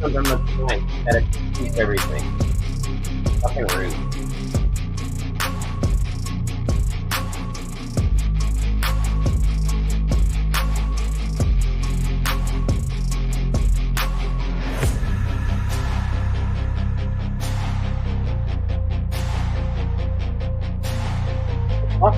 spend that much time. Gotta keep everything. Fucking rude. What?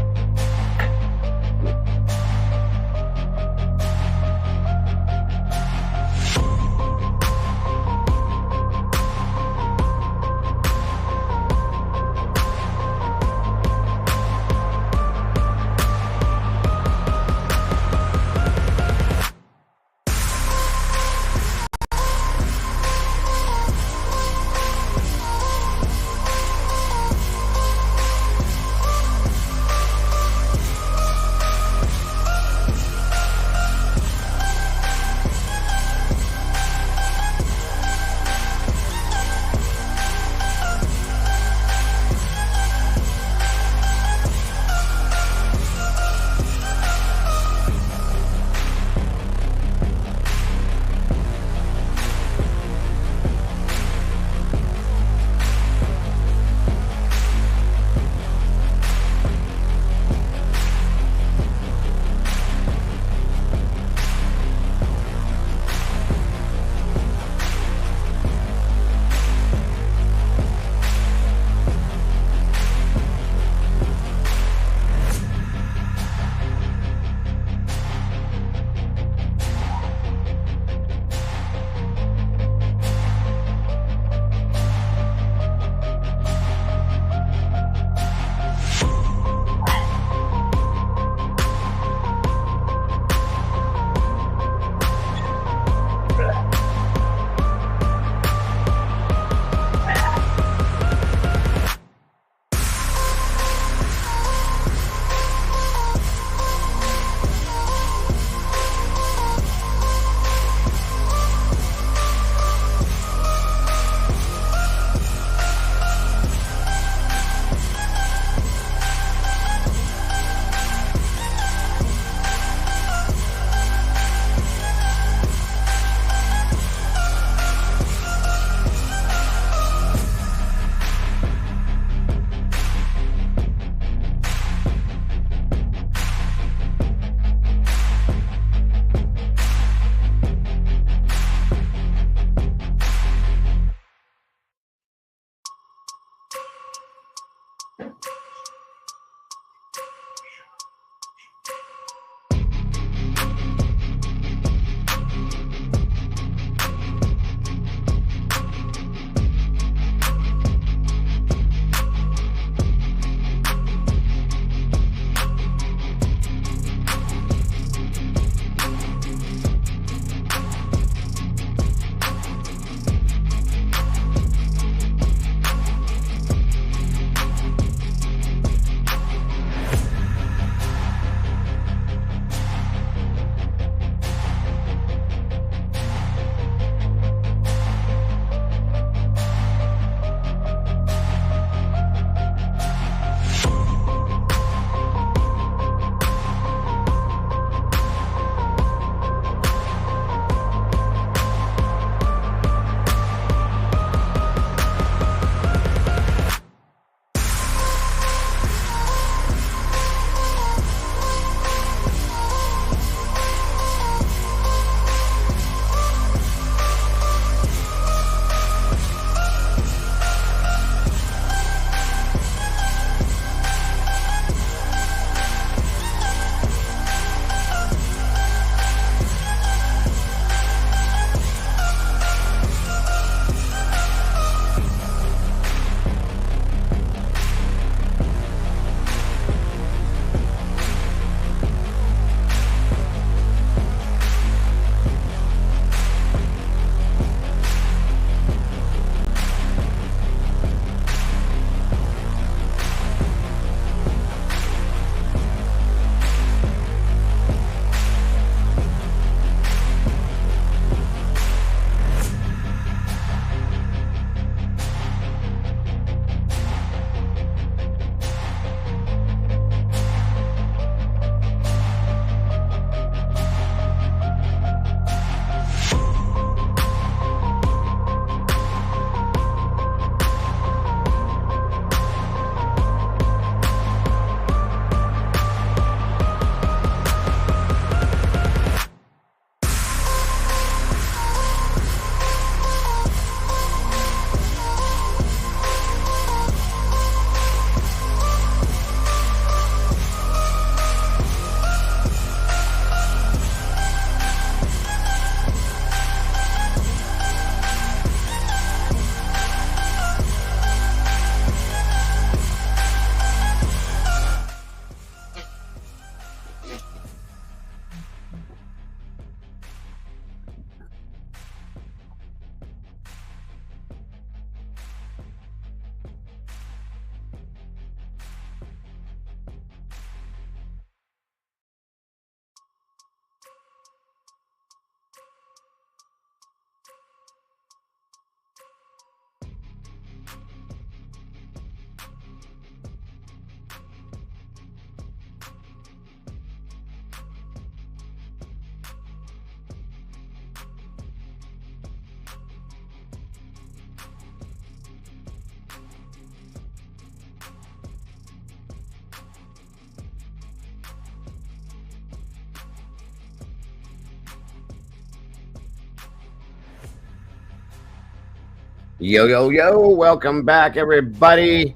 Yo, yo, yo, welcome back, everybody.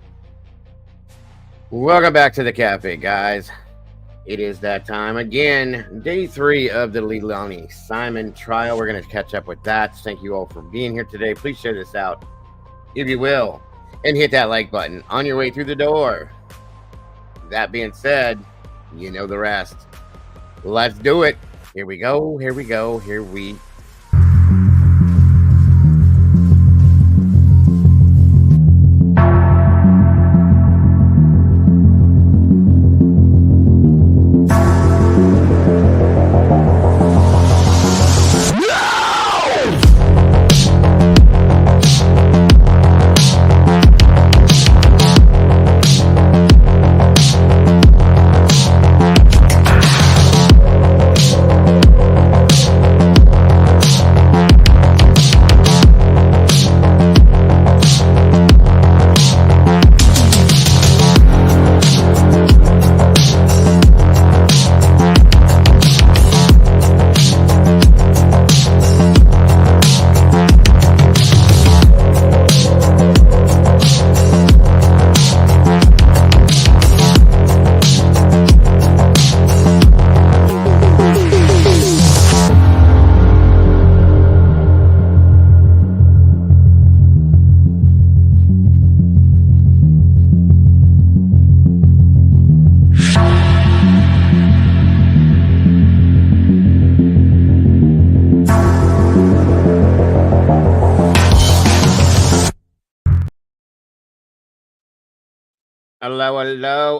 Welcome back to the cafe, guys. It is that time again, day 3 of the LEILANI Simon trial. We're going to catch up with that. Thank you all for being here today. Please share this out, if you will, and hit that like button on your way through the door. That being said, you know the rest. Let's do it. Here we go, here we go, here we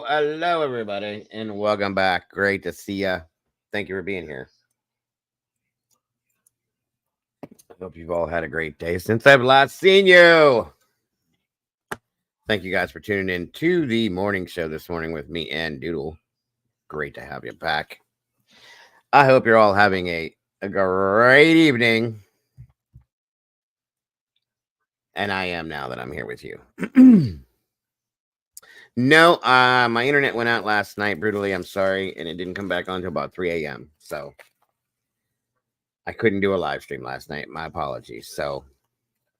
hello, everybody, and welcome back. Great to see ya. Thank you for being here. I hope you've all had a great day since I've last seen you. Thank you guys for tuning in to the morning show this morning with me and Doodle. Great to have you back. I hope you're all having a great evening. And I am now that I'm here with you. No, my internet went out last night brutally. I'm sorry, and it didn't come back on until about 3 a.m. So I couldn't do a live stream last night. My apologies. So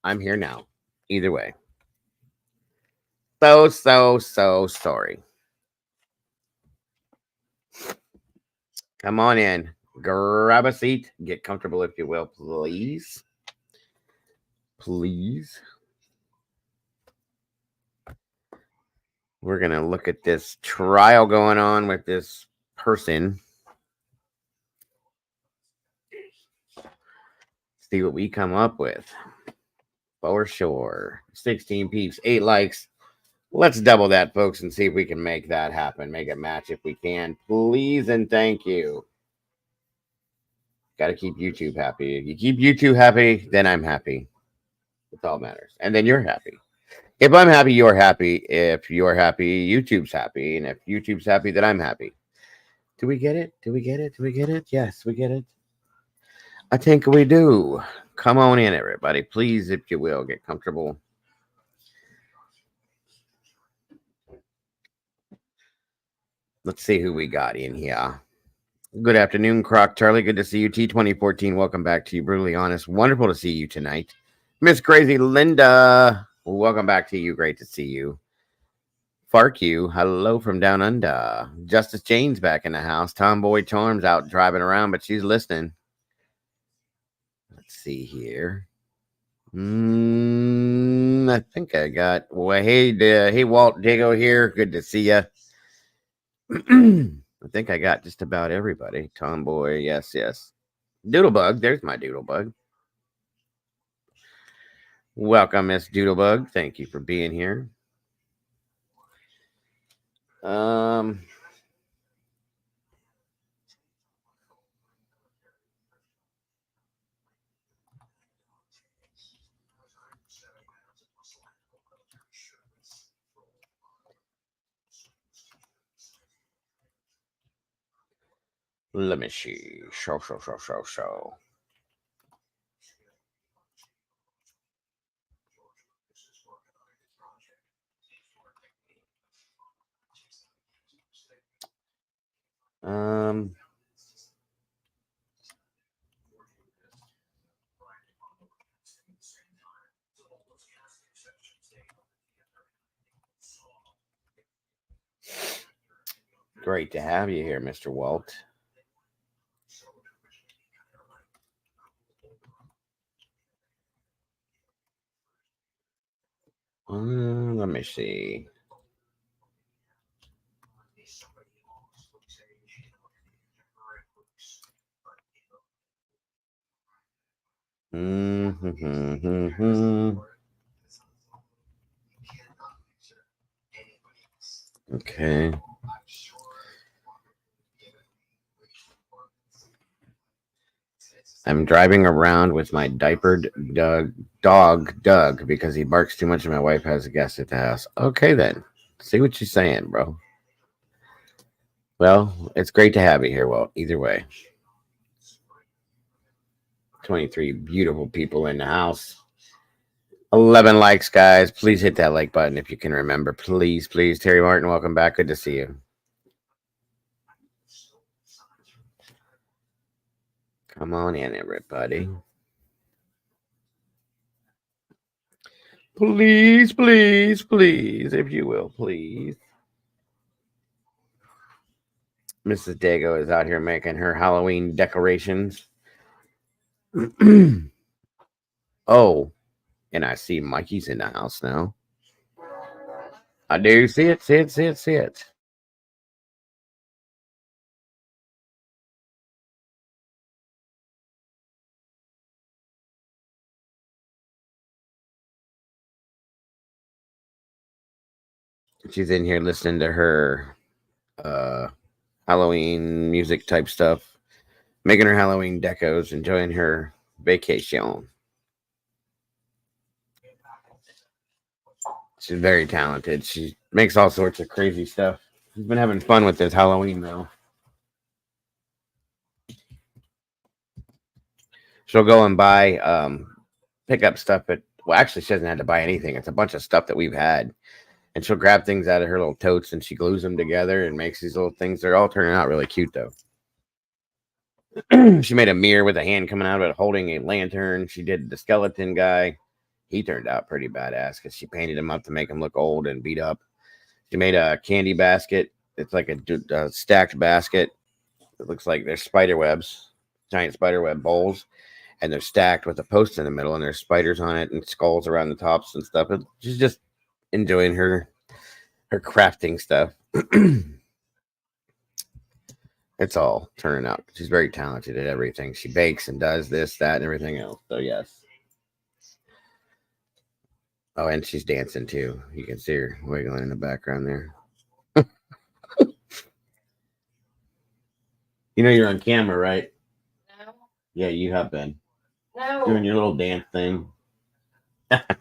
I'm here now. Either way. So sorry. Come on in. Grab a seat. Get comfortable, if you will, please. Please. We're going to look at this trial going on with this person. See what we come up with. For sure. 16 peeps, 8 likes. Let's double that, folks, and see if we can make that happen. Make it match if we can. Please and thank you. Got to keep YouTube happy. If you keep YouTube happy, then I'm happy. That's all that matters. And then you're happy. If I'm happy, you're happy. If you're happy, YouTube's happy. And if YouTube's happy, then I'm happy. Do we get it? Do we get it? Do we get it? Yes, we get it. I think we do. Come on in, everybody. Please, if you will, get comfortable. Let's see who we got in here. Good afternoon, Croc Charlie. Good to see you. T2014, welcome back to you. Brutally Honest. Wonderful to see you tonight. Miss Crazy Linda, welcome back to you. Great to see you. Fark you, hello from down under. Justice Jane's back in the house. Tomboy Charm's out driving around, but she's listening. Let's see here. I think I got. Well, hey, Walt Digo here. Good to see you. I think I got just about everybody. Tomboy, yes. Doodlebug, there's my Doodlebug. Welcome, Miss Doodlebug. Thank you for being here. Let me see. Show. Great to have you here, Mr. Walt. Let me see. Okay. I'm driving around with my diapered dog, Doug, because he barks too much and my wife has a guest at the house. Okay, then. See what you're saying, bro. Well, it's great to have you here, Walt. Either way. 23 beautiful people in the house. 11 likes, guys. Please hit that like button if you can remember. Please, please. Terry Martin, welcome back. Good to see you. Come on in, everybody. Please, please, please, if you will, please. Mrs. Dago is out here making her Halloween decorations. Oh, and I see Mikey's in the house now. I do see it, see it, see it, see it. She's in here listening to her Halloween music type stuff, making her Halloween decos, enjoying her vacation. She's very talented. She makes all sorts of crazy stuff. She's been having fun with this Halloween, though. She'll go and buy, pick up stuff at, well, actually, she hasn't had to buy anything. It's a bunch of stuff that we've had. And she'll grab things out of her little totes and she glues them together and makes these little things. They're all turning out really cute, though. She made a mirror with a hand coming out of it holding a lantern. She did the skeleton guy. He turned out pretty badass because she painted him up to make him look old and beat up. She made a candy basket. It's like a stacked basket. It looks like there's spider webs, giant spider web bowls, and they're stacked with a post in the middle, and there's spiders on it and skulls around the tops and stuff. She's just enjoying her crafting stuff. It's all turning out. She's very talented at everything. She bakes and does this, that, and everything else. So yes. Oh, and she's dancing too. You can see her wiggling in the background there. You know you're on camera, right? No. Yeah, you have been. No. Doing your little dance thing. Happy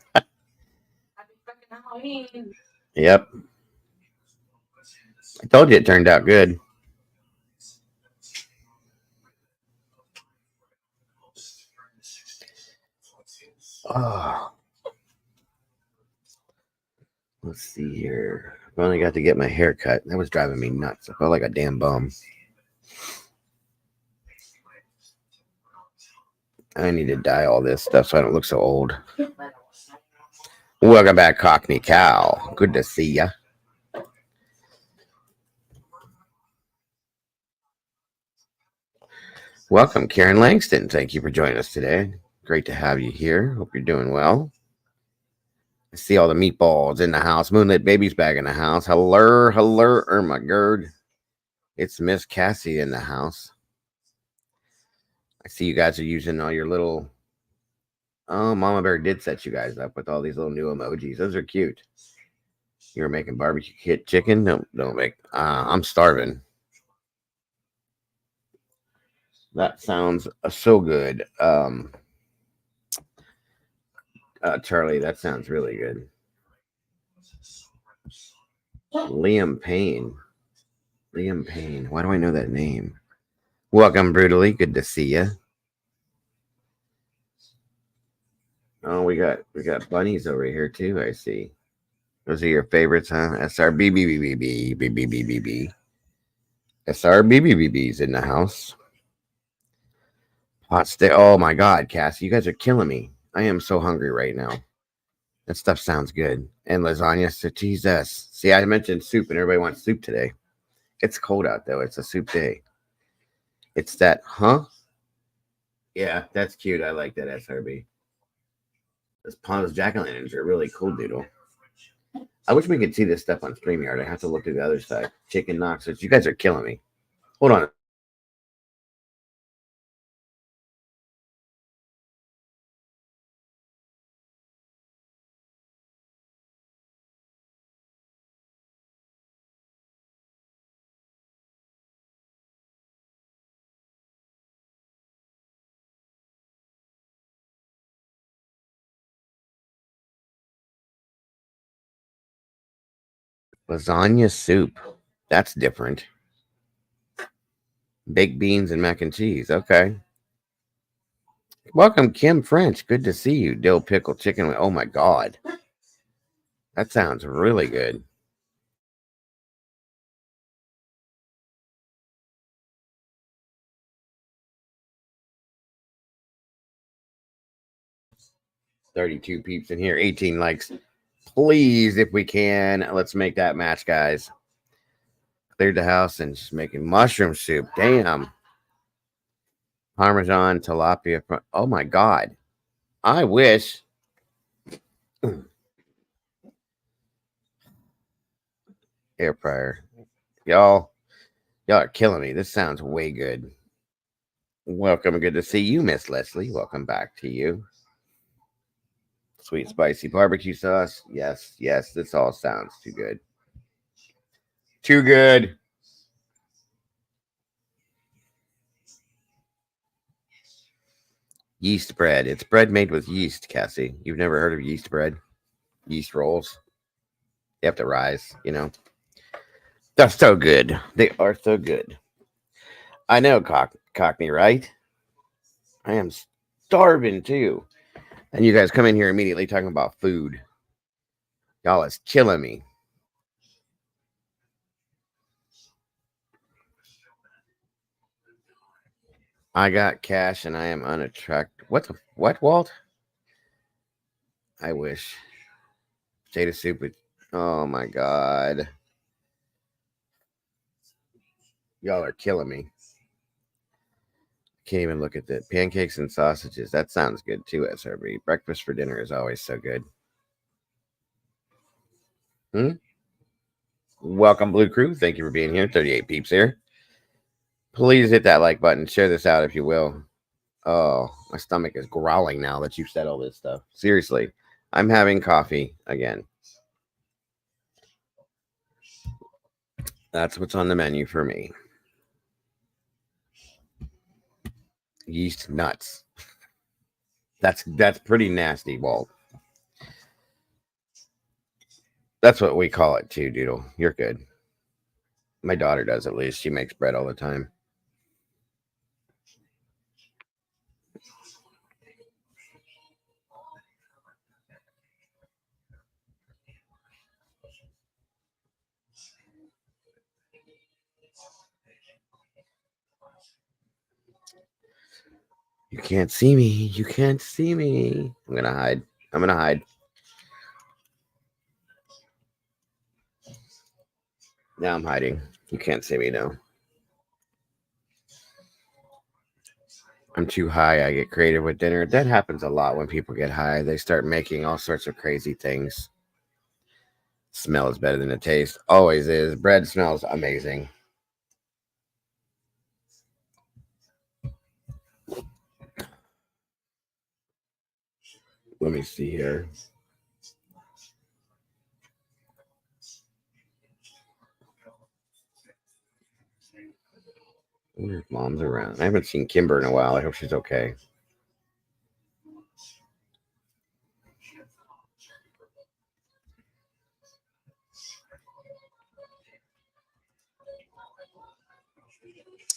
fucking Halloween. Yep. I told you it turned out good. Oh. Let's see here. I finally got to get my hair cut. That was driving me nuts. I felt like a damn bum. I need to dye all this stuff so I don't look so old. Welcome back, Cockney Cow. Good to see ya. Welcome, Karen Langston. Thank you for joining us today. Great to have you here. Hope you're doing well. I see all the meatballs in the house. Moonlit Baby's back in the house. Hello, hello, Irma Gerd. It's Miss Cassie in the house. I see you guys are using all your little... Oh, Mama Bear did set you guys up with all these little new emojis. Those are cute. You were making barbecue kit chicken? No, don't make... I'm starving. That sounds so good. Charlie, that sounds really good. Liam Payne. Liam Payne. Why do I know that name? Welcome, Brutally. Good to see you. Oh, we got bunnies over here too. I see. Those are your favorites, huh? SRBBBBBBBBBB. SRBBBB's in the house. Hot steak. Oh my God, Cassie, you guys are killing me. I am so hungry right now. That stuff sounds good. And lasagna. So Jesus. See, I mentioned soup, and everybody wants soup today. It's cold out though. It's a soup day. It's that, huh? Yeah, that's cute. I like that SRB. Those jack-o'-lanterns are really cool, Doodle. I wish we could see this stuff on StreamYard. I have to look to the other side. Chicken Knoxers. You guys are killing me. Hold on. Lasagna soup. That's different. Baked beans and mac and cheese. Okay. Welcome, Kim French. Good to see you. Dill pickle chicken. Oh my God. That sounds really good. $32 peeps in here. 18 likes. Please, if we can, let's make that match, guys. Cleared the house and just making mushroom soup. Damn. Parmesan, tilapia. Oh my God. I wish. Air fryer. Y'all are killing me. This sounds way good. Welcome. Good to see you, Miss Leslie. Welcome back to you. Sweet spicy barbecue sauce. Yes, yes. This all sounds too good. Too good. Yeast bread. It's bread made with yeast, Cassie. You've never heard of yeast bread? Yeast rolls. You have to rise, you know. They're so good. They are so good. I know, Cockney, right? I am starving too. And you guys come in here immediately talking about food. Y'all is killing me. I got cash and I am unattractive. What, Walt? I wish. Potato soup with. Oh my God. Y'all are killing me. Can't even look at the pancakes and sausages. That sounds good too, SRB. Breakfast for dinner is always so good. Hmm? Welcome, Blue Crew. Thank you for being here. 38 peeps here. Please hit that like button. Share this out if you will. Oh, my stomach is growling now that you've said all this stuff. Seriously, I'm having coffee again. That's what's on the menu for me. Yeast nuts. That's pretty nasty, Walt. That's what we call it too, Doodle. You're good. My daughter does at least. She makes bread all the time. You can't see me. You can't see me. I'm gonna hide. I'm gonna hide. Now I'm hiding. You can't see me now. I'm too high. I get creative with dinner. That happens a lot when people get high. They start making all sorts of crazy things. Smell is better than the taste. Always is. Bread smells amazing. Let me see here. I wonder if Mom's around. I haven't seen Kimber in a while. I hope she's okay.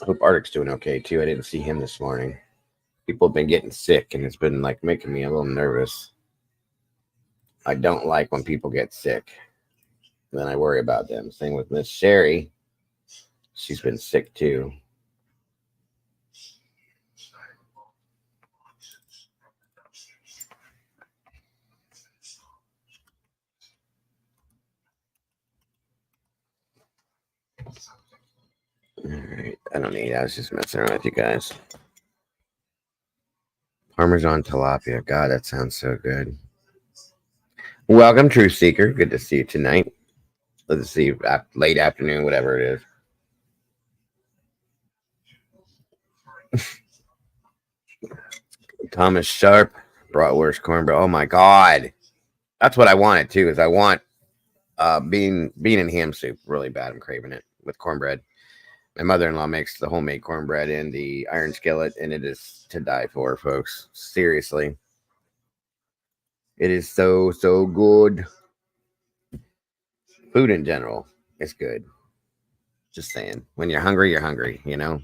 I hope Arctic's doing okay too. I didn't see him this morning. People have been getting sick and it's been like making me a little nervous. I don't like when people get sick. Then I worry about them. Same with Miss Sherry. She's been sick too. I don't need it. I was just messing around with you guys. Parmesan tilapia. God, that sounds so good. Welcome, Truth Seeker. Good to see you tonight. Let's see, late afternoon, whatever it is. Thomas Sharp, bratwurst cornbread. Oh my God, that's what I wanted too. Is I want bean and ham soup really bad. I'm craving it with cornbread. My mother-in-law makes the homemade cornbread in the iron skillet, and it is to die for, folks. Seriously, it is so good. Food in general is good. Just saying, when you're hungry, you know.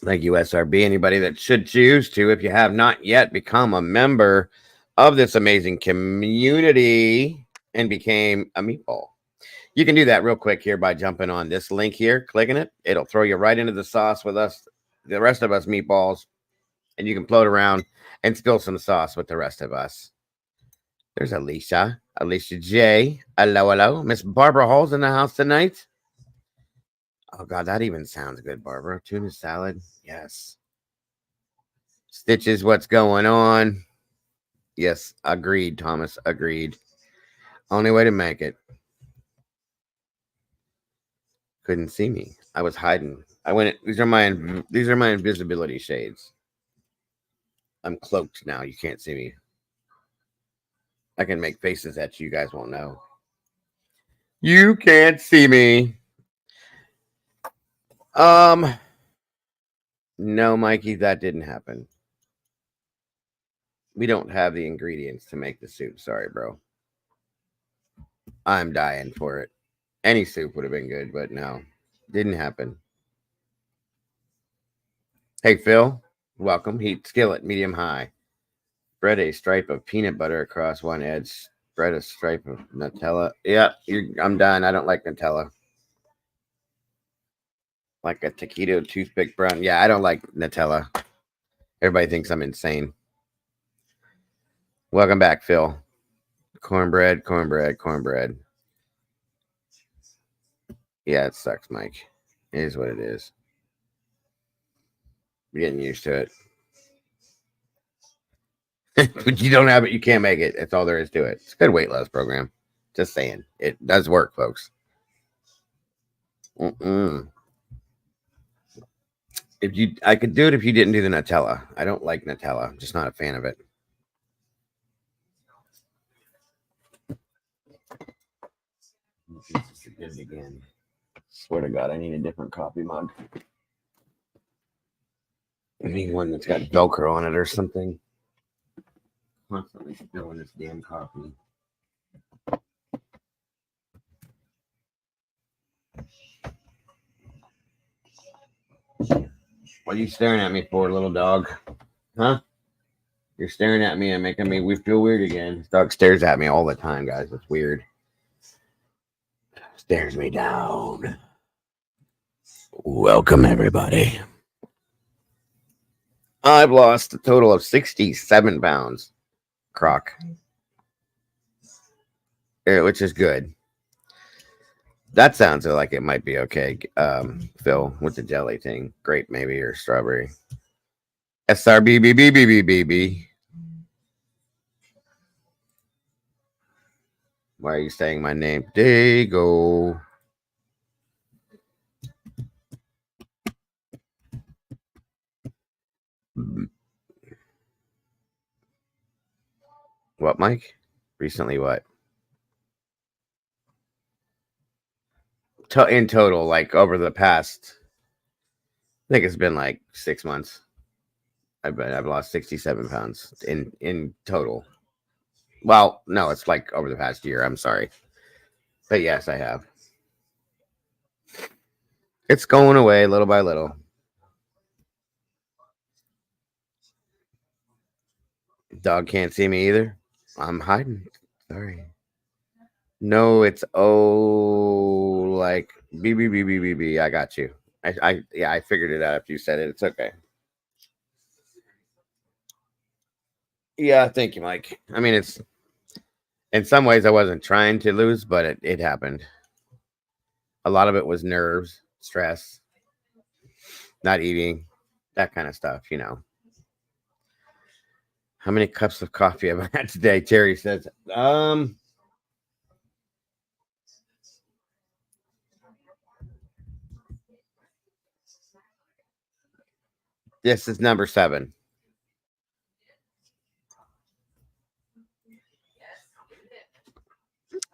Thank you, SRB. Anybody that should choose to, if you have not yet become a member of this amazing community and became a meatball, you can do that real quick here by jumping on this link here, clicking it. It'll throw you right into the sauce with us, the rest of us meatballs, and you can float around and spill some sauce with the rest of us. There's Alicia J. Hello. Miss Barbara Hall's in the house tonight. Oh, God, that even sounds good, Barbara. Tuna salad. Yes. Stitches, what's going on? Yes, agreed, Thomas. Agreed. Only way to make it. Couldn't see me. I was hiding. I went. These are my invisibility shades. I'm cloaked now. You can't see me. I can make faces at you. You guys won't know. You can't see me. No, Mikey, that didn't happen. We don't have the ingredients to make the soup. Sorry, bro. I'm dying for it. Any soup would have been good, but no, didn't happen. Hey, Phil, welcome. Heat skillet, medium high. Spread a stripe of peanut butter across one edge. Spread a stripe of Nutella. Yeah, I'm done. I don't like Nutella. Like a taquito toothpick brown. Yeah, I don't like Nutella. Everybody thinks I'm insane. Welcome back, Phil. Cornbread. Yeah, it sucks, Mike. It is what it is. You're getting used to it. But you don't have it, you can't make it. That's all there is to it. It's a good weight loss program. Just saying. It does work, folks. I could do it if you didn't do the Nutella. I don't like Nutella. I'm just not a fan of it. Again. Swear to God, I need a different coffee mug. I need one that's got Velcro on it or something. Constantly spilling this damn coffee. What are you staring at me for, little dog? Huh? You're staring at me and making me feel weird again. This dog stares at me all the time, guys. It's weird. Stares me down. Welcome, everybody. I've lost a total of 67 pounds. Croc. Which is good. That sounds like it might be okay, Phil, with the jelly thing. Grape, maybe, or strawberry. SRBBBBBB. Why are you saying my name? Dago. What, Mike? Recently, what? In total, like over the past, I think it's been like 6 months. I've lost 67 pounds in total. Well, no, it's like over the past year. I'm sorry, but yes, I have. It's going away little by little. Dog can't see me either. I'm hiding. Sorry. No, it's like B. I got you. I figured it out after you said it. It's okay. Yeah, thank you, Mike. I mean, it's in some ways I wasn't trying to lose, but it happened. A lot of it was nerves, stress, not eating, that kind of stuff, you know. How many cups of coffee have I had today? Terry says, this is number 7.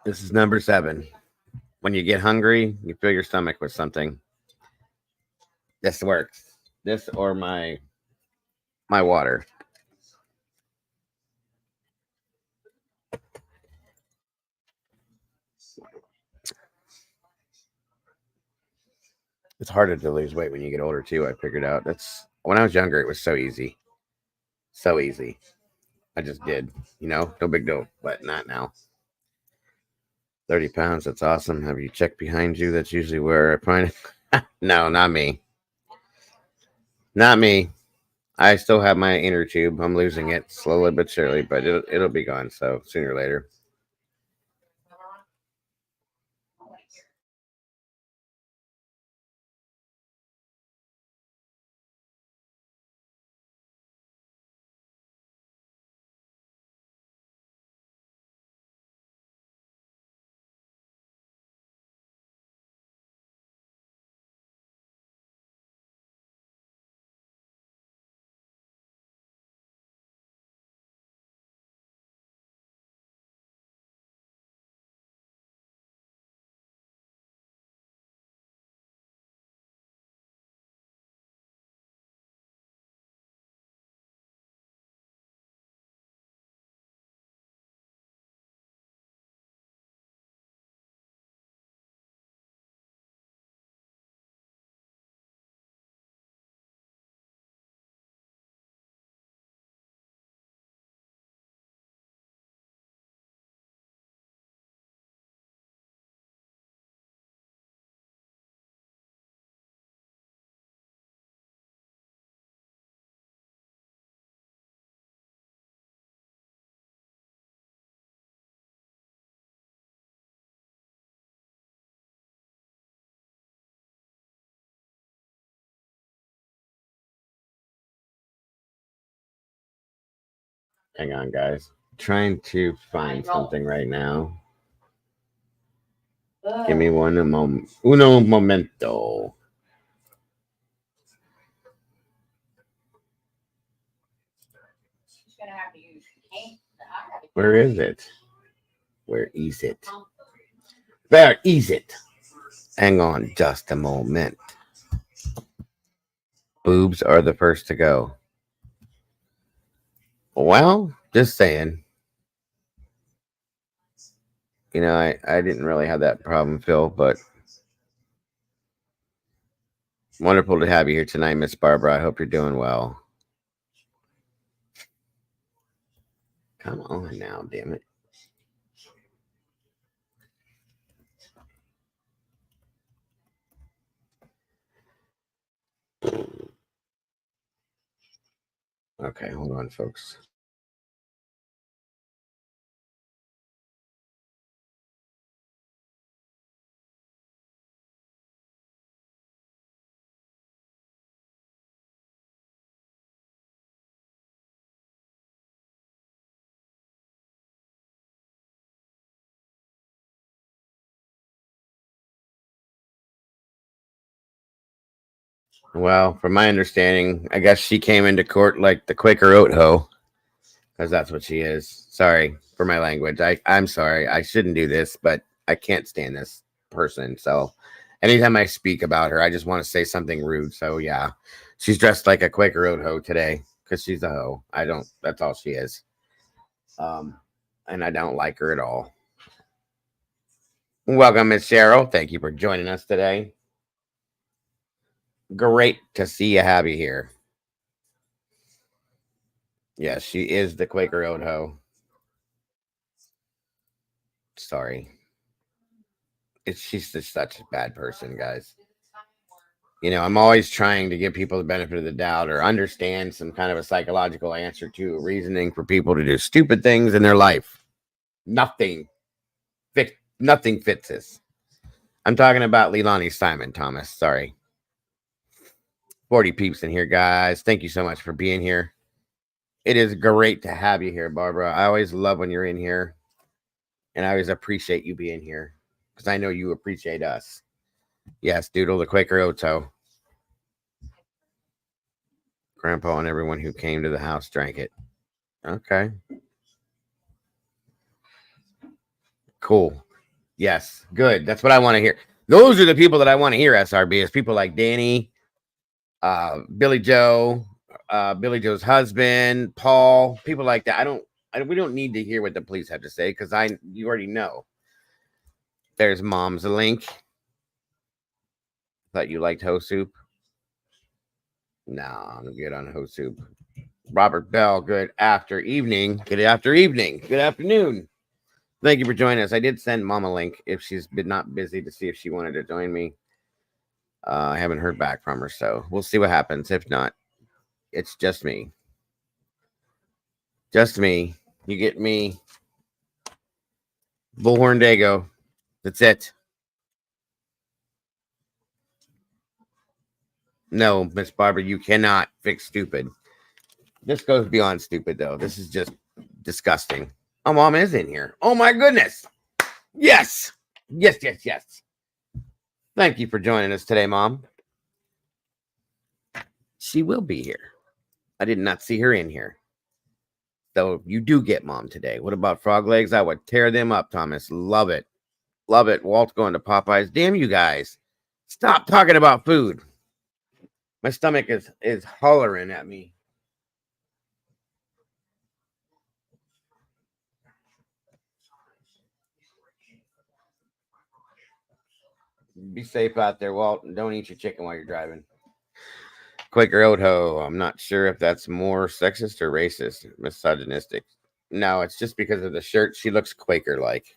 This is number 7. When you get hungry, you fill your stomach with something. This works. This or my water. It's harder to lose weight when you get older too. I figured out. That's when I was younger. It was so easy, so easy. I just did, no big deal. But not now. 30 pounds. That's awesome. Have you checked behind you? That's usually where I find it. No, not me. Not me. I still have my inner tube. I'm losing it slowly but surely, but it'll be gone. So sooner or later. Hang on, guys. Trying to find something right now. Give me uno momento. Where is it? Where is it? Where is it? Hang on just a moment. Boobs are the first to go. Well, just saying. I didn't really have that problem, Phil, but wonderful to have you here tonight, Miss Barbara. I hope you're doing well. Come on now, damn it. Okay, hold on, folks. Well, from my understanding, I guess she came into court like the Quaker oat hoe, because that's what she is. Sorry for my language. I'm sorry. I shouldn't do this, but I can't stand this person. So anytime I speak about her, I just want to say something rude. So yeah, she's dressed like a Quaker oat hoe today because she's a hoe. I don't. That's all she is. Um, and I don't like her at all. Welcome, Miss Cheryl. Thank you for joining us today. Great to see you, have you here. Yes, she is the Quaker oat hoe. Sorry. She's just such a bad person, guys. You know, I'm always trying to give people the benefit of the doubt or understand some kind of a psychological answer to reasoning for people to do stupid things in their life. Nothing fits this. I'm talking about LEILANI Simon Thomas. Sorry. 40 peeps in here, guys. Thank you so much for being here. It is great to have you here, Barbara. I always love when you're in here. And I always appreciate you being here. Because I know you appreciate us. Yes, Doodle the Quaker Oto. Grandpa and everyone who came to the house drank it. Okay. Cool. Yes. Good. That's what I want to hear. Those are the people that I want to hear, SRB, is people like Danny, Billy Joe, Billy Joe's husband, Paul, people like that. We don't need to hear what the police have to say because you already know. There's Mom's link. Thought you liked Ho Soup. Nah, I'm good on Ho Soup. Robert Bell, good after evening. Good after evening. Good afternoon. Thank you for joining us. I did send Mom a link if she's been not busy to see if she wanted to join me. I haven't heard back from her, so we'll see what happens. If not, it's just me. Just me. You get me. Bullhorn Dago. That's it. No, Miss Barbara, you cannot fix stupid. This goes beyond stupid, though. This is just disgusting. Oh, Mom is in here. Oh, my goodness. Yes. Yes, yes, yes. Thank you for joining us today, Mom. She will be here. I did not see her in here. So you do get Mom today. What about frog legs? I would tear them up, Thomas. Love it. Love it. Walt's going to Popeyes. Damn you guys. Stop talking about food. My stomach is hollering at me. Be safe out there, Walt, and don't eat your chicken while you're driving. Quaker Oatho. I'm not sure if that's more sexist or racist, misogynistic. No, it's just because of the shirt. She looks Quaker-like.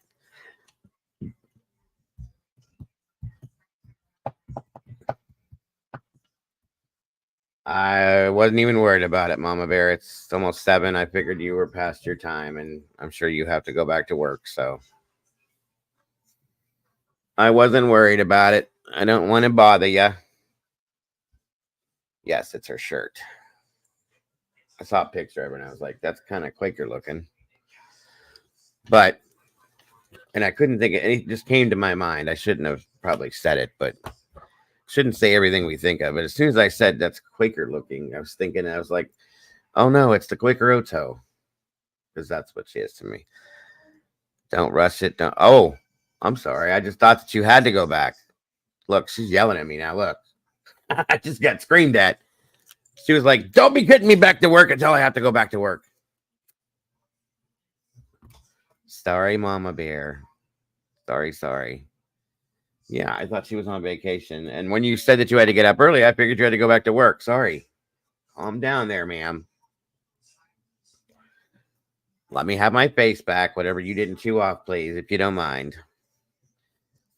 I wasn't even worried about it, Mama Bear. It's almost 7. I figured you were past your time, and I'm sure you have to go back to work, so I wasn't worried about it. I don't want to bother you. Yes, it's her shirt. I saw a picture of her, and I was like, that's kind of Quaker looking. But, and I couldn't think of it just came to my mind. I shouldn't have probably said it, but shouldn't say everything we think of. But as soon as I said that's Quaker looking, I was thinking, I was like, oh no, it's the Quaker Oto. Because that's what she is to me. Don't rush it. Don't. Oh, I'm sorry. I just thought that you had to go back. Look, she's yelling at me now. Look, I just got screamed at. She was like, don't be getting me back to work until I have to go back to work. Sorry, Mama Bear. Sorry. Yeah, I thought she was on vacation. And when you said that you had to get up early, I figured you had to go back to work. Sorry. Calm down there, ma'am. Let me have my face back. Whatever you didn't chew off, please, if you don't mind.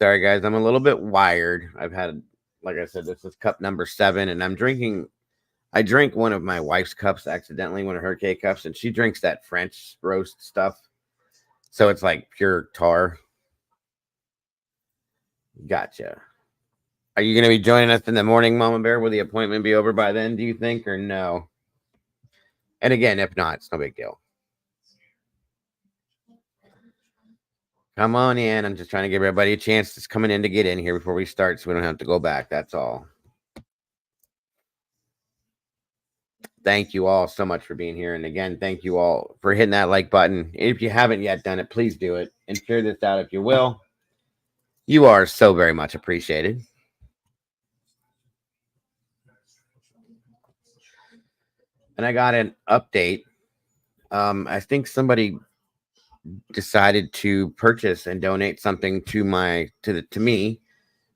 Sorry, guys. I'm a little bit wired. I've had, like I said, this is cup number 7, and I drank one of my wife's cups accidentally, one of her K-cups, and she drinks that French roast stuff. So it's like pure tar. Gotcha. Are you going to be joining us in the morning, Mama Bear? Will the appointment be over by then, do you think, or no? And again, if not, it's no big deal. Come on in. I'm just trying to give everybody a chance that's coming in to get in here before we start so we don't have to go back. That's all. Thank you all so much for being here. And again, thank you all for hitting that like button. If you haven't yet done it, please do it. And share this out if you will. You are so very much appreciated. And I got an update. I think somebody decided to purchase and donate something to me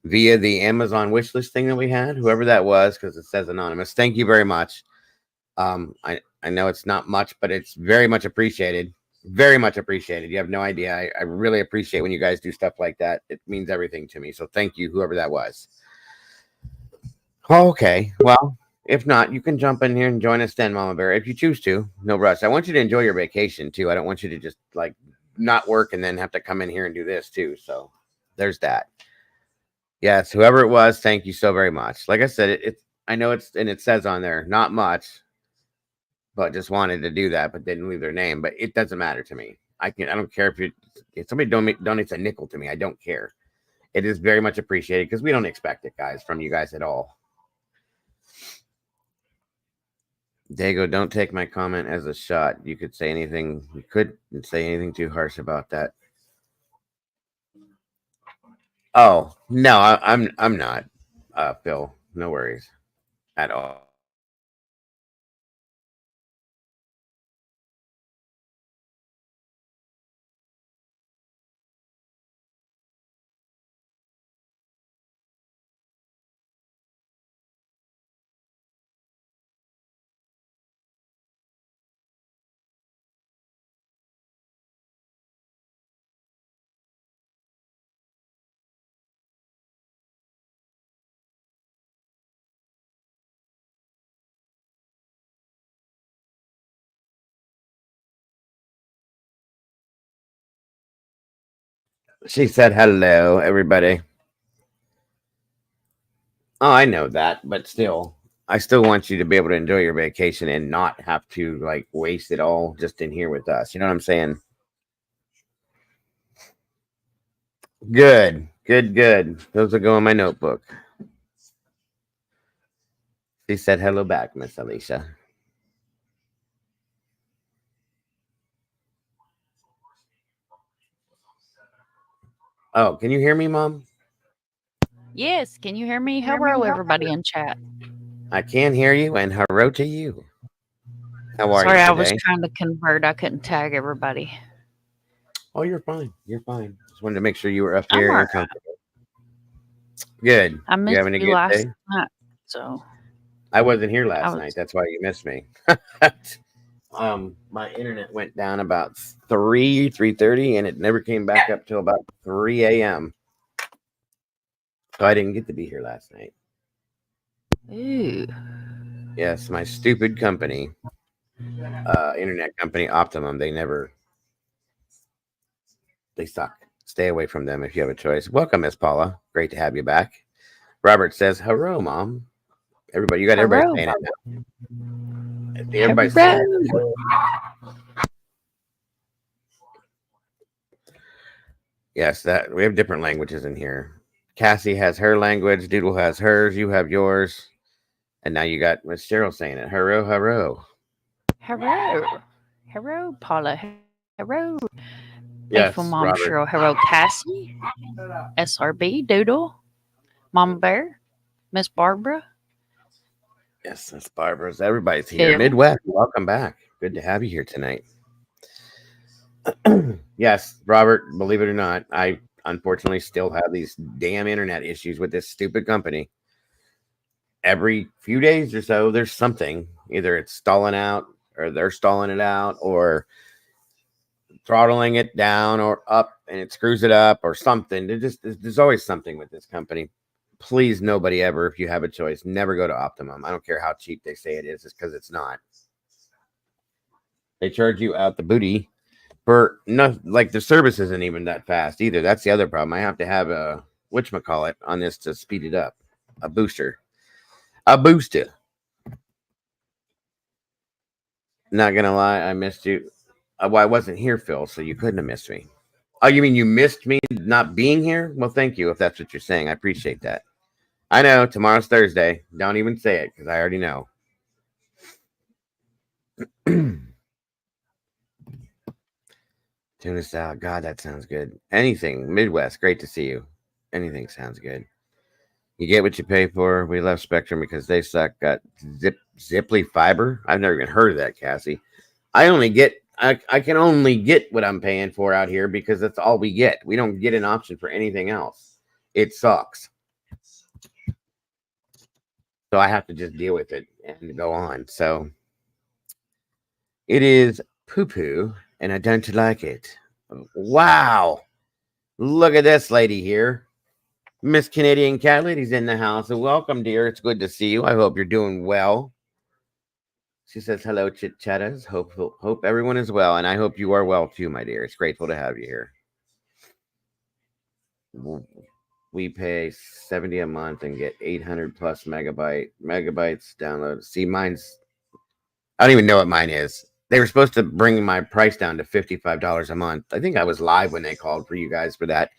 via the Amazon wish list thing that we had, whoever that was, because it says anonymous. Thank you very much. I know it's not much, but it's very much appreciated. Very much appreciated. You have no idea. I really appreciate when you guys do stuff like that. It means everything to me. So thank you, whoever that was. Oh, okay. Well, if not, you can jump in here and join us then, Mama Bear, if you choose to. No rush. I want you to enjoy your vacation too. I don't want you to just like not work and then have to come in here and do this too. So there's that. Yes, whoever it was, thank you so very much. Like I said, I know it's and it says on there not much, but just wanted to do that, but didn't leave their name. But it doesn't matter to me. I don't care if somebody donates a nickel to me. I don't care. It is very much appreciated because we don't expect it, guys, from you guys at all. Dago, don't take my comment as a shot. You could say anything. You couldn't say anything too harsh about that. Oh no, I'm not, Phil. No worries at all. She said hello, everybody. Oh, I know that, but still, I still want you to be able to enjoy your vacation and not have to like waste it all just in here with us. You know what I'm saying? Good, good, good. Those will go in my notebook. She said hello back, Miss Alicia. Oh, can you hear me, Mom? Yes, can you hear me? Hello, everybody in chat. I can hear you, and hello to you. How are you Sorry, I was today? trying to convert. I couldn't tag everybody. Oh, you're fine. You're fine. Just wanted to make sure you were up I'm here all and right. comfortable. Good. I You missed having a you good last day? night, so I wasn't here I last night. was. That's why you missed me. My internet went down about 3:30, and it never came back up till about 3 a.m. So I didn't get to be here last night. Ooh, Yes, my stupid company, internet company Optimum. They suck. Stay away from them if you have a choice. Welcome, Miss Paula. Great to have you back. Robert says, "Hello, Mom." Everybody, everybody hello, saying it now. Everybody's saying it. hello. Yes, that we have different languages in here. Cassie has her language. Doodle has hers. You have yours. And now you got Miss Cheryl saying it. Hello, hello. Hello. Hello, Paula. Hello. Faithful Yes, Mom Robert. Cheryl. Hello, Cassie. SRB, Doodle. Mama Bear. Miss Barbara. Yes, that's Barbara's. Everybody's here. Phil. Midwest, welcome back. Good to have you here tonight. Yes, Robert, believe it or not, I unfortunately still have these damn internet issues with this stupid company. Every few days or so, there's something. Either it's stalling out, or they're stalling it out, or throttling it down or up and it screws it up or something. There's always something with this company. Please, nobody ever, if you have a choice, never go to Optimum. I don't care how cheap they say it is, it's because it's not. They charge you out the booty for no, like the service isn't even that fast either. That's the other problem. I have to have a whatchamacallit on this to speed it up. A booster. A booster. Not gonna lie, I missed you. Well, I wasn't here, Phil, so you couldn't have missed me. Oh, you mean you missed me not being here? Well, thank you if that's what you're saying. I appreciate that. I know tomorrow's Thursday. Don't even say it because I already know. Tuna salad. God, that sounds good. Anything. Midwest. Great to see you. Anything sounds good. You get what you pay for. We left Spectrum because they suck. Got Ziply Fiber. I've never even heard of that, Cassie. I can only get what I'm paying for out here because that's all we get. We don't get an option for anything else. It sucks. So I have to just deal with it and go on. So it is poo poo, and I don't like it. Wow. Look at this lady here. Miss Canadian Cat Lady's in the house. Welcome, dear. It's good to see you. I hope you're doing well. She says, hello, chit chattas. Hope everyone is well. And I hope you are well too, my dear. It's grateful to have you here. We pay 70 a month and get 800 plus megabytes download. See, mine's, I don't even know what mine is. They were supposed to bring my price down to $55 a month. I think I was live when they called for you guys for that.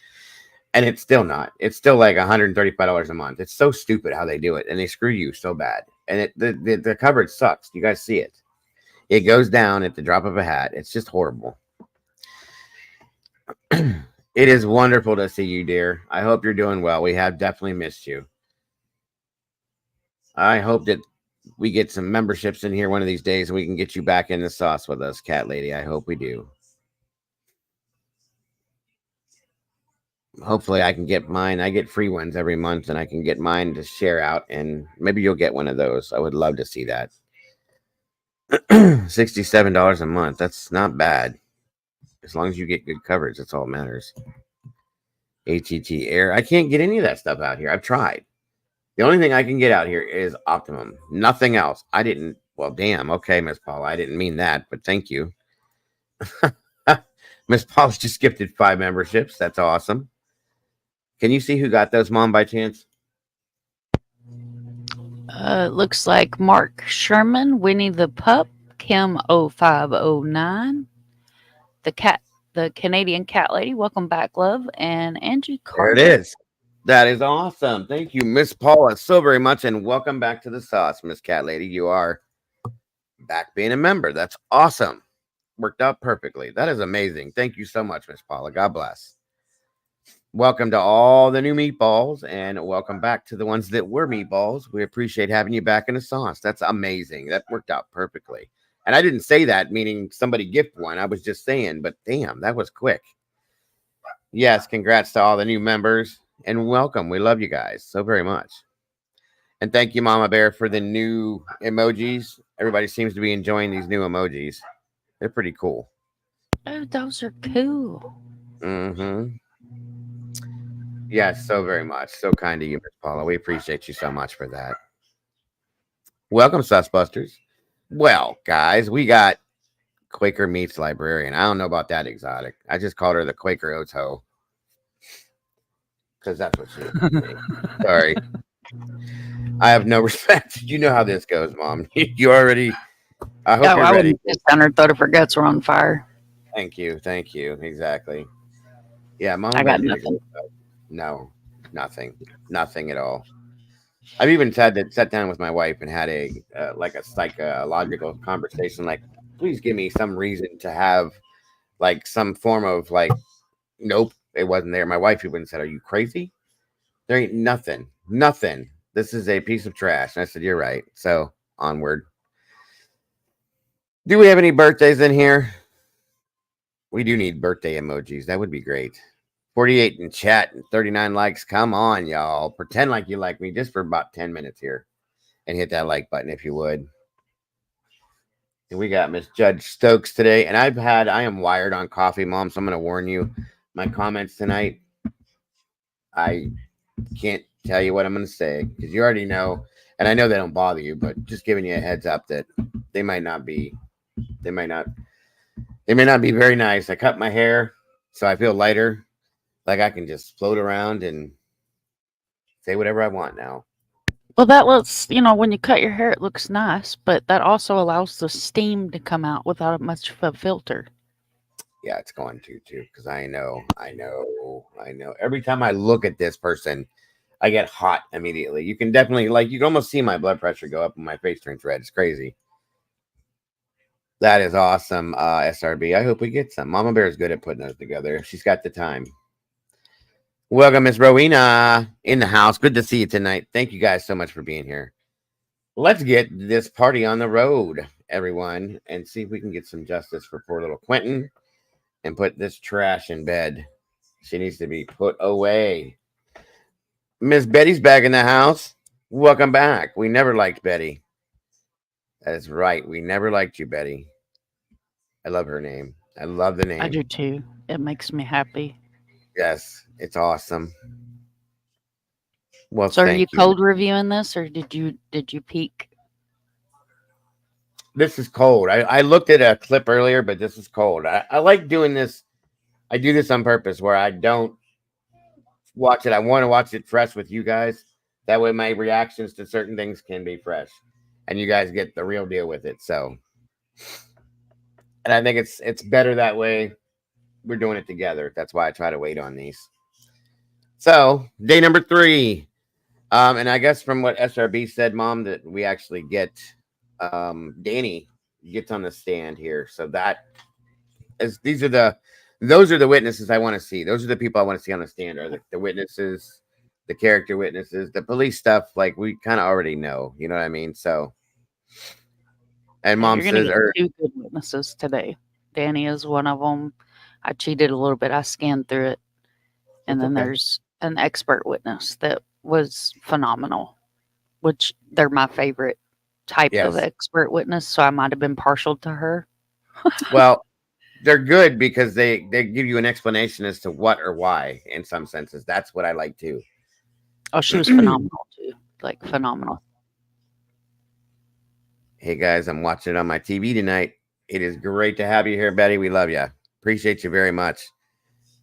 And it's still not. It's still like $135 a month. It's so stupid how they do it. And they screw you so bad. And the coverage sucks. You guys see it. It goes down at the drop of a hat. It's just horrible. It is wonderful to see you, dear. I hope you're doing well. We have definitely missed you. I hope that we get some memberships in here one of these days and we can get you back in the sauce with us, Cat Lady. I hope we do. Hopefully I can get mine. I get free ones every month and I can get mine to share out, and maybe you'll get one of those. I would love to see that. $67 a month. That's not bad. As long as you get good coverage, that's all that matters. ATT Air. I can't get any of that stuff out here. I've tried. The only thing I can get out here is Optimum. Nothing else. I didn't. Well, damn. Okay, Miss Paula. I didn't mean that, but thank you. Miss Paula's just gifted 5 memberships. That's awesome. Can you see who got those, Mom, by chance? Looks like Mark Sherman, Winnie the Pup, Kim 0509, the Canadian Cat Lady, welcome back, love, and Angie Carter. There it is. That is awesome. Thank you, Miss Paula, so very much, and welcome back to the sauce, Miss Cat Lady. You are back being a member. That's awesome. Worked out perfectly. That is amazing. Thank you so much, Miss Paula. God bless. Welcome to all the new meatballs, and welcome back to the ones that were meatballs. We appreciate having you back in the sauce. That's amazing. That worked out perfectly. And I didn't say that meaning somebody gift one. I was just saying, but damn, that was quick. Yes, congrats to all the new members, and welcome. We love you guys so very much. And thank you, Mama Bear, for the new emojis. Everybody seems to be enjoying these new emojis. They're pretty cool. Oh, those are cool. Mm-hmm. Yes, so very much. So kind to you, Miss Paula. We appreciate you so much for that. Welcome, Sussbusters. Well, guys, we got Quaker Meets Librarian. I don't know about that exotic. I just called her the Quaker Oats Hoe. Because that's what she is. Sorry. I have no respect. You know how this goes, Mom. You already... I hope you're I ready. wouldn't just down her throat if her guts were on fire. Thank you. Thank you. Exactly. Yeah, Mom. I got nothing. No, nothing. Nothing at all. I've even sat down with my wife and had a like a psychological conversation. Like, please give me some reason to have like some form of like, nope, it wasn't there. My wife even said, "Are you crazy? There ain't nothing. Nothing. This is a piece of trash." And I said, "You're right." So onward. Do we have any birthdays in here? We do need birthday emojis. That would be great. 48 in chat and 39 likes. Come on, y'all. Pretend like you like me just for about 10 minutes here. And hit that like button if you would. And we got Miss Judge Stokes today. And I am wired on coffee, Mom. So I'm going to warn you. My comments tonight, I can't tell you what I'm going to say. Because you already know. And I know they don't bother you. But just giving you a heads up that they may not be very nice. I cut my hair so I feel lighter. Like I can just float around and say whatever I want now. Well, that looks, when you cut your hair, it looks nice, but that also allows the steam to come out without much of a filter. Yeah, it's going to too, because I know. Every time I look at this person, I get hot immediately. You can definitely, you can almost see my blood pressure go up and my face turns red. It's crazy. That is awesome, SRB. I hope we get some. Mama Bear is good at putting those together if she's got the time. Welcome, Miss Rowena, in the house. Good to see you tonight. Thank you guys so much for being here. Let's get this party on the road, everyone, and see if we can get some justice for poor little Quentin and put this trash in bed. She needs to be put away. Miss Betty's back in the house. Welcome back. We never liked Betty. That is right. We never liked you, Betty. I love her name. I love the name. I do too. It makes me happy. Yes, it's awesome. Well, So are you thank you. cold reviewing this, or did you peek? This is cold. I looked at a clip earlier, but this is cold. I like doing this. I do this on purpose where I don't watch it. I want to watch it fresh with you guys. That way my reactions to certain things can be fresh. And you guys get the real deal with it. So, and I think it's better that way. We're doing it together. That's why I try to wait on these. So, day number 3. And I guess from what SRB said, Mom, that we actually get Danny gets on the stand here. So that is those are the witnesses I want to see. Those are the people I want to see on the stand. Are the witnesses, the character witnesses, the police stuff. Like we kind of already know. You know what I mean? So, and Yeah, Mom you're gonna says, get 2 good witnesses today. Danny is one of them. I cheated a little bit. I scanned through it, and it's then okay. there's an expert witness that was phenomenal, which they're my favorite type of Yes. expert witness. So I might have been partial to her. Well, they're good because they give you an explanation as to what or why. In some senses, that's what I like too. Oh, she was phenomenal too. Like phenomenal. Hey guys, I'm watching it on my TV tonight. It is great to have you here, Betty. We love you. Appreciate you very much.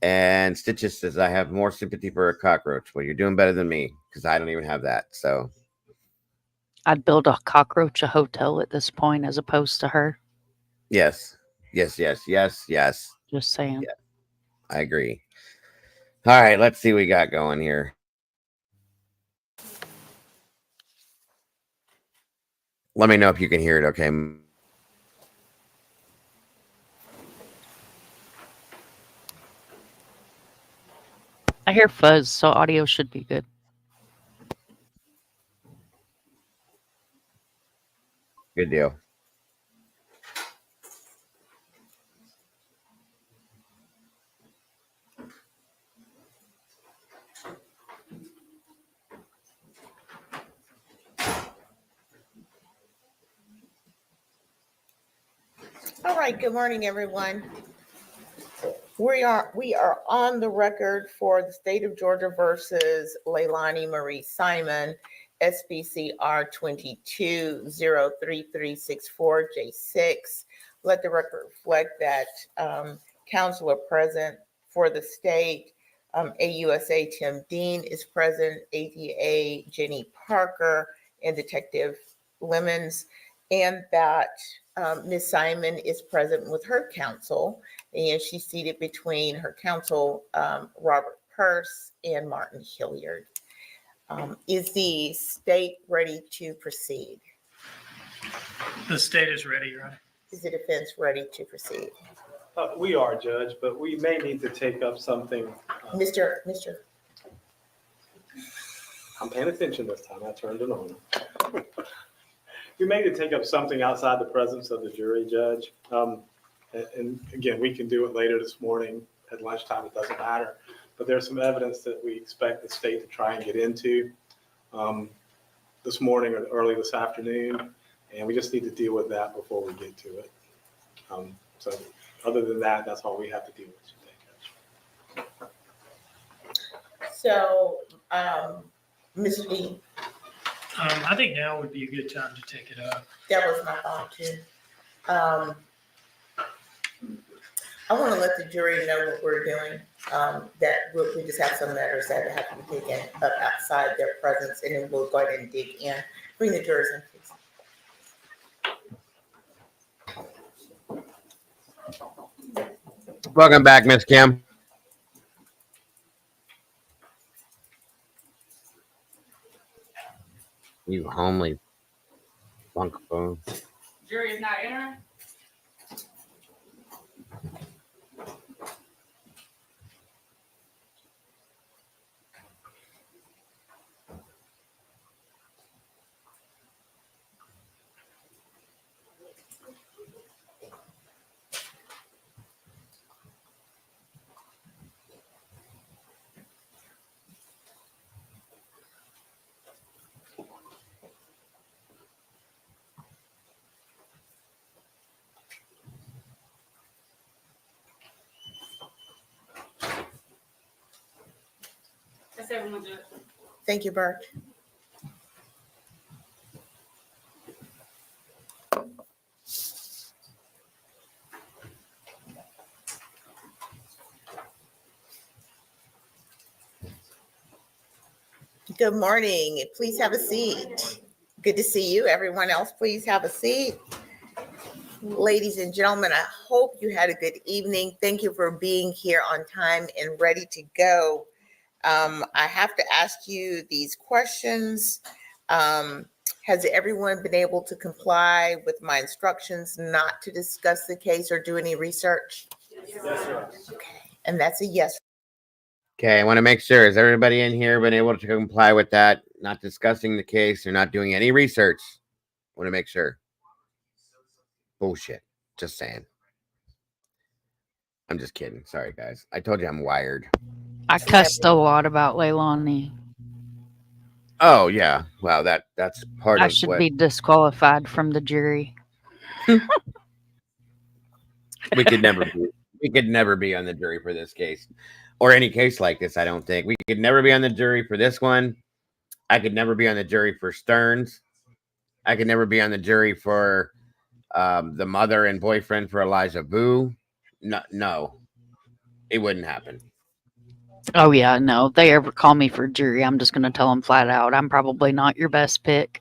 And Stitches says, I have more sympathy for a cockroach. Well, you're doing better than me because I don't even have that. So, I'd build a cockroach a hotel at this point as opposed to her. yes, yes, yes, yes, yes. Just saying. Yeah, I agree. All right, let's see what we got going here. Let me know if you can hear it, okay? I hear fuzz, so audio should be good. Good deal. All right, good morning, everyone. We are on the record for the state of Georgia versus LEILANI Marie Simon, SBCR 22-03364J6. Let the record reflect that counsel are present for the state. AUSA Tim Dean is present, ADA Jenny Parker, and Detective Lemons, and that Ms. Simon is present with her counsel, and she's seated between her counsel, Robert Purse and Martin Hilliard. Is the state ready to proceed? The state is ready, Your Honor. Is the defense ready to proceed? We are, Judge, but we may need to take up something. Mr. I'm paying attention this time. I turned it on. We may need to take up something outside the presence of the jury, Judge. And again, we can do it later this morning at lunchtime. It doesn't matter. But there's some evidence that we expect the state to try and get into this morning or early this afternoon. And we just need to deal with that before we get to it. So other than that, that's all we have to deal with today, Judge. So, Ms. Lee, I think now would be a good time to take it up. that was my thought too. I want to let the jury know what we're doing, that we just have some matters that have to be taken up outside their presence, and then we'll go ahead and dig in. Bring the jurors in, please. Welcome back, Miss Kim. You homely bunkaphone. Jury is not entering. That's everyone, Judge. Thank you, Bert. Good morning. Please have a seat. Good to see you. Everyone else, please have a seat. Ladies and gentlemen, I hope you had a good evening. Thank you for being here on time and ready to go. I have to ask you these questions. Has everyone been able to comply with my instructions not to discuss the case or do any research? Yes, sir. Okay, and that's a yes. Okay, I want to make sure. Has everybody in here been able to comply with that? Not discussing the case or not doing any research? I want to make sure. Bullshit. Just saying. I'm just kidding. Sorry, guys. I told you I'm wired. I cussed a lot about LEILANI. Oh, yeah. Wow, that's part I of should what be disqualified from the jury. we could never be on the jury for this case. Or any case like this, I don't think. We could never be on the jury for this one. I could never be on the jury for Stearns. I could never be on the jury for the mother and boyfriend for Elijah Vu. No, it wouldn't happen. Oh, yeah, no. If they ever call me for jury, I'm just going to tell them flat out, I'm probably not your best pick.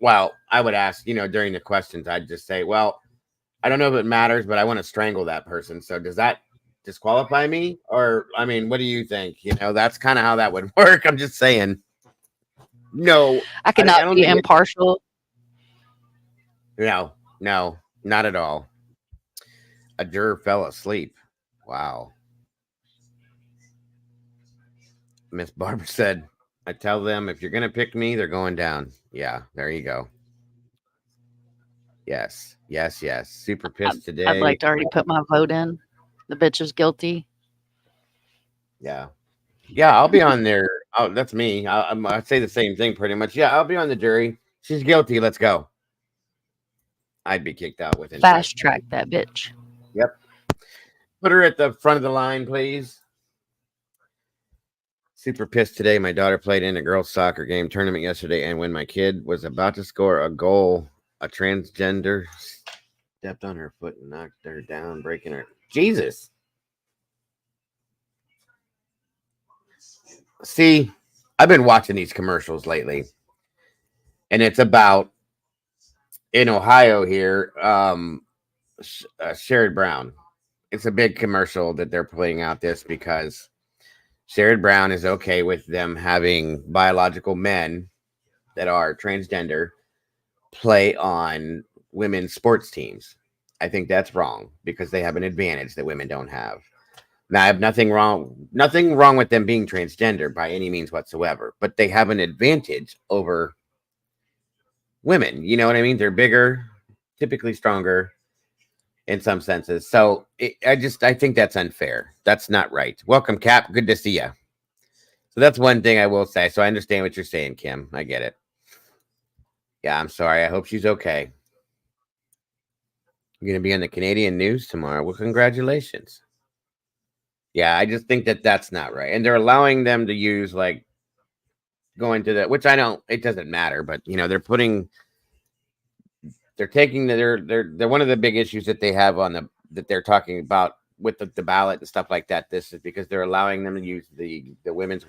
Well, I would ask, during the questions, I'd just say, well, I don't know if it matters, but I want to strangle that person. So does that disqualify me? Or, I mean, what do you think? That's kind of how that would work. I'm just saying. No. I cannot don't be think impartial. No, not at all. A juror fell asleep. Wow. Miss Barbara said, I tell them if you're going to pick me, they're going down. Yeah, there you go. Yes. Super pissed today. I'd like to already put my vote in. The bitch is guilty. Yeah, I'll be on there. Oh, that's me. I'd say the same thing pretty much. Yeah, I'll be on the jury. She's guilty. Let's go. I'd be kicked out within Fast track that bitch. Yep. Put her at the front of the line, please. Super pissed today. My daughter played in a girls' soccer game tournament yesterday, and when my kid was about to score a goal, a transgender stepped on her foot and knocked her down, breaking her. Jesus. See, I've been watching these commercials lately, and it's about in Ohio here, Sherrod Brown. It's a big commercial that they're putting out this because Sherrod Brown is okay with them having biological men that are transgender play on women's sports teams. I think that's wrong because they have an advantage that women don't have. Now, I have nothing wrong with them being transgender by any means whatsoever, but they have an advantage over women. You know what I mean? They're bigger, typically stronger in some senses. So I think that's unfair. That's not right. Welcome, Cap. Good to see you. So that's one thing I will say. So I understand what you're saying, Kim. I get it. Yeah, I'm sorry. I hope she's okay. You're going to be on the Canadian news tomorrow. Well, congratulations. Yeah, I just think that that's not right. And they're allowing them to use going to which I don't, it doesn't matter, but they're taking they're one of the big issues that they have that they're talking about with the ballot and stuff like that. This is because they're allowing them to use the women's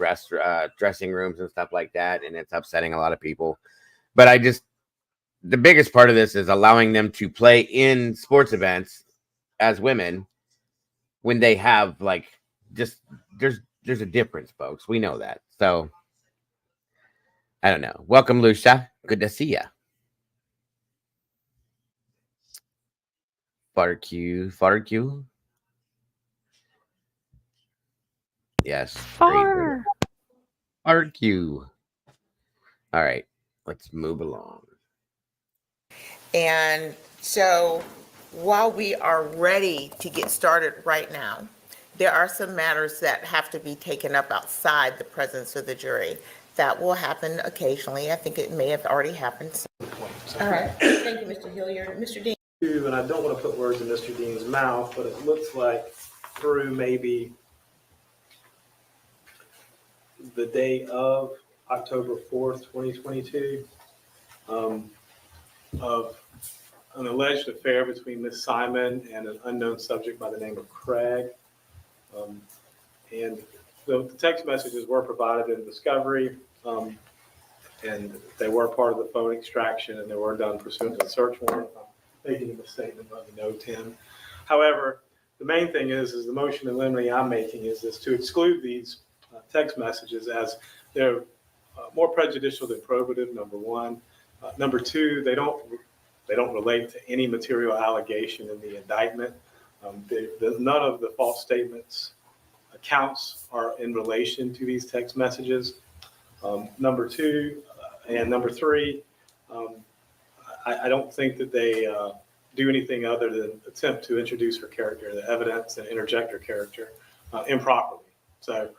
dressing rooms and stuff like that. And it's upsetting a lot of people, but the biggest part of this is allowing them to play in sports events as women when they have there's a difference, folks. We know that. So I don't know. Welcome, Lucia. Good to see ya. Farq. Yes. Far. Farq. All right. Let's move along. And so while we are ready to get started right now, there are some matters that have to be taken up outside the presence of the jury. That will happen occasionally. I think it may have already happened. All right. Thank you, Mr. Hilliard. Mr. Dean. And I don't want to put words in Mr. Dean's mouth, but it looks like through maybe the day of October 4th, 2022, of an alleged affair between Ms. Simon and an unknown subject by the name of Craig. And the text messages were provided in discovery, and they were part of the phone extraction, and they were done pursuant to the search warrant. If I'm making a mistake, let me know, Tim. However, the main thing is the motion in limine I'm making is to exclude these text messages as they're more prejudicial than probative, number one. Number two, they don't relate to any material allegation in the indictment. None of the false statements accounts are in relation to these text messages. Number two and number three, I don't think that they do anything other than attempt to introduce her character, the evidence, and interject her character improperly. So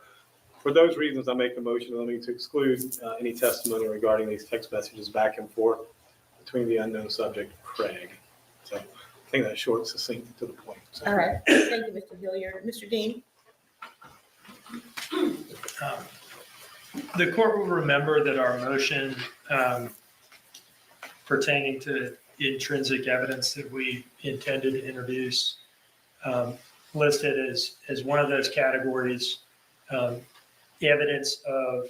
for those reasons, I make a motion to exclude any testimony regarding these text messages back and forth between the unknown subject, Craig. So I think that's short, succinct, to the point. So. All right. Thank you, Mr. Hilliard. Mr. Dean? The court will remember that our motion pertaining to intrinsic evidence that we intended to introduce listed as one of those categories, evidence of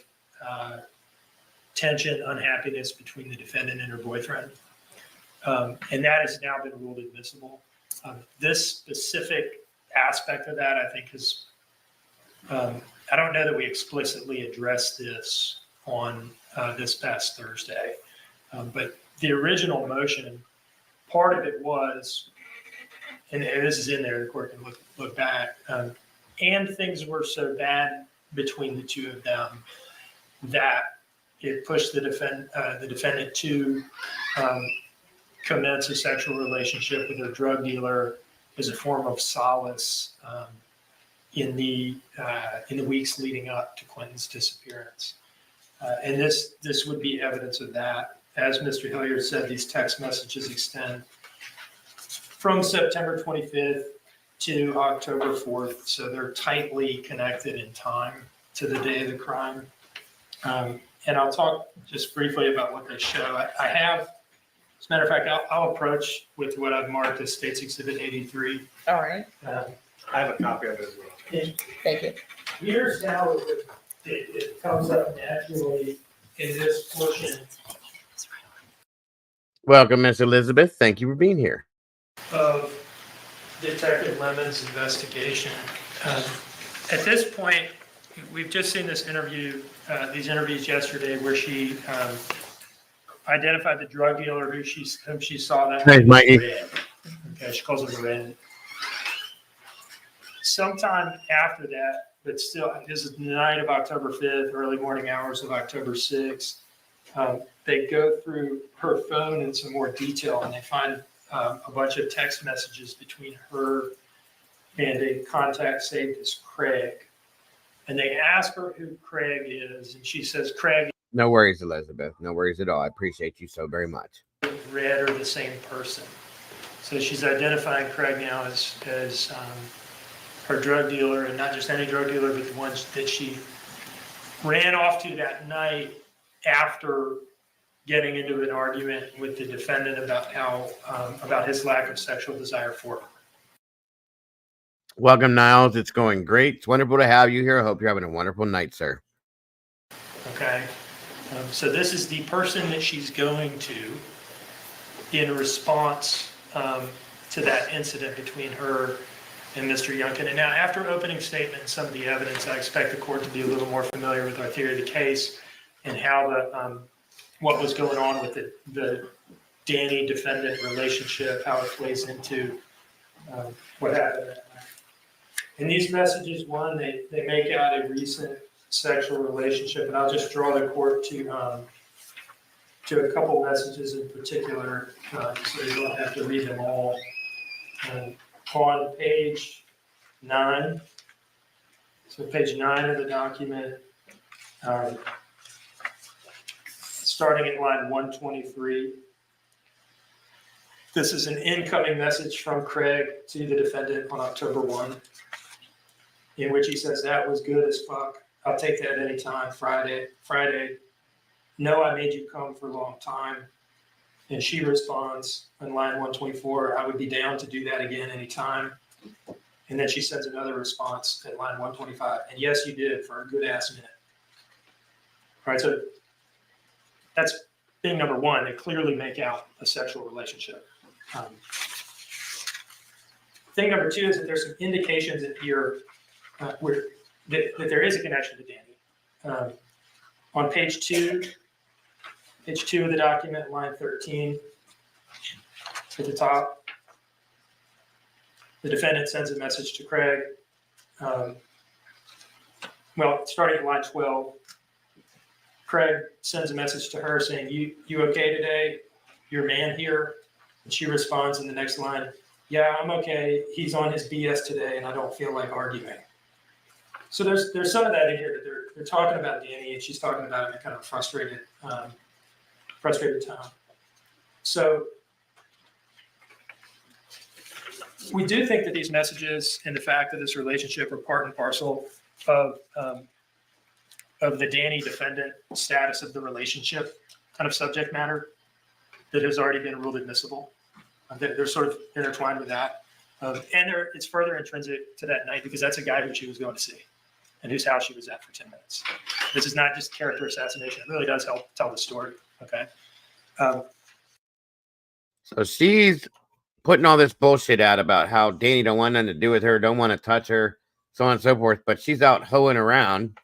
tension, unhappiness between the defendant and her boyfriend. And that has now been ruled admissible. This specific aspect of that, I think, is, I don't know that we explicitly addressed this on this past Thursday, but the original motion, part of it was, and this is in there, the court can look back, and things were so bad between the two of them that it pushed the defendant to commence a sexual relationship with her drug dealer as a form of solace in the weeks leading up to Clinton's disappearance. And this would be evidence of that. As Mr. Hilliard said, these text messages extend from September 25th to October 4th, so they're tightly connected in time to the day of the crime. And I'll talk just briefly about what they show. I have, as a matter of fact, I'll approach with what I've marked as State's Exhibit 83. All right. I have a copy of it as well. Thank you. Here's how it comes up naturally in this portion Welcome, Miss Elizabeth. Thank you for being here. of Detective Lemon's investigation. At this point, we've just seen this interview, these interviews yesterday, where she identified the drug dealer whom she saw that. Hey, Mikey. Okay, she calls him Red. Sometime after that, but still, this is the night of October 5th, early morning hours of October 6th. They go through her phone in some more detail, and they find a bunch of text messages between her and a contact saved as Craig. And they ask her who Craig is, and she says Craig No worries, Elizabeth. No worries at all. I appreciate you so very much. and Red are the same person. So she's identifying Craig now as her drug dealer, and not just any drug dealer, but the ones that she ran off to that night after getting into an argument with the defendant about his lack of sexual desire for her. Welcome, Niles. It's going great. It's wonderful to have you here. I hope you're having a wonderful night, sir. Okay. So this is the person that she's going to in response to that incident between her and Mr. Youngkin. And now, after opening statement and some of the evidence, I expect the court to be a little more familiar with our theory of the case and how what was going on with the Danny defendant relationship, how it plays into what happened that night. In these messages, one, they make out a recent sexual relationship, and I'll just draw the court to a couple messages in particular, so you don't have to read them all. On page 9, so page 9 of the document, starting at line 123. This is an incoming message from Craig to the defendant on October 1, in which he says, "That was good as fuck. I'll take that anytime. Friday, no, I made you come for a long time. And she responds on line 124, I would be down to do that again anytime. And then she sends another response at line 125. And yes, you did for a good ass minute. All right, so that's thing number one. They clearly make out a sexual relationship. Thing number two is that there's some indications that here that there is a connection to Danny. On page two of the document, line 13, at the top, the defendant sends a message to Craig. Starting at line 12, Craig sends a message to her saying, you okay today? Your man here? And she responds in the next line, yeah, I'm okay. He's on his BS today and I don't feel like arguing. So there's some of that in here that they're talking about Danny, and she's talking about it in a kind of frustrated tone. So we do think that these messages and the fact that this relationship are part and parcel of the Danny defendant status of the relationship kind of subject matter that has already been ruled admissible. They're sort of intertwined with that. And it's further intrinsic to that night because that's a guy who she was going to see and whose house she was at for 10 minutes. This is not just character assassination. It really does help tell the story, okay? So she's putting all this bullshit out about how Danny don't want nothing to do with her, don't want to touch her, so on and so forth, but she's out hoeing around.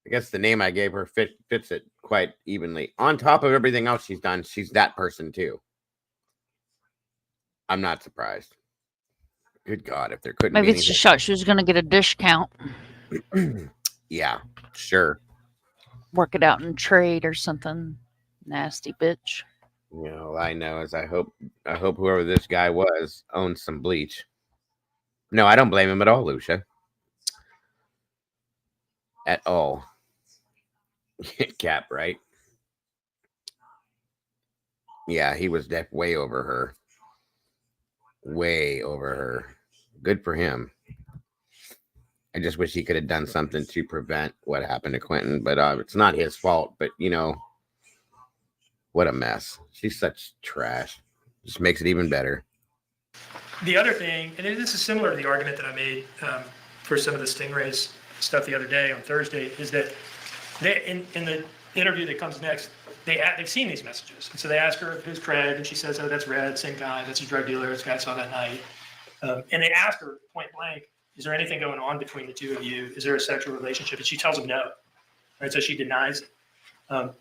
I guess the name I gave her fits it quite evenly. On top of everything else she's done, she's that person too. I'm not surprised. Good God, if there couldn't Maybe be it's just anything. thought she was going to get a discount, Yeah, sure. work it out in trade or something. Nasty bitch. You know, all I know is I hope whoever this guy was owns some bleach. No, I don't blame him at all, Lucia. At all. Cap, right? Yeah, he was way over her. Way over her. Good for him. I just wish he could have done something to prevent what happened to Quentin, but it's not his fault. But, you know, what a mess. She's such trash. Just makes it even better. The other thing, and this is similar to the argument that I made for some of the Stingrays stuff the other day on Thursday, is that in the interview that comes next, they've seen these messages. And so they ask her, who's Craig? And she says, oh, that's Red, same guy. That's a drug dealer. This guy I saw that night. And they ask her point blank, is there anything going on between the two of you? Is there a sexual relationship? And she tells them no. Right? So she denies it.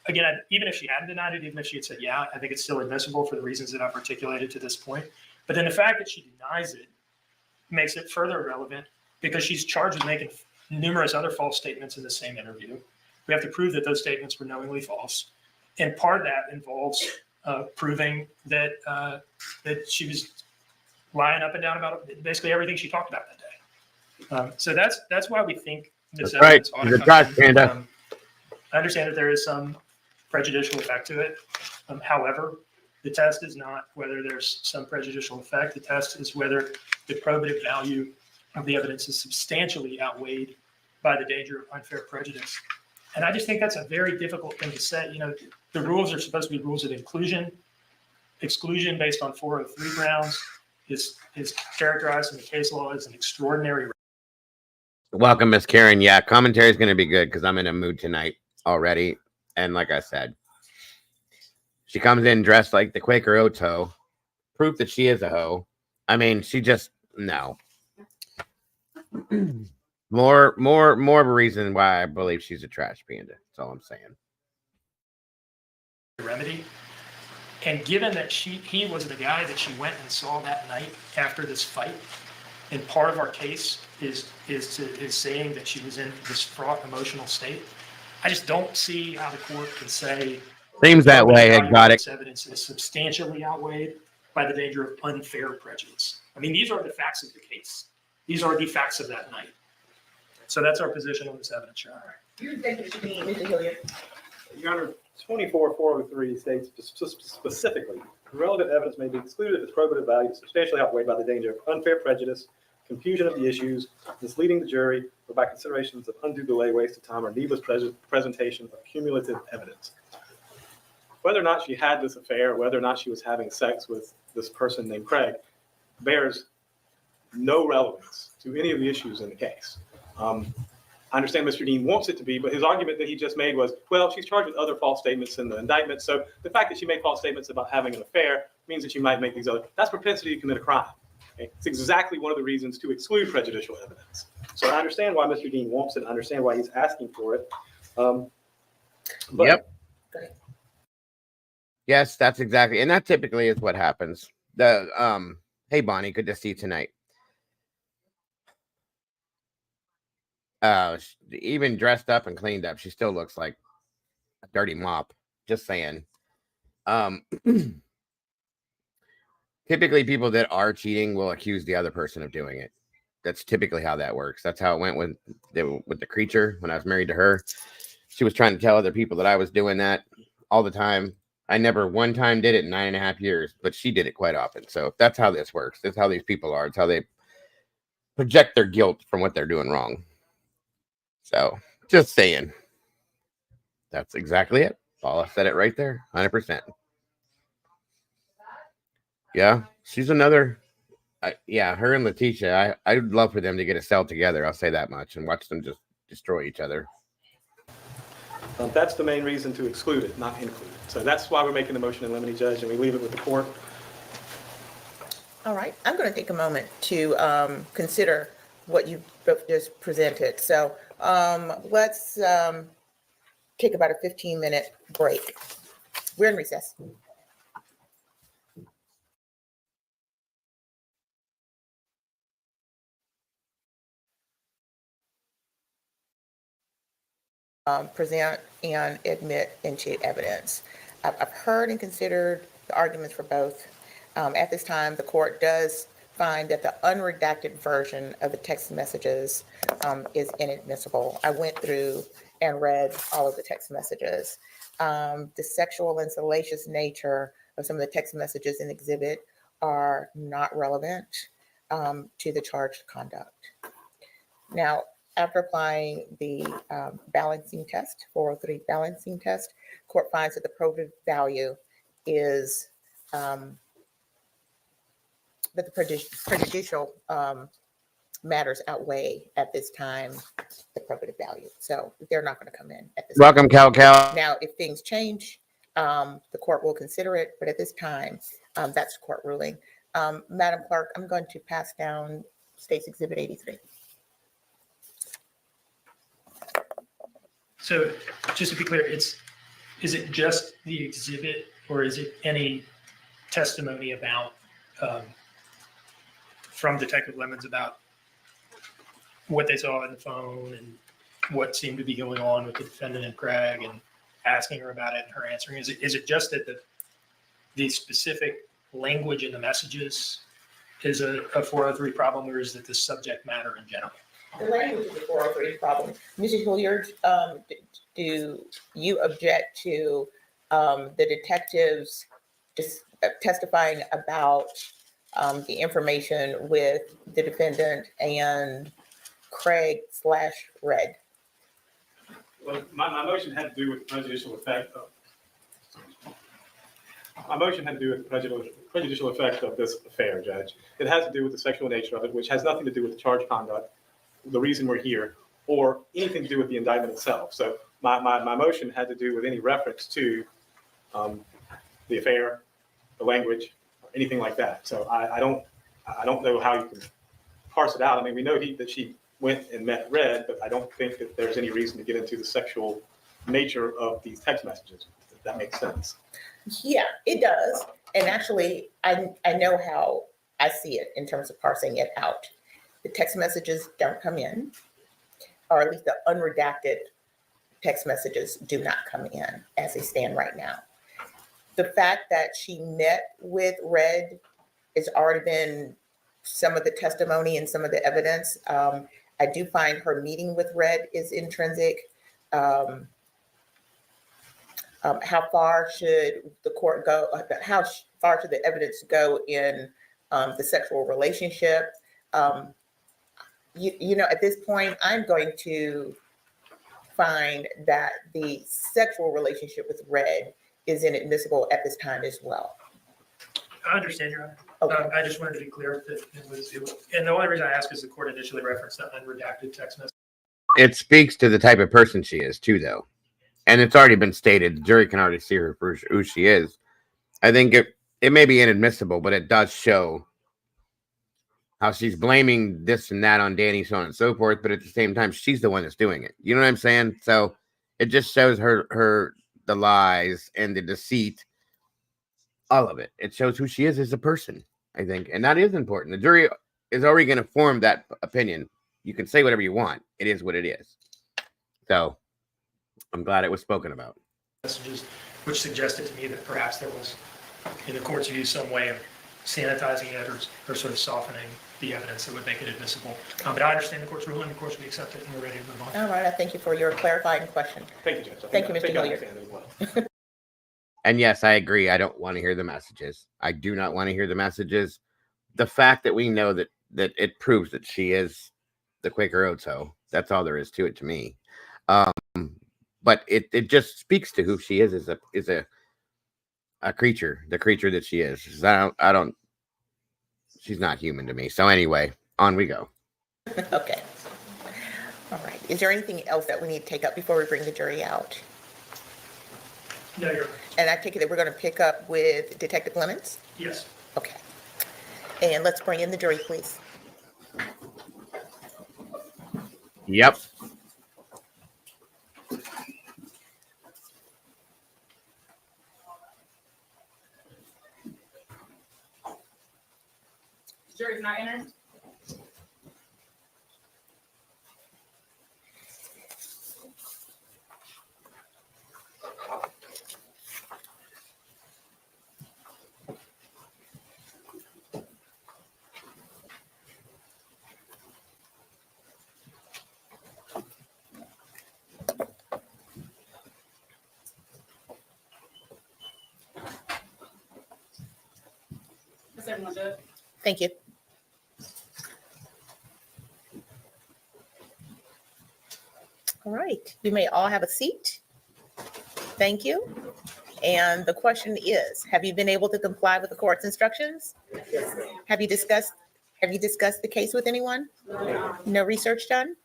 Again, even if she hadn't denied it, even if she had said, yeah, I think it's still admissible for the reasons that I've articulated to this point. But then the fact that she denies it makes it further relevant because she's charged with making numerous other false statements in the same interview. We have to prove that those statements were knowingly false. And part of that involves proving that that she was lying up and down about basically everything she talked about that day. So that's why we think this evidence ought to come in. I understand that there is some prejudicial effect to it. However, the test is not whether there's some prejudicial effect. The test is whether the probative value of the evidence is substantially outweighed by the danger of unfair prejudice. And I just think that's a very difficult thing to say. You know, the rules are supposed to be rules of inclusion. Exclusion based on 403 grounds is characterized in the case law as an extraordinary. Welcome, Miss Karen. Yeah, commentary is going to be good because I'm in a mood tonight already. And like I said, she comes in dressed like the Quaker Oats hoe. Proof that she is a hoe. I mean, she just, no. More of a reason why I believe she's a trash panda. That's all I'm saying. Remedy. And given that he was the guy that she went and saw that night after this fight, and part of our case is saying that she was in this fraught emotional state, I just don't see how the court can say seems that way. Exotic evidence is substantially outweighed by the danger of unfair prejudice. I mean, these are the facts of the case. These are the facts of that night. So that's our position on this evidence, Your Honor. You think it should be Mr. Hilliard? Your Honor, 24-403 states specifically, relevant evidence may be excluded if its probative value is substantially outweighed by the danger of unfair prejudice confusion of the issues, misleading the jury, or by considerations of undue delay, waste of time, or needless presentation of cumulative evidence. Whether or not she had this affair, whether or not she was having sex with this person named Craig, bears no relevance to any of the issues in the case. I understand Mr. Dean wants it to be, but his argument that he just made was, well, she's charged with other false statements in the indictment, so the fact that she made false statements about having an affair means that she might make these other, that's propensity to commit a crime. Okay? It's exactly one of the reasons to exclude prejudicial evidence. So I understand why Mr. Dean wants it, I understand why he's asking for it. But Yep. Yes, that's exactly, and that typically is what happens. Hey Bonnie, good to see you tonight. Even dressed up and cleaned up, she still looks like a dirty mop. Just saying. Typically, people that are cheating will accuse the other person of doing it. That's typically how that works. That's how it went with the creature when I was married to her. She was trying to tell other people that I was doing that all the time. I never one time did it in 9.5 years, but she did it quite often. So that's how this works. That's how these people are. It's how they project their guilt from what they're doing wrong. So just saying. That's exactly it. Paula said it right there. 100%. Yeah, she's another. Yeah, her and Letitia. I'd love for them to get a cell together. I'll say that much, and watch them just destroy each other. That's the main reason to exclude it, not include it. So that's why we're making the motion in limine, Judge, and we leave it with the court. All right, I'm going to take a moment to consider what you just presented. So let's take about a 15-minute break. We're in recess. Present and admit into evidence. I've heard and considered the arguments for both. At this time, the court does find that the unredacted version of the text messages is inadmissible. I went through and read all of the text messages. The sexual and salacious nature of some of the text messages in exhibit are not relevant to the charged conduct. Now, after applying the balancing test, 403 balancing test, court finds that the probative value is that the prejudicial matters outweigh at this time the probative value. So they're not going to come in at this Welcome, Cal. Now, if things change, the court will consider it, but at this time, that's the court ruling. Madam Clerk, I'm going to pass down State's Exhibit 83. So just to be clear, is it just the exhibit, or is it any testimony about from Detective Lemons about what they saw on the phone and what seemed to be going on with the defendant and Craig, and asking her about it and her answering? Is it just that the specific language in the messages is a 403 problem, or is it the subject matter in general? The language is a 403 problem. Mrs. Hilliard, do you object to the detectives just testifying about the information with the defendant and Craig/Red? Well, my motion had to do with the prejudicial effect of. My motion had to do with the prejudicial effect of this affair, Judge. It has to do with the sexual nature of it, which has nothing to do with the charge conduct, the reason we're here, or anything to do with the indictment itself. So my motion had to do with any reference to the affair, the language, or anything like that. So I don't know how you can parse it out. I mean, we know that she went and met Red, but I don't think that there's any reason to get into the sexual nature of these text messages, if that makes sense. Yeah, it does. And actually, I know how I see it in terms of parsing it out. The text messages don't come in, or at least the unredacted text messages do not come in as they stand right now. The fact that she met with Red has already been some of the testimony and some of the evidence. I do find her meeting with Red is intrinsic. How far should the court go? How far should the evidence go in the sexual relationship? you know, at this point, I'm going to find that the sexual relationship with Red is inadmissible at this time as well. I understand, Your Honor. Okay. I just wanted to be clear that it was, and the only reason I ask is the court initially referenced the unredacted text message. It speaks to the type of person she is too, though. And it's already been stated. The jury can already see her for who she is. I think it may be inadmissible, but it does show how she's blaming this and that on Danny, so on and so forth. But at the same time, she's the one that's doing it. You know what I'm saying? So it just shows her the lies and the deceit, all of it. It shows who she is as a person, I think. And that is important. The jury is already going to form that opinion. You can say whatever you want. It is what it is. So I'm glad it was spoken about. Messages, which suggested to me that perhaps there was, in the court's view, some way of sanitizing it or sort of softening the evidence that would make it admissible. But I understand the court's ruling. Of course, we accept it and we're ready to move on. All right, I thank you for your clarifying question. Thank you, Judge. Thank you, I Mr. think I Hilliard. understand as well. And yes, I agree. I don't want to hear the messages. I do not want to hear the messages. The fact that we know that it proves that she is the Quaker Oats hoe. That's all there is to it to me. But it just speaks to who she is a creature, the creature that she is. I don't. She's not human to me. So anyway, on we go. Okay. All right. Is there anything else that we need to take up before we bring the jury out? No, you're, And I take it that we're going to pick up with Detective Lemons? yes. Okay. And let's bring in the jury, please. Yep. Jury's not entered. That's everyone, Judge. Thank you. All right. You may all have a seat. Thank you. And the question is, have you been able to comply with the court's instructions? Yes, ma'am. Have you discussed the case with anyone? No research done?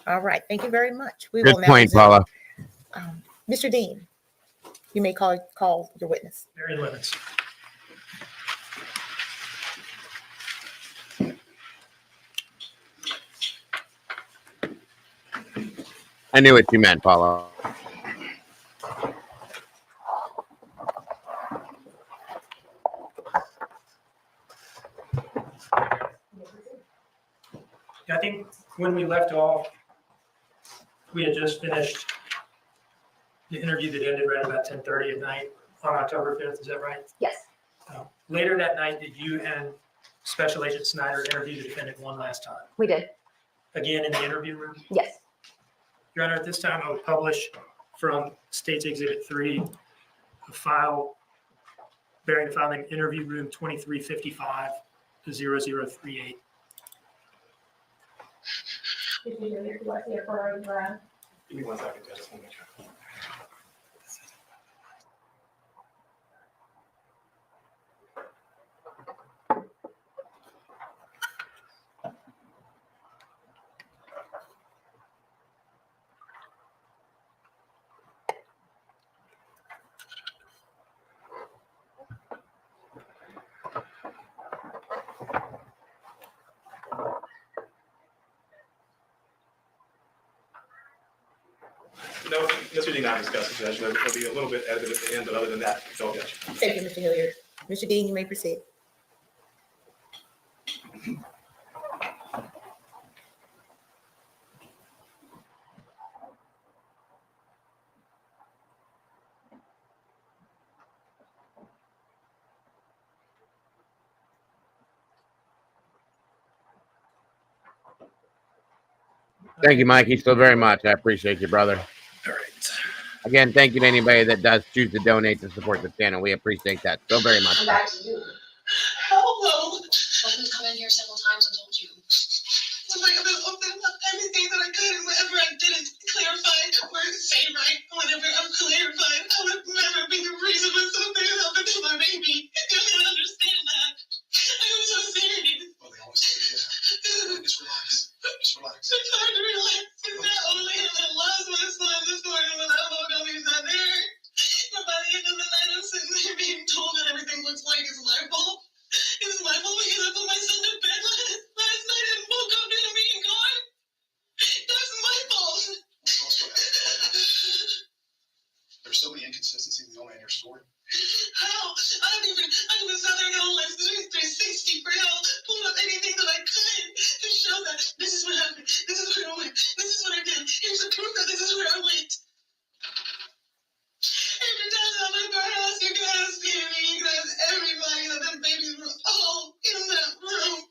All right. Thank you very much. We Good will now point, resume. Paula. Mr. Dean, you may call your witness. Very limits. I knew what you meant, Paula. I think when we left off, we had just finished the interview that ended right about 10:30 at night on October 5th. Is that right? Yes. Later that night, did you and Special Agent Snyder interview the defendant one last time? We did. Again in the interview room? Yes. Your Honor, at this time, I would publish from State's Exhibit 3 a file bearing the file name Interview Room 2355 to 0038. Give me 1 second, Judge. Just want to make sure. No, Mr. Dean, I discussed it, Judge. There'll be a little bit edited at the end, but other than that, it's all good. Thank you, Mr. Hilliard. Mr. Dean, you may proceed. Thank you, Mikey, so very much. I appreciate you, brother. All right. Again, thank you to anybody that does choose to donate to support the channel. We appreciate that so very much. Back to you. Hello. I've come in here several times and told you. What am I gonna do? whenever I didn't clarify or say right, whenever I'm clarified, I would never be the reason when something happened to my baby. You don't understand that. I am so serious. Well, they always say, yeah. Just relax. Just relax. It's hard to relax. And not only have I lost my son this morning when I woke up, he's not there. But by the end of the night, I'm sitting there being told that everything looks like it's my fault. It's my fault because I put my son to bed last night and woke up to him being gone. That's my fault. There's so many inconsistencies, Leilani, in your story. How? I was out there on like 360 for hell, pulled up anything that I could to show that this is what happened, this is where I went, this is what I did, here's the proof that this is where I went. Every time I'm in my house, you can ask Penny, you can ask everybody that them babies were all in that room.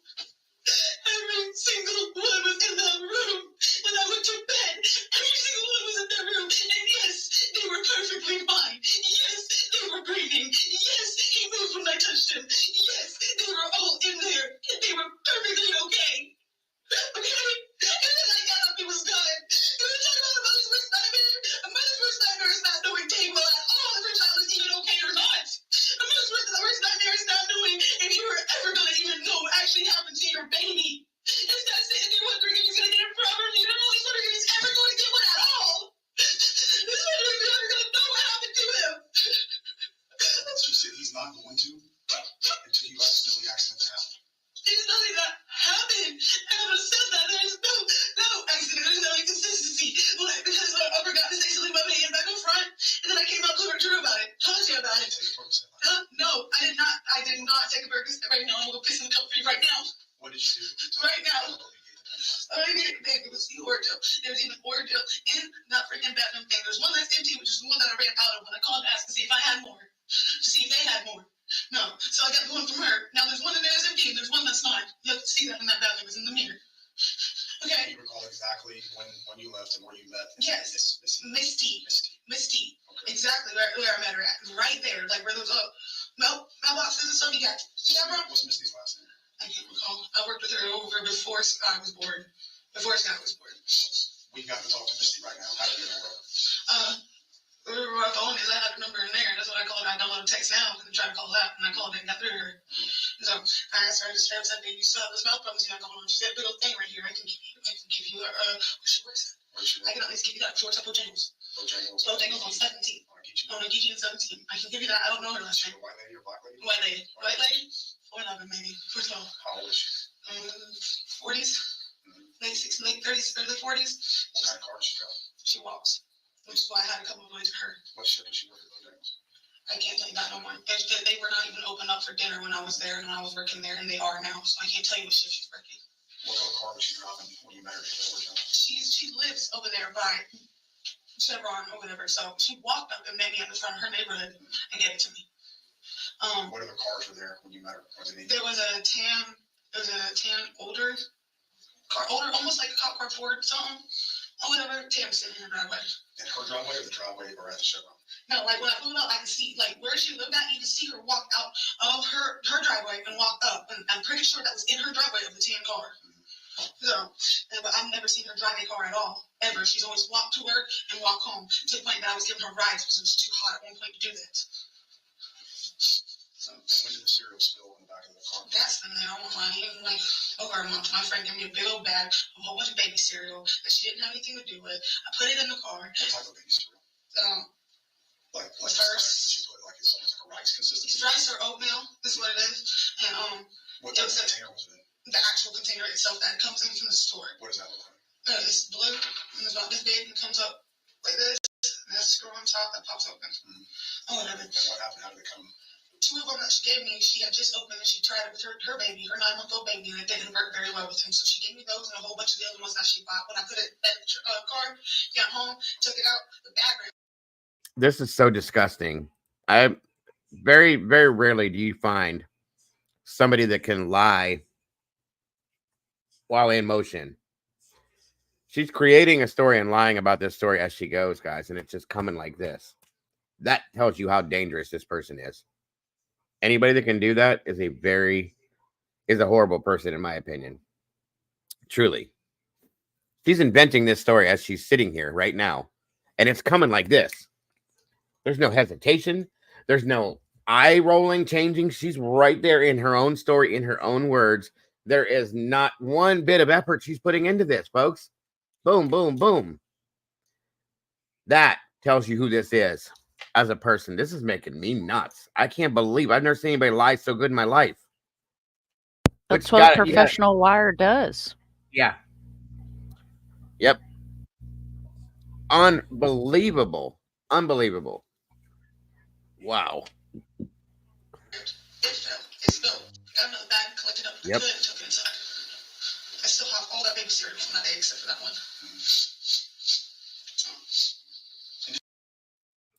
Every single one was in that room. When I went to bed, every single one was in that room. And yes, they were perfectly fine. Yes, they were breathing. Yes, he moved when I touched him. Yes, they were all in there. And they were perfectly okay. Okay? And then I got up, it was gone. You were talking about a mother's worst nightmare? A mother's worst nightmare is not knowing dang well at all if her child is even okay or not. A mother's worst nightmare is not knowing if you were ever going to even know what actually happened to your baby. It's not sitting there wondering if he's going to get it proper. You don't always wondering if he's ever going to get one at all. This is wondering if you're ever going to know what happened to him. So you said he's not going to, until you let us know the accident that happened. There's nothing that happened. I never said that. There's no accident. There's no inconsistency. Like, because I forgot to say something about my hand back in front, and then I came out to Drew about it. Told you about it. Take a Percocet. No, I did not. I did not take a Percocet right now. I'm going to piss in the cup for you right now. What did you do? Right now. I didn't think it was the Oreo. There was even Oreo in that freaking bathroom thing. There's one that's empty, which is the one that I ran out of when I called to ask to see if I had more. To see if they had more. No. So I got the one from her. Now there's one in there that's empty and there's one that's not. You have to see that in that bathroom. It's in the mirror. Do Okay. you recall exactly when you left and where you met? Yes. Misty. Okay. Exactly where I met her at. Right there. Like where those mailboxes and stuff you got. See that, bro? What's Misty's last name? I can't recall. I worked with her over before Scott was born. Before Scott was born. We got to talk to Misty right now. How do you know her? Where my phone is, I had a number in there. That's what I called her. I downloaded text now and tried to call that, and I called it and got through to her. So I asked her to straight up said, "You still have this mouth problems?" And I called her. She said, "Big old thing right here. I can give you where she works at. Where's she I can at least give you that. She works at Bojangles. Bojangles. Bojangles on 17. On a GG and 17. I can give you that. I don't know her last Is she name. a white lady or black lady? White lady. White lady? 4'11" maybe. 4'12". How old is she? 40s. Late 60s, late 30s, early 40s. What kind of car does she drive? She walks. Which is why I had to come all the way to her. What shift does she work at Bojangles? I can't tell you that no more. They were not even open up for dinner when I was there and when I was working there, and they are now. So I can't tell you what shift she's working. What kind of car was she driving when you met her at Bojangles? She lives over there by Chevron or whatever. So she walked up and met me at the front of her neighborhood and gave it to me. What other cars were there when you met her? There was a tan older car, almost like a cop car Ford something. Or whatever, Tam was sitting in her driveway. In her driveway or the driveway or at the Chevron? No, like when I pulled up, I could see like where she lived at. You could see her walk out of her driveway and walk up. And I'm pretty sure that was in her driveway of the tan car. So, but I've never seen her drive a car at all, ever. She's always walked to work and walked home to the point that I was giving her rides because it was too hot at one point to do that. So, When did the cereal spill in the back of the car? that's in there. I won't lie. Even like over a month, my friend gave me a big old bag of a whole bunch of baby cereal that she didn't have anything to do with. I put it in the car. What type of baby cereal? Like First. that she put like it's almost like a rice consistency? It's rice or oatmeal is what it is. And What type of container was it in? the actual container itself that comes in from the store. What does that look like? It's blue and it's about this big and comes up like this. And there's a screw on top that pops open. Oh, whatever. And what happened? How did it come? 2 of them that she gave me, she had just opened and she tried it with her baby, her 9-month-old baby, and it didn't work very well with him. So she gave me those and a whole bunch of the other ones that she bought. When I put it in the car, got home, took it out, the bag. This is so disgusting. I very, very rarely do you find somebody that can lie while in motion. She's creating a story and lying about this story as she goes, guys, and it's just coming like this. That tells you how dangerous this person is. Anybody that can do that is a horrible person, in my opinion. Truly. She's inventing this story as she's sitting here right now. And it's coming like this. There's no hesitation. There's no eye rolling, changing. She's right there in her own story, in her own words. There is not one bit of effort she's putting into this, folks. Boom, boom, boom. That tells you who this is as a person. This is making me nuts. I can't believe I've never seen anybody lie so good in my life. That's what a professional liar does. Yeah. Yep. Unbelievable. Unbelievable. Wow. It fell. It spilled. Got another bag, collected up what I could, and took it inside. I still have all that baby cereal from that day except for that one.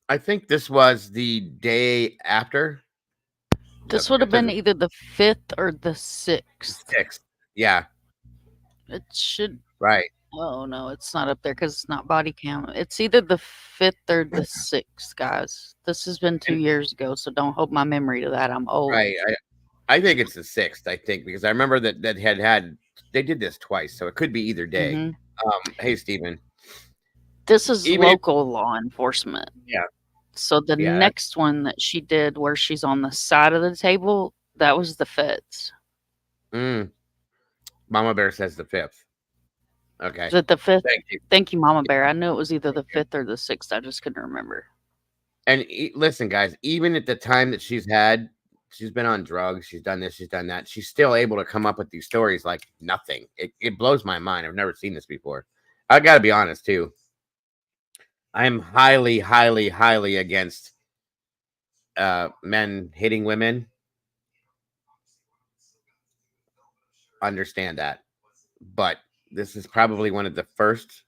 I think this was the day after. This would have been either the 5th or the 6th. 6th. Yeah. It should. Right. Oh, no, it's not up there because it's not body cam. It's either the 5th or the 6th, guys. This has been 2 years ago, so don't hold my memory to that. I'm old. Right. I think it's the 6th, I think, because I remember that they did this twice, so it could be either day. Mm-hmm. Hey, Stephen. This is local law enforcement. Yeah. So the next one that she did where she's on the side of the table, that was the 5th. Mama Bear says the 5th. Okay. Is it the 5th? Thank you. Thank you, Mama Bear. I knew it was either the 5th or the 6th. I just couldn't remember. And listen, guys, even at the time that she's been on drugs, she's done this, she's done that, she's still able to come up with these stories like nothing. It blows my mind. I've never seen this before. I got to be honest, too. I'm highly, highly, highly against men hitting women. Understand that. But this is probably one of the first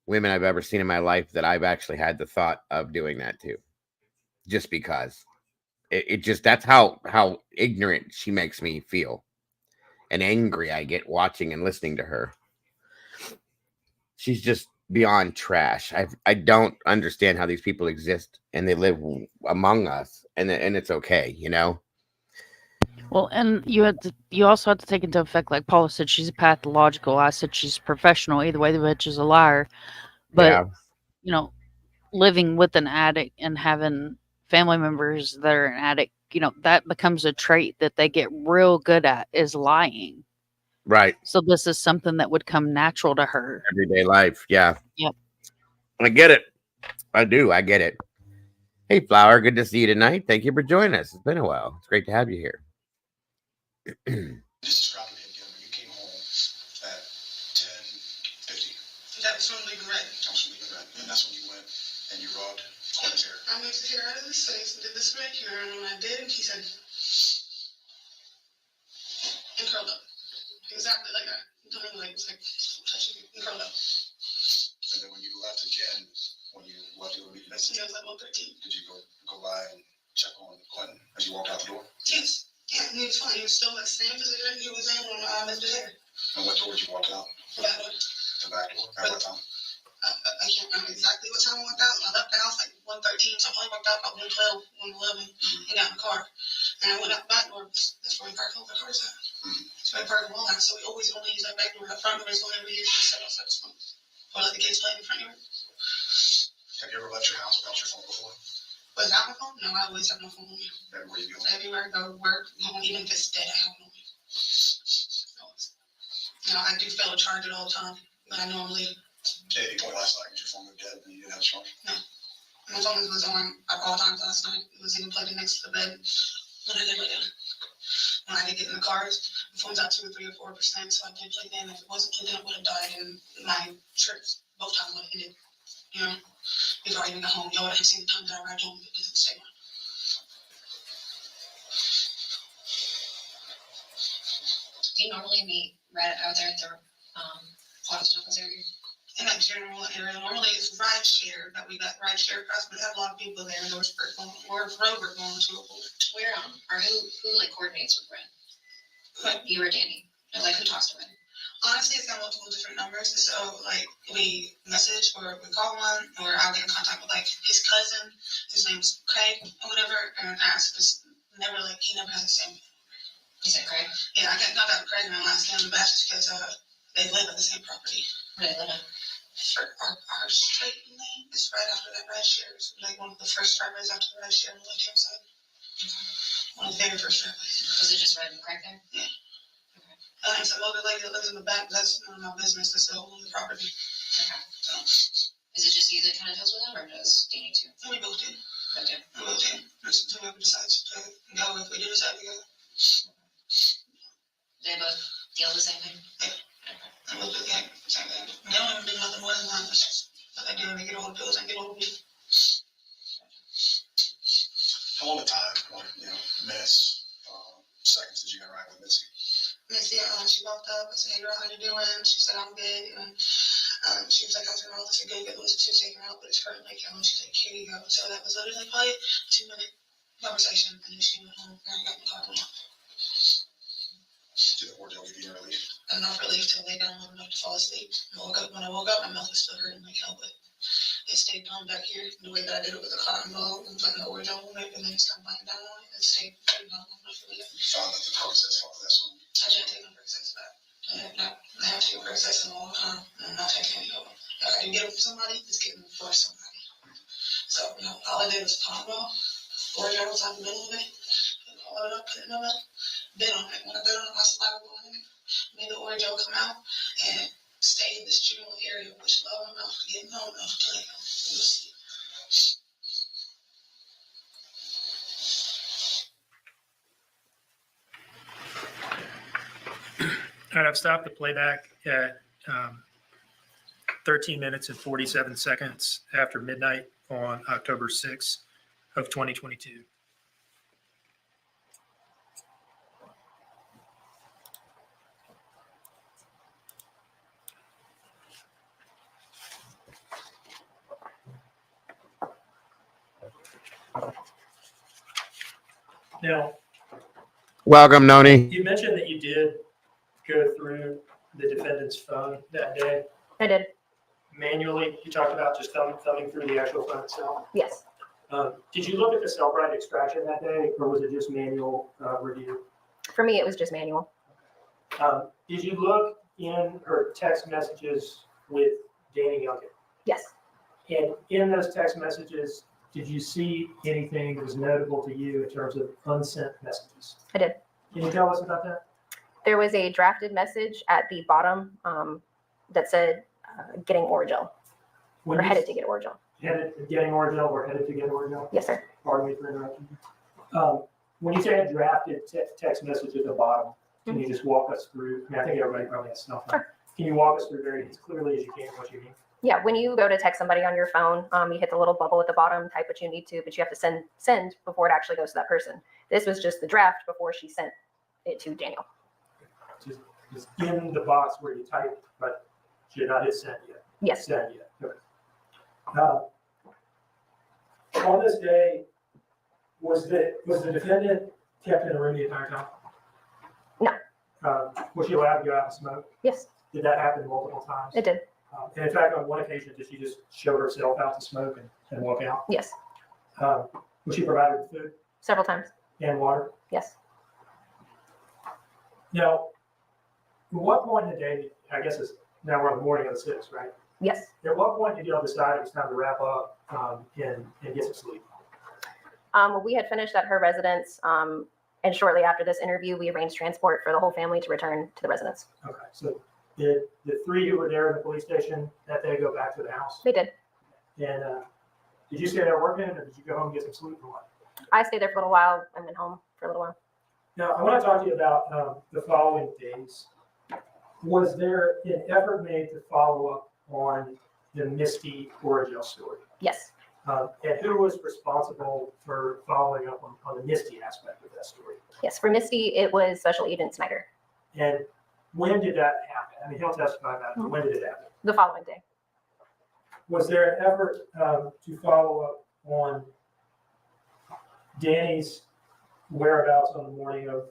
women I've ever seen in my life that I've actually had the thought of doing that to. Just because. It just, that's how ignorant she makes me feel. And angry I get watching and listening to her. She's just beyond trash. I don't understand how these people exist and they live among us and it's okay, you know? Well, and you also have to take into effect, like Paula said, she's pathological. I said she's professional. Either way, the bitch is a liar. But, you know, living with an addict and having family members that are an addict, you know, that becomes a trait that they get real good at, is lying. Right. So this is something that would come natural to her. Everyday life. Yeah. Yep. I get it. I do. I get it. Hey, Flower. Good to see you tonight. Thank you for joining us. It's been a while. It's great to have you here. Just describe it again. When you came home at 10:50. That was from leaving red. That was from leaving red. And that's when you went and you rubbed Courtney's hair. I moved his hair out of his face and did this manicure, and when I did, he said, and curled up. Exactly like that. Doing like, it's like touching you and curled up. And then when you left again, when you left to go meet Missy, Yeah, it was like 1:13. did you go by and check on Quentin as you walked out the door? Yes. Yeah, and he was fine. He was still in the same position he was in when I moved his hair. And what door did you walk out? That door. The back door? At what time? I can't remember exactly what time I walked out. I left the house like 1:13, so I probably walked out about 1:12, 1:11, and got in the car. And I went out the back door. That's where we parked all the cars at. That's where we parked them all at. So we always only use that back door. The front door is only we use to set outside the phone. Or let the kids play in the front yard. Have you ever left your house without your phone before? Without my phone? No, I always have my phone on me. Everywhere you go? Everywhere I go, work, home, even if it's dead, I have it on me. Always. You know, I do fail to charge it all the time, but I normally. At any point last night, was your phone dead and you didn't have a charge? No. My phone was on at all times last night. It was even plugged in next to the bed when I did lay down. When I did get in the cars, the phone's at 2 or 3 or 4%, so I did plug in. If it wasn't plugged in, it would have died, and my trips both times would have ended. You know, before I even got home, y'all would have seen the time that I arrived home. It doesn't stay on. Do you normally meet right out there at the office area? In that general area, normally it's ride share that we got ride share across, but we have a lot of people there in Northburg or Rover going to it. Where or who like coordinates with Brent? But You or Danny? Or like who talks to Brent? honestly, it's got multiple different numbers. So like we message or we call one, or I'll get in contact with like his cousin. His name's Craig or whatever, and ask. It's never like he never has the same. You said Craig? Yeah, I got Craig and I asked him, but that's just because they live at the same property. Leilani. Our straight lane is right after that red share. It's like one of the first driveways after the red share on the left hand side. One of the very first driveways. Is it just red and crack there? Yeah. Some other lady that lives in the back, that's none of my business. That's the whole other property. Okay. So, Is it just you that kind of deals with that, or does Danny too? we both do. Okay. We both do. Whoever decides to go, if we do decide to go, They both deal with the same thing? and we'll do the same thing. They don't even do nothing more than that. It's just what they do when they get old bills and get old bills. How long a time, minutes, seconds did you interact with Mitzi? Missy, she walked up. I said, "Hey, girl, how you doing?" She said, "I'm good." And she was like, "I was in the office. I go get Lewis to take her out, but it's currently like, she's like, here you go." So that was literally probably a 2-minute conversation, and then she went home and I got in the car and went out. Did the ordeal give you any relief? Enough relief to lay down long enough to fall asleep. When I woke up, my mouth was still hurting like hell, but it stayed down back here the way that I did it with the cotton ball and putting the ordeal on it, and then it started biting down on it and stayed down long enough for me. You found that the process followed that one? I didn't take no process back. I have to process them all the time, and I'm not taking any of them. If I can get them from somebody, just get them for somebody. So, all I did was cotton ball, ordeal was on the middle of it, all it up, put it in the bit on it. When I bit on it, my saliva going in it, made the ordeal come out, and stay in this general area, which low enough to get low enough to let go. You'll see. All right, I've stopped the playback at 13 minutes and 47 seconds after midnight on October 6th of 2022. Now, Welcome, Noni. you mentioned that you did go through the defendant's phone that day I did. manually. You talked about just thumbing through the actual phone itself. Yes. Did you look at the Cellbrite extraction that day, or was it just manual review? For me, it was just manual. Did you look in her text messages with Danny Younan? Yes. And in those text messages, did you see anything that was notable to you in terms of unsent messages? I did. Can you tell us about that? There was a drafted message at the bottom that said getting Orgel When or you headed to get Orgel. headed getting Orgel or headed to get Orgel? Yes, sir. Pardon me for interrupting you. When you say a drafted text message at the bottom, can you just walk us through? I mean, I think everybody probably has stuff. Sure. Can you walk us through very as clearly as you can what you mean? Yeah, when you go to text somebody on your phone, you hit the little bubble at the bottom, type what you need to, but you have to send before it actually goes to that person. This was just the draft before she sent it to Daniel. Just in the box where you type, but you're not hit send yet. Yes. Send yet. Okay. On this day, was the defendant kept in a room the entire time? No. Was she allowed to go out and smoke? Yes, Did that happen multiple times? it did. And in fact, on one occasion, did she just show herself out to smoke and walk out? Yes, Was she provided with food several times. and water? Yes. Now, at what point in the day, I guess it's now we're on the morning of the 6th, right? Yes. At what point did y'all decide it was time to wrap up and get some sleep? We had finished at her residence, and shortly after this interview, we arranged transport for the whole family to return to the residence. Okay, so did the three who were there in the police station that day go back to the house? They did. And did you stay there working, or did you go home and get some sleep, or what? I stayed there for a little while and went home for a little while. Now, I want to talk to you about the following days. Was there an effort made to follow up on the Misty Origel story? Yes. And who was responsible for following up on the Misty aspect of that story? Yes. For Misty, it was Special Agent Snyder. And when did that happen? I mean, he'll testify about it, but when did it happen? The following day. Was there an effort to follow up on Danny's whereabouts on the morning of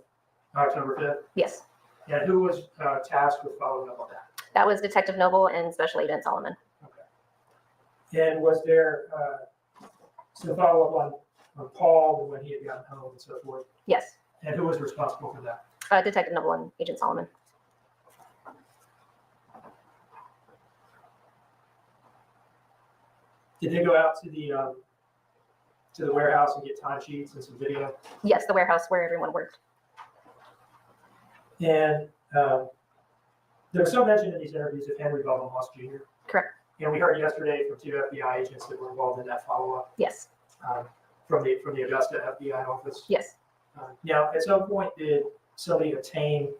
October 5th? Yes. And who was tasked with following up on that? That was Detective Noble and Special Agent Solomon. Okay. And was there some follow-up on Paul and when he had gotten home and so forth? Yes. And who was responsible for that? Detective Noble and Agent Solomon. Did they go out to the warehouse and get timesheets and some video? Yes, the warehouse where everyone worked. And there was some mention in these interviews of Henry Bubba Moss Jr. Correct. And we heard yesterday from 2 FBI agents that were involved in that follow-up Yes. From the Augusta FBI office. Yes. Now, at some point, did somebody obtain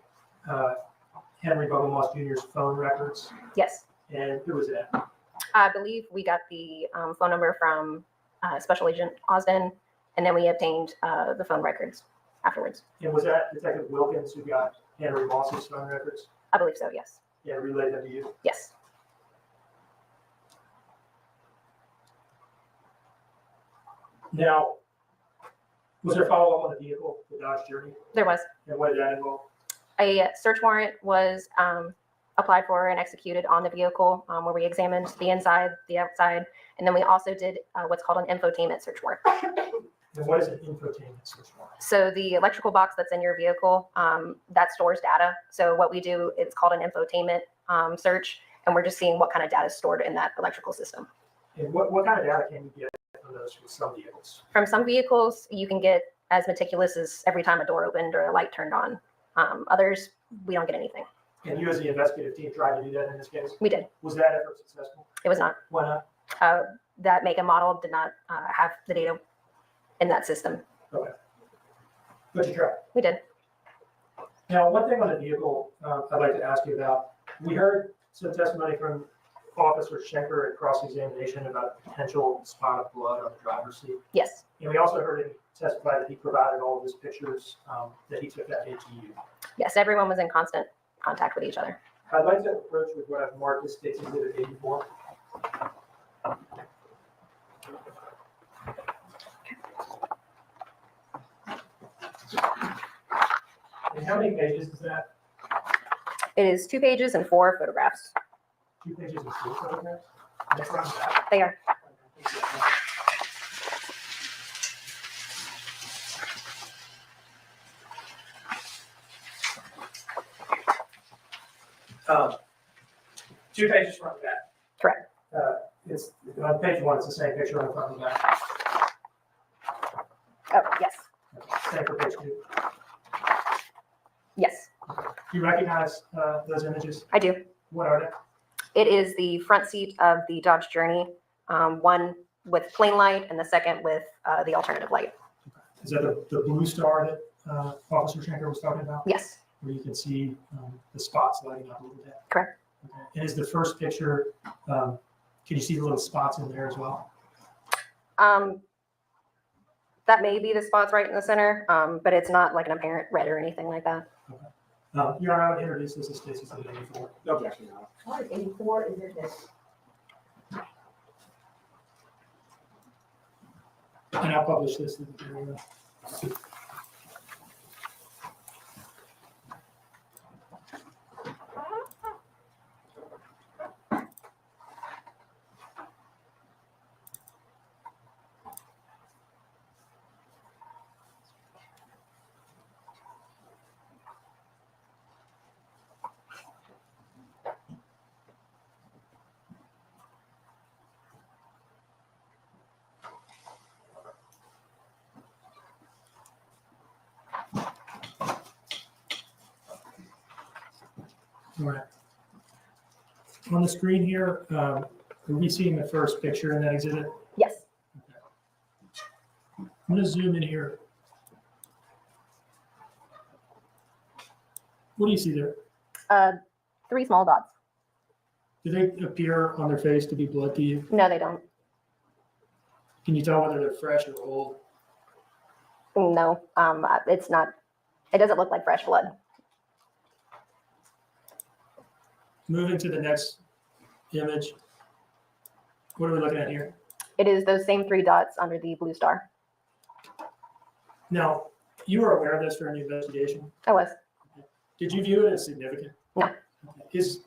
Henry Bubba Moss Jr.'s phone records? Yes. And who was that? I believe we got the phone number from Special Agent Osden, and then we obtained the phone records afterwards. And was that Detective Wilkins who got Henry Moss's phone records? I believe so, yes. Yeah, relayed them to you? Yes. Now, was there follow-up on the vehicle, the Dodge Journey? There was. And what did that involve? A search warrant was applied for and executed on the vehicle where we examined the inside, the outside, and then we also did what's called an infotainment search warrant. And what is an infotainment search warrant? So the electrical box that's in your vehicle, that stores data. So what we do, it's called an infotainment search, and we're just seeing what kind of data is stored in that electrical system. And what kind of data can you get from those with some vehicles? From some vehicles, you can get as meticulous as every time a door opened or a light turned on. Others, we don't get anything. And you as the investigative team tried to do that in this case? We did. Was that effort successful? It was not. Why not? That make and model did not have the data in that system. Okay. But you tried. We did. Now, one thing on the vehicle I'd like to ask you about. We heard some testimony from Officer Schenker at cross-examination about a potential spot of blood on the driver's seat. Yes. And we also heard him testify that he provided all of his pictures that he took that day to you. Yes, everyone was in constant contact with each other. I'd like to approach with what I've marked as State's Exhibit 84. And how many pages is that? It is 2 pages and 4 photographs. 2 pages and 4 photographs? Next one, that. They are. Um, 2 pages front and back. Correct. It's on page 1. It's the same picture on the front and back. Oh, yes. Same for page 2. Yes, Do you recognize those images? I do. What are they? It is the front seat of the Dodge Journey, one with plain light and the second with the alternative light. Is that the blue star that Officer Schenker was talking about? Yes, Where you can see the spots lighting up a little bit. correct. Okay. And is the first picture, can you see the little spots in there as well? That may be the spots right in the center, but it's not like an apparent red or anything like that. Your Honor, I would introduce this as State's Exhibit 84. No objection, Your Honor. What is 84? Is it this? And I'll publish this in the area. All right. On the screen here, are we seeing the first picture in that exhibit? Yes, I'm going to zoom in here. What do you see there? 3 small dots. Do they appear on their face to be blood to you? No, they don't. Can you tell whether they're fresh or old? No, it's not. It doesn't look like fresh blood. Moving to the next image. What are we looking at here? It is those same 3 dots under the blue star. Now, you were aware of this during the investigation. I was. Did you view it as significant? No. Is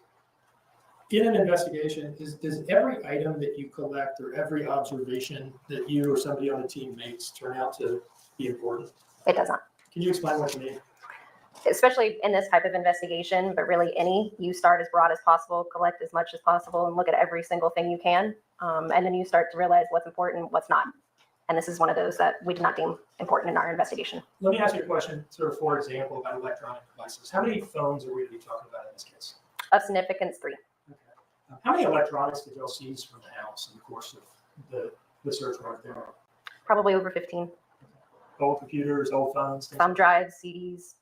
in an investigation, does every item that you collect or every observation that you or somebody on the team makes turn out to be important? It does not. Can you explain what you mean? especially in this type of investigation, but really any, you start as broad as possible, collect as much as possible, and look at every single thing you can. And then you start to realize what's important, what's not. And this is one of those that we did not deem important in our investigation. Let me ask you a question, sort of for example, about electronic devices. How many phones are we going to be talking about in this case? Of significance, 3. Okay. How many electronics did y'all seize from the house in the course of the search warrant there? Probably over 15. Old computers, old phones? Thumb drives, CDs.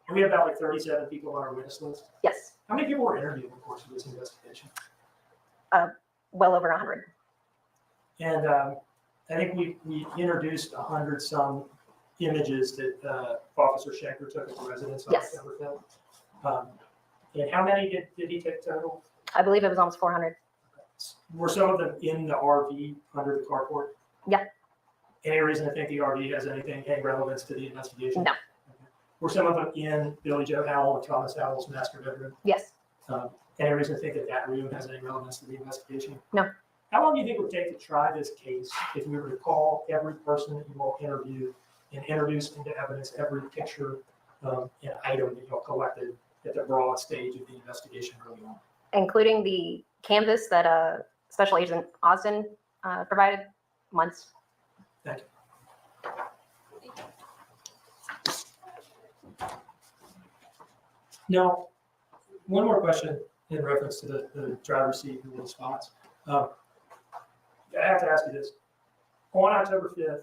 And we have about like 37 people on our witness list. Yes, How many people were interviewed in the course of this investigation? well over 100. And I think we introduced 100 some images that Officer Schenker took at the residence on Yes. December 5th. And how many did he take total? I believe it was almost 400. Were some of them in the RV under the carport? Yeah. Any reason to think the RV has any relevance to the investigation? No. Okay. Were some of them in Billy Joe Howell and Thomas Howell's master bedroom? Yes, Any reason to think that that room has any relevance to the investigation? No. How long do you think it would take to try this case if we were to call every person that you all interviewed and introduce into evidence every picture and item that you all collected at the broad stage of the investigation early on? including the canvas that Special Agent Austin provided, months. Thank you. Now, one more question in reference to the driver's seat and the response. I have to ask you this. On October 5th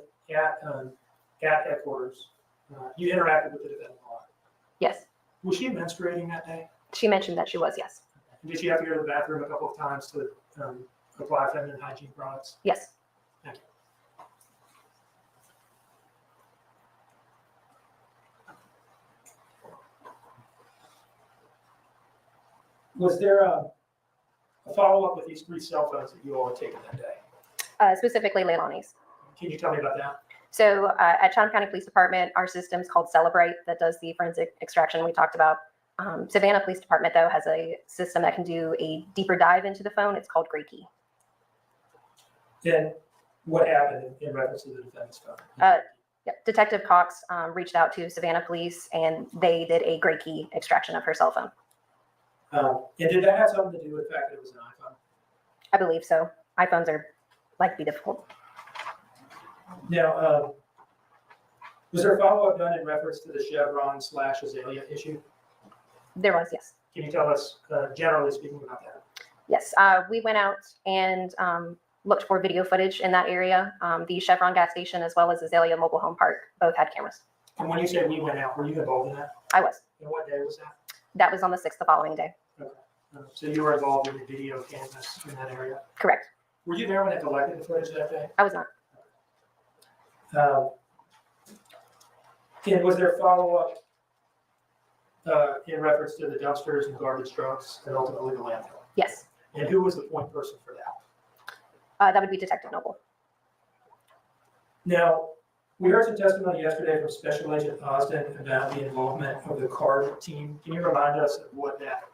at headquarters, you interacted with the defendant a lot. Yes, Was she menstruating that day? she mentioned that she was, yes. Did she have to go to the bathroom a couple of times to apply feminine hygiene products? Yes, Thank you. Was there a follow-up with these 3 cell phones that you all had taken that day? specifically LEILANI's. Can you tell me about that? So at Chatham County Police Department, our system's called Celebrate that does the forensic extraction we talked about. Savannah Police Department, though, has a system that can do a deeper dive into the phone. It's called Gray Key. Then what happened in reference to the defendant's phone? Yep. Detective Cox reached out to Savannah Police, and they did a Gray Key extraction of her cell phone. And did that have something to do with the fact that it was an iPhone? I believe so. iPhones are likely difficult. Now, was there a follow-up done in reference to the Chevron/Azalea issue? There was, yes. Can you tell us, generally speaking, about that? Yes, we went out and looked for video footage in that area. The Chevron gas station as well as Azalea Mobile Home Park both had cameras. And when you say we went out, were you involved in that? I was. And what day was that? That was on the 6th the following day. Okay. So you were involved in the video canvas in that area? Correct. Were you there when they collected the footage that day? I was not. And was there follow-up in reference to the dumpsters and garbage trucks and ultimately the landfill? Yes, And who was the point person for that? that would be Detective Noble. Now, we heard some testimony yesterday from Special Agent Austin about the involvement of the CARD team. Can you remind us of what that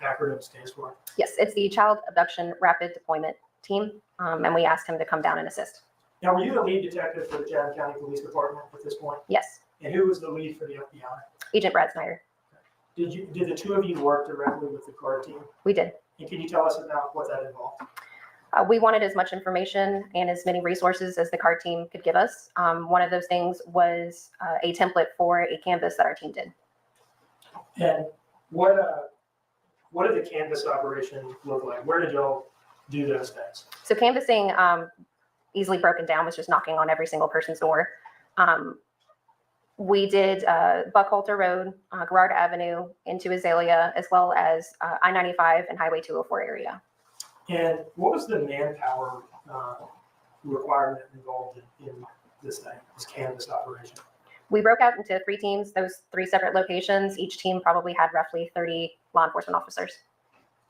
acronym stands for? Yes, it's the Child Abduction Rapid Deployment Team, and we asked him to come down and assist. Now, were you the lead detective for the Chatham County Police Department at this point? Yes, And who was the lead for the FBI? Agent Brad Snyder. Did the two of you work directly with the CARD team? We did. And can you tell us about what that involved? We wanted as much information and as many resources as the CARD team could give us. One of those things was a template for a canvas that our team did. And what did the canvas operation look like? Where did y'all do those things? So canvassing, easily broken down, was just knocking on every single person's door. We did Buckhalter Road, Garrard Avenue, into Azalea, as well as I-95 and Highway 204 area. And what was the manpower requirement involved in this thing, this canvas operation? We broke out into 3 teams, those 3 separate locations. Each team probably had roughly 30 law enforcement officers.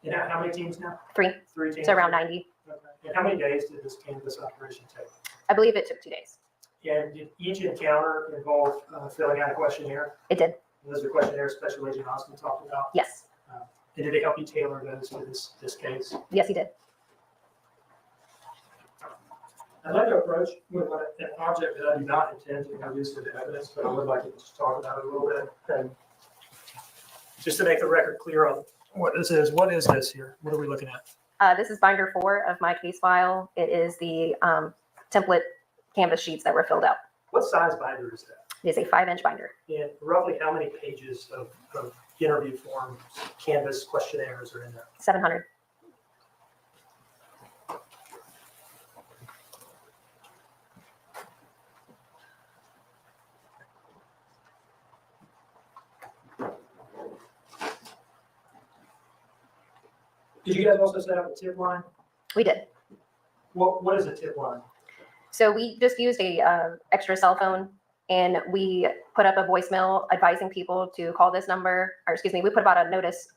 And how many teams now? 3, 3 teams. so around 90. Okay. And how many days did this canvas operation take? I believe it took 2 days. And did each encounter involve filling out a questionnaire? It did. Those are questionnaires Special Agent Austin talked about. Yes. And did they help you tailor those to this case? Yes, he did. I'd like to approach with an object that I do not intend to introduce into evidence, but I would like to just talk about it a little bit. And just to make the record clear on what this is, what is this here? What are we looking at? This is binder 4 of my case file. It is the template canvas sheets that were filled out. What size binder is that? It is a 5-inch binder. And roughly how many pages of interview forms, canvas questionnaires are in there? 700. Did you guys also set up a tip line? We did. What is a tip line? So we just used a extra cell phone, and we put up a voicemail advising people to call this number, or excuse me, we put about a notice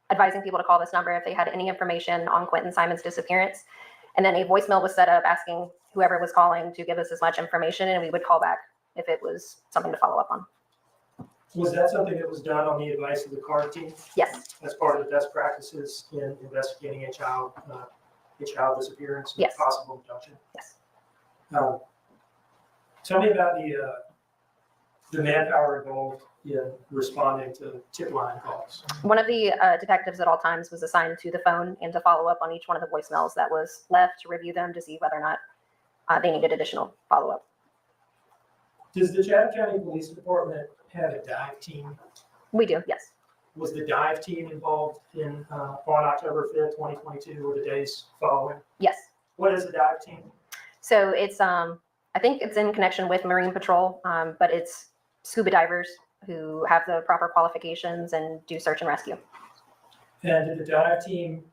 advising people to call this number if they had any information on Quentin Simon's disappearance. And then a voicemail was set up asking whoever was calling to give us as much information, and we would call back if it was something to follow up on. Was that something that was done on the advice of the CARD team? Yes. As part of the best practices in investigating a child disappearance and Yes. possible abduction? Yes. Tell me about the manpower involved in responding to tip line calls. One of the detectives at all times was assigned to the phone and to follow up on each one of the voicemails that was left, to review them to see whether or not they needed additional follow-up. Does the Chatham County Police Department have a dive team? We do, yes. Was the dive team involved in on October 5th, 2022, or the days following? Yes. What is the dive team? So it's, I think it's in connection with Marine Patrol, but it's scuba divers who have the proper qualifications and do search and rescue. And did the dive team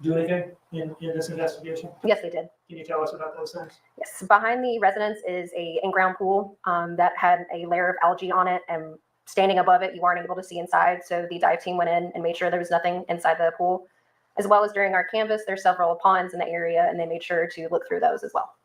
do anything in this investigation? Yes, they did. Can you tell us about those things? Yes, behind the residence is a in-ground pool that had a layer of algae on it, and standing above it, you weren't able to see inside. So the dive team went in and made sure there was nothing inside the pool. As well as during our canvas, there's several ponds in the area, and they made sure to look through those as well.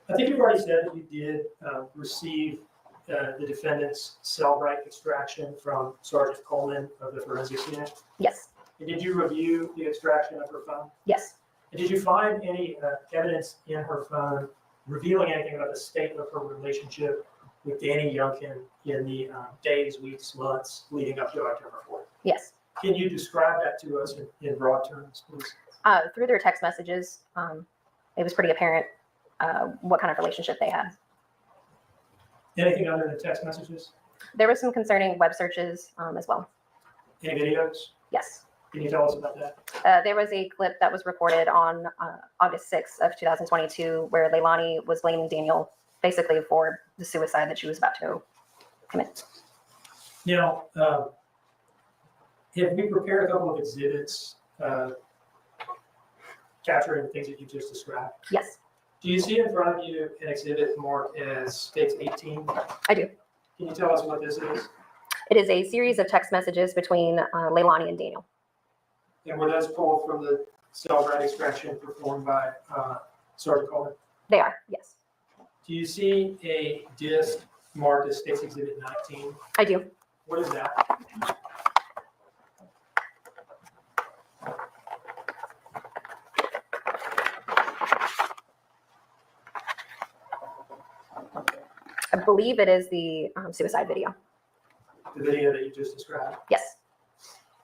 I think you've already said that you did receive the defendant's cell right extraction from Sergeant Coleman of the forensics unit. Yes. And did you review the extraction of her phone? Yes. And did you find any evidence in her phone revealing anything about the state of her relationship with Danny Youngkin in the days, weeks, months leading up to October 4th? Yes. Can you describe that to us in broad terms, please? Through their text messages, it was pretty apparent what kind of relationship they had. Anything other than text messages? There was some concerning web searches as well. Any videos? Yes. Can you tell us about that? There was a clip that was recorded on August 6th of 2022 where LEILANI was blaming Daniel basically for the suicide that she was about to commit. Now, have we prepared a couple of exhibits capturing the things that you just described? Yes. Do you see in front of you an exhibit marked as States 18? I do. Can you tell us what this is? It is a series of text messages between LEILANI and Daniel. And were those pulled from the cell right extraction performed by Sergeant Coleman? They are, yes. Do you see a disc marked as States Exhibit 19? I do. What is that? I believe it is the suicide video. The video that you just described? Yes.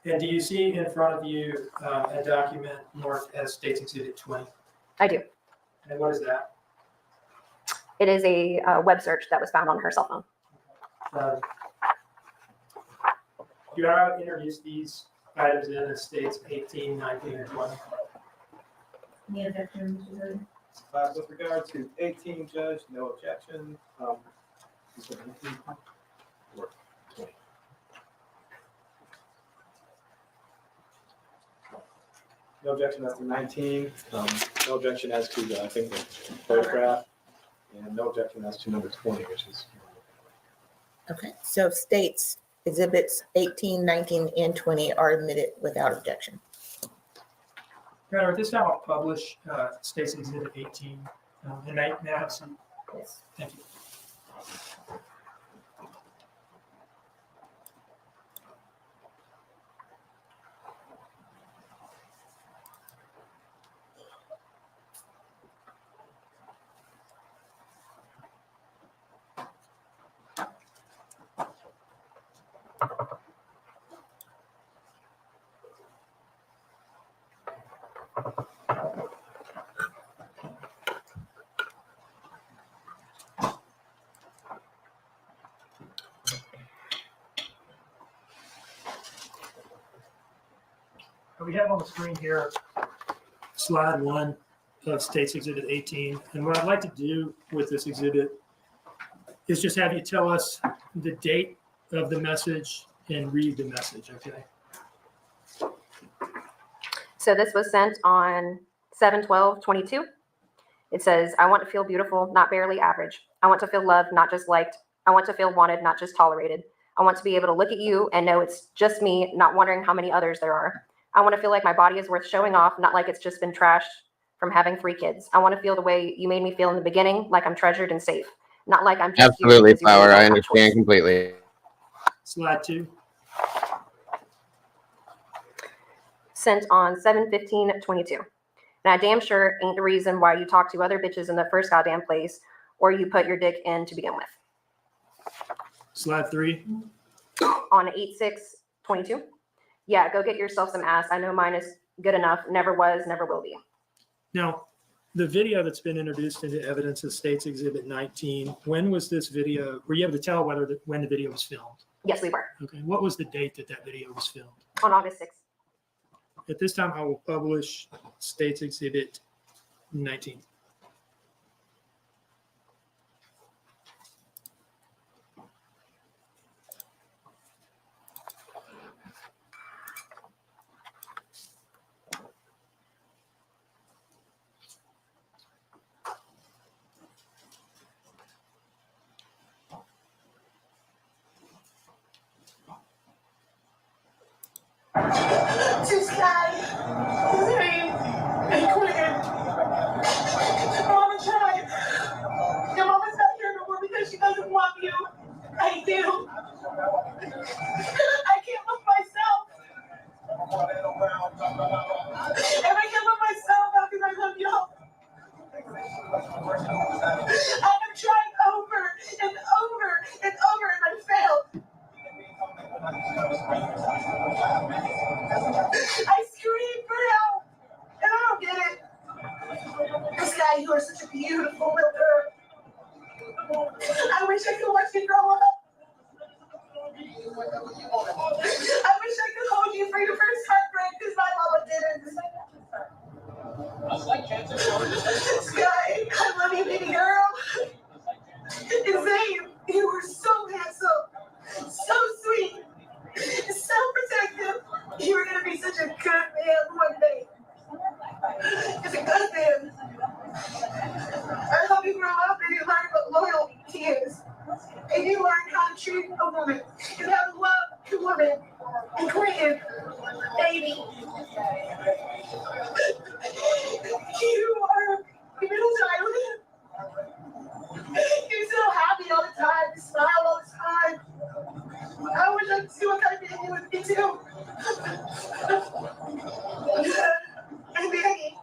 And do you see in front of you a document marked as States Exhibit 20? I do. And what is that? It is a web search that was found on her cell phone. Do you want to introduce these items in as States 18, 19, and 20? Any objections, Mr. Judge? With regard to 18, Judge, no objection. Is there anything? Or 20? No objection as to 19. No objection as to the, I think, the photograph. And no objection as to number 20, which is. Okay, so states exhibits 18, 19, and 20 are admitted without objection. Your Honor, at this time I'll publish States Exhibit 18. And may I have some? Yes. Thank you. We have on the screen here slide 1 of State's Exhibit 18. And what I'd like to do with this exhibit is just have you tell us the date of the message and read the message, okay? So this was sent on 7/12/22. It says, I want to feel beautiful, not barely average. I want to feel loved, not just liked. I want to feel wanted, not just tolerated. I want to be able to look at you and know it's just me, not wondering how many others there are. I want to feel like my body is worth showing off, not like it's just been trashed from having 3 kids. I want to feel the way you made me feel in the beginning, like I'm treasured and safe, not like I'm just here Absolutely, because you really Flower. don't I have a understand choice. completely. Slide 2. Sent on 7/15/22. And I damn sure ain't the reason why you talk to other bitches in the first goddamn place or you put your dick in to begin with. Slide 3. On 8/6/22. Yeah, go get yourself some ass. I know mine is good enough. Never was, never will be. Now, the video that's been introduced into evidence is State's Exhibit 19. When was this video? Were you able to tell when the video was filmed? Yes, we were. Okay. What was the date that video was filmed? On August 6th. At this time, I will publish State's Exhibit 19. This guy, his name, and Quinn. Mama tried. Your mama's not here no more because she doesn't want you. I do. I can't love myself. And I can't love myself now because I love y'all. I have tried over and over and over and I failed. I scream for help, and I don't get it. This guy, you are such a beautiful little girl. I wish I could watch you grow up. I wish I could hold you for your first heartbreak because my mama didn't. Sky, I love you, baby girl. And Zane, you were so handsome, so sweet, so protective. You were going to be such a good man one day. It's a good man. I hope you grow up and you learn what loyalty is. And you learn how to treat a woman and how to love a woman. And Quentin, baby. You are a middle child. You're so happy all the time. You smile all the time. I wish I could see what kind of man you would be too. And Maggie,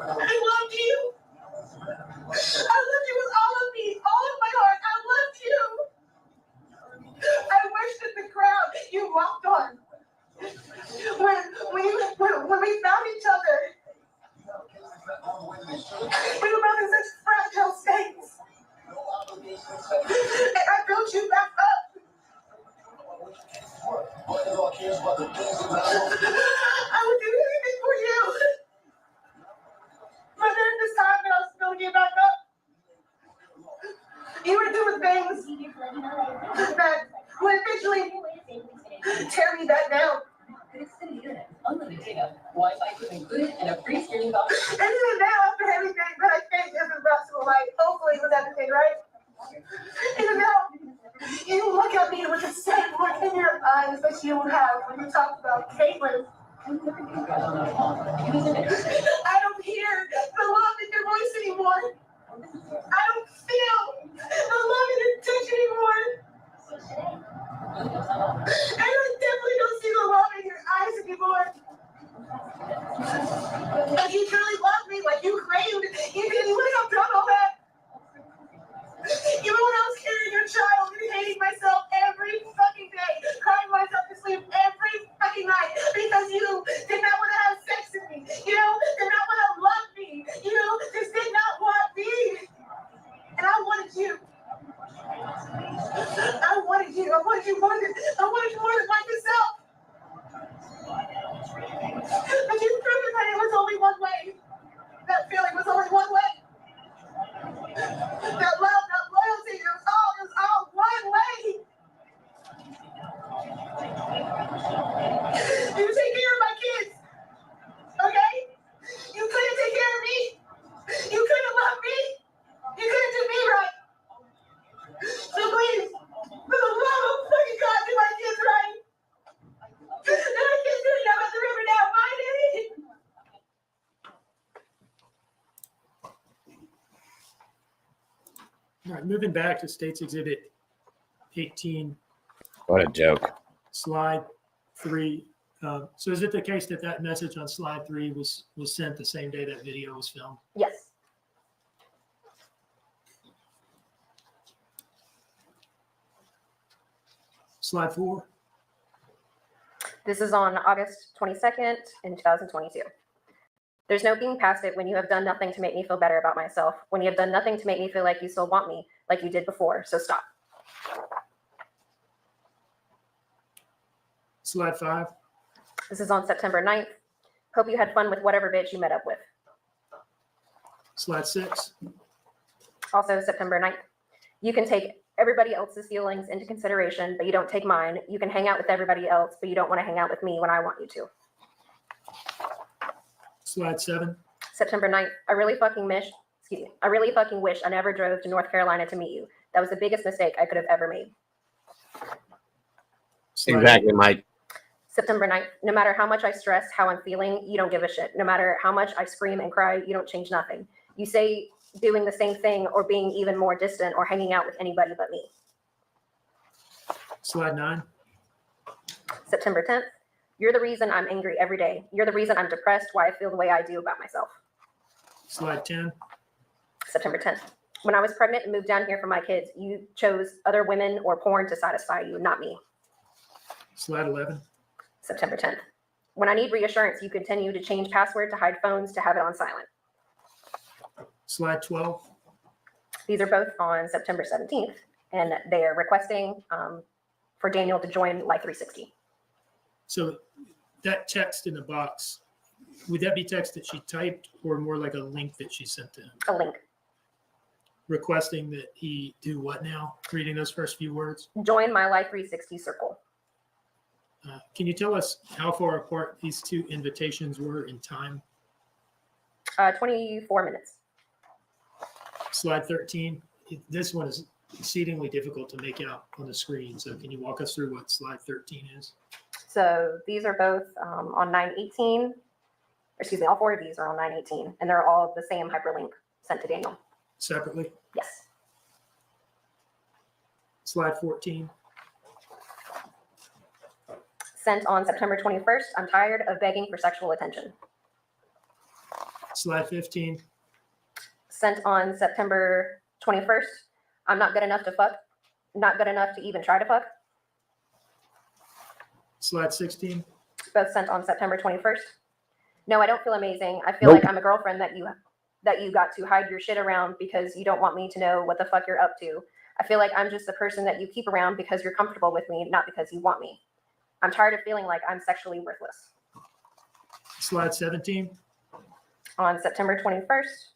I loved you. I loved you with all of me, all of my heart. I loved you. I wished that the crowd you walked on when we found each other. We were both in such fragile states. And I built you back up. I would do anything for you. But during this time that I was building you back up, you were doing things that would eventually tear me back down. Unlimited data, Wi-Fi included, and a free streaming box. And even now, after everything that I think isn't brought to light, hopefully it was everything, right? Even now, you look at me with the same look in your eyes that you would have when you talk about Caitlin. I don't hear the love in your voice anymore. I don't feel the love in your touch anymore. And I definitely don't see the love in your eyes anymore. If you truly loved me like you claimed, you wouldn't have done all that. Even when I was carrying your child and hating myself every fucking day, crying myself to sleep every fucking night because you did not want to have sex with me. You know, did not want to love me. You know, just did not want me. And I wanted you. I wanted you more than You take care of my kids. Okay? You couldn't take care of me. You couldn't love me. You couldn't do me right. So please, for the love of fucking God, do my kids right. And my kids gonna jump at the river now. Bye, Daddy. All right, moving back to State's Exhibit 18, What a joke. slide 3. So is it the case that that message on slide 3 was sent the same day that video was filmed? Yes. Slide 4. This is on August 22nd in 2022. There's no being past it when you have done nothing to make me feel better about myself, when you have done nothing to make me feel like you still want me, like you did before, so stop. Slide 5. This is on September 9th. Hope you had fun with whatever bitch you met up with. Slide 6. Also September 9th. You can take everybody else's feelings into consideration, but you don't take mine. You can hang out with everybody else, but you don't want to hang out with me when I want you to. Slide 7. September 9th. I really fucking wish I never drove to North Carolina to meet you. That was the biggest mistake I could have ever made. Slide Exactly, Mike. September 9th. No matter how much I stress how I'm feeling, you don't give a shit. No matter how much I scream and cry, you don't change nothing. You say doing the same thing or being even more distant or hanging out with anybody but me. Slide 9. September 10th. You're the reason I'm angry every day. You're the reason I'm depressed, why I feel the way I do about myself. Slide 10. September 10th. When I was pregnant and moved down here for my kids, you chose other women or porn to satisfy you, not me. Slide 11. September 10th. When I need reassurance, you continue to change password to hide phones to have it on silent. Slide 12. These are both on September 17th, and they are requesting for Daniel to join Life 360. So that text in the box, would that be text that she typed or more like a link that she sent to him? A link. Requesting that he do what now? Reading those first few words? Join my Life 360 circle. Can you tell us how far apart these two invitations were in time? 24 minutes. Slide 13. This one is exceedingly difficult to make out on the screen. So can you walk us through what slide 13 is? So these are both on 9/18. Excuse me, all 4 of these are on 9/18, and they're all the same hyperlink sent to Daniel. Separately? Yes. Slide 14. Sent on September 21st. I'm tired of begging for sexual attention. Slide 15. Sent on September 21st. I'm not good enough to fuck. Not good enough to even try to fuck. Slide 16. Both sent on September 21st. No, I don't feel amazing. I feel like I'm a girlfriend that you got to hide your shit around because you don't want me to know what the fuck you're up to. I feel like I'm just the person that you keep around because you're comfortable with me, not because you want me. I'm tired of feeling like I'm sexually worthless. Slide 17. On September 21st.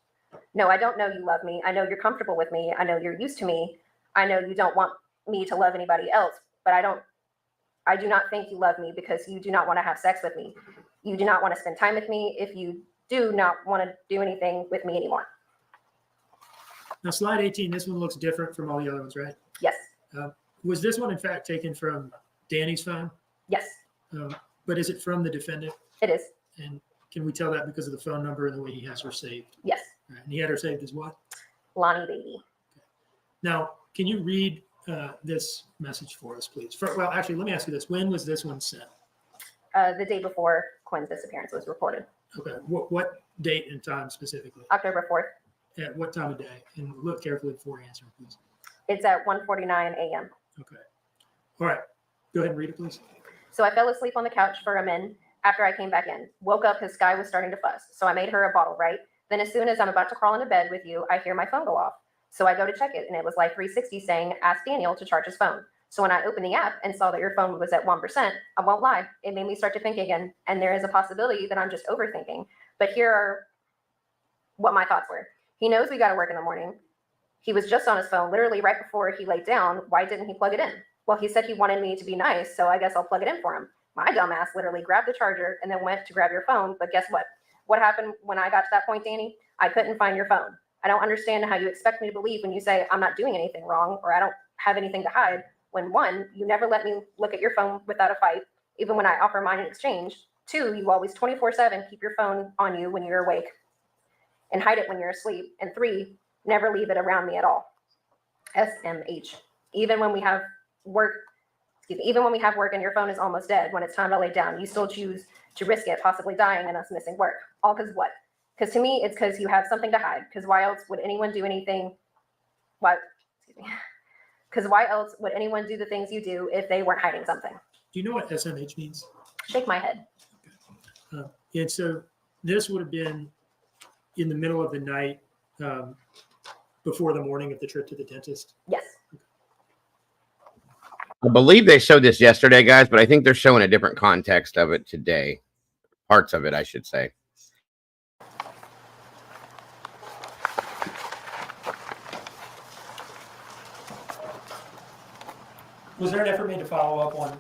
No, I don't know you love me. I know you're comfortable with me. I know you're used to me. I know you don't want me to love anybody else, but I do not think you love me because you do not want to have sex with me. You do not want to spend time with me if you do not want to do anything with me anymore. Now, slide 18, this one looks different from all the other ones, right? Yes. Was this one, in fact, taken from Danny's phone? Yes. But is it from the defendant? It is. And can we tell that because of the phone number and the way he has her saved? Yes. Right. And he had her saved as what? Lonnie baby. Okay. Now, can you read this message for us, please? Well, actually, let me ask you this. When was this one sent? The day before Quinn's disappearance was reported. Okay. What date and time specifically? October 4th. At what time of day? And look carefully before answering, please. It's at 1:49 a.m. Okay. All right. Go ahead and read it, please. So I fell asleep on the couch for a minute after I came back in. Woke up because Sky was starting to fuss. So I made her a bottle, right? Then as soon as I'm about to crawl into bed with you, I hear my phone go off. So I go to check it, and it was like 360 saying, ask Daniel to charge his phone. So when I opened the app and saw that your phone was at 1%, I won't lie, it made me start to think again. And there is a possibility that I'm just overthinking. But here are what my thoughts were. He knows we got to work in the morning. He was just on his phone literally right before he laid down. Why didn't he plug it in? Well, he said he wanted me to be nice, so I guess I'll plug it in for him. My dumbass literally grabbed the charger and then went to grab your phone. But guess what? What happened when I got to that point, Danny? I couldn't find your phone. I don't understand how you expect me to believe when you say I'm not doing anything wrong or I don't have anything to hide. When one, you never let me look at your phone without a fight, even when I offer mine in exchange. Two, you always 24/7 keep your phone on you when you're awake and hide it when you're asleep. And three, never leave it around me at all. SMH. Even when we have work, even when we have work and your phone is almost dead, when it's time to lay down, you still choose to risk it, possibly dying and us missing work. All because what? Because to me, it's because you have something to hide. Because why else would anyone do anything? Why? Because why else would anyone do the things you do if they weren't hiding something? Do you know what SMH means? Shake my head. And so this would have been in the middle of the night before the morning of the trip to the dentist. Yes. I believe they showed this yesterday, guys, but I think they're showing a different context of it today. Parts of it, I should say. Was there an effort made to follow up on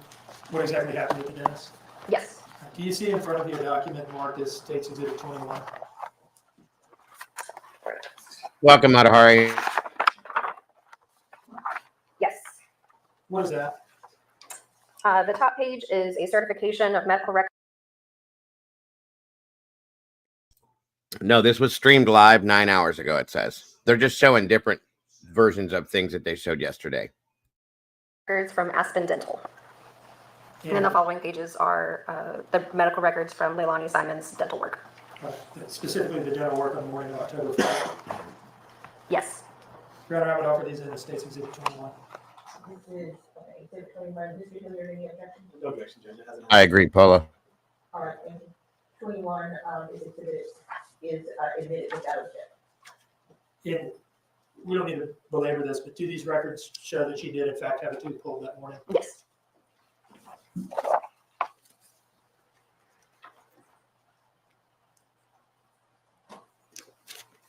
what exactly happened at the dentist? Yes. Do you see in front of you a document marked as States Exhibit 21? Welcome, Matahari. Yes. What is that? The top page is a certification of medical record. No, this was streamed live 9 hours ago, it says. They're just showing different versions of things that they showed yesterday. Records from Aspen Dental. And then the following pages are the medical records from LEILANI Simon's dental work. Specifically the dental work on the morning of October 1st. Yes. Your Honor, I would offer these in the States Exhibit 21. Exhibit 21, Mr. Hilliard, any objection? No objection, Judge. It hasn't. I agree, Paula. All right, thank you. 21, is exhibit, is admitted without objection. We don't need to belabor this, but do these records show that she did in fact have a tooth pulled that morning? Yes.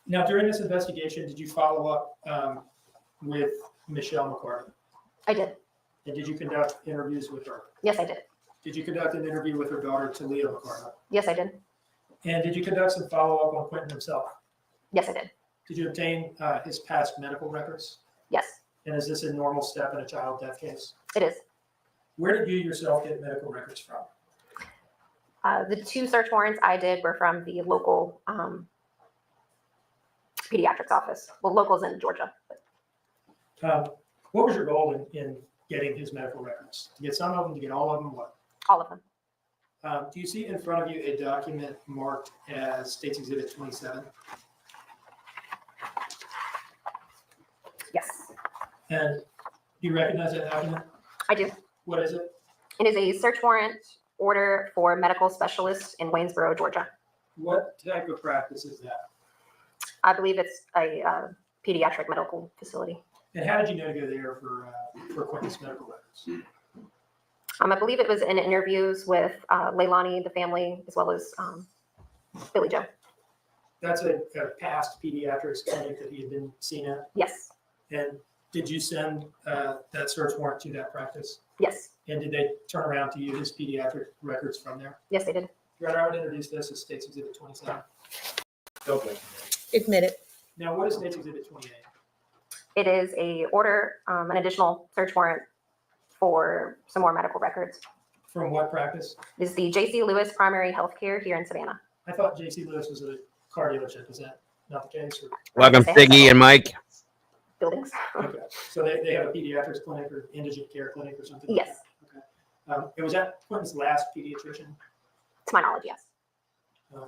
Now, during this investigation, did you follow up with Michelle McCarty? I did. And did you conduct interviews with her? Yes, I did. Did you conduct an interview with her daughter, Talia McCarty? Yes, I did. And did you conduct some follow-up on Quentin himself? Yes, I did. Did you obtain his past medical records? Yes, And is this a normal step in a child death case? it is. Where did you yourself get medical records from? The two search warrants I did were from the local pediatrics office. Well, locals in Georgia. What was your goal in getting his medical records? To get some of them, to get all of them, what? All of them. Do you see in front of you a document marked as States Exhibit 27? Yes, And do you recognize that document? I do. What is it? It is a search warrant order for medical specialists in Waynesboro, Georgia. What type of practice is that? I believe it's a pediatric medical facility. And how did you know to go there for Quentin's medical records? I believe it was in interviews with LEILANI, the family, as well as Billy Joe. That's a past pediatrics clinic that he had been seen at. Yes, And did you send that search warrant to that practice? yes, And did they turn around to you his pediatric records from there? yes, they did. Your Honor, I would introduce this as States Exhibit 27. No objection. Admitted. Now, what is States Exhibit 28? It is a order, an additional search warrant for some more medical records. From what practice? It is the J.C. Lewis Primary Healthcare here in Savannah. I thought J.C. Lewis was a car dealership. Is that not the case? Or? Welcome, Siggy and Mike. Buildings. Okay. So they have a pediatrics clinic or indigent care clinic or something? Yes, Like that? Okay. And was that Quentin's last pediatrician? to my knowledge, yes.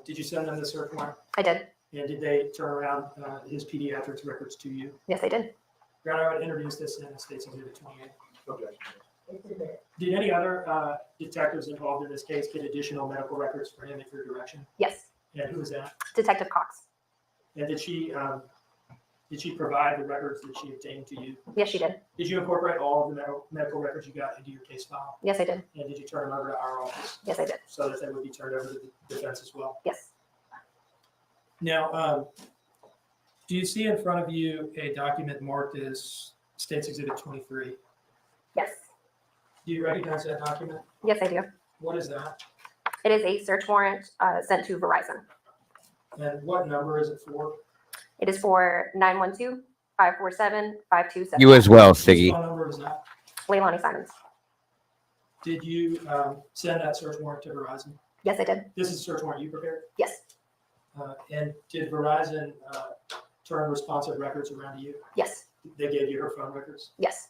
Did you send them the search warrant? I did. And did they turn around his pediatrics records to you? Yes, I did. Your Honor, I would introduce this in States Exhibit 28. No objection. It's admitted. Did any other detectives involved in this case get additional medical records for him at your direction? Yes, And who was that? Detective Cox. And did she provide the records that she obtained to you? Yes, she did. Did you incorporate all of the medical records you got into your case file? Yes, I did. And did you turn them over to our office Yes, I did. so that they would be turned over to the defense as well? Yes, Now, do you see in front of you a document marked as States Exhibit 23? yes, Do you recognize that document? yes, I do. What is that? It is a search warrant sent to Verizon. And what number is it for? It is for 912-547-5277. You as well, Whose Siggy. phone number is that? LEILANI Simons. Did you send that search warrant to Verizon? Yes, I did. This is a search warrant you prepared? Yes. And did Verizon turn responsive records around to you? Yes. They gave you her phone records? Yes.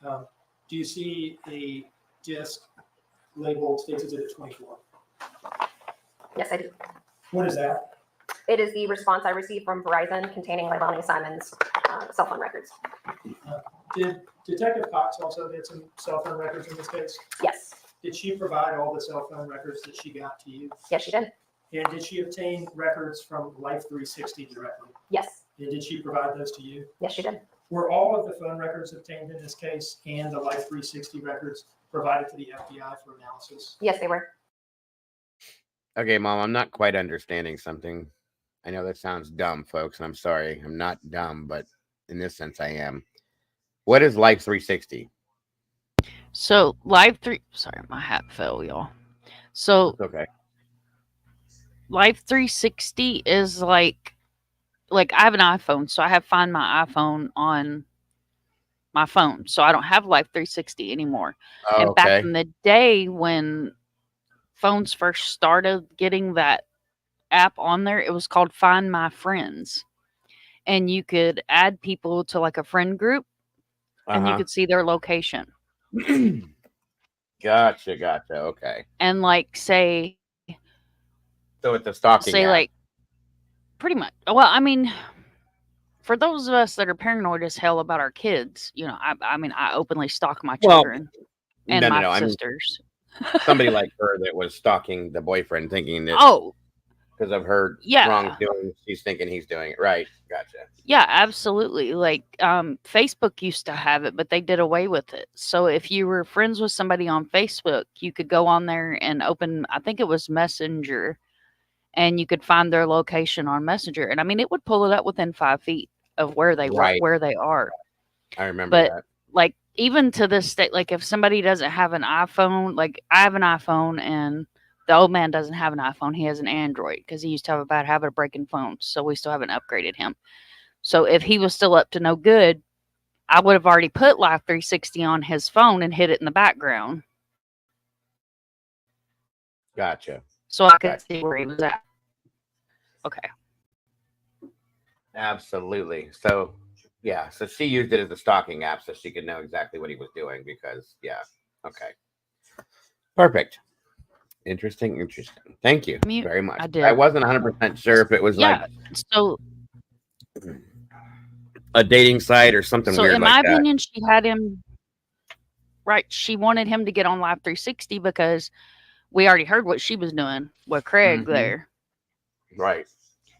Do you see a disc labeled States Exhibit 24? Yes, I do. What is that? It is the response I received from Verizon containing LEILANI Simons' cell phone records. Did Detective Cox also get some cell phone records in this case? Yes. Did she provide all the cell phone records that she got to you? Yes, she did. And did she obtain records from Life 360 directly? Yes. And did she provide those to you? Yes, she did. Were all of the phone records obtained in this case and the Life 360 records provided to the FBI for analysis? Yes, they were. Okay, Mom, I'm not quite understanding something. I know that sounds dumb, folks, and I'm sorry. I'm not dumb, but in this sense, I am. What is Life 360? So sorry, my hat fell, y'all. So It's okay. Life 360 is like I have an iPhone, so I have Find My iPhone on my phone. So I don't have Life 360 anymore. Oh, and back okay. in the day when phones first started getting that app on there, it was called Find My Friends. And you could add people to like a friend group and you could see their location. Gotcha. Okay. And like say So it's a stalking app. like pretty much. Well, I mean, for those of us that are paranoid as hell about our kids, you know, I mean, I openly stalk my children and my sisters. Somebody like her that was stalking the boyfriend, thinking that because of her wrongdoing, she's thinking he's doing it right. Gotcha. Yeah, absolutely. Like Facebook used to have it, but they did away with it. So if you were friends with somebody on Facebook, you could go on there and open, I think it was Messenger, and you could find their location on Messenger. And I mean, it would pull it up within 5 feet of where they where they are. I remember that. Like even to this day, like if somebody doesn't have an iPhone, like I have an iPhone and the old man doesn't have an iPhone. He has an Android because he used to have a bad habit of breaking phones. So we still haven't upgraded him. So if he was still up to no good, I would have already put Life 360 on his phone and hid it in the background. Gotcha. So I could see where he was at. Okay. Absolutely. So, yeah. So she used it as a stalking app so she could know exactly what he was doing because, yeah. Okay. Perfect. Interesting. Thank you very much. I did. I wasn't 100% sure if it was like so a dating site or something weird in like my opinion, she had him right. She wanted him to get on Life 360 because we already heard what she was doing with Craig there. Right.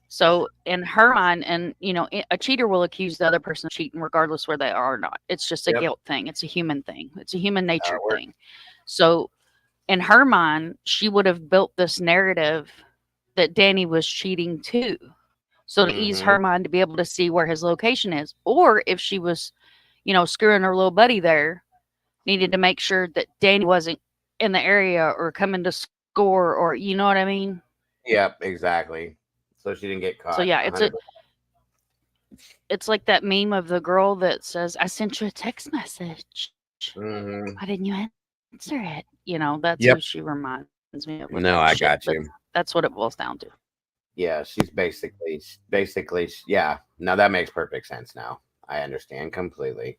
So in her mind, and you know, a cheater will accuse the other person of cheating regardless where they are or not. It's just a guilt thing. It's a human thing. It's a human nature thing. So in her mind, she would have built this narrative that Danny was cheating too. So to ease her mind to be able to see where his location is. Or if she was, you know, screwing her little buddy there, needed to make sure that Danny wasn't in the area or coming to score or, you know what I mean? Yep, exactly. So she didn't get caught. So yeah, it's like that meme of the girl that says, I sent you a text message. Why didn't you answer it? You know, that's who she reminds me of. No, I got you. That's what it boils down to. Yeah, she's basically, yeah. Now that makes perfect sense now. I understand completely.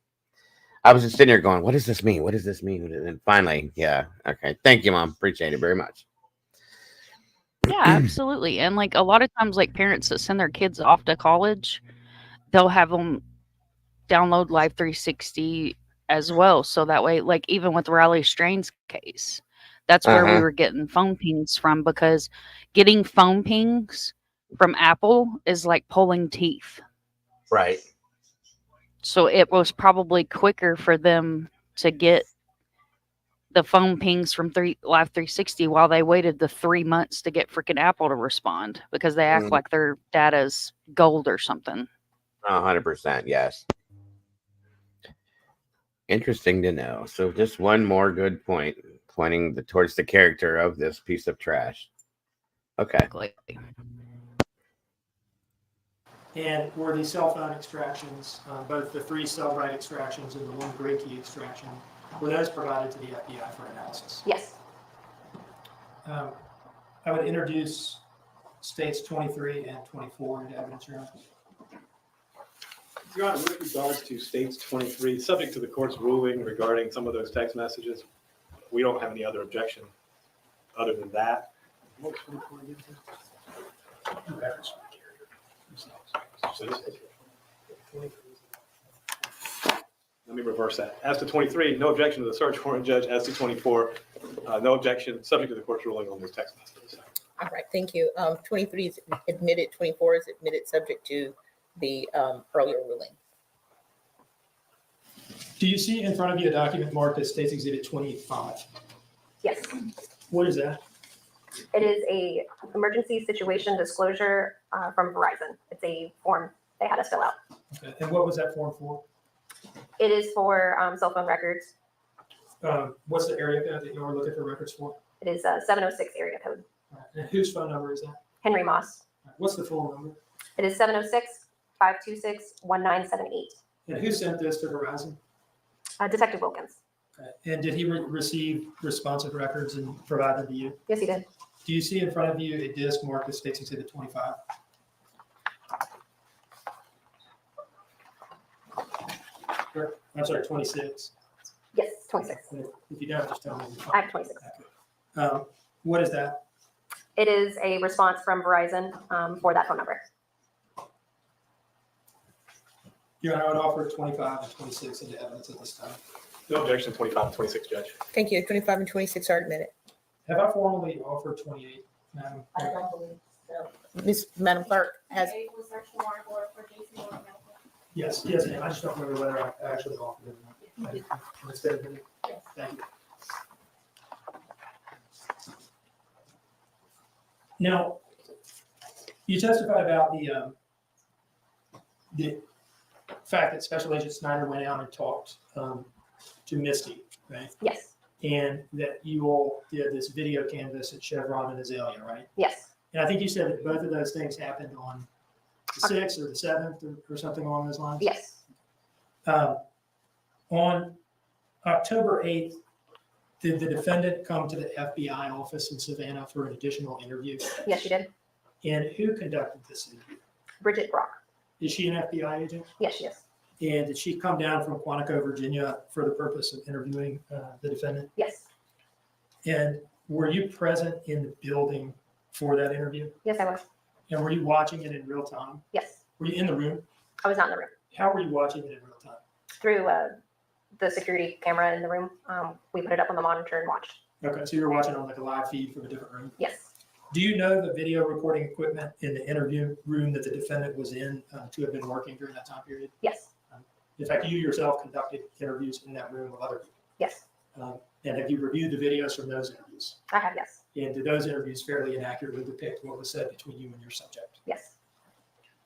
I was just sitting here going, what does this mean? What does this mean? And finally, yeah. Okay. Thank you, Mom. Appreciate it very much. Yeah, absolutely. And like a lot of times, like parents that send their kids off to college, they'll have them download Life 360 as well. So that way, like even with Riley Strain's case, that's where we were getting phone pings from, because getting phone pings from Apple is like pulling teeth. Right. So it was probably quicker for them to get the phone pings from Life 360 while they waited the 3 months to get freaking Apple to respond, because they act like their data's gold or something. 100%. Yes. Interesting to know. So just one more good point. pointing towards the character of this piece of trash. Okay. Exactly. And were the cell phone extractions, both the 3 cell right extractions and the 1 gray key extraction, were those provided to the FBI for analysis? Yes. I would introduce states 23 and 24 into evidence, Your Honor. Your Honor, with regards to states 23, subject to the court's ruling regarding some of those text messages, we don't have any other objection other than that. What was 24 again, sir? Let me reverse that. As to 23, no objection to the search warrant, Judge. As to 24, no objection, subject to the court's ruling on those text messages. All right, thank you. 23 is admitted, 24 is admitted subject to the earlier ruling. Do you see in front of you a document marked as States Exhibit 25? Yes. What is that? It is a emergency situation disclosure from Verizon. It's a form they had us fill out. Okay. And what was that form for? It is for cell phone records. What's the area code that you are looking for records for? It is a 706 area code. All right. And whose phone number is that? Henry Moss. All right. What's the full number? It is 706-526-1978. And who sent this to Verizon? Detective Wilkins. Okay. And did he receive responsive records and provide them to you? Yes, he did. Do you see in front of you a disc marked as States Exhibit 25? I'm sorry, 26. Yes, 26. If you don't, just tell me. I have 26. What is that? It is a response from Verizon for that phone number. Your Honor, I would offer 25 and 26 into evidence at this time. No objection, 25 and 26, Judge. Thank you. 25 and 26 are admitted. Have I formally offered 28, Madam? I don't believe so. Madam Clerk has, Was search warrant or for Jason or Melvin? Yes, ma'am. I just don't remember whether I actually offered it or not. Instead of me. Thank you. Now, you testified about the fact that Special Agent Snyder went out and talked to Misty, right? Yes. And that you all did this video canvas at Chevron and Azalea, right? Yes. And I think you said that both of those things happened on the 6th or the 7th or something along those lines? Yes. On October 8th, did the defendant come to the FBI office in Savannah for an additional interview? Yes, she did. And who conducted this interview? Bridget Brock. Is she an FBI agent? Yes, she is. And did she come down from Quantico, Virginia for the purpose of interviewing the defendant? Yes. And were you present in the building for that interview? Yes, I was. And were you watching it in real time? Yes. Were you in the room? I was not in the room. How were you watching it in real time? Through the security camera in the room. We put it up on the monitor and watched. Okay, so you were watching on like a live feed from a different room? Yes. Do you know the video recording equipment in the interview room that the defendant was in to have been working during that time period? Yes. In fact, you yourself conducted interviews in that room with other people. Yes. And have you reviewed the videos from those interviews? I have, yes. And did those interviews fairly and accurately depict what was said between you and your subject? Yes.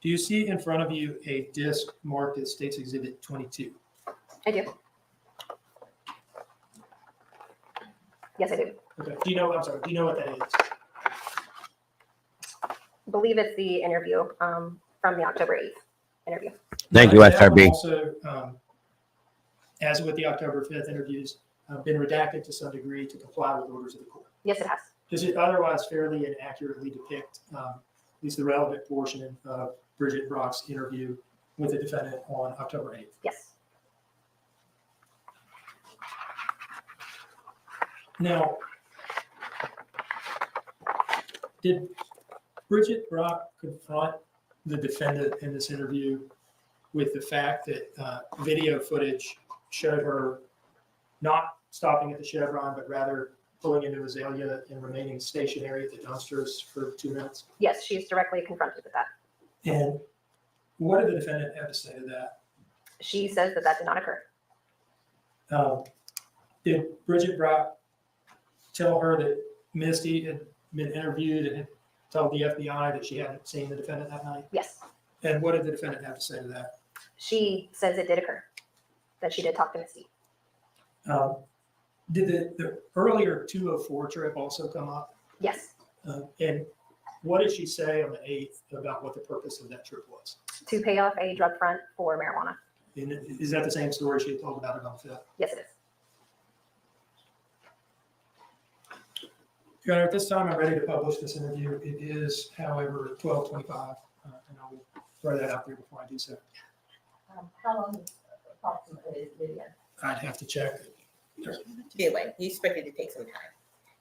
Do you see in front of you a disc marked as States Exhibit 22? I do. Yes, I do. Okay. Do you know what that is? I believe it's the interview from the October 8th interview. Thank you, That one SRB. also, as with the October 5th interviews, been redacted to some degree to comply with orders of the court. Yes, it has. Does it otherwise fairly and accurately depict at least the relevant portion of Bridget Brock's interview with the defendant on October 8th? Yes. Now, did Bridget Brock confront the defendant in this interview with the fact that video footage showed her not stopping at the Chevron, but rather pulling into Azalea and remaining stationary at the dumpsters for 2 minutes? Yes, she's directly confronted with that. And what did the defendant have to say to that? She says that did not occur. Did Bridget Brock tell her that Misty had been interviewed and had told the FBI that she hadn't seen the defendant that night? Yes. And what did the defendant have to say to that? Did the earlier 204 trip also come up? Yes, And what did she say on the 8th about what the purpose of that trip was? to pay off a drug front for marijuana. And is that the same story she had told about it on the 5th? Yes, it is. Your Honor, at this time, I'm ready to publish this interview. It is, however, 12:25, and I will throw that out there before I do so. How long approximately is the video? I'd have to check. Anyway, you expected to take some time.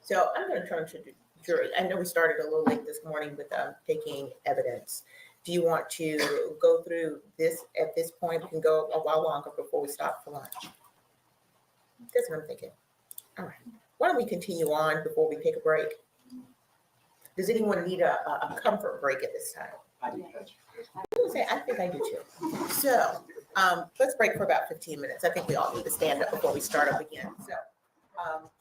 So I'm going to turn to the jury. I know we started a little late this morning with taking evidence. Do you want to go through this at this point? We can go a while longer before we stop for lunch. That's what I'm thinking. All right. Why don't we continue on before we take a break? Does anyone need a comfort break at this time? I do. I think I do too. So let's break for about 15 minutes. I think we all need to stand up before we start up again. So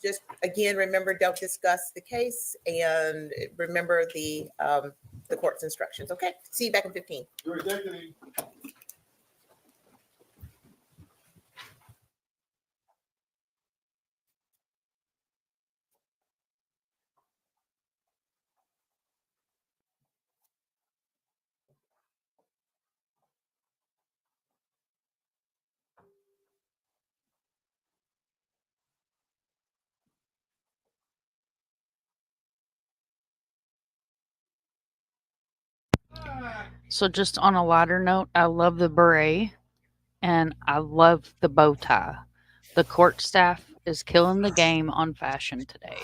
just again, remember, don't discuss the case, and remember the court's instructions. Okay, see you back in 15. So just on a lighter note, I love the beret and I love the bow tie. The court staff is killing the game on fashion today.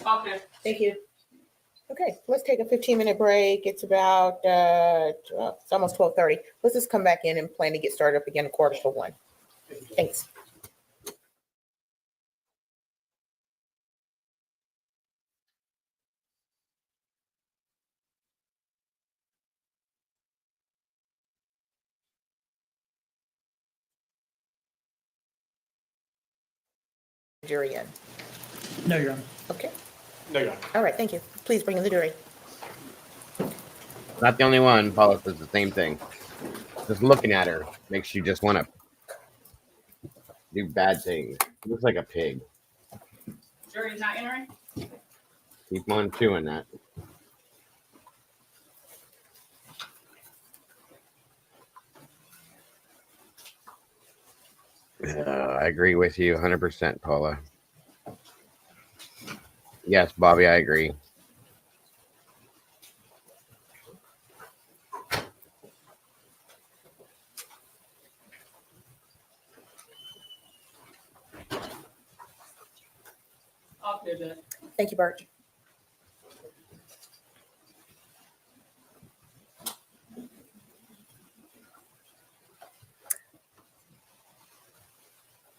Okay. Thank you. Okay, let's take a 15-minute break. It's about it's almost 12:30. Let's just come back in and plan to get started up again 1:45. Thanks. Jury in. No, Your Honor. Okay. No, Your Honor. All right, thank you. Please bring in the jury. Not the only one. Paula says the same thing. Just looking at her makes you just want to do bad things. Looks like a pig. Jury's not entering? Keep on chewing that. I agree with you 100%, Paula. Yes, Bobby, I agree. I'll do that. Thank you, Bert.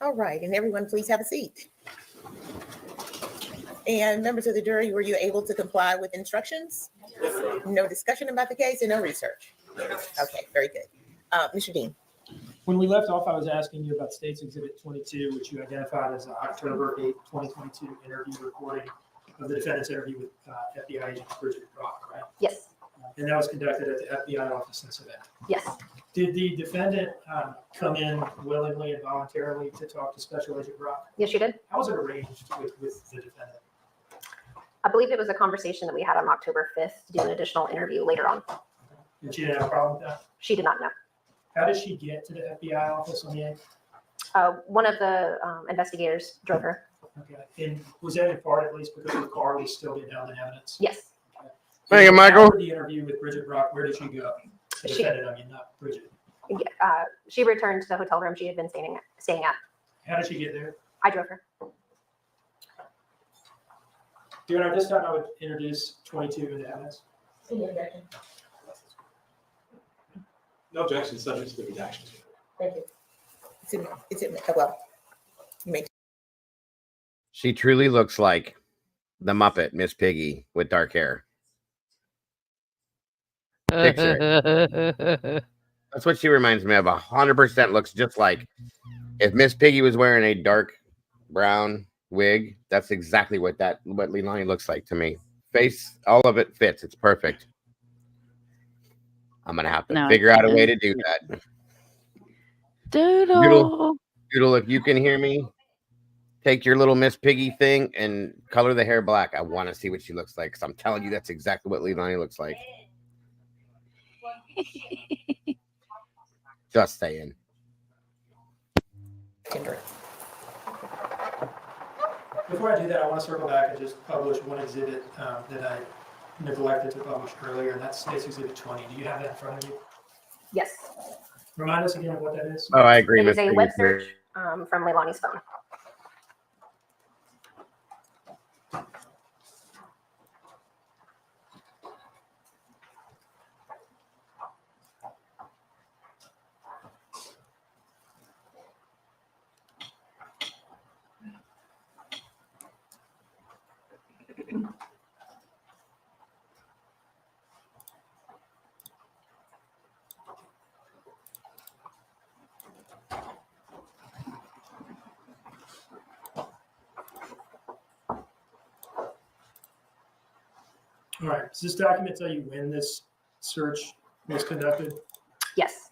All right, and everyone, please have a seat. And members of the jury, were you able to comply with instructions? No discussion about the case and no research? Okay, very good. Mr. Dean. When we left off, I was asking you about State's Exhibit 22, which you identified as an October 8, 2022 interview recording of the defendant's interview with FBI agent Bridget Rock, right? Yes, And that was conducted at the FBI office in Savannah. yes. Did the defendant come in willingly and voluntarily to talk to Special Agent Rock? Yes, you did. How was it arranged with the defendant? I believe it was a conversation that we had on October 5th to do an additional interview later on. And she didn't have a problem with that? She did not know. How did she get to the FBI office on the 8th? One of the investigators drove her. Okay. And was that in part at least because the car was still being held in evidence? Yes. Thank you, Michael. After the interview with Bridget Rock, where did she go? The defendant, I mean, not Bridget. She returned to the hotel room she had been staying at. How did she get there? I drove her. Your Honor, this time I would introduce 22 into evidence. Any objection? No objection, subject to the redaction. Thank you. Well, you may. She truly looks like the Muppet, Miss Piggy, with dark hair. Picture it. That's what she reminds me of. 100% looks just like. If Miss Piggy was wearing a dark brown wig, that's exactly what LEILANI looks like to me. Face, all of it fits. It's perfect. I'm gonna have to figure out a way to do that. Doodle. Doodle, if you can hear me, take your little Miss Piggy thing and color the hair black. I want to see what she looks like, because I'm telling you that's exactly what LEILANI looks like. Just saying. Before I do that, I want to circle back and just publish one exhibit that I neglected to publish earlier, and that's State's Exhibit 20. Do you have that in front of you? Yes. Remind us again of what that is. Oh, I agree. It is Miss a Piggy. web search from LEILANI's phone. All right. Does this document tell you when this search was conducted? Yes.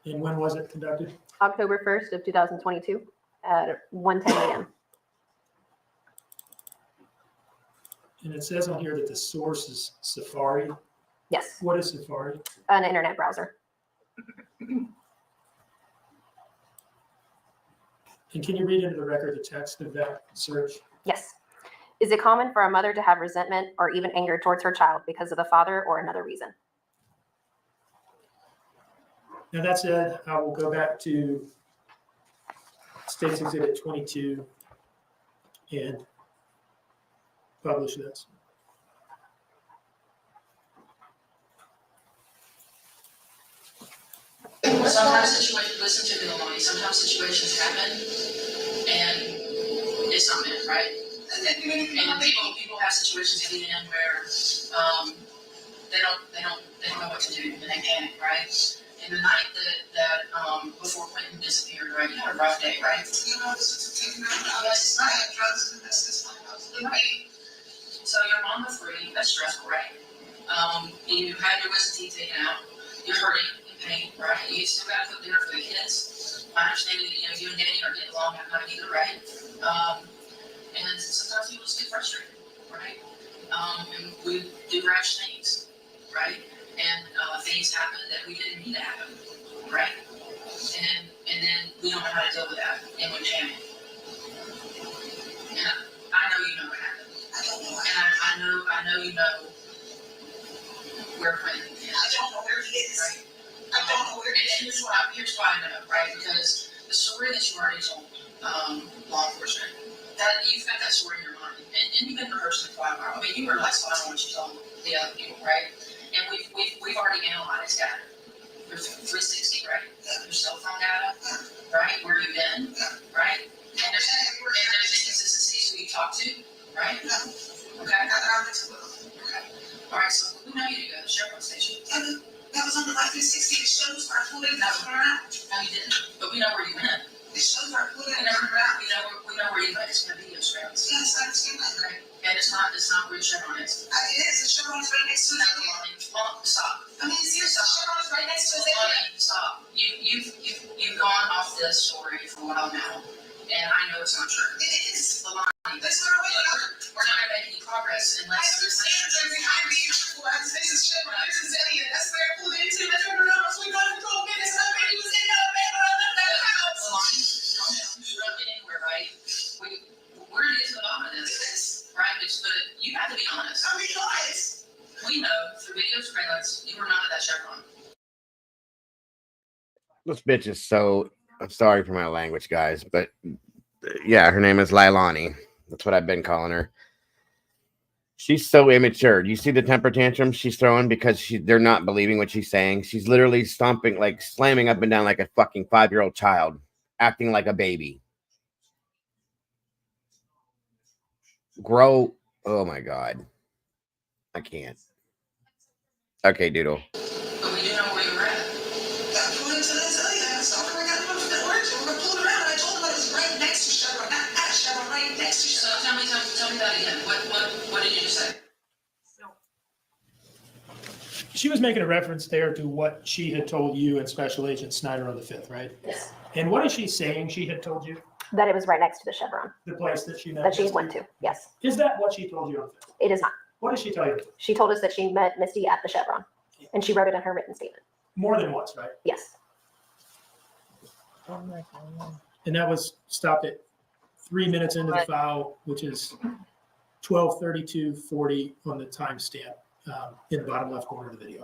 And when was it conducted? October 1st of 2022 at 1:10 a.m. And it says on here that the source is Safari. Yes. What is Safari? An internet browser. And can you read into the record the text of that search? Yes. Is it common for a mother to have resentment or even anger towards her child because of the father or another reason? Now that said, I will go back to State's Exhibit 22 and publish this. Sometimes situations, listen to me, LEILANI, sometimes situations happen and it's not meant, right? And people have situations at the end where they don't know what to do and they panic, right? And the night that before Quentin disappeared, right, you had a rough day, right? Yes, I had drugs and right. So your mom was free, that's stressful, right? You had your wisdom teeth taken out, you're hurting, in pain, right? You still gotta cook dinner for the kids. I understand that, you and Danny are getting along, not either, right? And sometimes people just get frustrated, right? And we do rash things, right? And things happen that we didn't need to happen, right? And then we don't know how to deal with that, and we panic. And I know you know what happened. I don't know. And I know you know where Quentin is. I don't know where he is. Right? I don't know where he is. Here's why I know, right? Because the story that you already told law enforcement, that you've got that story in your mind, and you've been rehearsing it for a while. I mean, you were like spot on what you told the other people, right? And we've already analyzed data. There's 360, right? Your cell phone data, right? Where you've been, right? And there's inconsistencies who you talk to, right? Okay. Okay. All right. So we know you to go to the Chevron station. That was on the Life 360. It shows where I pulled in. No, you didn't. But we know where you went. It shows where I pulled in. We know where you went. It's going to be your Chevrons. Yes, I understand that. Okay. And it's not where your Chevron is. It is. The Chevron is right next to it. Stop. I mean, seriously, the Chevron is right next to it. Stop. You've gone off this story for a while now, and I know it's not true. It is. LEILANI, that's not what we're not going to make any progress unless there's I'm being truthful. This is Chevron. This is Elliot. That's where I pulled into. That's where the numbers we got to go. Minutes. My baby was in that bed, but I left that house. LEILANI, calm down. We're not getting anywhere, right? We're going to get to the bottom of this, right? But you have to be honest. I'm being honest. We know through video surveillance you were not at that Chevron. This bitch is so. I'm sorry for my language, guys, but yeah, her name is LEILANI. That's what I've been calling her. She's so immature. Do you see the temper tantrum she's throwing because they're not believing what she's saying? She's literally stomping, like slamming up and down like a fucking 5-year-old child, acting like a baby. Grow. Oh my God. I can't. Okay, Doodle. But we do know where you're at. I pulled into this I saw where I got moved to work. So we're pulling around. And I told him I was right next to Chevron, not at Chevron, right next to Chevron. So tell me that again. What did you just say? she was making a reference there to what she had told you and Special Agent Snyder on the 5th, right? Yes. And what is she saying she had told you? That it was right next to the Chevron The place that she met? that she went to. Yes. Is that what she told you on the 5th? It is not. What did she tell you? She told us that she met Misty at the Chevron, and she wrote it in her written statement. More than once, right? Yes. And that was stopped at 3 minutes into the foul, which is 12:32:40 on the timestamp in the bottom left corner of the video.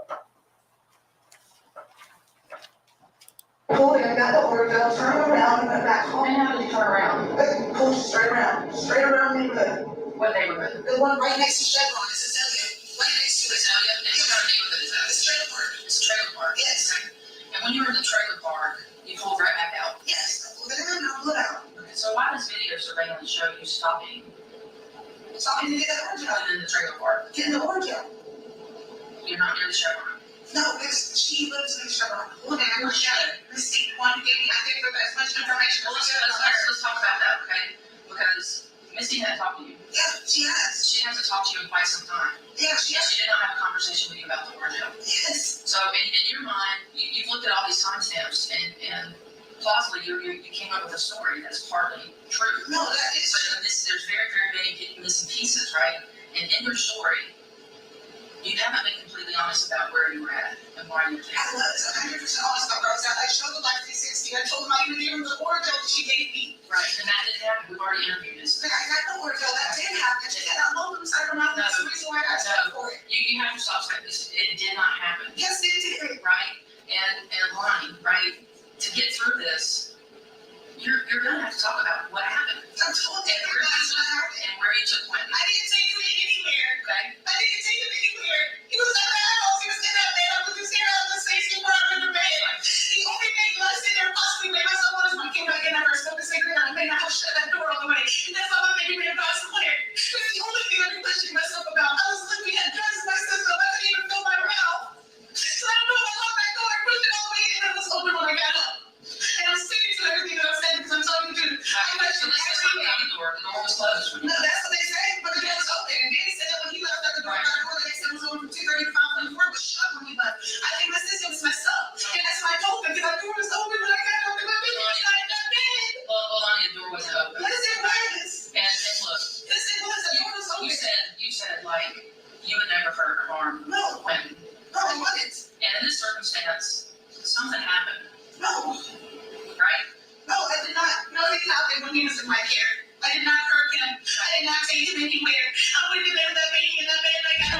Boy, I got the order, I'll turn around and went back home. And how did you turn around? Go straight around neighborhood. What neighborhood? The one right next to Chevron, it's Azalea. Right next to Azalea? And what kind of neighborhood is that? It's trailer park. It's a trailer park? Yes. Okay. And when you were in the trailer park, you pulled right back out? Yes, I pulled it in and I pulled it out. Okay, so why does video surveillance show you stopping Stopping to get that orange out. in the trailer park? Getting the orange out. You're not near the Chevron? No, because she lives in the Chevron. Look at her shut. Misty, one gave me, I think, for as much information. Well, let's talk about that, okay? Because Misty hadn't talked to you. Yeah, she has. She hasn't talked to you in quite some time. Yeah, she has. She did not have a conversation with you about the orange out. Yes. So in your mind, you've looked at all these timestamps and plausibly you came up with a story that's partly true. No, that is true. But there's very, very many missing pieces, right? And in your story, you haven't been completely honest about where you were at and why you were there. I was 100% honest about where I was at. I showed the Life 360. I told them I even gave them the orange that she gave me. Right, and that didn't happen. We've already interviewed this. I got the orange that did happen. She had that moment inside her mouth. That's the reason why I got charged for it. You have to stop saying this. It did not happen. Yes, it did. Right? And Lonnie, right, to get through this, you're gonna have to talk about what happened. I told everybody what happened. And where you took Quentin. I didn't take him anywhere. Okay? I didn't take him anywhere. He was at that house. He was in that bed. I was just here on the safety part of the bed. The only thing I was sitting there possibly made myself was when I came back in, I first smoked a cigarette and I made my house shut that door all the way. And that's how I made me advise to Claire. That's the only thing I've been questioning myself about. I was looking at drugs in my system. I couldn't even feel my mouth. So I don't know if I locked that door and pushed it all the way in and it was open when I got up. And I'm sticking to everything that I've said because I'm telling you the truth. I questioned everything. The door was closed. No, that's what they say, but the door was open. And Danny said that when he left out the door, they said it was open from 2:30 to 5:24. It was shut when he left. I think my system was messed up. And that's why I told him, because the door was open when I got up and my baby was not in that bed. Well, Lonnie, the door wasn't open. Yes, it was. And look. Yes, it was. The door was open. You said like you would never hurt or harm Quentin. No, I wouldn't. And in this circumstance, something happened. No. Right? No, I did not. Nothing happened when he was in my care. I did not hurt him. I did not take him anywhere. I would have been that baby in that bed like I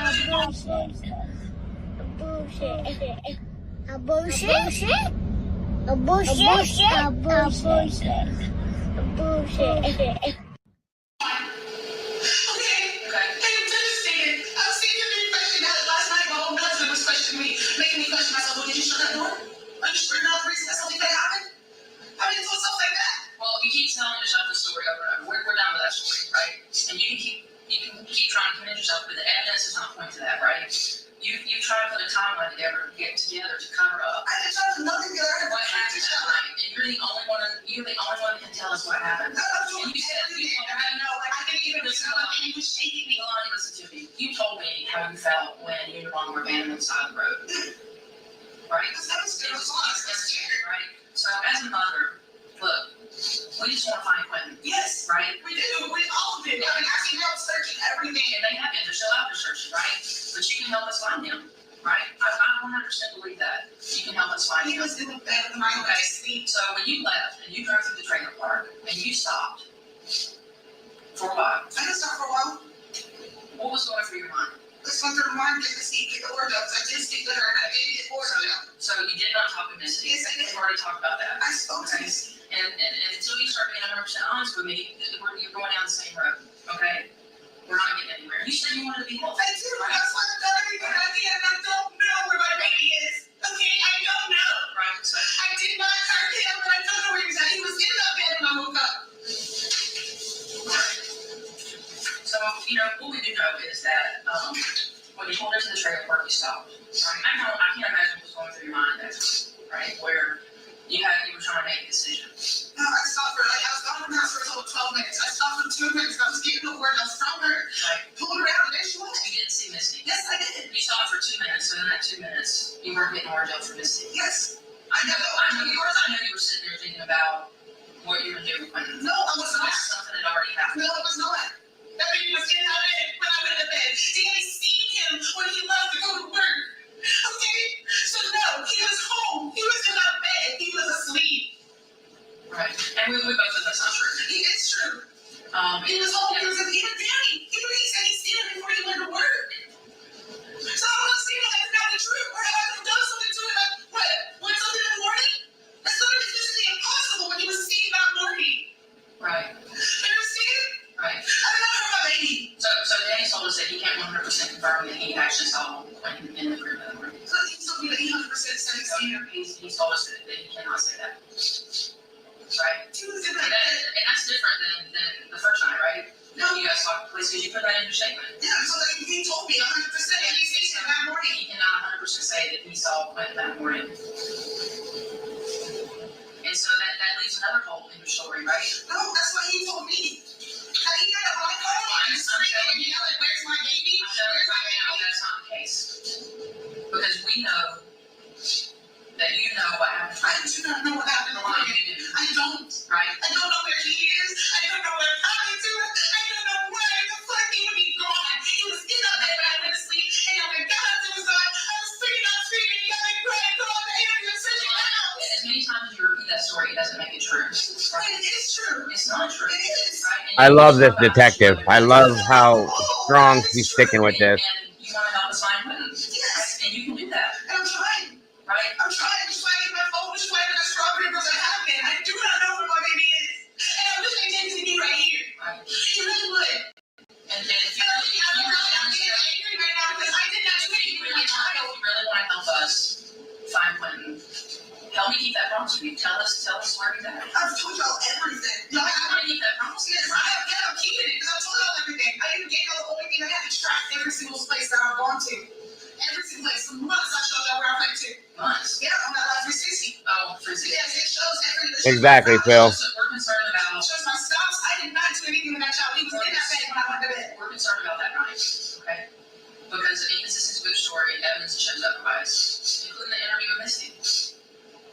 making me question myself. Well, did you shut that door? Are you sure enough reason that something could happen? I mean, it's stuff like that. Well, you keep telling yourself the story over and over. We're done with that story, right? And you can keep trying to convince yourself, but the evidence is not pointing to that, right? You try to put a timeline together to cover up. I didn't try to put nothing together. What happened that night? And you're the only one that can tell us what happened. No, and you said you did. I know, like I didn't even listen. He was shaking me. Lonnie, listen to me. You told me how you felt when you and your mom were abandoned on the side of the road. Right? That was right? So as a mother, look, we just want to find Quentin. Yes. Right? We do. We all do. I mean, I can help searching everything. And they have been. They're still out there searching, right? But you can help us find him. Right? I 100% believe that. You can help us find him. He was in the bed of my sleep. So when you left and you drove through the trailer park and you stopped for a while. I didn't stop for a while. What was going through your mind? This went through my mind, get the word up. I did speak to her and I did get the word up. So you did not talk to Missy? Yes, I did. We've already talked about that. I spoke to Missy. And until you start being 100% honest with me, you're going down the same road, okay? We're not getting anywhere. You said you wanted to be healthy. I do. That's why I've done everything I can and I don't know where my baby is. Okay, I don't know. Right, so. I did not hurt him, but I don't know where he's at. He was in that bed when I woke up. Right. So, what we do know is that when you pulled into the trailer park, you stopped. Right? I can't imagine what was going through your mind at that time, right? Where you were trying to make a decision. No, I stopped for I was gone from the house for a total of 12 minutes. I stopped for 2 minutes. I was getting the word else from her. Right. Pulled her out, and there she was. You didn't see Misty. Yes, I did. You stopped for 2 minutes, so in that 2 minutes, know you were sitting there thinking about what you were doing. No, I was not. Something had already happened. No, it was not. That baby was getting out of bed when I went to bed. Danny seen him when he left to go to work. Okay? So no, he was home. He was in our bed. He was asleep. Right. And we both know that's not true. It is true. He was home. He was even Danny. Even he said he seen him before he went to work. So I don't understand how that's not the truth. Or have I done something to him? What? Something in the morning? That's literally physically impossible when he was seen that morning. Right. You understand? Right. I don't know about my baby. So Danny told us that he can't 100% confirm that he actually saw Quentin in the room that morning. So he told me that he 100% said he's told us that he cannot say that. Right? And that's different than the first night, right? No, you guys talked to police because you put that in your statement. Yeah, so he told me 100% that he seen him that morning. He cannot 100% say that he saw Quentin that morning. And so that leaves another hole in your story, right? No, that's what he told me. Had he got a phone call, I'm screaming and yelling, where's my baby? Where's my baby? No, that's not the case. Because we know that you know what happened. I do not know what happened. You do. I don't. Right? I don't know where he is. I don't know what happened to him. I don't know where the fuck he would be gone. He was in the bed when I went to sleep. And when I got up to his side, I was screaming, yelling, crying, calling the ambulance, searching the house. As many times as you repeat that story, it doesn't make it true. Right? It is true. It's not true. It is. Right? I love this detective. I love how strong she's sticking with this. And you want to help us find Quentin. Yes. And you can do that. And I'm trying. Right? I'm trying. I'm trying to get my phone. I'm trying to get a strawberry because I have been. I do not know where my baby is. And I wish I did to be right here. Right. You really would. And if you really, I'm getting angry right now because I did not do anything with my child. If you really want to help us find Quentin, help me keep that promise with you. Tell us where he's at. I've told y'all everything. No, I want to keep that promise. Yes, I'm keeping it because I've told y'all everything. I even gave y'all the only thing I had to track every single place that I've gone to. Every single place. For months I showed y'all where I went to. Months? Yeah, on that 360. Oh, 360. Yes, it shows every. Exactly, Phil. We're concerned about. It shows my stops. I did not do anything with that child. He was in that bed when I went to bed. We're concerned about that night. Okay? Because the inconsistency with your story, evidence shows otherwise, including the interview with Misty.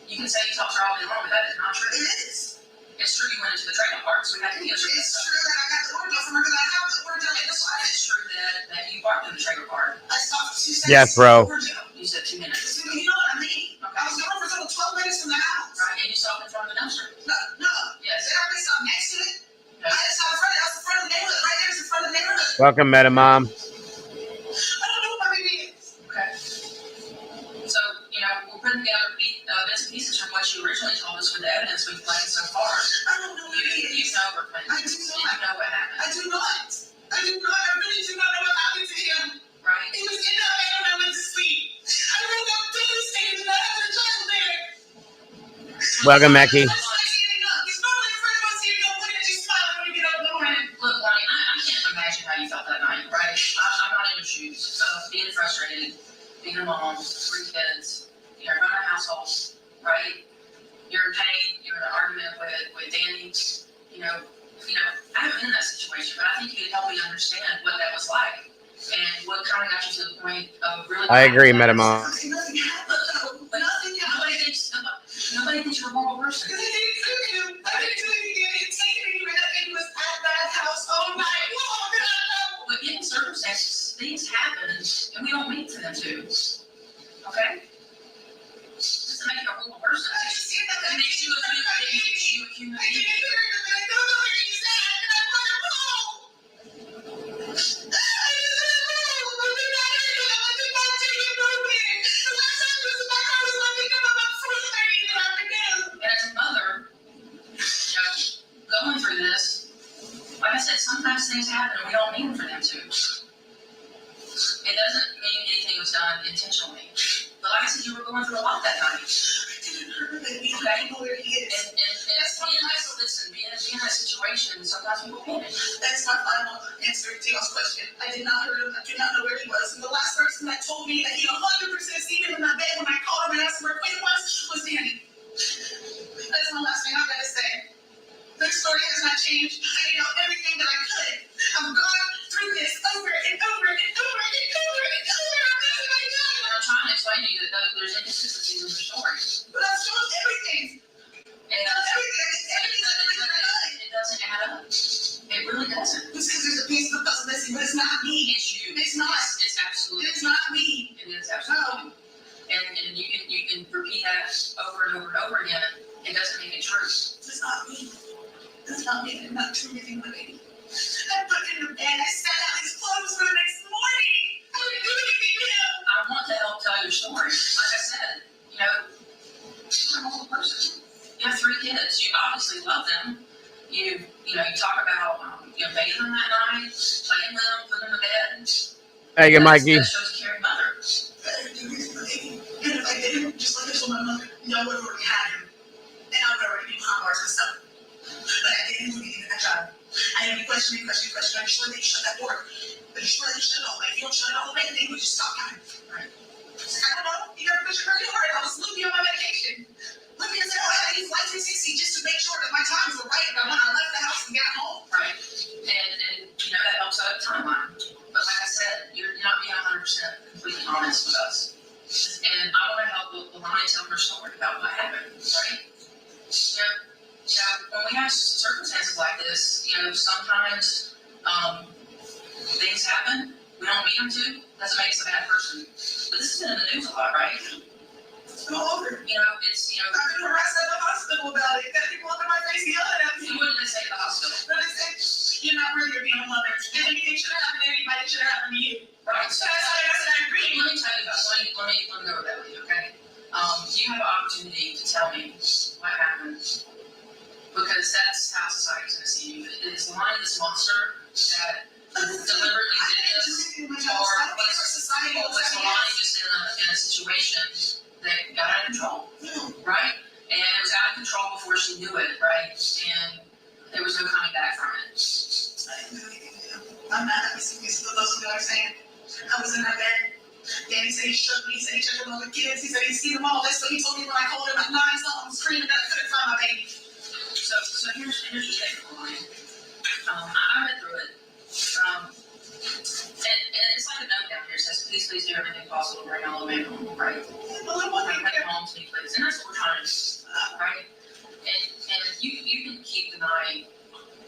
You can say you talked to her all day long, but that is not true. It is. It's true you went into the trailer park, so we had to get through this stuff. It's true that I got the order from her because I have the order in the slide. It's true that you parked in the trailer park. I stopped 2 seconds. Yes, bro. You said 2 minutes. You know what I mean? Okay. I was gone for total 12 minutes from the house. Right, and you stopped in front of the dumpster. No. Yes. They already stopped next to it. Okay. I just stopped in front of it. That's the front of the neighborhood. Right there is the front of the neighborhood. Welcome, Meta Mom. I don't know what my baby is. Okay. So, we're putting together bits and pieces from what you originally told us with the evidence we've collected so far. I don't know what it is. You know where Quentin is. I do not. You know what happened. I do not. I really do not know what happened to him. Right. He was in that bed when I went to sleep. I woke up devastated and I had a child there. Welcome, Mackie. It's not like friend wants you to go look at you smiling when you get up in the morning. Look, Lonnie, I can't imagine how you felt that night, right? I'm not in your shoes. So being frustrated, being a mom, 3 kids, running a household, right? You're in pain, you're in an argument with Danny, I haven't been in that situation, but I think you could help me understand what that was like and what kind of got you to the point of really. I agree, Meta Mom. Nothing happened. Nobody thinks you're a horrible person. Because I didn't do him. I didn't do anything. I didn't take anything. That baby was at that house all night long. But in circumstances, things happen, and we don't mean for them to. Okay? Just to make you a horrible person. I understand that. It makes you a human being. I didn't hear him, and I don't know where he's at, and I want him home. I did not take him nowhere. The last time he was in my car was when I picked him up about 4:30 in the afternoon. And as a mother, going through this, like I said, sometimes things happen and we don't mean for them to. It doesn't mean anything was done intentionally. But like I said, you were going through a lot that night. I didn't hurt him, baby. Okay. I know where he is. And that's being in that situation, sometimes people panic. That's my final answer to y'all's question. I did not hurt him. I do not know where he was. And the last person that told me that he 100% seen him in that bed when I called him and asked him where Quinn was Danny. That's my last thing I've got to say. Their story has not changed. I did out everything that I could. I've gone through this over and over and over and over and over. I'm trying to explain to you that there's inconsistencies in your story. But I've told repeat that over and over and over again, it doesn't make it true. That's not me. That's not me. I'm not true anything, my baby. I put in the bed. I sat out his clothes for the next morning. I would do anything to him. I want to help tell your story. Like I said, you know, you're a normal person. You have 3 kids. You obviously love them. You talk about bathing them that night, playing with them, putting them to bed. Hey, Mikey. That shows a caring mother. I didn't do anything, my baby. And if I didn't, just like I told my mother, y'all would have already had him. And I would already be behind bars and stuff. But I didn't do anything to that child. I didn't question. Are you sure that you shut that door? Are you sure that you shut it all? If you don't shut it all, then we just stop coming. Right? I don't know. You gotta push it really hard. I was loopy on my medication. Loopy and said, I had to use Life 360 just to make sure that my times were right when I left the house and got home. Right. And that helps out a timeline. But like I said, you're not being 100% completely honest with us. And I want to help LEILANI tell her story about what happened, right? When we have circumstances like this, sometimes things happen. We don't mean them to. Doesn't make us a bad person. But this has been in the news a lot, right? It's all over. It's I've been harassed at the hospital about it. Got people up in my face yelling at me. What did they say at the hospital? They said, you're not worthy of being a mother. And anything should happen to anybody, it should happen to you. Right. So I said, I agree. Let me tell you about. Let me go over that with you, okay? You have an opportunity to tell me what happened, because that's how society's going to see you. It is LEILANI, this monster that deliberately did this, or was LEILANI just in a situation that got out of control, right? And it was out of control before she knew it, right? And there was no coming back from it. I'm not missing this. For those who know what I'm saying, I was in my bed. Danny said he shook me. He said he checked on the kids. He said he'd seen them all. That's what he told me when I called him at 9 something, screaming that I couldn't find my baby. So here's the thing, LEILANI. I went through it. And it's like a note down here. It says, please do everything possible to bring LEILANI home, right? Bring her home to me, please. And that's what we're trying to do, right? And you can keep denying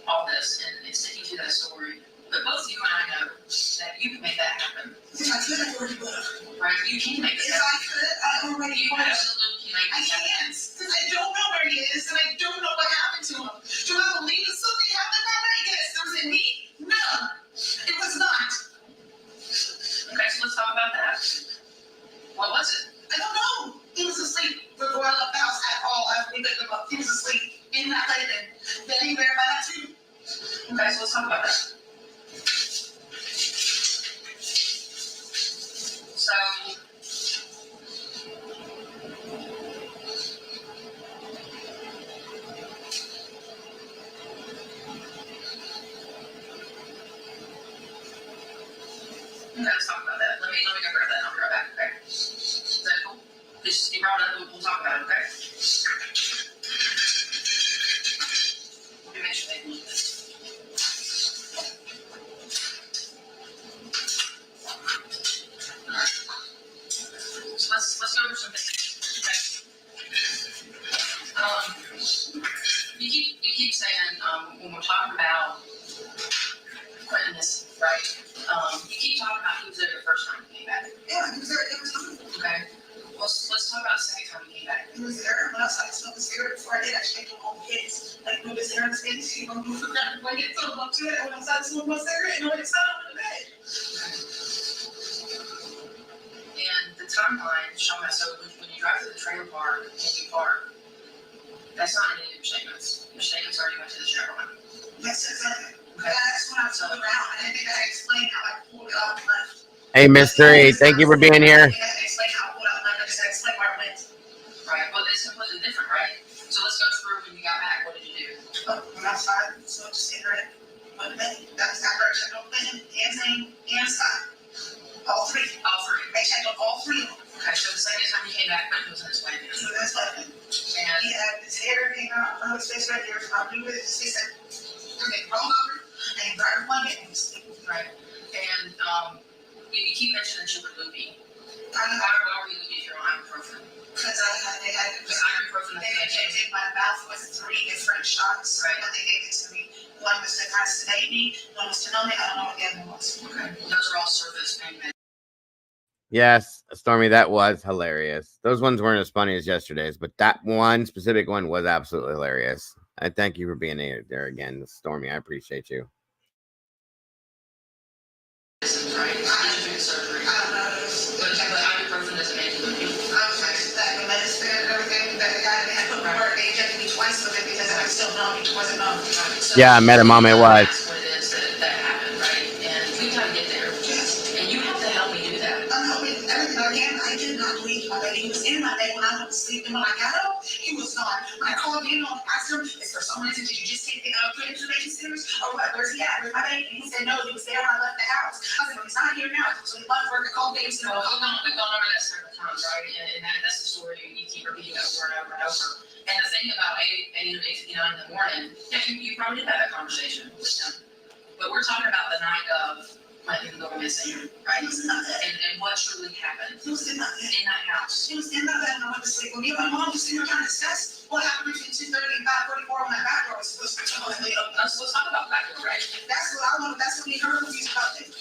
all this and sticking to that story. But both you and I know that you can make that happen. If I could, I already would have. Right? You can make it happen. If I could, I already would have. Absolutely can make it happen. I can't, because I don't know where he is, and I don't know what happened to him. Do I believe that something happened that night? Yes. Was it me? No. It was not. Okay, so let's talk about that. What was it? I don't know. He was asleep before I left the house at all after we picked him up. He was asleep in that playpen. Then he verify that too. Okay, so let's talk about that. So, let's talk about that. Let me go grab that. I'll be right back, okay? Is that cool? Just you brought it up, we'll talk about it, okay? Let me make sure they can look this. So let's go over some things, okay? You keep saying when we're talking about quitting this, right? You keep talking about he was there the first time he came back. Yeah, he was there every time. Okay. Well, let's talk about the second time he came back. He was there when I started smoking cigarettes before I did. I checked on all the kids. Like, when was there in the space, he was moving around the blanket, put him up to it. And when I started smoking my cigarette, and when it started, I went to bed. And the timeline showing us, so when you drive to the trailer park and you park, that's not any of your statements. Your statements already went to the chairman. Yes, exactly. Okay. That's when I was looking around, and I think I explained how I pulled it out and left. Hey, Mr. A, thank you for being here. I explained how I pulled out and left. I just explained where I went. Right. Well, it's completely different, right? So let's go through when you got back. What did you do? Oh, when I started smoking cigarette, went to bed. That was that first. I don't blame him, and Zane, and Scott. All three. All three. I checked on all three of them. Okay, so the second time he came back, when he was in his wedding. He was in his wedding. And he had his hair hanging out on his face right here. I knew it. He said, okay, roll over, and he grabbed one and he was asleep. Right. And you keep mentioning that you were loopy. Why were you loopy if you're on ibuprofen? Because they had ibuprofen. They injected my mouth with 3 different shots. Right. When they gave it to me. One was to kind of sedate me, one was to numb me. I don't know what the other one was. Okay. Those are all surface pain meds. Yes, Stormy, that was hilarious. Those ones weren't as funny as yesterday's, but that one specific one was absolutely hilarious. I thank you for being there again, Stormy. I appreciate you. Right, surgery. But ibuprofen doesn't make you look. That medicine and everything that the guy that had put my work, they injected me twice with it because I still numb, it wasn't numb. So Yeah, I met him on my wife. that's what it is that happened, right? And we gotta get there. Yes. And you have to help me do that. I'm helping everything I can. I did not leave my baby. He was in my bed when I went to sleep, and when I got up, he was gone. When I called in on, asked him, is for some reason, did you just take the put him to the babysitters? Or what? Where's he at? Where's my baby? And he said, no, he was there when I left the house. I said, well, he's not here now. So he left work to call babysitter. Well, we've gone over that several times, right? And that's the story you keep repeating over and over and over. And the thing about 8 and 8:59 in the morning, yeah, you probably did have that conversation with him. But we're talking about the night of when him going missing, right? He was in my bed. And what truly happened He was in my bed. in that house. He was in my bed and I went to sleep. When me and my mom was sitting there trying to discuss what happened between 2:30 and 5:44 when that back door was supposed to be open. Let's talk about that, right? That's what I want. That's what we heard confused about too.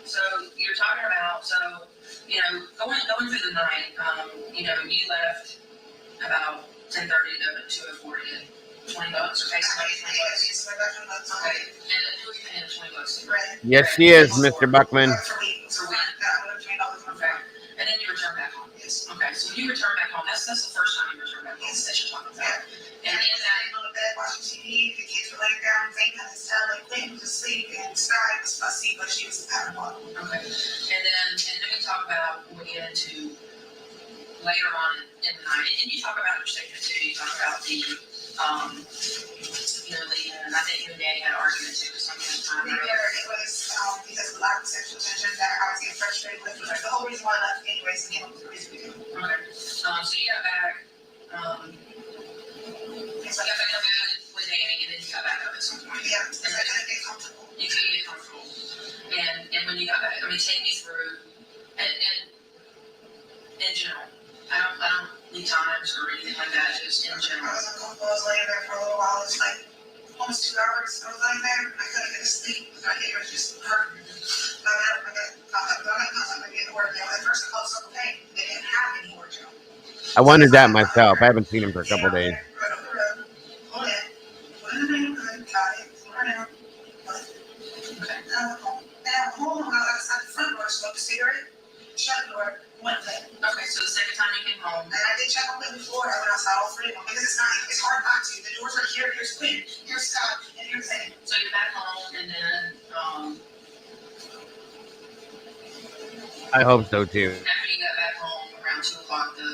So you're talking about, going through the night, you left about 10:30 to 2:40. $20 or pay somebody $20. Okay. And then who's paying the $20 to? Yes, she is, Mr. Buckman. For week. Okay. And then you return back home. Yes. Okay. So when you return back home, that's the first time you return back home. That you're talking about. And in that, on the bed watching TV, the kids were laying down, fainting in his cell, like Quinn was asleep, and Sky was fussy, but she was having one. okay. And then we talk about when we get into later on in the night, and you talk about your statement too. You talk about the LEILANI, and I think you and Danny had an argument too, because something It was because of the lack of sexual tension that I was getting frustrated with. The whole reason why I left anyways, and it was the reason we did. Okay. So you got back, so you got back up with Danny, and then you got back up at some point. Yeah, because I couldn't get comfortable. You couldn't get comfortable. And when you got back, take me through, and in general, I don't need times or anything like that, just in general. I was uncomfortable. I was laying there for a little while. It was like almost 2 hours. I was laying there. I couldn't get to sleep. My head was just hurting. I got to get to work now. At first, I called Circle Pain. They didn't have any work job. I wondered that myself. I haven't seen him for a couple days. Right over the road. Hold it. Put it in. Got it. Put it down. Okay. Now, home, I was outside the front door, smoked a cigarette, shut the door, went to bed. Okay, so the second time you came home. And I did check on them before I went outside all 3 of them because it's hard not to. The doors are here, here's Quinn, here's Scott, and here's Zane. So you're back home, and then I hope so too. after you got back home around 2 o'clock, the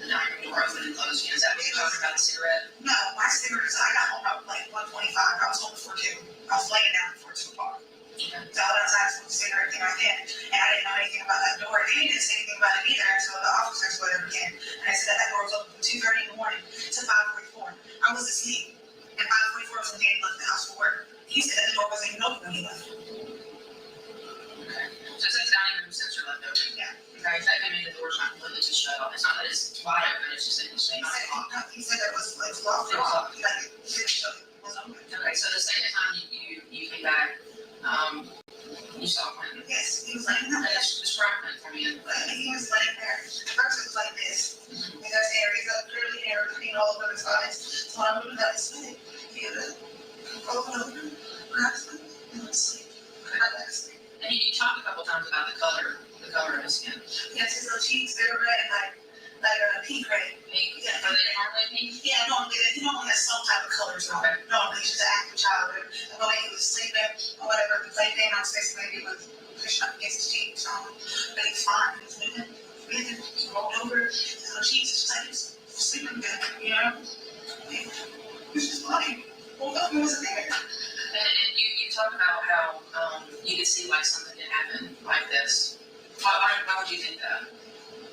dining room door opened and closed. Is that what you're talking about, the cigarette? No, my cigarettes, I got home at like 1:25. I was home before 2. I was laying down before 2 o'clock. Okay. So I went outside to smoke a cigarette, came back in, and I didn't know anything about that door. They didn't say anything about it either until the officers whatever came. And I said that door was open from 2:30 in the morning to 5:44. I was asleep, and 5:44 was when Danny left the house for work. He said that the door wasn't even open when he left. Okay. So it says dining room sensor left open. Yeah. Okay, that can mean the door's not completely just shut off. It's not that it's wide open, it's just that it's not locked. He said that it was locked. It was locked. Like, it was open. Okay, so the second time you came back, you saw Quentin. Yes, he was laying there. Describe Quentin for me. He was laying there. At first it was like this. And there's areas of clearly hair between all of his eyes. So when I moved up his head, he would open over, grab his head, and went to sleep. And you talked a couple times about the color of his skin. Yes, his little cheeks, they were red, like a pink red. Pink? Yeah. Are they normally pink? Yeah, normally has some type of colors on it. Normally he's just an active child. And when he was sleeping, or whatever, the plaything on his face, maybe it was pushing up against his cheeks. But he was fine. He was moving, breathing, he rolled over. His little cheeks, just like he was sleeping good, you know? He was just lying. Woke up and wasn't there. And you talk about how you could see like something can happen like this. Why would you think that?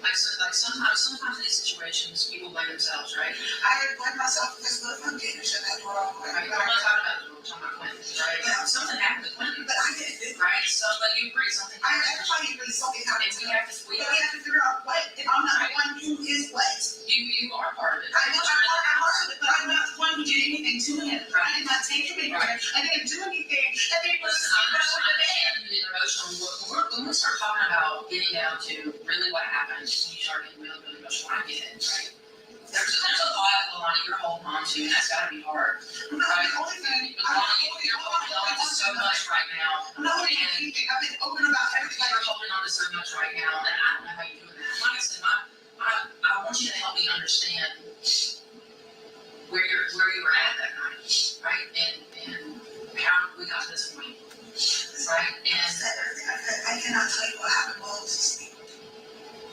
Like sometimes in these situations, people blame themselves, right? I blame myself because what if I didn't shut that door off? Right. I'm not talking about the door, I'm talking about Quentin, right? Yeah. Something happened to Quentin. But I didn't. Right? So, but you agree something happened. Everybody agrees something happened. And we have to figure out what, if I'm not the one who is what. You are part of it. I know I'm part of it, but I'm not the one who did anything to him. I did not take him anywhere. I didn't do anything. And then he was I'm not the emotional. When we start talking about happens when you start getting really, really emotional. I get it, right? There's a lot, Leilani, you're holding on to, and that's gotta be hard. I'm not the only thing. You're holding on to so much right now. I'm not holding anything. I've been open about everything. You're holding on to so much right now, and I don't know how you're doing that. Like I said, I want you to help me understand where you were at that night, right? And how we got to this point, right? And I cannot tell you what happened while I was asleep.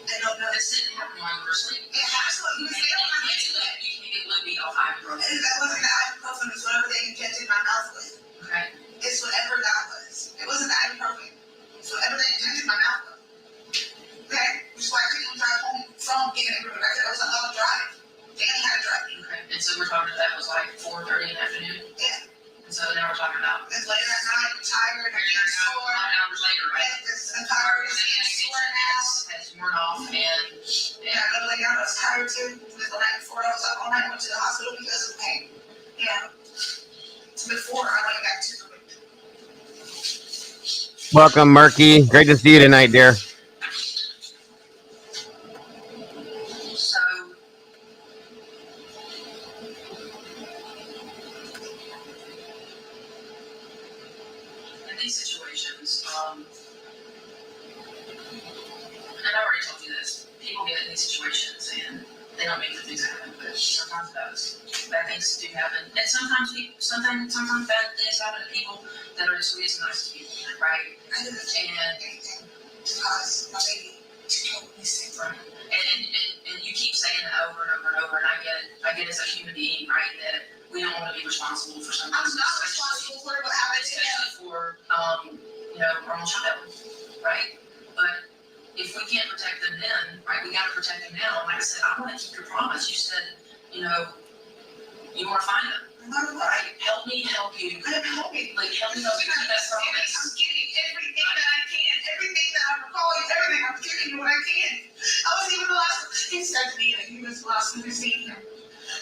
I don't know. this didn't happen while you were asleep. It absolutely was there when I went to bed. You can't get loopy off ibuprofen. That wasn't the ibuprofen. It's whatever they injected my mouth with. Okay. It's whatever that was. It wasn't the ibuprofen. It's whatever they injected my mouth with. Okay? Which is why I couldn't drive home from getting it. I said, I was allowed to drive. Danny had to drive me. Okay. And so we're talking that was like 4:30 in the afternoon? Yeah. And so now we're talking about It's later at night, I'm tired, I can't sore. 9 hours later, right? I'm tired, I can't sore now. Has worn off and Yeah, I go lay down, I was tired too. The night before, I was up all night, went to the hospital because of pain. Yeah. Before I went back to the Welcome, Murky. Great to see you tonight, dear. so in these situations, and I already told you this, people get in these situations and they don't make good things happen, but sometimes it does. Bad things do happen. And sometimes bad things happen to people that are the sweetest and nicest people, right? I didn't take anything to cause my baby to go missing. Right. And you keep saying that over and over and over, and I get as a human being, right, that we don't want to be responsible for something. I'm not responsible for what happened to him. Especially for our own child, right? But if we can't protect them then, right, we got to protect them now. Like I said, I want to keep your promise. You said, you want to find them. Right? Help me help you. Help me. Like, help me help you keep that promise. I'm getting everything that I can, everything that I'm recalling, everything. I'm giving you what I can. I was even the last, he said to me that he was the last one to see him,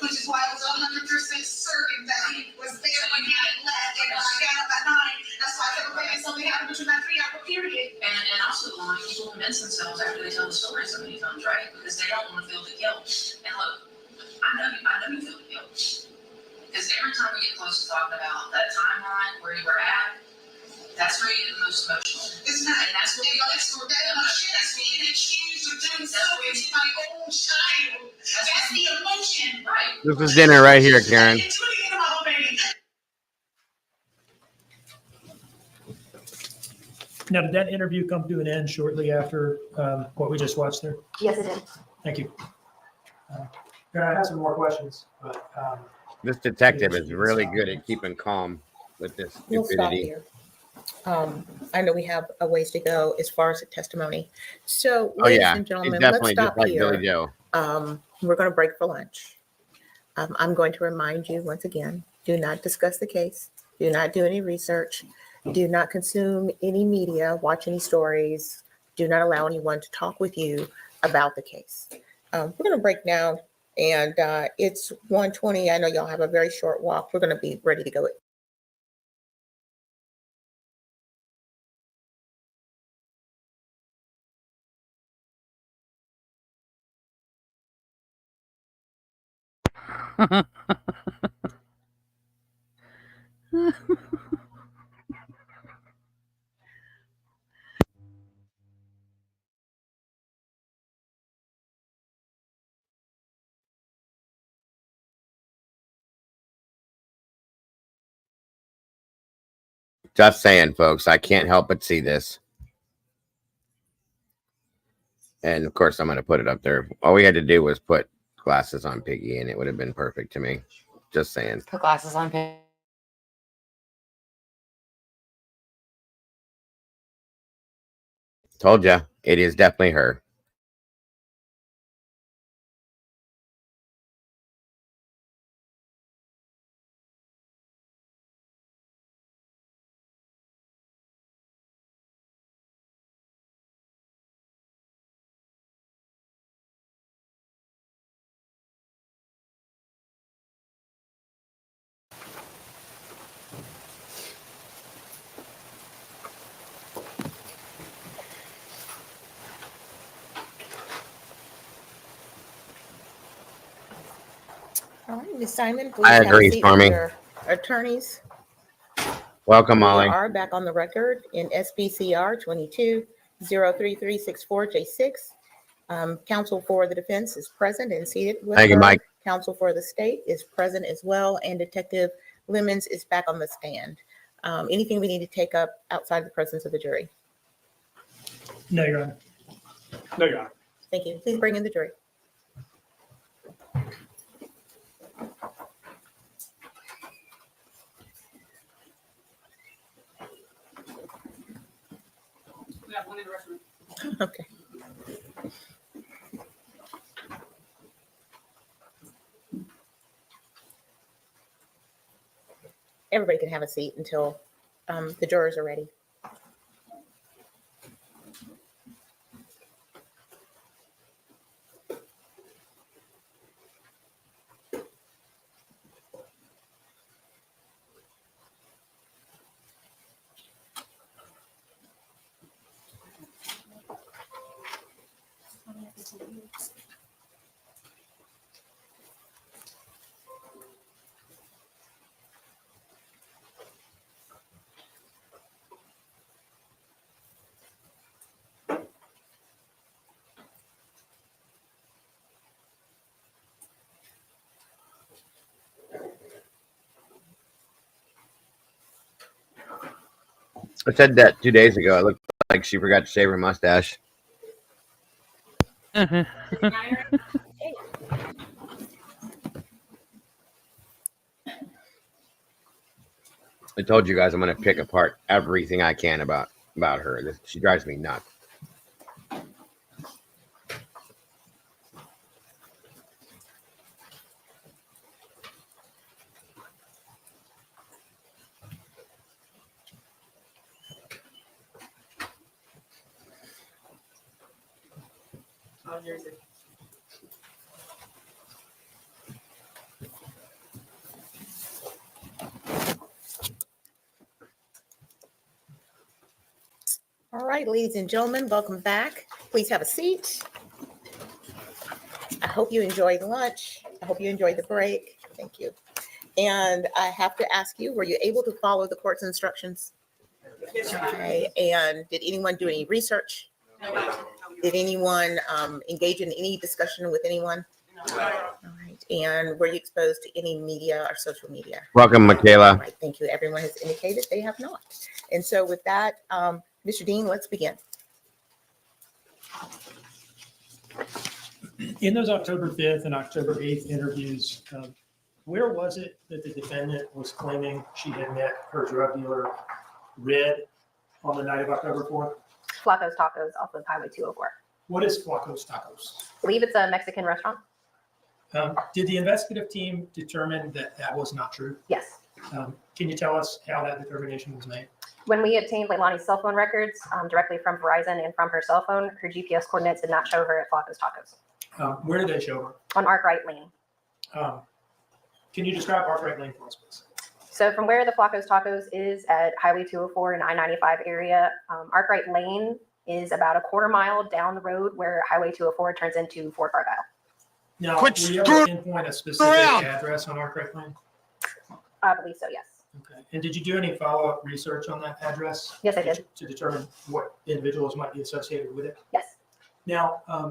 which is why I was 100% certain that he was there when he had left. And when I got up at 9, that's why I kept thinking something happened between that 3-hour period. And also, a lot of people convince themselves after they tell the story so many times, right? Because they don't want to feel the guilt. And look, I know you feel the guilt. Because every time we get close to talking about that timeline where you were at, that's where you get the most emotional. It's not. And that's what that emotion is being accused of doing something to my own child. That's the emotion. Right. This is dinner right here, Karen. It's putting it in my own baby. Now, did that interview come to an end shortly after what we just watched there? Yes, it did. Thank you. I have some more questions, but This detective is really good at keeping calm with this We'll stop stupidity. here. I know we have a ways to go as far as the testimony. So, Oh ladies yeah, and he's gentlemen, let's definitely stop just like here. Billy Joe. We're going to break for lunch. I'm going to remind you once again, do not discuss the case. Do not do any research. Do not consume any media, watch any stories. Do not allow anyone to talk with you about the case. We're going to break now, and it's 1:20. I know y'all have a very short walk. We're going to be ready to go. Just saying, folks, I can't help but see this. And of course, I'm going to put it up there. All we had to do was put glasses on Piggy, and it would have been perfect to me. Just saying. Put glasses on. Told ya, it is definitely her. All right, Ms. Simon, please I have a agree, seat Stormy. with your attorneys. Welcome, We Molly. are back on the record in SBCR 22-03364J6. Counsel for the defense is present and seated with Thank you, her. Mike. Counsel for the state is present as well, and Detective Lemons is back on the stand. Anything we need to take up outside the presence of the jury? No, Your Honor. No, Your Honor. Thank you. Please bring in the jury. We have one in the restroom. Okay. Everybody can have a seat until the jurors are ready. I said that 2 days ago. It looked like she forgot to shave her mustache. I told you guys I'm going to pick apart everything I can about her. She drives me nuts. All right, ladies and gentlemen, welcome back. Please have a seat. I hope you enjoyed lunch. I hope you enjoyed the break. Thank you. And I have to ask you, were you able to follow the court's instructions? Okay, and did anyone do any research? Did anyone engage in any discussion with anyone? All right, and were you exposed to any media or social media? Welcome, Michaela. All right, thank you. Everyone has indicated they have not. And so with that, Mr. Dean, let's begin. In those October 5th and October 8th interviews, where was it that the defendant was claiming she had met her drug dealer, Red, on the night of October 4th? Flacco's Tacos off of Highway 204. What is Flacco's Tacos? I believe it's a Mexican restaurant. Did the investigative team determine that that was not true? Yes. Can you tell us how that determination was made? When we obtained Leilani's cell phone records directly from Verizon and from her cell phone, her GPS coordinates did not show her at Flacco's Tacos. Where did they show her? On Arkwright Lane. Can you describe Arkwright Lane for us, please? So from where the Flacco's Tacos is at Highway 204 and I-95 area, Arkwright Lane is about a quarter mile down the road where Highway 204 turns into Fort Argyle. Now, were you able to pinpoint a specific address on Arkwright Lane? I believe so, yes. Okay. And did you do any follow-up research on that address? Yes, I did. To determine what individuals might be associated with it? Yes. Now, I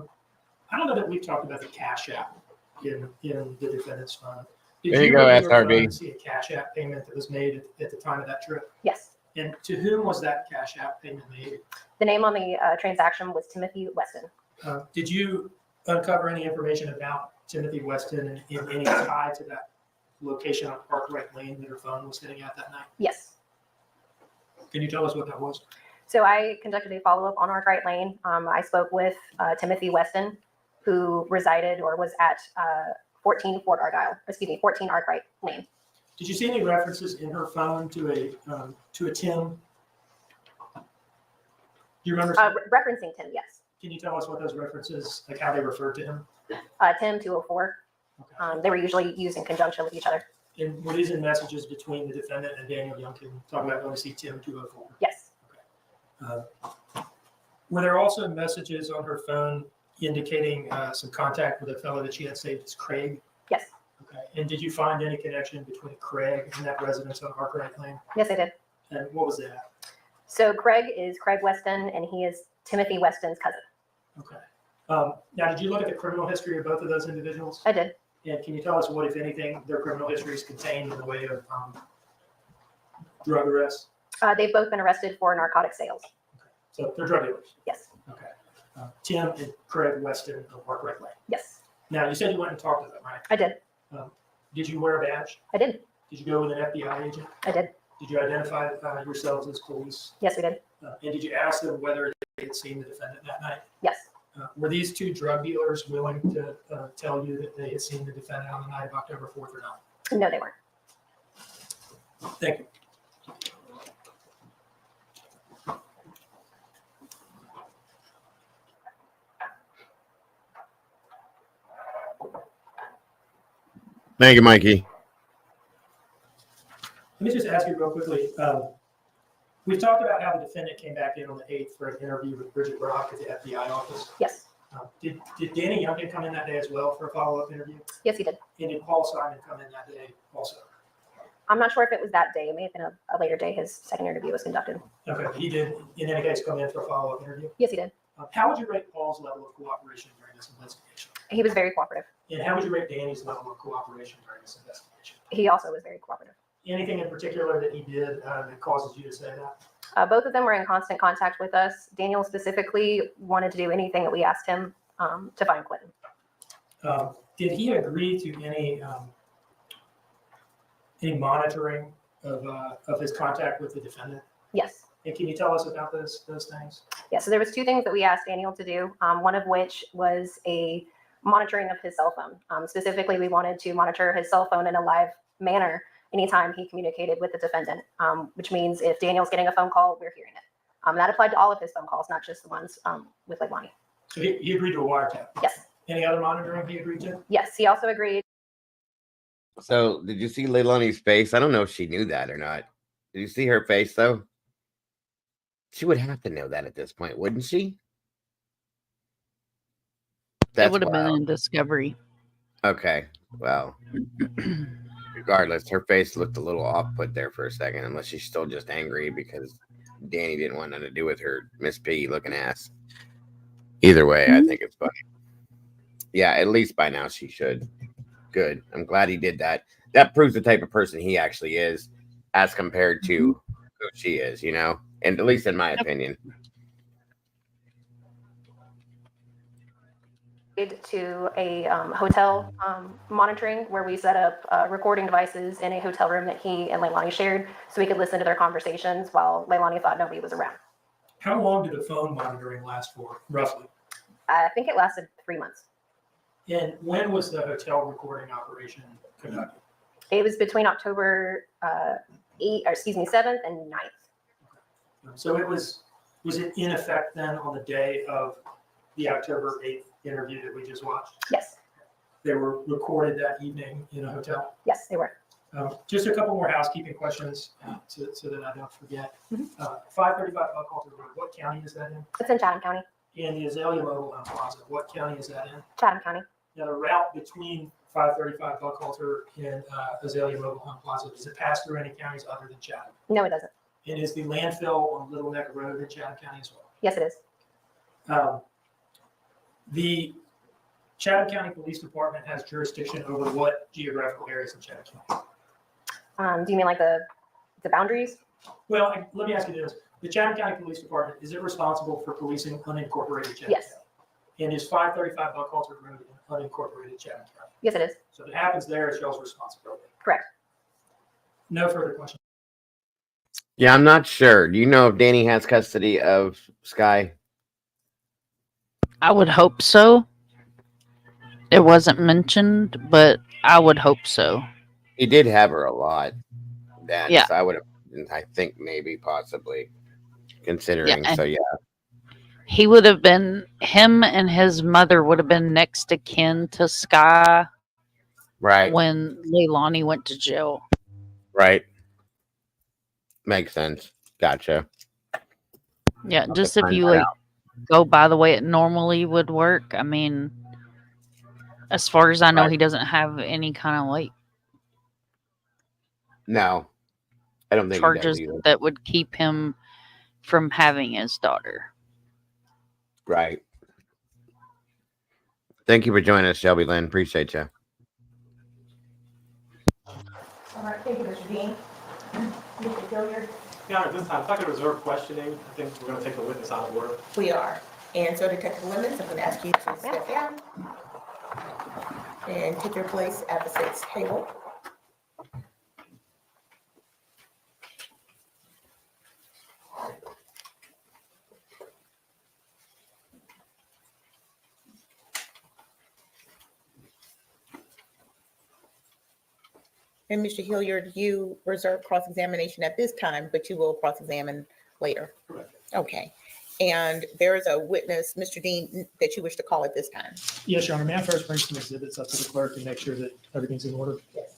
don't know that we've talked about the Cash App in the defendant's fund. There you go, SRB. See a Cash App payment that was made at the time of that trip? Yes. And to whom was that Cash App payment made? The name on the transaction was Timothy Weston. Did you uncover any information about Timothy Weston and any tie to that location on Arkwright Lane that her phone was hitting at that night? Yes. Can you tell us what that was? So I conducted a follow-up on Arkwright Lane. I spoke with Timothy Weston, who resided or was at 14 Arkwright Lane. Did you see any references in her phone to a Tim? Do you remember? Referencing Tim, yes. Can you tell us what those references, like how they referred to him? Tim 204. Okay. They were usually used in conjunction with each other. And were these in messages between the defendant and Daniel Younan talking about going to see Tim 204? Yes. Okay. Were there also messages on her phone indicating some contact with a fellow that she had saved as Craig? Yes. Okay. And did you find any connection between Craig and that residence on Arkwright Lane? Yes, I did. And what was that? So Craig is Craig Weston, and he is Timothy Weston's cousin. Okay. Now, did you look at the criminal history of both of those individuals? I did. And can you tell us what, if anything, their criminal history is contained in the way of drug arrests? They've both been arrested for narcotic sales. So they're drug dealers? Yes. Okay. Tim and Craig Weston of Arkwright Lane. Yes. Now, you said you went and talked to them, right? I did. Did you wear a badge? I did. Did you go with an FBI agent? I did. Did you identify yourselves as police? Yes, we did. And did you ask them whether they had seen the defendant that night? Yes. Were these two drug dealers willing to tell you that they had seen the defendant on the night of October 4th or not? No, they weren't. Thank you. Thank you, Mikey. Let me just ask you real quickly. We've talked about how the defendant came back in on the 8th for an interview with Bridget Brock at the FBI office. Yes. Did Danny Younan come in that day as well for a follow-up interview? Yes, he did. And did Paul Simon come in that day also? I'm not sure if it was that day. It may have been a later day. His second interview was conducted. Okay, he did, in any case, come in for a follow-up interview? Yes, he did. How would you rate Paul's level of cooperation during this investigation? He was very cooperative. And how would you rate Danny's level of cooperation during this investigation? He also was very cooperative. Anything in particular that he did that causes you to say that? Both of them were in constant contact with us. Daniel specifically wanted to do anything that we asked him to find Clinton. Did he agree to any monitoring of his contact with the defendant? Yes. And can you tell us about those things? Yeah, so there was two things that we asked Daniel to do, one of which was a monitoring of his cell phone. Specifically, we wanted to monitor his cell phone in a live manner anytime he communicated with the defendant, which means if Daniel's getting a phone call, we're hearing it. That applied to all of his phone calls, not just the ones with LEILANI. So he agreed to a wiretap? Yes. Any other monitoring he agreed to? Yes, he also agreed. So, did you see LEILANI's face? I don't know if she knew that or not. Did you see her face, though? She would have to know that at this point, wouldn't she? It would have been in Discovery. Okay, well, regardless, her face looked a little off-put there for a second, unless she's still just angry because Danny didn't want nothing to do with her Miss Piggy-looking ass. Either way, I think it's funny. Yeah, at least by now she should. Good. I'm glad he did that. That proves the type of person he actually is as compared to who she is, you know? And at least in my opinion. To a hotel monitoring where we set up recording devices in a hotel room that he and LEILANI shared so we could listen to their conversations while LEILANI thought nobody was around. How long did the phone monitoring last for, roughly? I think it lasted 3 months. And when was the hotel recording operation conducted? It was between October 7th and 9th. So was it in effect then on the day of the October 8th interview that we just watched? Yes. They were recorded that evening in a hotel? Yes, they were. Just a couple more housekeeping questions so that I don't forget. 535 Buckhalter Road, what county is that in? It's in Chatham County. And the Azalea Mobile Home Plaza, what county is that in? Chatham County. Now, the route between 535 Buckhalter and Azalea Mobile Home Plaza, does it pass through any counties other than Chatham? No, it doesn't. And is the landfill on Little Neck Road in Chatham County as well? Yes, it is. The Chatham County Police Department has jurisdiction over what geographical areas in Chatham County? Do you mean like the boundaries? Well, let me ask you this. The Chatham County Police Department, is it responsible for policing unincorporated Chatham Yes. County? And is 535 Buckhalter Road in unincorporated Chatham County? Yes, it is. So if it happens there, it's y'all's responsibility. Correct. No further questions. Yeah, I'm not sure. Do you know if Danny has custody of Sky? I would hope so. It wasn't mentioned, but I would hope so. He did have her a lot. Then, Yeah. So I think maybe possibly considering. Yeah, So yeah. He would have been, him and his mother would have been next of kin to Sky Right. when LEILANI went to jail. Right. Makes sense. Gotcha. Yeah, I'll just have if to you find that like out. go by the way it normally would work. I mean, As far as I know, Right. he doesn't have any kind of like No, I don't think he does charges either. that would keep him from having his daughter. Right. Thank you for joining us, Shelby Lynn. Appreciate you. All right, thank you, Mr. Dean. Mr. Gilliard? Yeah, at this time, if I could reserve questioning, I think we're going to take the witness out of order. We are. And so Detective Lemons, I'm going to ask you to step down and take your place at the state's table. And Mr. Hilliard, you reserve cross-examination at this time, but you will cross-examine later. Correct. Okay. And there is a witness, Mr. Dean, that you wish to call at this time. Yes, Your Honor, may I first bring some exhibits up to the clerk and make sure that everything's in order? Yes.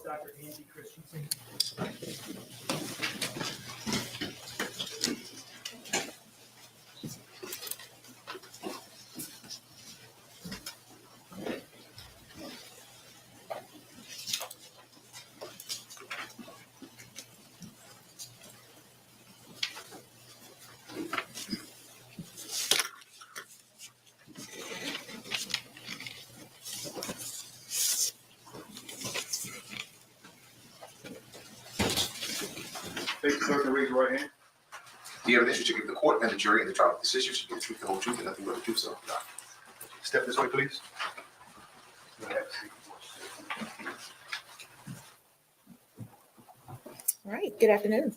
Dr. Angie Christensen. Thank you, sir. Can you raise your right hand? The evidence you should give the court and the jury and the trial decision should be the truth, the whole truth, and nothing but the truth, so. Step this way, please. All right. Good afternoon.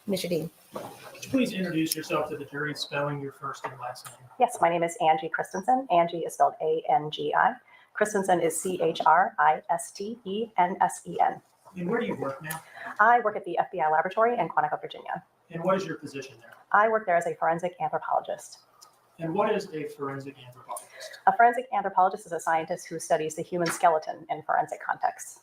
Mr. Dean. Could you please introduce yourself to the jury, spelling your first and last name? Yes, my name is Angie Christensen. Angie is spelled A-N-G-I. Christensen is C-H-R-I-S-T-E-N-S-E-N. And where do you work now? I work at the FBI laboratory in Quantico, Virginia. And what is your position there? I work there as a forensic anthropologist. And what is a forensic anthropologist? A forensic anthropologist is a scientist who studies the human skeleton in forensic contexts.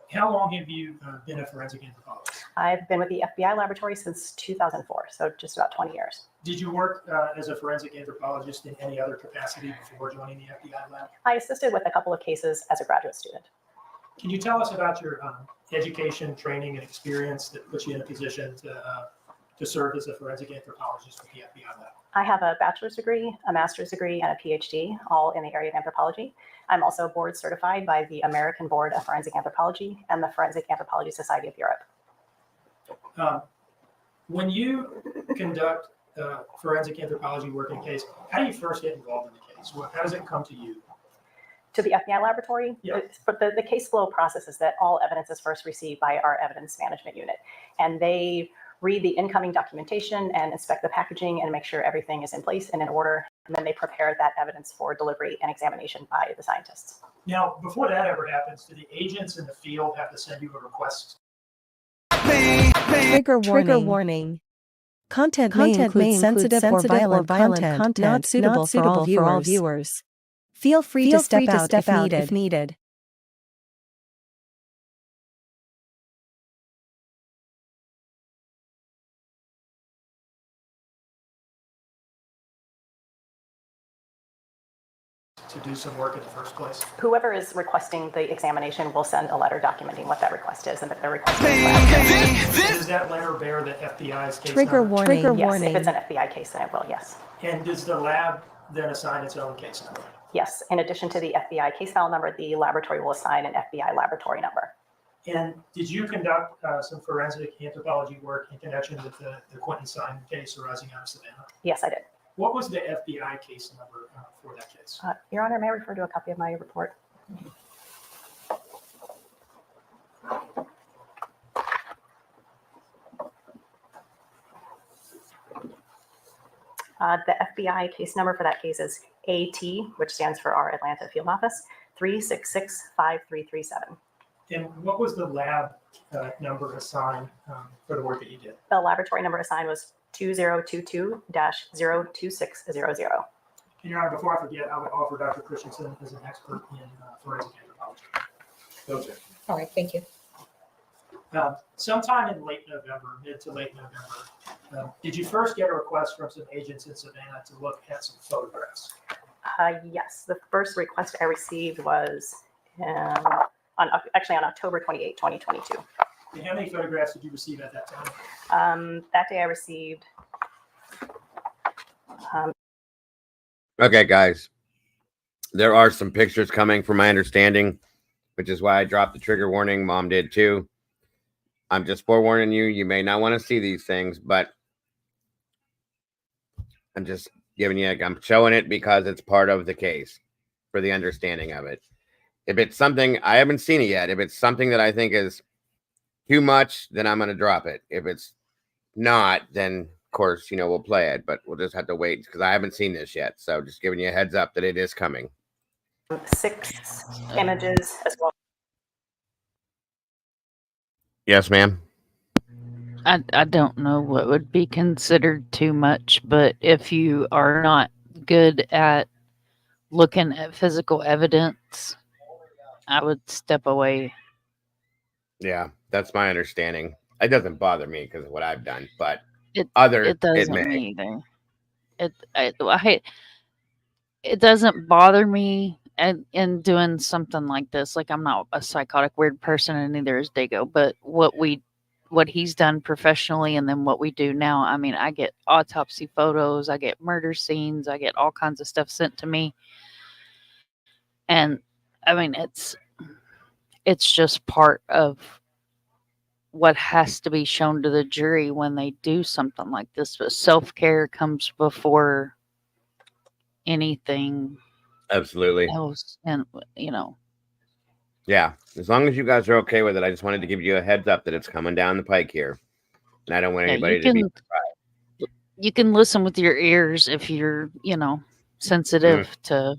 How long have you been a forensic anthropologist? I've been with the FBI laboratory since 2004, so just about 20 years. Did you work as a forensic anthropologist in any other capacity before joining the FBI lab? I assisted with a couple of cases as a graduate student. Can you tell us about your education, training, and experience that puts you in a position to serve as a forensic anthropologist with the FBI lab? I have a bachelor's degree, a master's degree, and a PhD, all in the area of anthropology. I'm also board certified by the American Board of Forensic Anthropology and the Forensic Anthropology Society of Europe. When you conduct forensic anthropology work in case, how do you first get involved in the case? How does it come to you? To the FBI laboratory, Yeah. But the case flow process is that all evidence is first received by our evidence management unit, and they read the incoming documentation and inspect the packaging and make sure everything is in place and in order. And then they prepare that evidence for delivery and examination by the scientists. Now, before that ever happens, do the agents in the field have to send you a request? Trigger warning. Content may include sensitive or violent content not suitable for all viewers. Feel free to step out if needed. To do some work in the first place? Whoever is requesting the examination will send a letter documenting what that request is and that they're requesting. Does that letter bear the FBI's case Trigger number? warning. Yes, if it's an FBI case, then it will, yes. And does the lab then assign its own case number? Yes, in addition to the FBI case file number, the laboratory will assign an FBI laboratory number. And did you conduct some forensic anthropology work in connection with the Quentin Simon case arising out of Savannah? Yes, I did. What was the FBI case number for that case? Your Honor, may I refer to a copy of my report? The FBI case number for that case is AT, which stands for our Atlanta field office, 3665337. And what was the lab number assigned for the work that you did? The laboratory number assigned was 2022-02600. And Your Honor, before I forget, I would offer Dr. Christensen as an expert in forensic anthropology. Okay. All right, thank you. Sometime in late November, mid to late November, did you first get a request from some agents in Savannah to look at some photographs? Yes, the first request I received was on October 28, 2022. And how many photographs did you receive at that time? That day I received. Okay, guys. There are some pictures coming from my understanding, which is why I dropped the trigger warning. Mom did too. I'm just forewarning you. You may not want to see these things, but I'm just giving you, I'm showing it because it's part of the case for the understanding of it. If it's something, I haven't seen it yet. If it's something that I think is too much, then I'm going to drop it. If it's not, then of course, we'll play it, but we'll just have to wait because I haven't seen this yet. So just giving you a heads up that it is coming. 6 images as well. Yes, ma'am. I don't know what would be considered too much, but if you are not good at looking at physical evidence, I would step away. Yeah, that's my understanding. It doesn't bother me because of what I've done, but It it doesn't may. me either. It doesn't bother me in doing something like this. Like, I'm not a psychotic weird person, and neither is Dago. But what he's done professionally, and then what we do now. I mean, I get autopsy photos, I get murder scenes, I get all kinds of stuff sent to me, and I mean, it's just part of what has to be shown to the jury when they do something like this. But self-care comes before anything Absolutely. else. And, Yeah, as long as you guys are okay with it, I just wanted to give you a heads up that it's coming down the pike here. And I don't want anybody to be surprised. You can listen with your ears if you're, sensitive to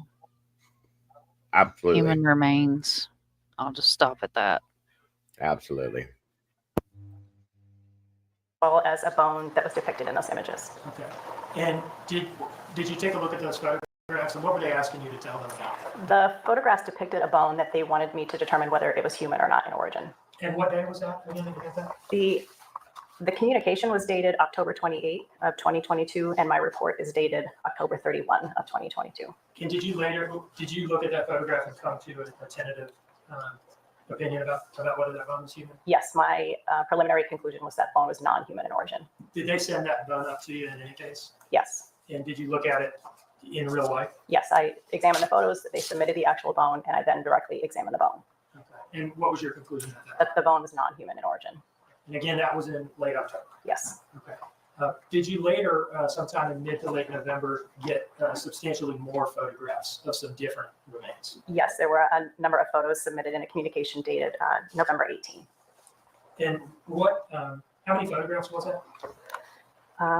Absolutely. human remains. I'll just stop at that. Absolutely. Well as a bone that was depicted in those images. Okay. And did you take a look at those photographs, and what were they asking you to tell them about? The photographs depicted a bone that they wanted me to determine whether it was human or not in origin. And what day was that? Again, that? The communication was dated October 28 of 2022, and my report is dated October 31 of 2022. And did you look at that photograph and come to a tentative opinion about whether that bone was human? Yes, my preliminary conclusion was that bone was non-human in origin. Did they send that bone up to you in any case? Yes. And did you look at it in real life? Yes, I examined the photos. They submitted the actual bone, and I then directly examined the bone. Okay. And what was your conclusion at that? That the bone was non-human in origin. And again, that was in late October? Yes. Okay. Did you later, sometime in mid to late November, get substantially more photographs of some different remains? Yes, there were a number of photos submitted in a communication dated November 18. And how many photographs was that?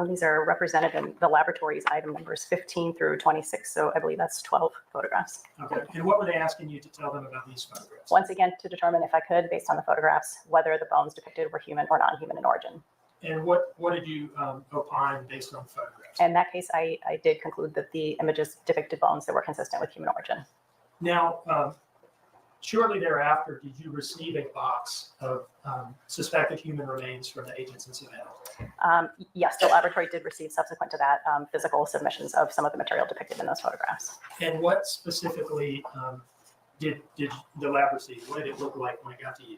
These are represented in the laboratory's item numbers 15 through 26, so I believe that's 12 photographs. Okay. And what were they asking you to tell them about these photographs? Once again, to determine if I could, based on the photographs, whether the bones depicted were human or non-human in origin. And what did you opine based on the photographs? In that case, I did conclude that the images depicted bones that were consistent with human origin. Now, shortly thereafter, did you receive a box of suspected human remains from the agents in Savannah? Yes, the laboratory did receive, subsequent to that, physical submissions of some of the material depicted in those photographs. And what specifically did the lab receive? What did it look like when it got to you?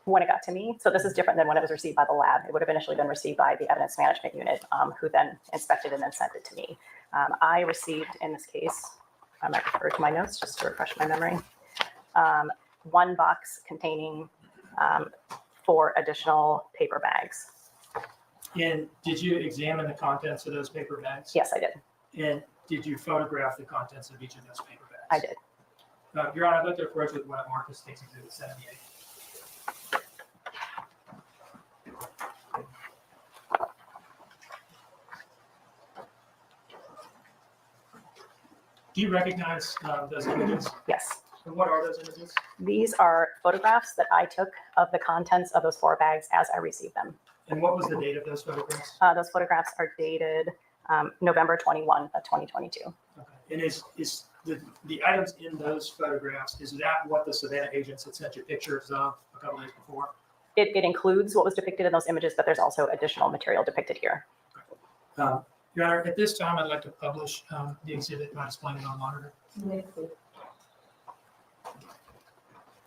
When it got to me, so this is different than when it was received by the lab. It would have initially been received by the evidence management unit, who then inspected and then sent it to me. I received, in this case, I might refer to my notes just to refresh my memory, one box containing 4 additional paper bags. And did you examine the contents of those paper bags? Yes, I did. And did you photograph the contents of each of those paper bags? I did. Your Honor, I'd like to approach with what Marcus takes Exhibit 78. Do you recognize those images? Yes. And what are those images? These are photographs that I took of the contents of those 4 bags as I received them. And what was the date of those photographs? Those photographs are dated November 21 of 2022. Okay. And is the items in those photographs, is that what the Savannah agents had sent you pictures of a couple days before? It includes what was depicted in those images, but there's also additional material depicted here. Your Honor, at this time, I'd like to publish the exhibit by displaying it on monitor.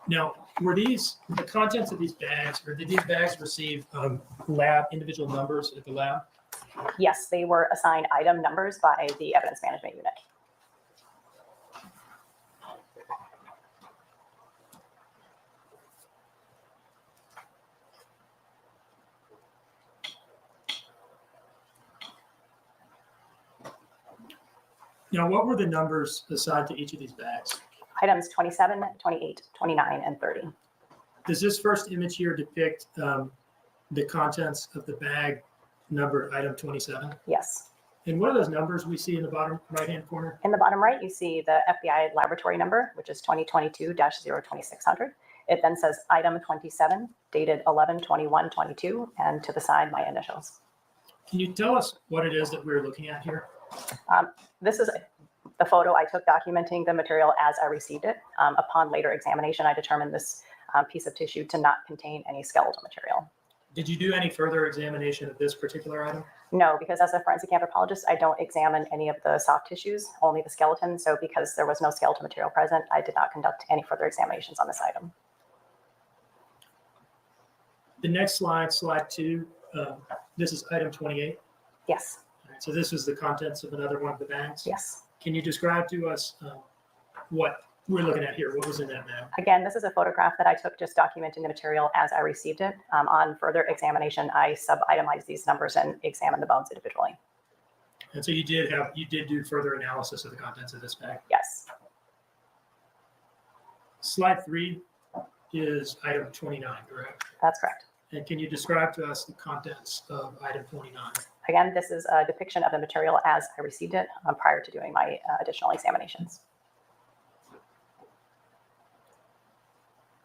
Now, were these the contents of these bags, or did these bags receive lab individual numbers at the lab? Yes, they were assigned item numbers by the evidence management unit. Now, what were the numbers assigned to each of these bags? Items 27, 28, 29, and 30. Does this first image here depict the contents of the bag numbered item 27? Yes. And what are those numbers we see in the bottom right-hand corner? In the bottom right, you see the FBI laboratory number, which is 2022-02600. It then says item 27, dated 11/21/22, and to the side, my initials. Can you tell us what it is that we're looking at here? This is the photo I took documenting the material as I received it. Upon later examination, I determined this piece of tissue to not contain any skeletal material. Did you do any further examination of this particular item? No, because as a forensic anthropologist, I don't examine any of the soft tissues, only the skeleton. So because there was no skeletal material present, I did not conduct any further examinations on this item. The next slide, slide 2, this is item 28. Yes. So this is the contents of another one of the bags? Yes. Can you describe to us what we're looking at here? What was in that bag? Again, this is a photograph that I took just documenting the material as I received it. On further examination, I sub-itemized these numbers and examined the bones individually. And so you did do further analysis of the contents of this bag? Yes. Slide 3 is item 29, correct? That's correct. And can you describe to us the contents of item 29? Again, this is a depiction of the material as I received it prior to doing my additional examinations.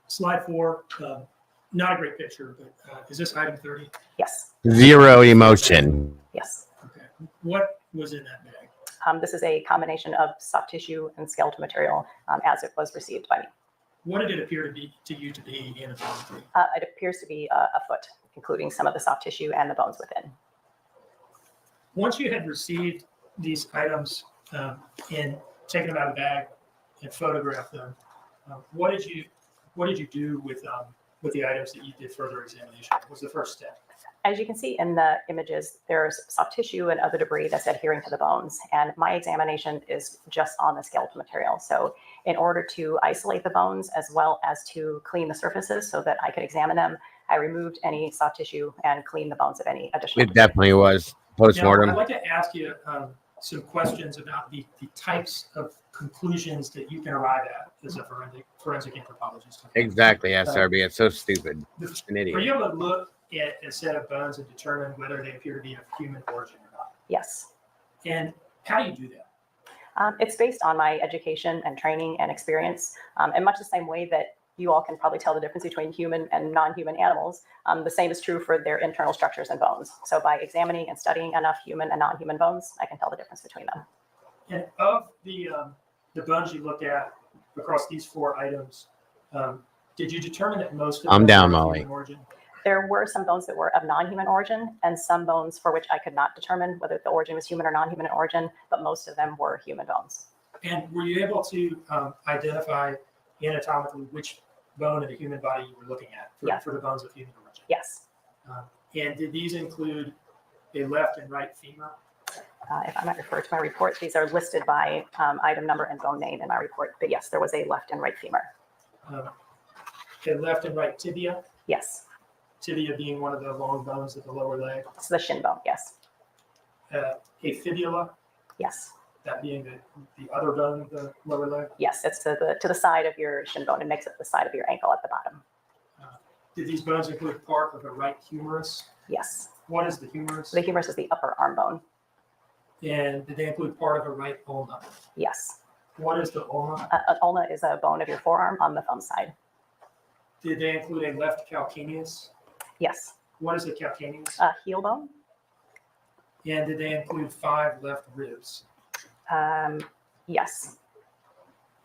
Slide 4, not a great picture, but is this item 30? Yes. Zero emotion. Yes. Okay. What was in that bag? This is a combination of soft tissue and skeletal material as it was received by me. What did it appear to be to you to be anatomically? It appears to be a foot, including some of the soft tissue and the bones within. Once you had received these items and taken them out of the bag and photographed them, what did you do with the items that you did further examination? What was the first step? As you can see in the images, there's soft tissue and other debris that's adhering to the bones. And my examination is just on the skeletal material. So in order to isolate the bones as well as to clean the surfaces so that I could examine them, I removed any soft tissue and cleaned the bones of any additional. It definitely was post-mortem. Now, I'd like to ask you some questions about the types of conclusions that you can arrive at as a forensic anthropologist. Exactly, SRB. It's so stupid. An Are idiot. you able to look at a set of bones and determine whether they appear to be of human origin or not? Yes. And how do you do that? It's based on my education and training and experience, in much the same way that you all can probably tell the difference between human and non-human animals. The same is true for their internal structures and bones. So by examining and studying enough human and non-human bones, I can tell the difference between them. And of the bones you looked at across these 4 items, did you determine that most of them I'm down, were of Molly. human origin? There were some bones that were of non-human origin and some bones for which I could not determine whether the origin was human or non-human origin, but most of them were human bones. And were you able to identify anatomically which bone in the human body you were looking at for the bones of human origin? Yes. And did these include a left and right femur? If I might refer to my report, these are listed by item number and bone name in my report. But yes, there was a left and right femur. A left and right tibia? Yes. Tibia being one of the long bones of the lower leg. It's the shin bone, yes. A fibula? Yes. That being the other bone of the lower leg? Yes, it's to the side of your shin bone. It makes up the side of your ankle at the bottom. Did these bones include part of a right humerus? Yes. What is the humerus? The humerus is the upper arm bone. And did they include part of a right ulna? Yes. What is the ulna? Ulna is a bone of your forearm on the thumb side. Did they include a left calcaneus? Yes. What is a calcaneus? Heel bone. And did they include 5 left ribs? Yes.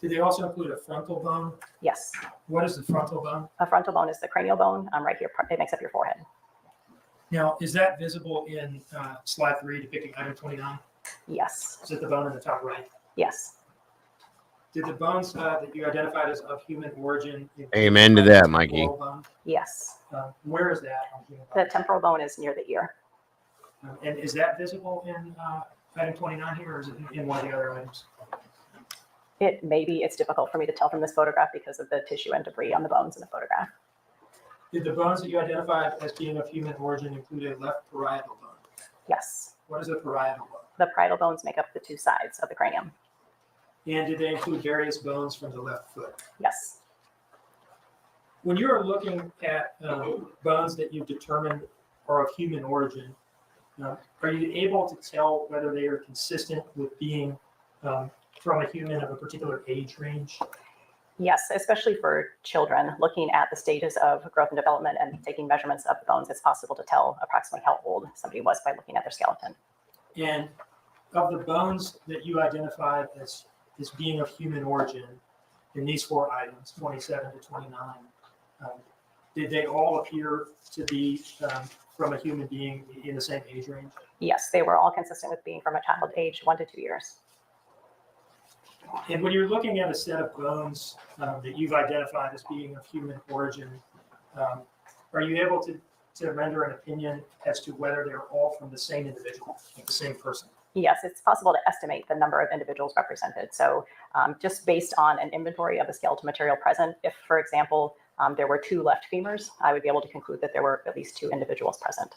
Did they also include a frontal bone? Yes. What is the frontal bone? A frontal bone is the cranial bone right here. It makes up your forehead. Now, is that visible in slide 3 depicting item 29? Yes. Is it the bone in the top right? Yes. Did the bones that you identified as of human origin? Amen to that, Mikey. Bone? Yes. Where is that on human The bone? temporal bone is near the ear. And is that visible in item 29 here, or is it in one of the other items? It's difficult for me to tell from this photograph because of the tissue and debris on the bones in the photograph. Did the bones that you identified as being of human origin include a left parietal bone? Yes. What is a parietal bone? The parietal bones make up the 2 sides of the cranium. And did they include various bones from the left foot? Yes. When you're looking at bones that you've determined are of human origin, are you able to tell whether they are consistent with being from a human of a particular age range? Yes, especially for children, looking at the stages of growth and development and taking measurements of the bones, it's possible to tell approximately how old somebody was by looking at their skeleton. And of the bones that you identified as being of human origin in these 4 items, 27 to 29, did they all appear to be from a human being in the same age range? Yes, they were all consistent with being from a child age 1 to 2 years. And when you're looking at a set of bones that you've identified as being of human origin, are you able to render an opinion as to whether they're all from the same individual, like the same person? Yes, it's possible to estimate the number of individuals represented. So just based on an inventory of the skeletal material present, if, for example, there were 2 left femurs, I would be able to conclude that there were at least 2 individuals present.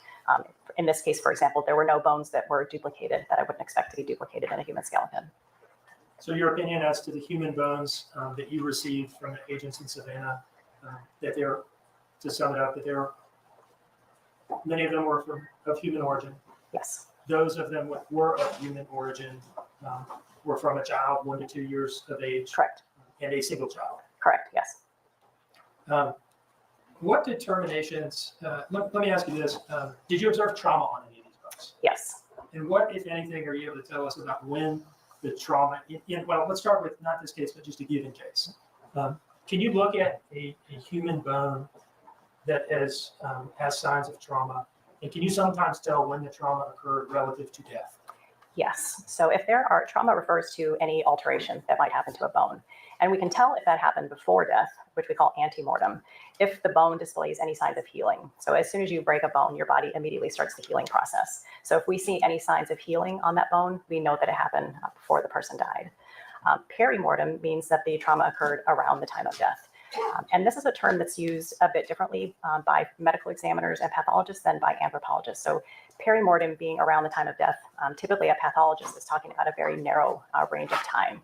In this case, for example, there were no bones that were duplicated that I wouldn't expect to be duplicated in a human skeleton. So your opinion as to the human bones that you received from the agents in Savannah, that they're, to sum it up, that they're, many of them were of human origin. Yes. Those of them were of human origin were from a child 1 to 2 years of age. Correct. And a single child. Correct, yes. What determinations, let me ask you this, did you observe trauma on any of these bones? Yes. And what, if anything, are you able to tell us about when the trauma, well, let's start with not this case, but just a given case. Can you look at a human bone that has signs of trauma, and can you sometimes tell when the trauma occurred relative to death? Yes. So if there are, trauma refers to any alteration that might happen to a bone. And we can tell if that happened before death, which we call antemortem, if the bone displays any signs of healing. So as soon as you break a bone, your body immediately starts the healing process. So if we see any signs of healing on that bone, we know that it happened before the person died. Perimortem means that the trauma occurred around the time of death. And this is a term that's used a bit differently by medical examiners and pathologists than by anthropologists. So perimortem being around the time of death, typically a pathologist is talking about a very narrow range of time.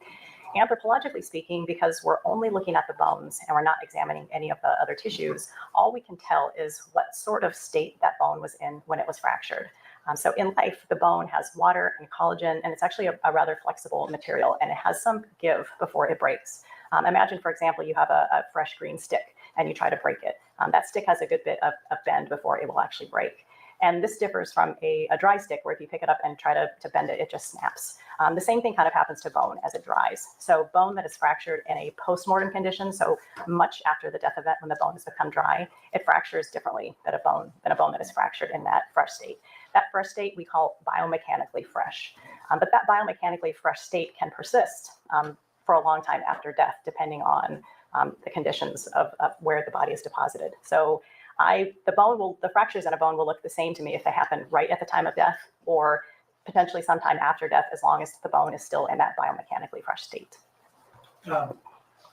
Anthropologically speaking, because we're only looking at the bones and we're not examining any of the other tissues, all we can tell is what sort of state that bone was in when it was fractured. So in life, the bone has water and collagen, and it's actually a rather flexible material, and it has some give before it breaks. Imagine, for example, you have a fresh green stick and you try to break it. That stick has a good bit of bend before it will actually break. And this differs from a dry stick where if you pick it up and try to bend it, it just snaps. The same thing kind of happens to bone as it dries. So bone that is fractured in a post-mortem condition, so much after the death event when the bone has become dry, it fractures differently than a bone that is fractured in that fresh state. That fresh state we call biomechanically fresh. But that biomechanically fresh state can persist for a long time after death, depending on the conditions of where the body is deposited. So the fractures in a bone will look the same to me if they happen right at the time of death or potentially sometime after death, as long as the bone is still in that biomechanically fresh state.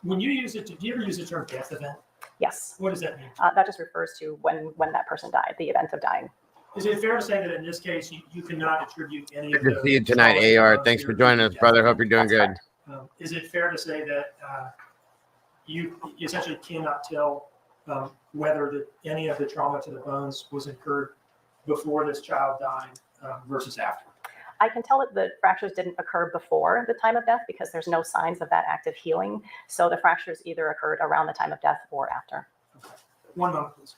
When you use it, do you ever use the term death event? Yes. What does that mean? That just refers to when that person died, the event of dying. Is it fair to say that in this case, you cannot attribute any Good of to see you tonight, AR. Thanks for joining us, brother. Hope you're doing good. Is it fair to say that you essentially cannot tell whether any of the trauma to the bones was incurred before this child died versus after? I can tell that the fractures didn't occur before the time of death because there's no signs of that active healing. So the fractures either occurred around the time of death or after. One moment, please.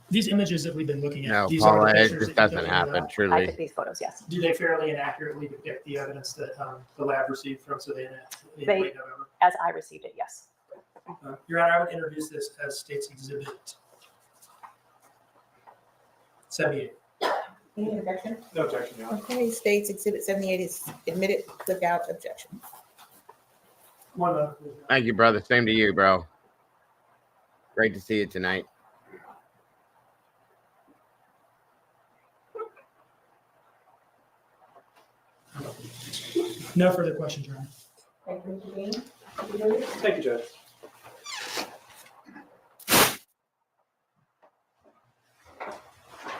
These images that we've been looking at, No, these are Paula, the it pictures just that you doesn't took happen, I truly. took these photos, yes. Do they fairly and accurately depict the evidence that the lab received from Savannah in They- late November? As I received it, yes. Your Honor, I would introduce this as State's Exhibit 78. Any objection? No objection, Your Honor. Okay, State's Exhibit 78 is admitted without objection. One moment, please. Thank you, brother. Same to you, bro. Great to see you tonight. No further questions, Your Honor. Thank you, Mr. Dean. Mr. Davis? Thank you, Judge.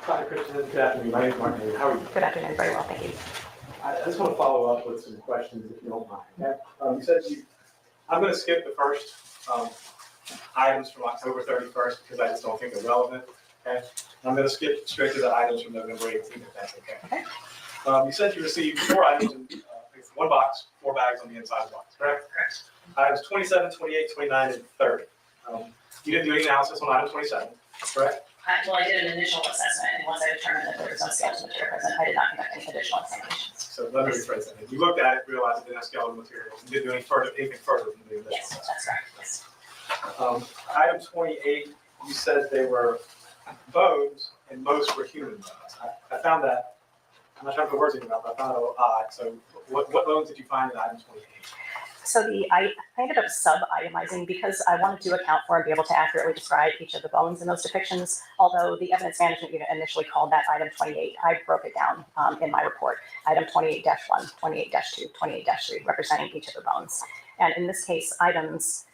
Dr. Christian, good afternoon. My name is Mark Haley. How are you? Good afternoon, very well, thank you. I just want to follow up with some questions, if you don't mind. Okay? You said I'm going to skip the first items from October 31st because I just don't think they're relevant. Okay? I'm going to skip straight to the items from November 18th, if that's okay. You said you received 4 items in one box, 4 bags on the inside of the box, correct? Correct. Items 27, 28, 29, and 30. You didn't do any analysis on item 27, correct? Well, I did an initial assessment, and once I determined that there was no skeletal material present, I did not conduct any additional examinations. So let me rephrase that. You looked at it, realized it didn't have skeletal material, and didn't do anything further from the initial Yes, assessment. that's correct, yes. Item 28, you said they were bones, and most were human bones. I found that, I'm not trying to put words in your mouth, but I found it a little odd. So what bones did you find in item 28? So I ended up sub-itemizing because I wanted to account for and be able to accurately describe each of the bones in those depictions. Although the evidence management unit initially called that item 28, I broke it down in my report. Item 28-1, 28-2, 28-3, representing each of the bones. And in this case, items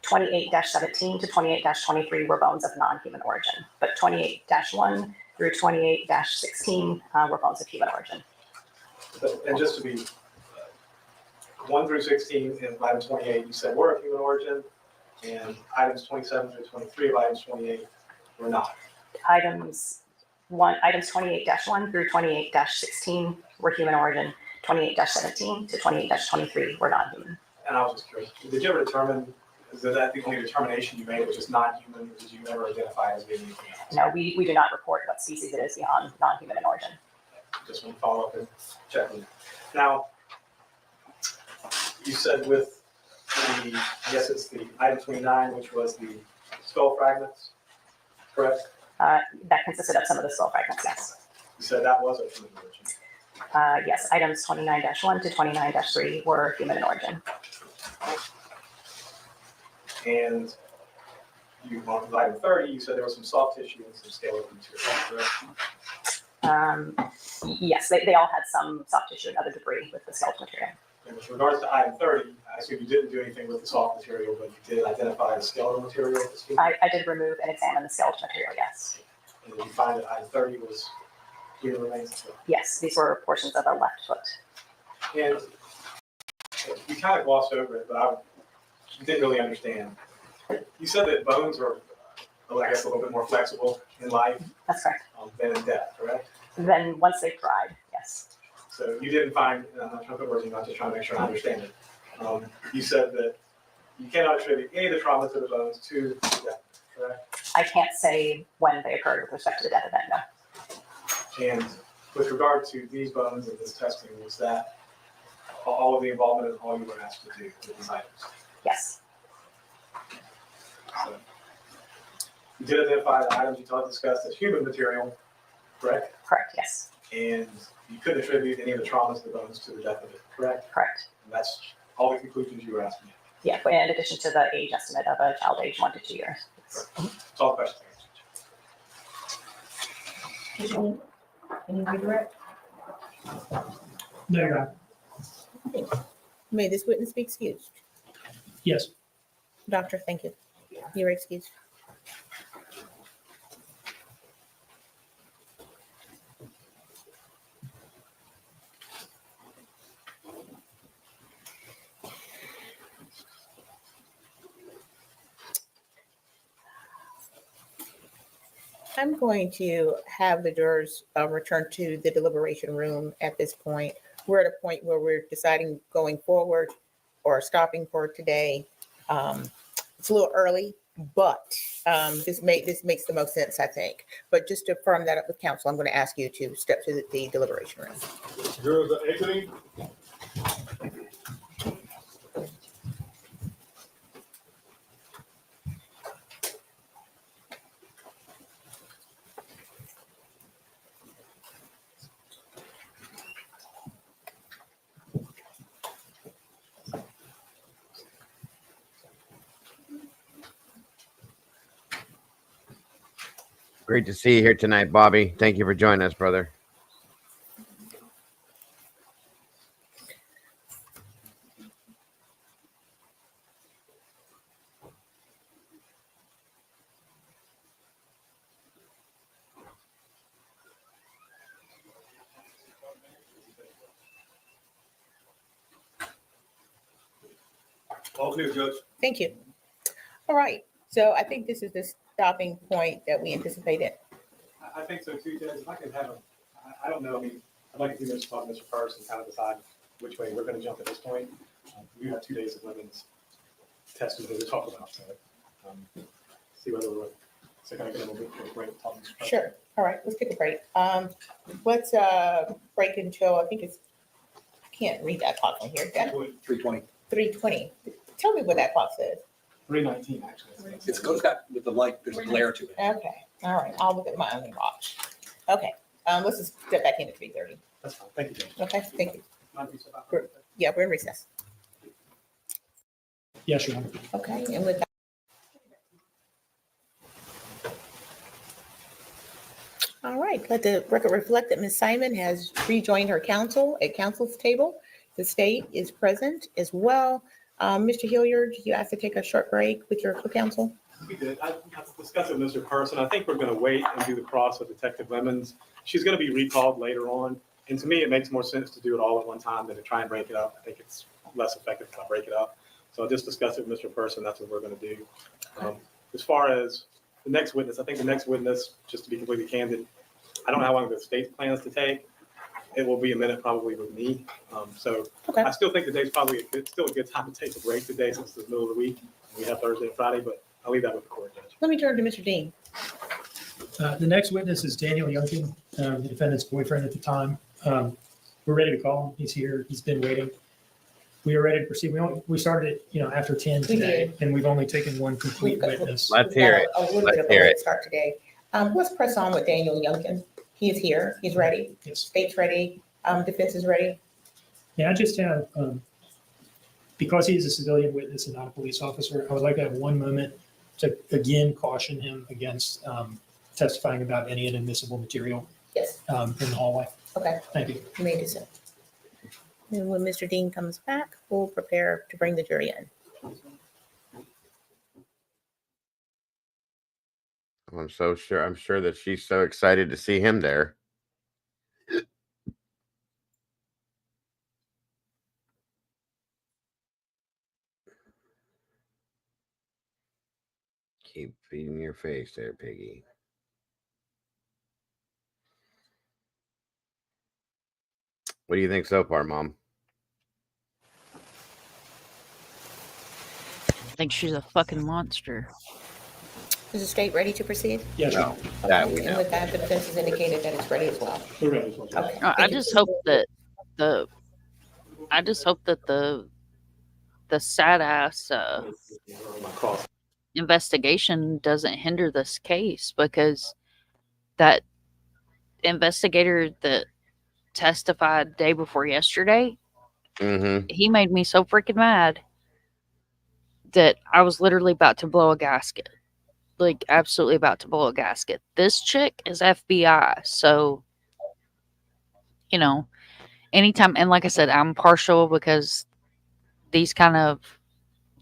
28-17 to 28-23 were bones of non-human origin, but 28-1 through 28-16 were bones of human origin. And just to be 1 through 16 in item 28, you said were of human origin, and items 27 through 23 of items 28 were not. Items 28-1 through 28-16 were human origin. 28-17 to 28-23 were non-human. And I was just curious, did you ever determine, is that the only determination you made, which is non-human, or did you ever identify it as being anything else? No, we do not report what species it is beyond non-human in origin. Just want to follow up and check on that. Now, you said with the, I guess it's the item 29, which was the skull fragments, correct? That consisted of some of the skull fragments, yes. You said that was of human origin. Yes, items 29-1 to 29-3 were human in origin. And you, on item 30, you said there was some soft tissue and some skeletal material, correct? Yes, they all had some soft tissue and other debris with the skeletal material. And with regards to item 30, I assume you didn't do anything with the soft material, but you did identify the skeletal material. I did remove and examine the skeletal material, yes. And did you find that item 30 was human remains as well? Yes, these were portions of a left foot. And you kind of glossed over it, but I didn't really understand. You said that bones are, I guess, a little bit more flexible in life. That's correct. Than in death, correct? Then once they've dried, yes. So you didn't find, and I'm not trying to put words in your mouth, just trying to make sure I understand it. You said that you cannot attribute any of the trauma to the bones to death, correct? I can't say when they occurred with respect to the death event, no. And with regard to these bones and this testing, was that all of the involvement and all you were asked to do with these items? Yes. So, you did identify the items you discussed as human material, correct? Correct, yes. And you couldn't attribute any of the traumas to the bones to the death of it, correct? Correct. And that's all the conclusions you were asking. Yeah, but in addition to the age estimate of a child age 1 to 2 years. That's all the questions. Any redirect? No, Your Honor. May this witness be excused? Yes. Doctor, thank you. You're excused. I'm going to have the jurors return to the deliberation room at this point. We're at a point where we're deciding going forward or stopping for today. It's a little early, but this makes the most sense, I think. But just to firm that up with counsel, I'm going to ask you to step to the deliberation room. Jurors are exiting. Great to see you here tonight, Bobby. Thank you for joining us, brother. All clear, Judge. Thank you. All right. So I think this is the stopping point that we anticipated. I think so too, Judge. If I could have I don't know, I mean, I'd like to do Mr. Talk, Mr. First, and kind of decide which way we're going to jump at this point. We have 2 days of women's testimony to talk about, so see whether we're kind of get a little bit of a break. Talk, Mr. First. Sure. All right. Let's take a break. Let's break until I think it's, I can't read that clock on here. 3:20. 3:20. Tell me what that clock says. 3:19, actually. It's got with the light, there's a glare to it. Okay. All right. I'll look at my own watch. Okay. Let's just step back in at 3:30. That's fine. Thank you, Judge. Okay. Thank you. Mind if we step out? Yeah, we're in recess. Yes, Your Honor. Okay. And with that. All right. Let the record reflect that Ms. Simon has rejoined her counsel at counsel's table. The state is present as well. Mr. Hilliard, you asked to take a short break with your co-counsel? We did. I discussed it with Mr. Person. I think we're going to wait and do the cross with Detective Lemons. She's going to be recalled later on. And to me, it makes more sense to do it all at one time than to try and break it up. I think it's less effective if I break it up. So I'll just discuss it with Mr. Person. That's what we're going to do. As far as the next witness, I think the next witness, just to be completely candid, I don't know how long the state plans to take. It will be a minute probably with me. Okay. I still think today's probably still a good time to take a break today since it's the middle of the week. We have Thursday and Friday, but I'll leave that with the court, Judge. Let me turn to Mr. Dean. The next witness is Daniel Younan, the defendant's boyfriend at the time. We're ready to call him. He's here. He's been waiting. We are ready to proceed. We started after 10 today, and we've only taken one complete witness. Let's hear it. A little bit of a late start today. Let's press on with Daniel Younan. He is here. He's ready. Yes. State's ready. Defense is ready. Yeah, I just have, because he is a civilian witness and not a police officer, I would like to have one moment to again caution him against testifying about any inadmissible material Yes. in the hallway. Okay. Thank you. You may do so. And when Mr. Dean comes back, we'll prepare to bring the jury in. I'm sure that she's so excited to see him there. Keep feeding your face there, Piggy. What do you think so far, Mom? I think she's a fucking monster. Is the state ready to proceed? Yes. No, that we And know. with that, the defense has indicated that it's ready as well. We're ready as well, Judge. Okay. I Thank you. just hope that the sad ass My cross. investigation doesn't hinder this case, because that investigator that testified day before yesterday, Mm-hmm. he made me so freaking mad that I was literally about to blow a gasket. Like, absolutely about to blow a gasket. This chick is FBI, so, anytime, and like I said, I'm partial because these kind of,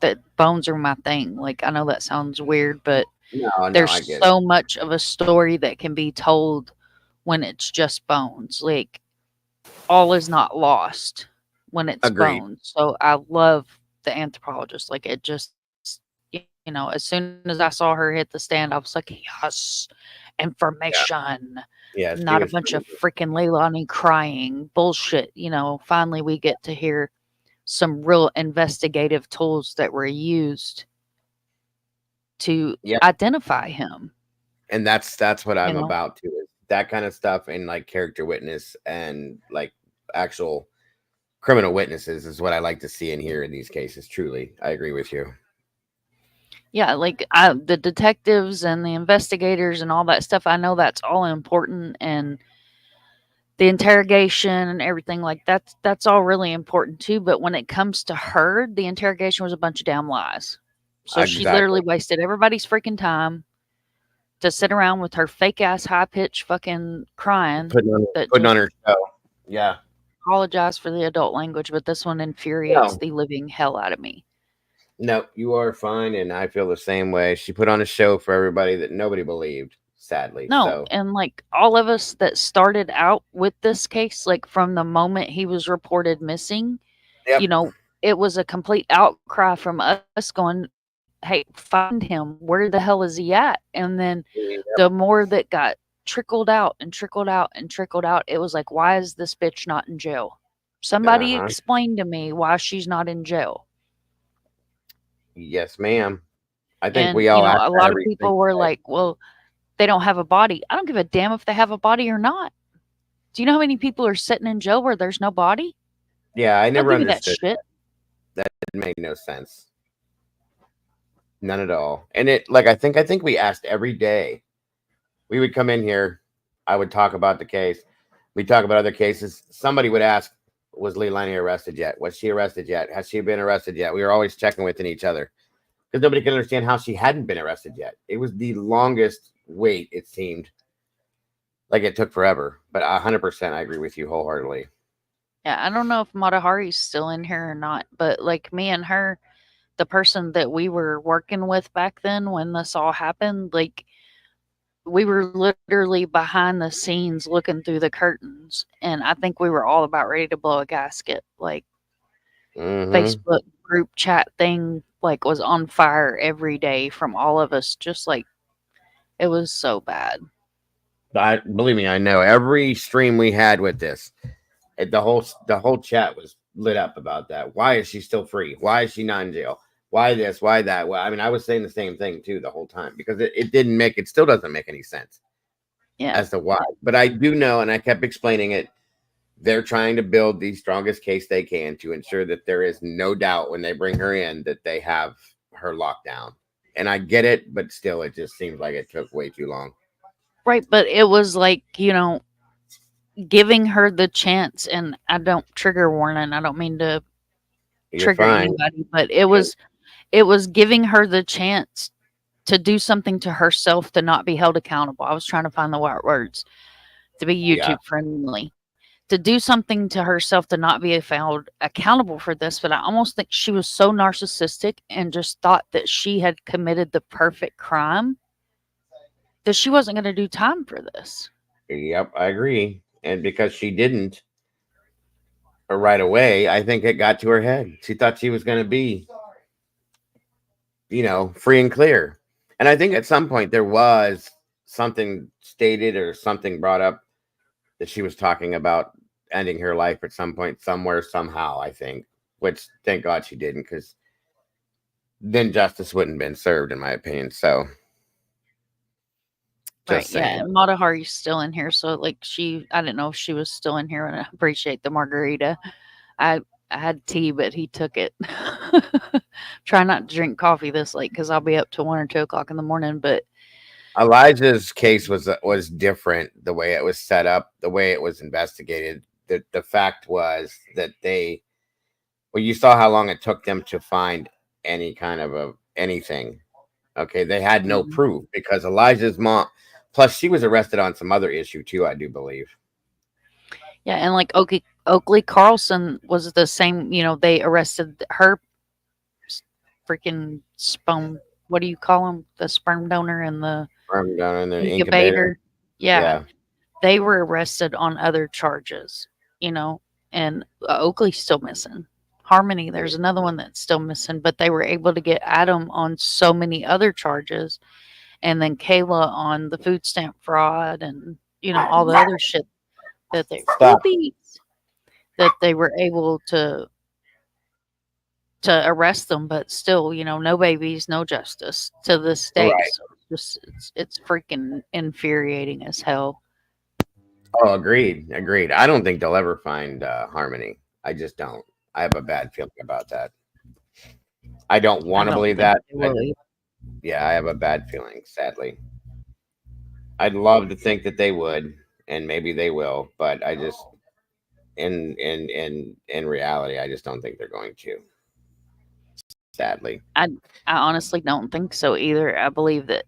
that bones are my thing. Like, I know that sounds weird, but No, I there's get so much of a story that can be told when it's just bones. Like, all is not lost when it's Agreed. bones. So I love the anthropologist. Like, it just, as soon as I saw her hit the stand, I was like, yes. information. Yeah, Not a bunch of freaking Leilani crying bullshit. Finally we get to hear some real investigative tools that were used to identify him. And that's what I'm about to, is that kind of stuff, and like character witness and like actual criminal witnesses is what I like to see and hear in these cases. Truly, I agree with you. Yeah, like the detectives and the investigators and all that stuff, I know that's all important, and the interrogation and everything like that's all really important too. But when it comes to her, the interrogation was a bunch of damn lies. So she literally wasted everybody's freaking time to sit around with her fake ass high pitched fucking crying. Putting on her show. Yeah. Apologize for the adult language, but this one infuriates the living hell out of me. No, you are fine, and I feel the same way. She put on a show for everybody that nobody believed, sadly. No, and like all of us that started out with this case, like from the moment he was reported missing, it was a complete outcry from us going, hey, find him. Where the hell is he at? And then the more that got trickled out and trickled out and trickled out, it was like, why is this bitch not in jail? Somebody explain to me why she's not in jail. Yes, ma'am. I think we all a lot of people were like, well, they don't have a body. I don't give a damn if they have a body or not. Do you know how many people are sitting in jail where there's no body? Yeah, I never understood that shit. That made no sense. None at all. And it, like, I think we asked every day. We would come in here. I would talk about the case. We'd talk about other cases. Somebody would ask, was LEILANI arrested yet? Was she arrested yet? Has she been arrested yet? We were always checking within each other because nobody could understand how she hadn't been arrested yet. It was the longest wait, it seemed. Like it took forever. But 100%, I agree with you wholeheartedly. Yeah, I don't know if Matahari's still in here or not, but like me and her, the person that we were working with back then when this all happened, like we were literally behind the scenes looking through the curtains, and I think we were all about ready to blow a gasket. Like Facebook group chat thing like was on fire every day from all of us, just like it was so bad. Believe me, I know every stream we had with this, the whole chat was lit up about that. Why is she still free? Why is she not in jail? Why this? Why that? Well, I mean, I was saying the same thing too the whole time because it still doesn't make any sense. Yeah. As to why. But I do know, and I kept explaining it, they're trying to build the strongest case they can to ensure that there is no doubt when they bring her in that they have her locked down. And I get it, but still, it just seems like it took way too long. Right, but it was like, giving her the chance, and I don't trigger warning. I don't mean to trigger anybody, but it was giving her the chance to do something to herself to not be held accountable. I was trying to find the right words to be YouTube friendly. To do something to herself to not be found accountable for this, but I almost think she was so narcissistic and just thought that she had committed the perfect crime that she wasn't going to do time for this. Yep, I agree. And because she didn't right away, I think it got to her head. She thought she was going to be, free and clear. And I think at some point there was something stated or something brought up that she was talking about ending her life at some point, somewhere, somehow, I think, which thank God she didn't, because then justice wouldn't have been served, in my opinion. So, right, yeah, Matahari's still in here, so like I didn't know if she was still in here, and I appreciate the margarita. I had tea, but he took it. Try not to drink coffee this late because I'll be up to 1 or 2 o'clock in the morning. But Elijah's case was different. The way it was set up, the way it was investigated. The fact was that you saw how long it took them to find any kind of anything. Okay, they had no proof because Elijah's mom. Plus, she was arrested on some other issue too, I do believe. Yeah, and like Oakley Carlson was the same. They arrested her freaking sperm. What do you call them? The sperm donor and the sperm donor and the incubator. Yeah, they were arrested on other charges. And Oakley's still missing. Harmony, there's another one that's still missing, but they were able to get Adam on so many other charges. and then Kayla on the food stamp fraud and, you know, all the other shit that they Stop. that they were able to arrest them, but still, you know, no babies, no justice to this day. Right. So it's freaking infuriating as hell. Oh, agreed. I don't think they'll ever find Harmony. I just don't. I have a bad feeling about that. I don't want to believe that. Yeah, I have a bad feeling, sadly. I'd love to think that they would, and maybe they will, but I just in reality, I just don't think they're going to. Sadly. I honestly don't think so either. I believe that,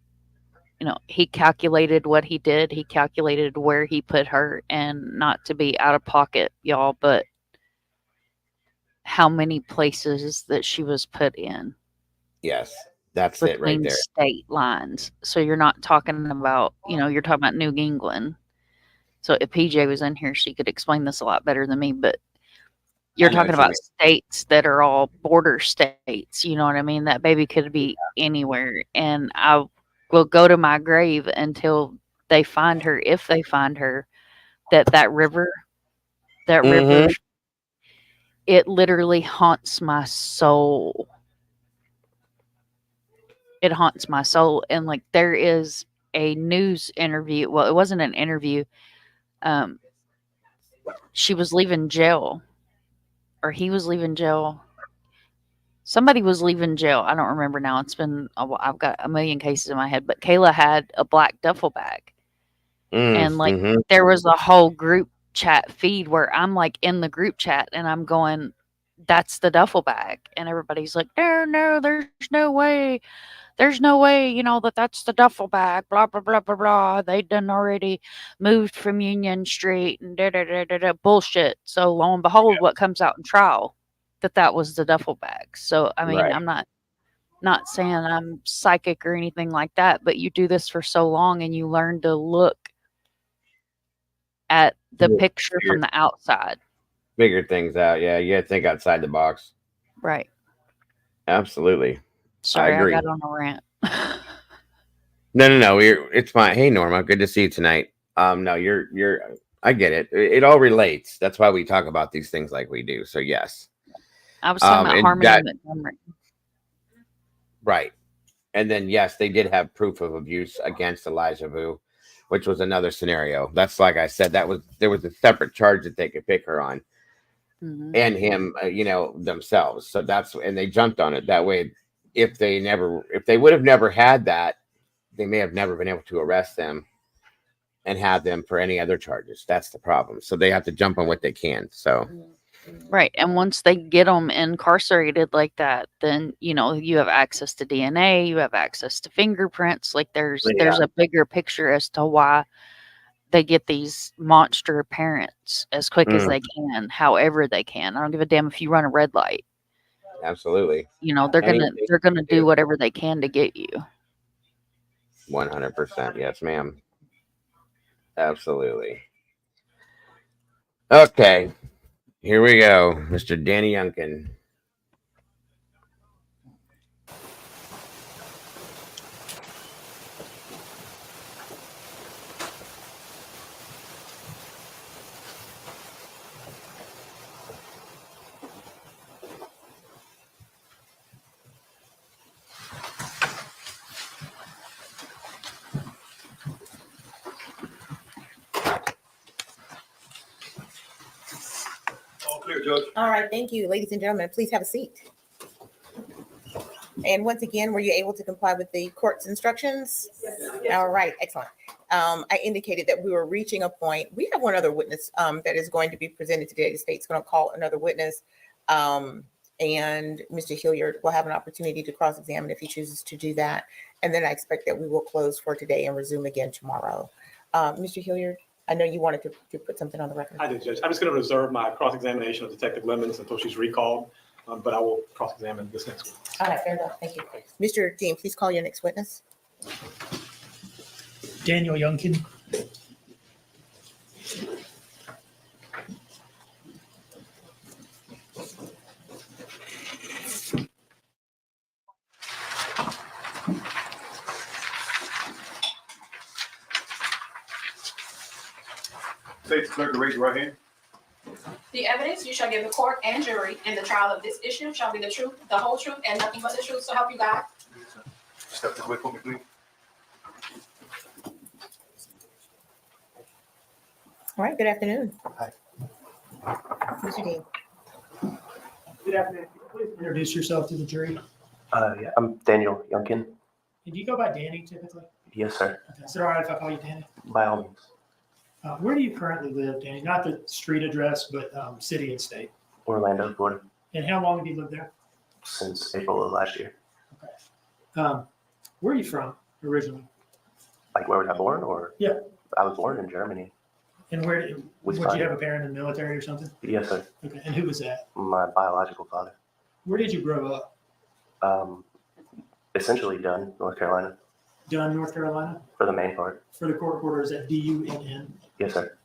you know, he calculated what he did. He calculated where he put her, and not to be out of pocket, y'all, but how many places that she was put in. Yes, that's it right Between there. state lines. So you're not talking about, you know, you're talking about New England. So if PJ was in here, she could explain this a lot better than me, but you're talking about states that are all border states. You know what I mean? That baby could be anywhere. And I will go to my grave until they find her, if they find her, that river, it literally haunts my soul. It haunts my soul. And like, there is a news interview. Well, it wasn't an interview. She was leaving jail, or he was leaving jail. Somebody was leaving jail. I don't remember now. It's been a while. I've got a million cases in my head, but Kayla had a black duffel bag. And like, there was a whole group chat feed where I'm like in the group chat and I'm going, that's the duffel bag. And everybody's like, no, there's no way. There's no way, you know, that's the duffel bag, blah, blah, blah, blah, blah. They done already moved from Union Street and bullshit. So lo and behold, what comes out in trial, that was the duffel bag. So, I mean, I'm not saying I'm psychic or anything like that, but you do this for so long and you learn to look at the picture from the outside. Figure things out. Yeah, you got to think outside the box. Right. Absolutely. Sorry, I agree. I got on a rant. No. It's fine. Hey, Norma, good to see you tonight. No, you're. I get it. It all relates. That's why we talk about these things like we do. So yes. I was talking about Harmony Montgomery. Right. And then yes, they did have proof of abuse against Elijah Vu, which was another scenario. That's like I said. There was a separate charge that they could pick her on, and him, you know, themselves. So and they jumped on it that way. If they would have never had that, they may have never been able to arrest them and have them for any other charges. That's the problem. So they have to jump on what they can. So. Right. And once they get them incarcerated like that, then, you know, you have access to DNA, you have access to fingerprints. Like there's a bigger picture as to why they get these monster parents as quick as they can, however they can. I don't give a damn if you run a red light. Absolutely. You know, they're gonna do whatever they can to get you. 100%. Yes, ma'am. Absolutely. Okay. Here we go. Mr. Danny Younan. All right, thank you, ladies and gentlemen. Please have a seat. And once again, were you able to comply with the court's instructions? Yes. All right, excellent. I indicated that we were reaching a point. We have one other witness that is going to be presented today. The state's going to call another witness, and Mr. Hilliard will have an opportunity to cross-examine if he chooses to do that. And then I expect that we will close for today and resume again tomorrow. Mr. Hilliard, I know you wanted to put something on the record. I did, Judge. I'm just going to reserve my cross-examination of Detective Lemons until she's recalled, but I will cross-examine this next week. All right, fair enough. Thank you. Mr. Dean, please call your next witness. Daniel Younan. State clerk, raise your right hand. The evidence you shall give the court and jury in the trial of this issue shall be the truth, the whole truth, and nothing but the truth, so help you God. Step this way for me, please. All right, good afternoon. Hi. Mr. Dean. Good afternoon. Please introduce yourself to the jury. Yeah, I'm Daniel Younan. Do you go by Danny typically? Yes, sir. Okay. Is it all right if I call you Danny? By all means. Where do you currently live, Danny? Not the street address, but city and state. Orlando, Florida, And how long have you lived there? since April of last year. Where are you from originally? Like, where was I born? Or Yeah. I was born in Germany. And where would you have a parent in the military or something? Yes, sir. Okay. And who was that? My biological father. Where did you grow up? Essentially Dunn, North Carolina, Dunn, North Carolina? for the main part. For the court reporter, is that DUNN? Yes, sir.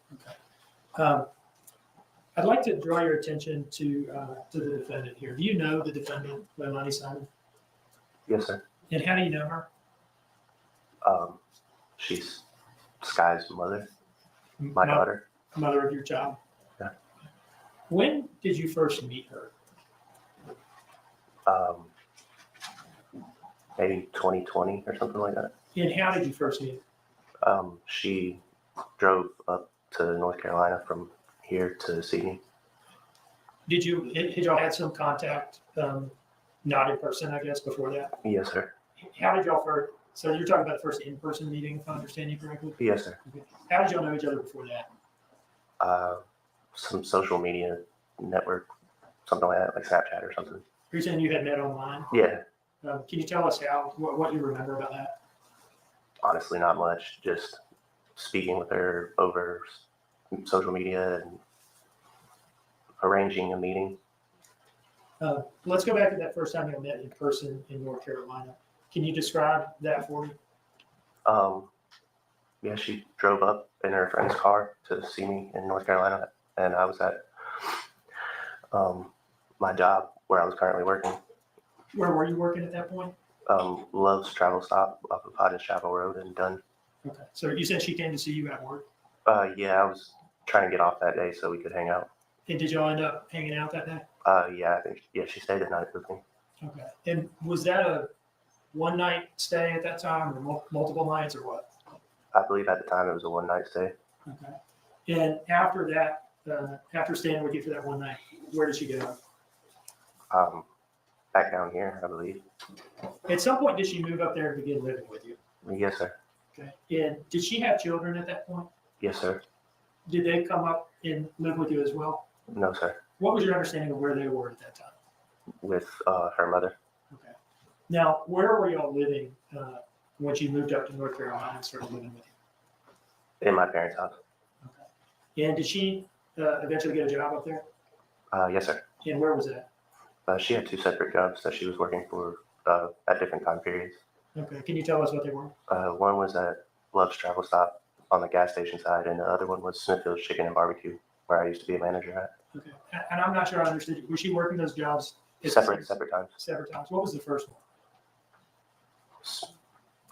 I'd like to draw your attention to the defendant here. Do you know the defendant, LEILANI Simon? Yes, sir. And how do you know her? She's Sky's mother, my daughter. Mother of your child? Yeah. When did you first meet her? Maybe 2020 or something like that. And how did you first meet her? She drove up to North Carolina from here to see me. Had y'all had some contact, not in person, I guess, before that? Yes, sir. How did y'all first, so you're talking about the first in-person meeting, if I understand you correctly? Yes, sir. Okay. How did y'all know each other before that? Some social media network, something like that, like Snapchat or something. You're saying you had met online? Yeah, Can you tell us what you remember about that? honestly, not much. Just speaking with her over social media and arranging a meeting. Let's go back to that first time you met in person in North Carolina. Can you describe that for me? Yeah, she drove up in her friend's car to see me in North Carolina, and I was at my job where I was currently working. Where were you working at that point? Love's Travel Stop off of Hardened Chapel Road in Dunn. Okay. So you said she came to see you at work. Yeah, I was trying to get off that day so we could hang out. And did y'all end up hanging out that day? Yeah, she stayed the night with me. Okay. And was that a one night stay at that time or multiple nights or what? I believe at the time it was a one night stay. Okay. And after that, after staying with you for that one night, where did she go? Back down here, I believe. At some point, did she move up there and begin living with you? Yes, sir. Okay. And did she have children at that point? Yes, sir. Did they come up and live with you as well? No, sir. What was your understanding of where they were at that time? With her mother. Okay. Now, where were y'all living when you moved up to North Carolina and started living with you? In my parents' house. Okay. And did she eventually get a job up there? Yes, sir. And where was that? She had two separate jobs that she was working for at different time periods. Okay. Can you tell us what they were? One was at Love's Travel Stop on the gas station side, and the other one was Smithfield's Chicken and Barbecue, where I used to be a manager at. Okay. And I'm not sure I understood. Was she working those jobs? Separate times. Separate times. What was the first one?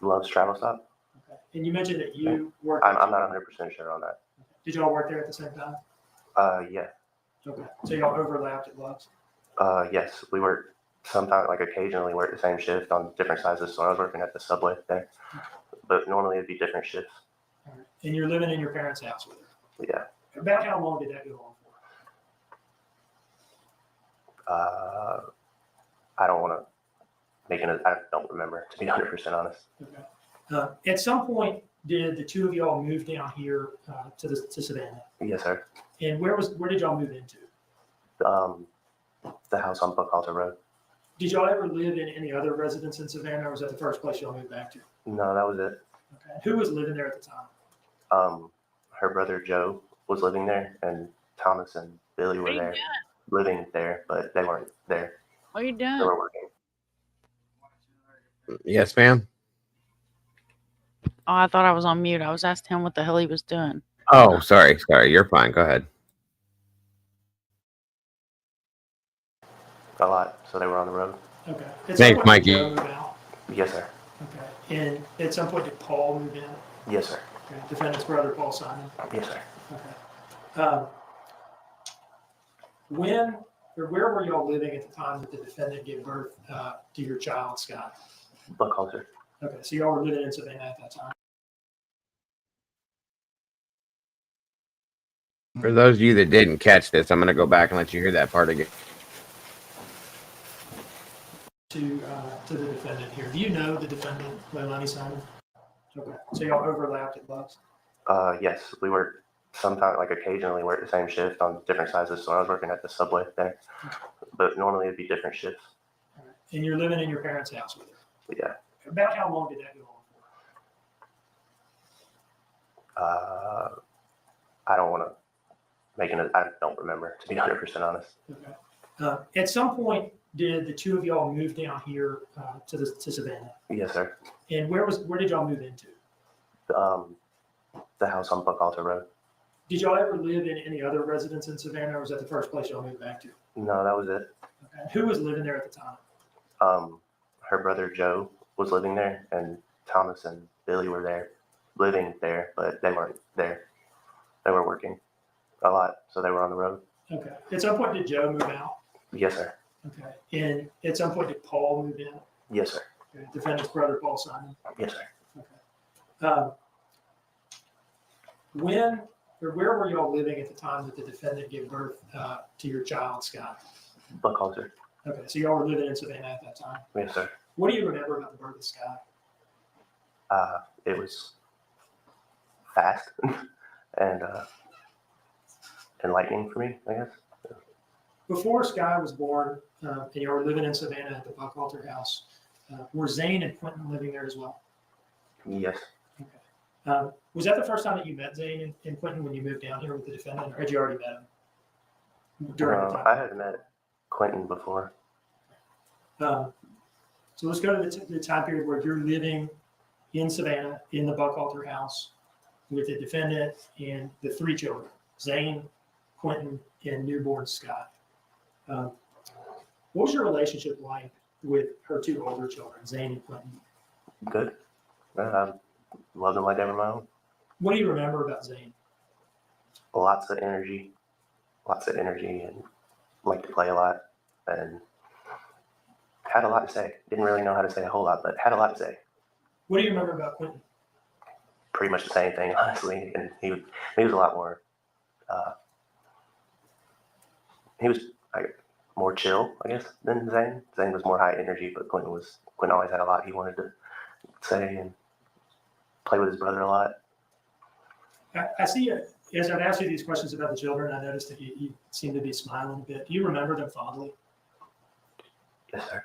Love's Travel Stop. Okay. And you mentioned that you worked. I'm not 100% sure on that. Did y'all work there at the same time? Yeah. Okay. So y'all overlapped at Love's? Yes, we worked sometimes, like occasionally worked the same shift on different sides of the store. I was working at the Subway there, but normally it'd be different shifts. All right. And you're living in your parents' house with her? Yeah. About how long did that go on for? I don't want to make I don't remember, to be 100% honest. Okay. At some point, did the two of y'all move down here to Savannah? Yes, sir. And where did y'all move into? The house on Buckhalter Road. Did y'all ever live in any other residence in Savannah, or was that the first place y'all moved back to? No, that was it. Okay. Who was living there at the time? Her brother Joe was living there, and Thomas and Billy were there, living there, but they weren't there. What are you doing? They were working. Yes, ma'am. Oh, I thought I was on mute. I was asking him what the hell he was doing. Oh, sorry. You're fine. Go ahead. A lot, so they were on the road. Okay. Thanks, Mikey. Joe move out? Yes, sir. Okay. And at some point, did Paul move in? Yes, sir. Okay. Defendant's brother, Paul Simon? Yes, sir. Okay. When or where were y'all living at the time that the defendant gave birth to your child, Scott? Buckhalter. Okay, so y'all were living in Savannah at that time. For those of you that didn't catch this, I'm going to go back and let you hear that part again. To the defendant here. Do you know the defendant, LEILANI Simon? Okay, so y'all overlapped at Bucks? Yes, we worked sometimes, like occasionally worked the same shift on different sizes. So I was working at the Subway there, but normally it'd be different shifts. All right. And you're living in your parents' house with her? Yeah. About how long did that go on for? I don't want to make an, I don't remember, to be 100% honest. Okay. At some point, did the two of y'all move down here to Savannah? Yes, sir. And where did y'all move into? The house on Buckhalter Road. Did y'all ever live in any other residence in Savannah, or was that the first place y'all moved back to? No, that was it. Okay. Who was living there at the time? Her brother Joe was living there, and Thomas and Billy were there, living there, but they weren't there. They were working a lot, so they were on the road. Okay. At some point, did Joe move out? Yes, sir. Okay. And at some point, did Paul move in? Yes, sir. Okay. Defendant's brother, Paul Simon? Yes, sir. Okay. When or where were y'all living at the time that the defendant gave birth to your child, Scott? Buckhalter. Okay, so y'all were living in Savannah at that time? Yes, sir. What do you remember about the birth of Scott? It was fast and enlightening for me, I guess. Before Sky was born, and you were living in Savannah at the Buckhalter house, were Zane and Quentin living there as well? Yes. Okay. Was that the first time that you met Zane and Quentin when you moved down here with the defendant, or had you already met him during the time? I had met Quentin before. So let's go to the time period where you're living in Savannah in the Buckhalter house with the defendant and the three children, Zane, Quentin, and newborn Scott. What was your relationship like with her two older children, Zane and Quentin? Good. Loved them like they were my own. What do you remember about Zane? Lots of energy, and liked to play a lot, and had a lot to say. Didn't really know how to say a whole lot, but had a lot to say. What do you remember about Quentin? Pretty much the same thing, honestly. And he was a lot more. He was more chill, I guess, than Zane. Zane was more high energy, but Quentin always had a lot he wanted to say and play with his brother a lot. I see, as I've asked you these questions about the children, I noticed that you seem to be smiling a bit. Do you remember them fondly? Yes, sir.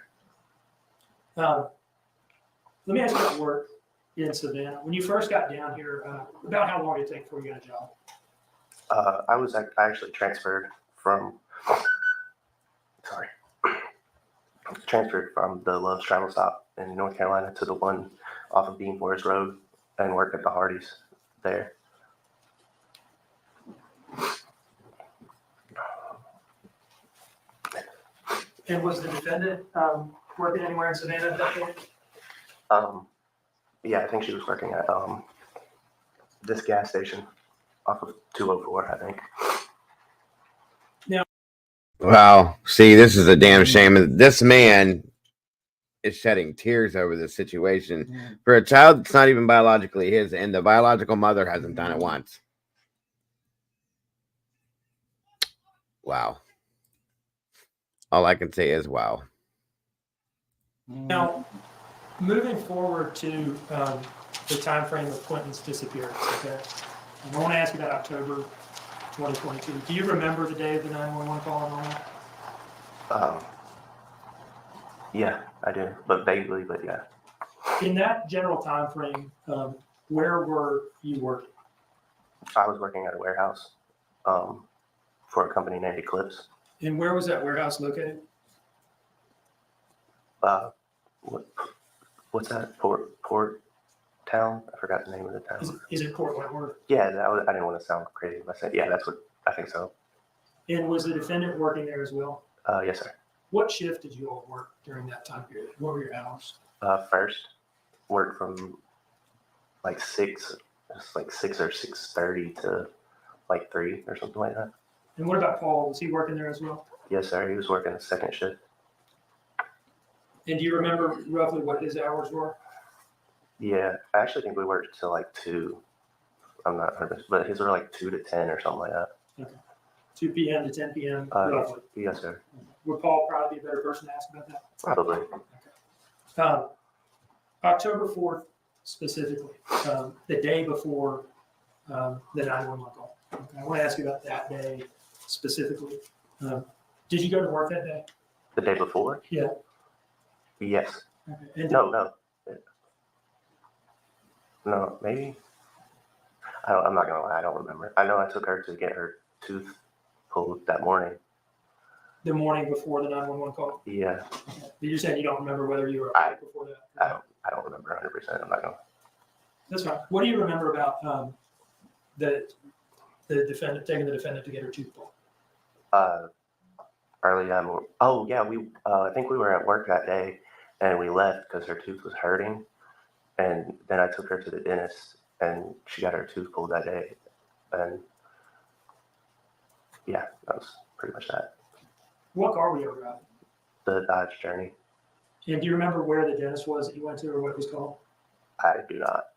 Let me ask you about work in Savannah. When you first got down here, about how long did it take before you got a job? I actually transferred from the Love's Travel Stop in North Carolina to the one off of Dean Forest Road and worked at the Hardee's there. And was the defendant working anywhere in Savannah at that point? Yeah, I think she was working at this gas station off of 204, I think. Wow. See, this is a damn shame. This man is shedding tears over this situation for a child that's not even biologically his, and the biological mother hasn't done it once. Wow. All I can say is wow. Now, moving forward to the time frame of Quentin's disappearance, okay? I want to ask you about October 2022. Do you remember the day of the 911 call and all that? Yeah, I do, but vaguely, but yeah. In that general time frame, where were you working? I was working at a warehouse for a company named Eclipse. And where was that warehouse located? What's that? Port Town? I forgot the name of the town. Is it Port Wentworth? Yeah, I didn't want to sound crazy. I said, yeah, that's what I think so. And was the defendant working there as well? Yes, sir. What shift did you all work during that time period? What were your hours? First, worked from like 6 or 6:30 to like 3 or something like that. And what about Paul? Was he working there as well? Yes, sir. He was working the second shift. And do you remember roughly what his hours were? Yeah, I actually think we worked till like 2. I'm not 100%, but his were like 2 to 10 or something like that. Okay. 2 p.m. to 10 p.m. roughly. Yes, sir. Would Paul probably be a better person to ask about that? Probably. October 4th specifically, the day before the 911 call. Okay, I want to ask you about that day specifically. Did you go to work that day? The day before? Yeah. Yes. Okay. And No, maybe. I'm not gonna lie, I don't remember. I know I took her to get her tooth pulled that morning. the morning before the 911 call? Yeah. Okay. But you're saying you don't remember whether you were awake before that? I don't remember 100%. I'm not gonna. That's fine. What do you remember about the defendant taking the defendant to get her tooth pulled? Early on. Oh yeah, I think we were at work that day, and we left because her tooth was hurting, and then I took her to the dentist, and she got her tooth pulled that day, and yeah, that was pretty much that. What car were you driving? The Dodge Journey. And do you remember where the dentist was that you went to, or what it was called? I do not.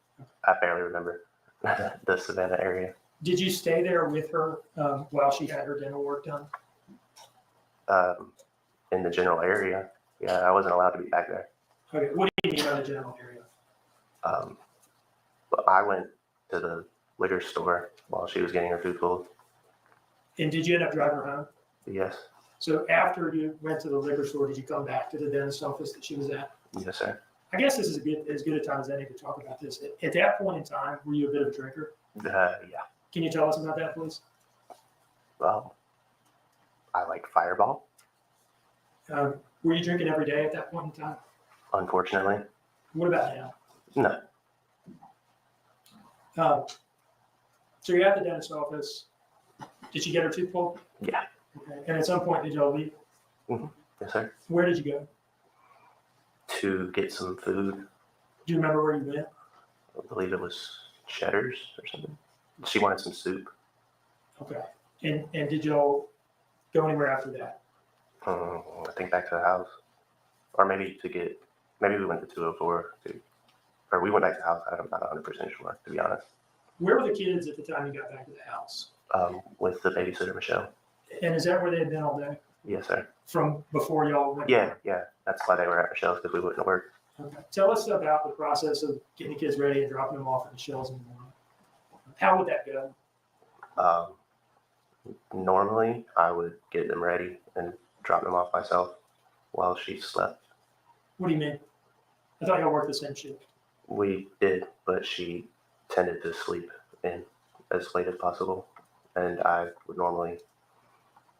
I barely remember the Savannah area. Did you stay there with her while she had her dental work done? In the general area. Yeah, I wasn't allowed to be back there. Okay, what do you mean by the general area? But I went to the liquor store while she was getting her tooth pulled. And did you end up driving her home? Yes. So after you went to the liquor store, did you come back to the dentist office that she was at? Yes, sir. I guess this is as good a time as any to talk about this. At that point in time, were you a bit of a drinker? Yeah. Can you tell us about that, please? Well, I like Fireball. Were you drinking every day at that point in time? Unfortunately. What about now? No. So you're at the dentist office. Did she get her tooth pulled? Yeah. Okay. And at some point, did y'all leave? Mm-hmm. Yes, sir. Where did you go? To get some food. Do you remember where you went? I believe it was Cheddar's or something. She wanted some soup. Okay. And did y'all go anywhere after that? I think back to the house. Or maybe we went to 204. Or we went back to the house. I'm not 100% sure, to be honest. Where were the kids at the time you got back to the house? With the babysitter, Michelle. And is that where they had been all day? Yes, sir. From before y'all went? Yeah. That's why they were at Michelle's, because we wouldn't have worked. Okay. Tell us about the process of getting the kids ready and dropping them off at Michelle's in the morning. How would that go? Normally, I would get them ready and drop them off myself while she slept. What do you mean? I thought y'all worked the same shift. We did, but she tended to sleep in as late as possible, and I would normally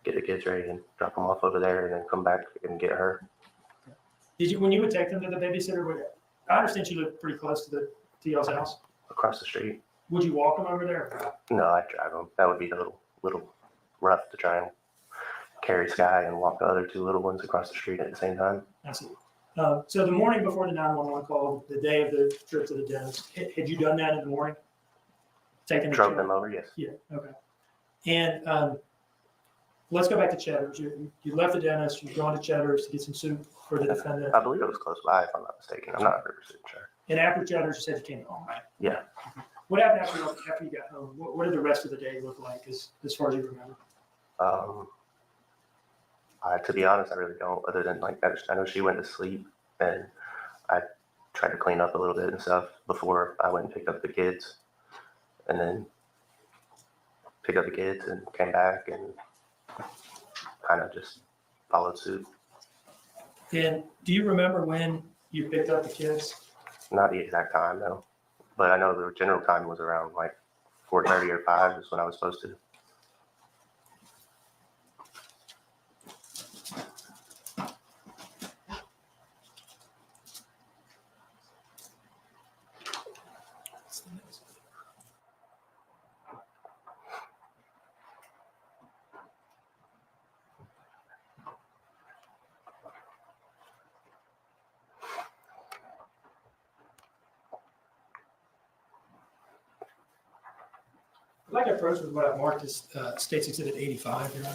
get the kids ready and drop them off over there and then come back and get her. Did you, when you would take them to the babysitter, I understand she lived pretty close to y'all's house. Across the street. Would you walk them over there? No, I'd drive them. That would be a little rough to try and carry Sky and walk the other 2 little ones across the street at the same time. I see. So the morning before the 911 call, the day of the trip to the dentist, had you done that in the morning? Drove them over, yes. Yeah, okay. And let's go back to Cheddar's. You left the dentist, you've gone to Cheddar's to get some soup for the defendant. I believe it was close by, if I'm not mistaken. I'm not 100% sure. And after Cheddar's, you said you came home, right? Yeah. What happened after you got home? What did the rest of the day look like as far as you remember? To be honest, I really don't, other than I know she went to sleep, and I tried to clean up a little bit and stuff before I went and picked up the kids, and then picked up the kids and came back and kind of just followed suit. And do you remember when you picked up the kids? Not the exact time, no, but I know the general time was around 4:30 or 5 is when I was supposed to. like to approach with what I've marked as State's Exhibit 85, Your Honor.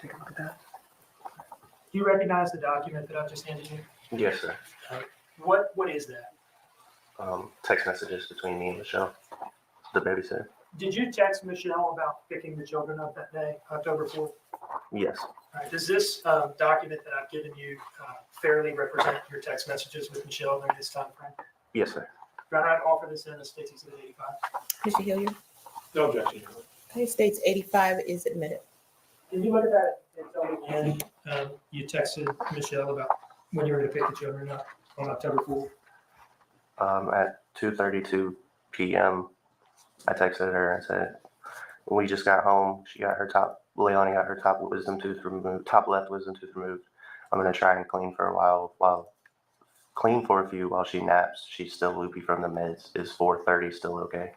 Take a look at that. Do you recognize the document that I've just handed you? Yes, sir. What is that? Text messages between me and Michelle, the babysitter. Did you text Michelle about picking the children up that day, October 4th? Yes. All right. Does this document that I've given you fairly represent your text messages with Michelle during this time frame? Yes, sir. Do I offer this in as State's Exhibit 85? Mr. Hilliard? No objection. Okay, States 85 is admitted. Can you look at that and tell me when you texted Michelle about when you were going to pick the children up on October 4th? At 2:32 p.m., I texted her and said, we just got home. Leilani got her top wisdom tooth removed, top left wisdom tooth removed. I'm going to try and clean for a few while she naps. She's still loopy from the meds. Is 4:30 still okay?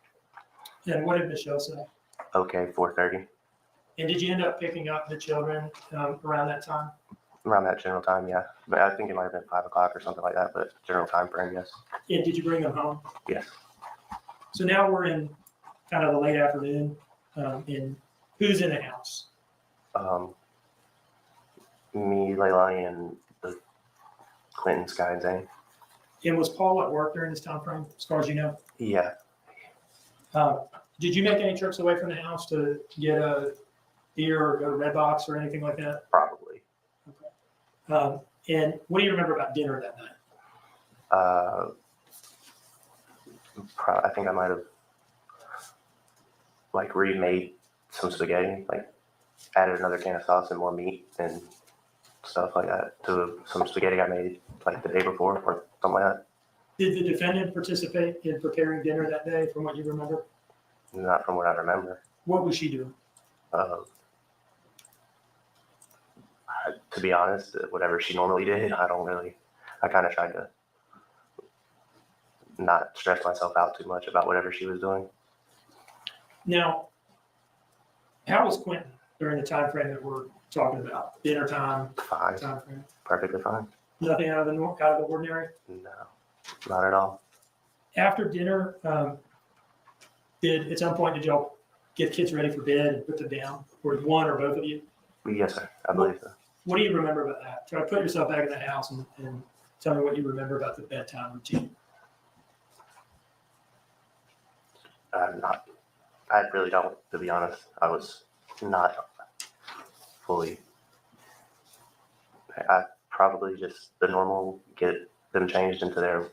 And what did Michelle say? Okay, 4:30. And did you end up picking up the children around that time? Around that general time, yeah. But I think it might have been 5 o'clock or something like that, but general time frame, yes. And did you bring them home? Yes. So now we're in kind of the late afternoon. And who's in the house? Me, Leilani, and the Clinton, Sky, and Zane. And was Paul at work during this time frame, as far as you know? Yeah. Did you make any trips away from the house to get a beer or go to Redbox or anything like that? Probably. Okay. And what do you remember about dinner that night? I think I might have remade some spaghetti, added another can of sauce and more meat and stuff like that to some spaghetti I made the day before or something like that. Did the defendant participate in preparing dinner that day from what you remember? Not from what I remember. What was she doing? To be honest, whatever she normally did, I kind of tried to not stress myself out too much about whatever she was doing. Now, how was Quentin during the time frame that we're talking about? Dinner time? Fine. Time frame? Perfectly fine. Nothing out of the ordinary? No, not at all. After dinner, at some point did y'all get kids ready for bed and put them down? Or one or both of you? Yes, sir. I believe so. What do you remember about that? Try to put yourself back in the house and tell me what you remember about the bedtime routine. I really don't, to be honest. I was not fully. I probably just the normal, get them changed into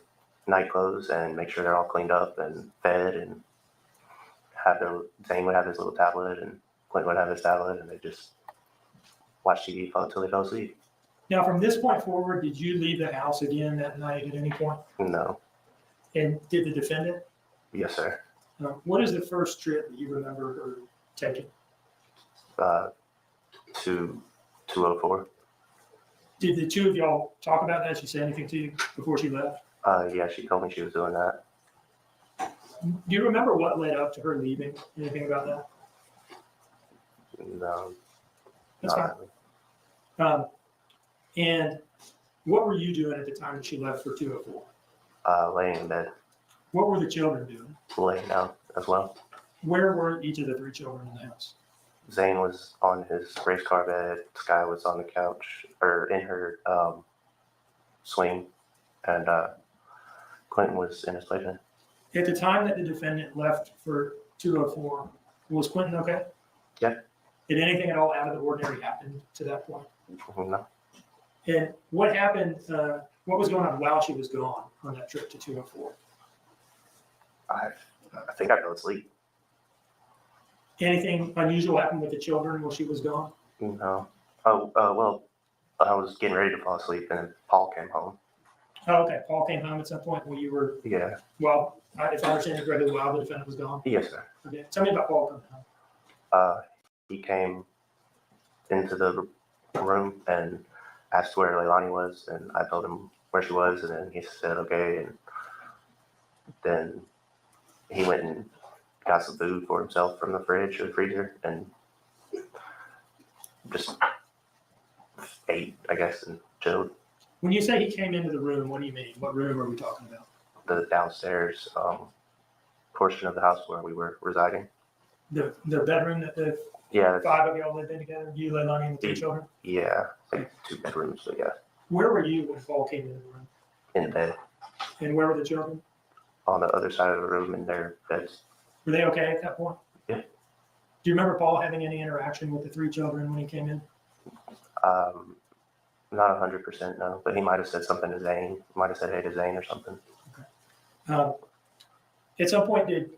night clothes and make sure they're all cleaned up and fed, and Zane would have his little tablet and Clint would have his tablet, and they just watch TV until they fell asleep. Now, from this point forward, did you leave the house again that night at any point? No. And did the defendant? Yes, sir. What is the first trip that you remember her taking? To 204. Did the two of y'all talk about that? Did she say anything to you before she left? Yeah, she told me she was doing that. Do you remember what led up to her leaving? Anything about that? No. That's fine. Really. And what were you doing at the time that she left for 204? Laying in bed. What were the children doing? Laying down as well. Where were each of the three children in the house? Zane was on his race car bed. Sky was on the couch or in her swing, and Clinton was in his playpen. At the time that the defendant left for 204, was Quentin okay? Yeah. Did anything at all out of the ordinary happen to that point? No. And what happened? What was going on while she was gone on that trip to 204? I think I fell asleep. Anything unusual happened with the children while she was gone? No. Well, I was getting ready to fall asleep, and then Paul came home. Oh, okay. Paul came home at some point when you were. Yeah. Well, if I understand it correctly, while the defendant was gone. Yes, sir. Okay. Tell me about Paul coming home. He came into the room and asked where Leilani was, and I told him where she was, and then he said okay, and then he went and got some food for himself from the fridge or the freezer, and just ate, I guess, and chilled. When you say he came into the room, what do you mean? What room are we talking about? The downstairs portion of the house where we were residing. The bedroom that the Yeah. five of y'all lived in together? You, Leilani, and the three children? Yeah, like 2 bedrooms, but yeah. Where were you when Paul came into the room? In bed. And where were the children? On the other side of the room in their beds. Were they okay at that point? Yeah. Do you remember Paul having any interaction with the three children when he came in? Not 100% no, but he might have said something to Zane. Might have said hey to Zane or something. At some point, did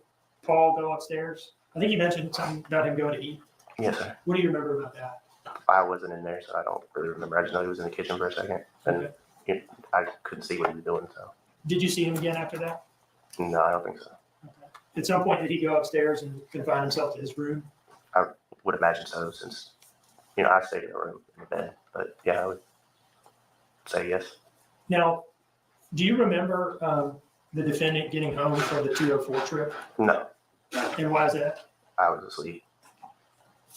Paul go upstairs? I think you mentioned something about him going to eat. Yes, sir. What do you remember about that? I wasn't in there, so I don't really remember. I just know he was in the kitchen for a second, and I couldn't see what he was doing. So. Did you see him again after that? No, I don't think so. At some point, did he go upstairs and confine himself to his room? I would imagine so, since I stayed in the room in the bed. But yeah, I would say yes. Now, do you remember the defendant getting home for the 204 trip? No. And why is that? I was asleep.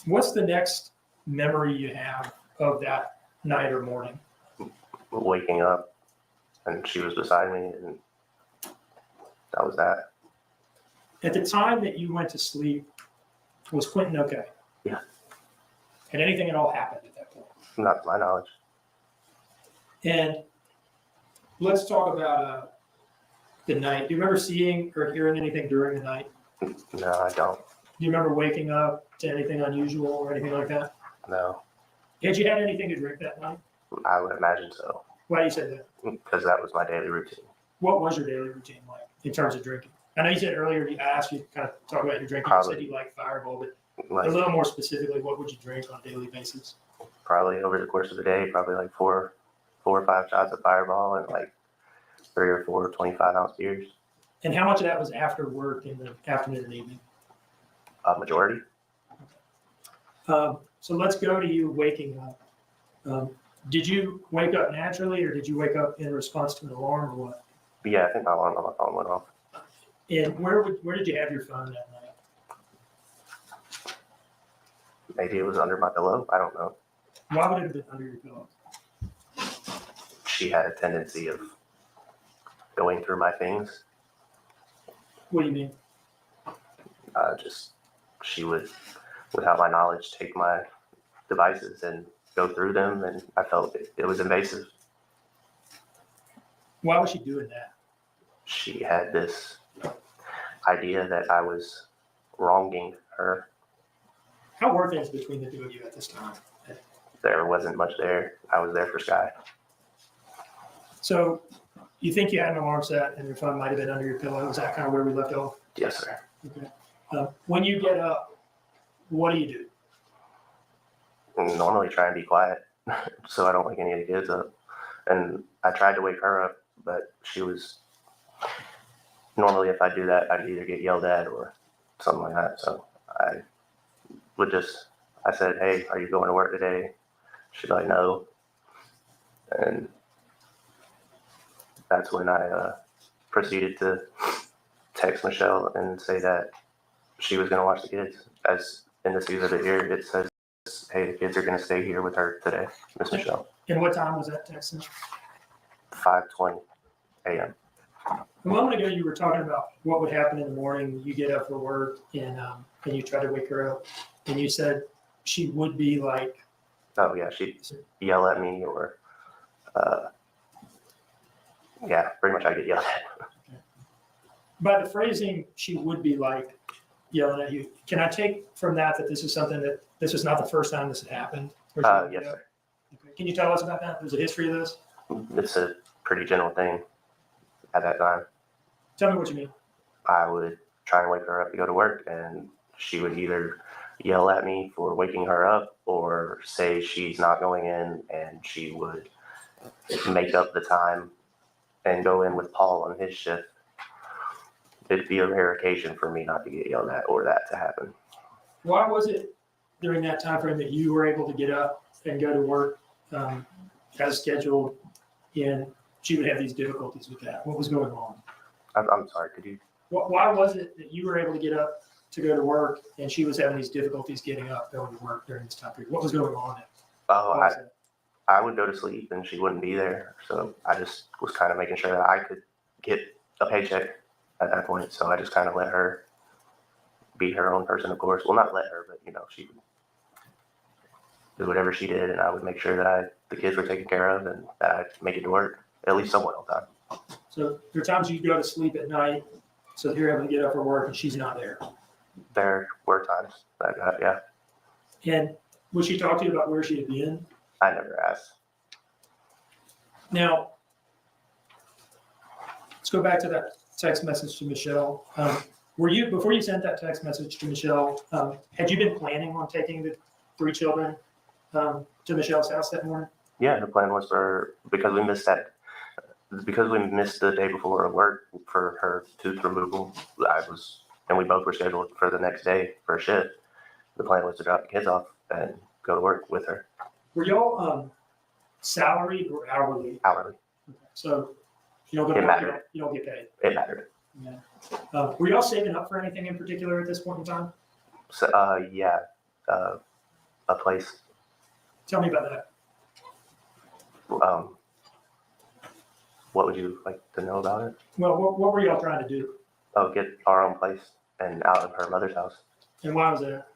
What's the next memory you have of that night or morning? Waking up, and she was beside me, and that was that. At the time that you went to sleep, was Quentin okay? Yeah. Had anything at all happened at that point? Not to my knowledge. And let's talk about the night. Do you remember seeing or hearing anything during the night? No, I don't. Do you remember waking up to anything unusual or anything like that? No. Had you had anything to drink that night? I would imagine so. Why do you say that? Because that was my daily routine. What was your daily routine like in terms of drinking? I know you said earlier, I asked you to kind of talk about your drinking. Probably. You said you like Fireball, but Like, a little more specifically, what would you drink on a daily basis? probably over the course of the day, probably like four or five shots of Fireball and like 3 or 4 25-ounce beers. And how much of that was after work in the afternoon and evening? A majority. So let's go to you waking up. Did you wake up naturally, or did you wake up in response to an alarm, or what? But yeah, I think my alarm on my phone went off. And where did you have your phone that night? Maybe it was under my pillow. I don't know. Why would it have been under your pillow? She had a tendency of going through my things. What do you mean? She would, without my knowledge, take my devices and go through them, and I felt it was invasive. Why was she doing that? She had this idea that I was wronging her. How were things between the two of you at this time? There wasn't much there. I was there for Sky. So you think you had an alarm set and your phone might have been under your pillow? Is that kind of where we left off? Yes, sir. Okay. When you get up, what do you do? Normally try and be quiet so I don't wake any of the kids up. And I tried to wake her up, but she was, normally if I do that, I'd either get yelled at or something like that. So I said, hey, are you going to work today? She's like, no. And that's when I proceeded to text Michelle and say that she was going to watch the kids. As in the exhibit here, it says, hey, the kids are going to stay here with her today, Miss Michelle. And what time was that text? 5:20 a.m. A moment ago, you were talking about what would happen in the morning. You get up for work and you try to wake her up. And you said she would be like... Oh, yeah, she'd yell at me or, yeah, pretty much I get yelled at. By the phrasing, she would be like yelling at you. Can I take from that this is something that this was not the first time this had happened? Yes, sir. Okay. Can you tell us about that? There's a history of this? It's a pretty general thing at that time. Tell me what you mean. I would try and wake her up to go to work, and she would either yell at me for waking her up or say she's not going in, and she would make up the time and go in with Paul on his shift. It'd be a rare occasion for me not to get yelled at or that to happen. Why was it during that time frame that you were able to get up and go to work as scheduled, and she would have these difficulties with that? What was going on? I'm sorry, could you? Why was it that you were able to get up to go to work and she was having these difficulties getting up, going to work during this time period? What was going on? I would go to sleep and she wouldn't be there. So I just was kind of making sure that I could get a paycheck at that point. So I just kind of let her be her own person, of course. Well, not let her, but she would do whatever she did, and I would make sure that the kids were taken care of and that I'd make it to work at least somewhat on time. So there are times you go to sleep at night, so you're able to get up for work and she's not there. There were times like that, yeah. And would she talk to you about where she had been? I never asked. Now, let's go back to that text message to Michelle. Before you sent that text message to Michelle, had you been planning on taking the 3 children to Michelle's house that morning? Yeah, the plan was because we missed the day before work for her tooth removal. And we both were scheduled for the next day for a shift. The plan was to drop the kids off and go to work with her. Were y'all salaried or hourly? Hourly. So you don't go to work, you don't get paid. It mattered. Yeah. Were y'all saving up for anything in particular at this point in time? So, yeah, a place. Tell me about that. What would you like to know about it? Well, what were y'all trying to do? Oh, get our own place and out of her mother's house. And why was that?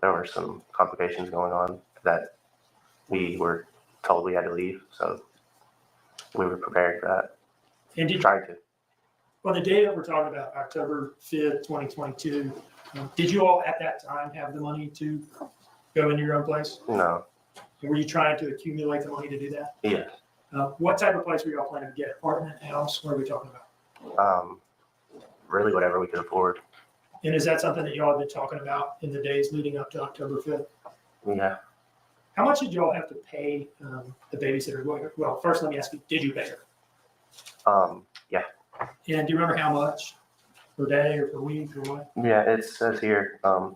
There were some complications going on that we were told we had to leave, so we were prepared for that. And tried to. Well, the day that we're talking about, October 5th, 2022, did you all at that time have the money to go into your own place? No. Were you trying to accumulate the money to do that? Yeah. What type of place were y'all planning to get? Apartment, house? What are we talking about? Really whatever we could afford. And is that something that y'all have been talking about in the days leading up to October 5th? Yeah. How much did y'all have to pay the babysitter? Well, first let me ask you, did you pay her? Yeah. And do you remember how much? Per day or per week or what? Yeah, it says here at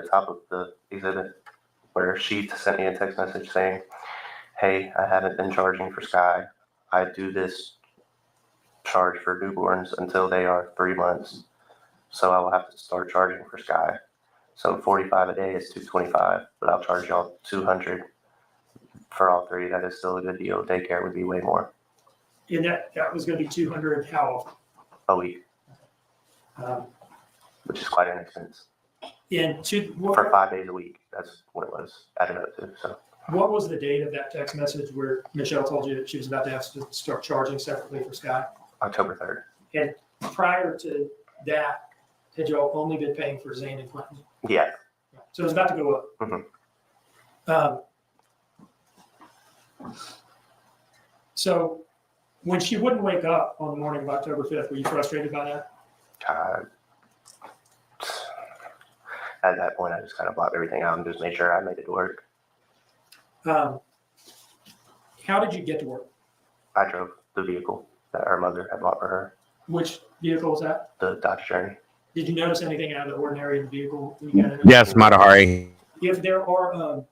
the top of the exhibit where she sent me a text message saying, "Hey, I haven't been charging for Sky. I do this charge for newborns until they are 3 months. So I will have to start charging for Sky. So 45 a day is $225, but I'll charge y'all $200 for all 3. That is still a good deal. Daycare would be way more." And that was going to be $200 how often? A week. Which is quite an expense. For 5 days a week. That's what it was added up to. So. What was the date of that text message where Michelle told you that she was about to have to start charging separately for Sky? October 3rd. And prior to that, had y'all only been paying for Zane and Quentin? Yeah. So it was about to go up. Mm-hmm. So when she wouldn't wake up on the morning of October 5th, were you frustrated by that? At that point, I just kind of blocked everything out and just made sure I made it to work. How did you get to work? I drove the vehicle that her mother had bought for her. Which vehicle was that? The Dodge Journey. Did you notice anything out of the ordinary in the vehicle? When you got in it? Yes, Matahari. If there were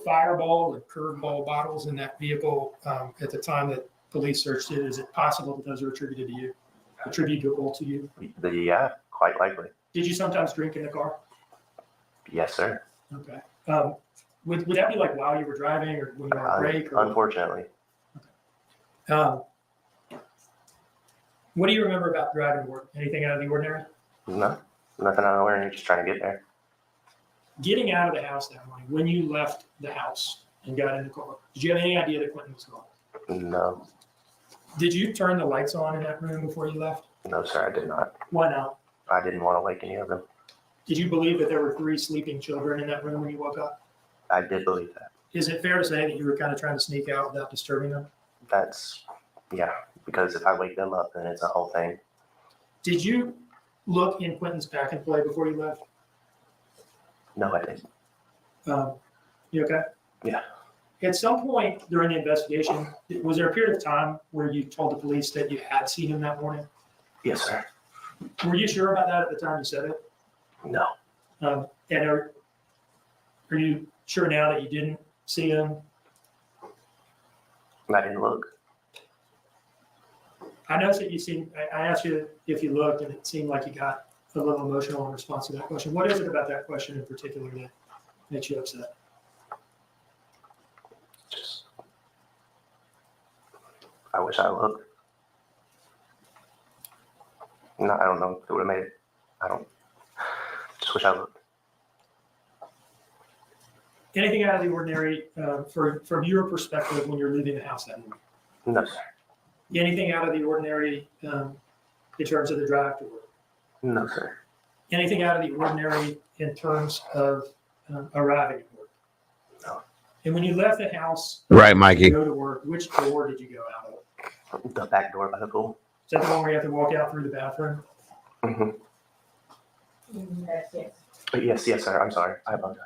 fireball or curveball bottles in that vehicle at the time that police searched it, is it possible that those are attributable to you? Yeah, quite likely. Did you sometimes drink in the car? Yes, sir. Okay. Would that be like while you were driving or when you were on break? Or unfortunately. What do you remember about driving to work? Anything out of the ordinary? No, nothing out of the ordinary. Just trying to get there. Getting out of the house that morning, when you left the house and got in the car, did you have any idea that Quentin was gone? No. Did you turn the lights on in that room before you left? No, sir, I did not. Why not? I didn't want to wake any of them. Did you believe that there were 3 sleeping children in that room when you woke up? I did believe that. Is it fair to say that you were kind of trying to sneak out without disturbing them? Yeah, because if I wake them up, then it's a whole thing. Did you look in Quentin's pack and play before you left? No, I didn't. You okay? Yeah. At some point during the investigation, was there a period of time where you told the police that you had seen him that morning? Yes, sir. Were you sure about that at the time you said it? No. And are you sure now that you didn't see him? I didn't look. I noticed that you seemed, I asked you if you looked, and it seemed like you got a little emotional in response to that question. What is it about that question in particular makes you upset? Just, I wish I looked. No, I don't know if it would have made it. I don't. Just wish I looked. Anything out of the ordinary from your perspective when you're leaving the house that morning? No, sir. Anything out of the ordinary in terms of the drive to work? No, sir. Anything out of the ordinary in terms of arriving at work? No. And when you left the house Right, to Mikey. go to work, which door did you go out of? The back door by the pool. Is that the one where you have to walk out through the bathroom? Mm-hmm. Yes. Yes, sir. I'm sorry. I apologize.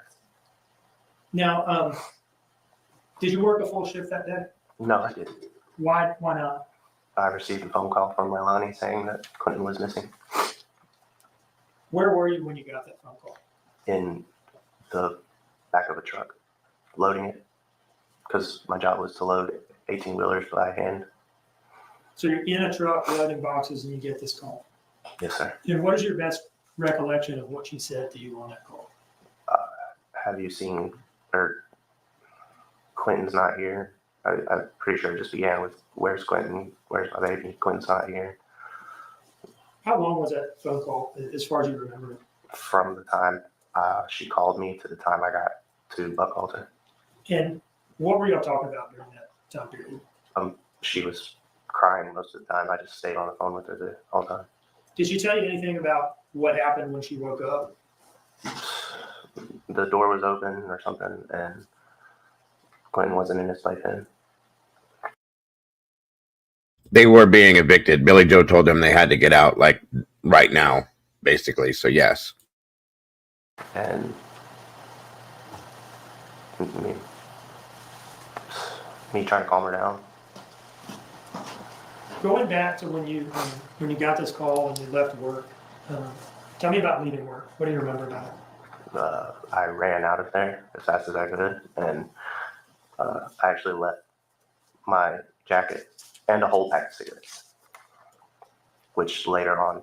Now, did you work a full shift that day? No, I didn't. Why not? I received a phone call from LEILANI saying that Quentin was missing. Where were you when you got that phone call? In the back of a truck, loading it, because my job was to load 18-wheelers by hand. So you're in a truck loading boxes and you get this call. Yes, sir. And what is your best recollection of what she said to you on that call? Have you seen, or Quentin's not here? I'm pretty sure it just began with, where's Quentin? Where's my baby? Quentin's not here. How long was that phone call, as far as you remember? From the time she called me to the time I got to Buckalter. And what were y'all talking about during that time period? She was crying most of the time. I just stayed on the phone with her the whole time. Did she tell you anything about what happened when she woke up? The door was open or something, and Quentin wasn't in his playpen. They were being evicted. Billy Joe told them they had to get out, like, right now, basically. So, yes. And me trying to calm her down. Going back to when you got this call and you left work, tell me about leaving work. What do you remember about it? I ran out of there as fast as I could, and I actually left my jacket and a whole pack of cigarettes, which later on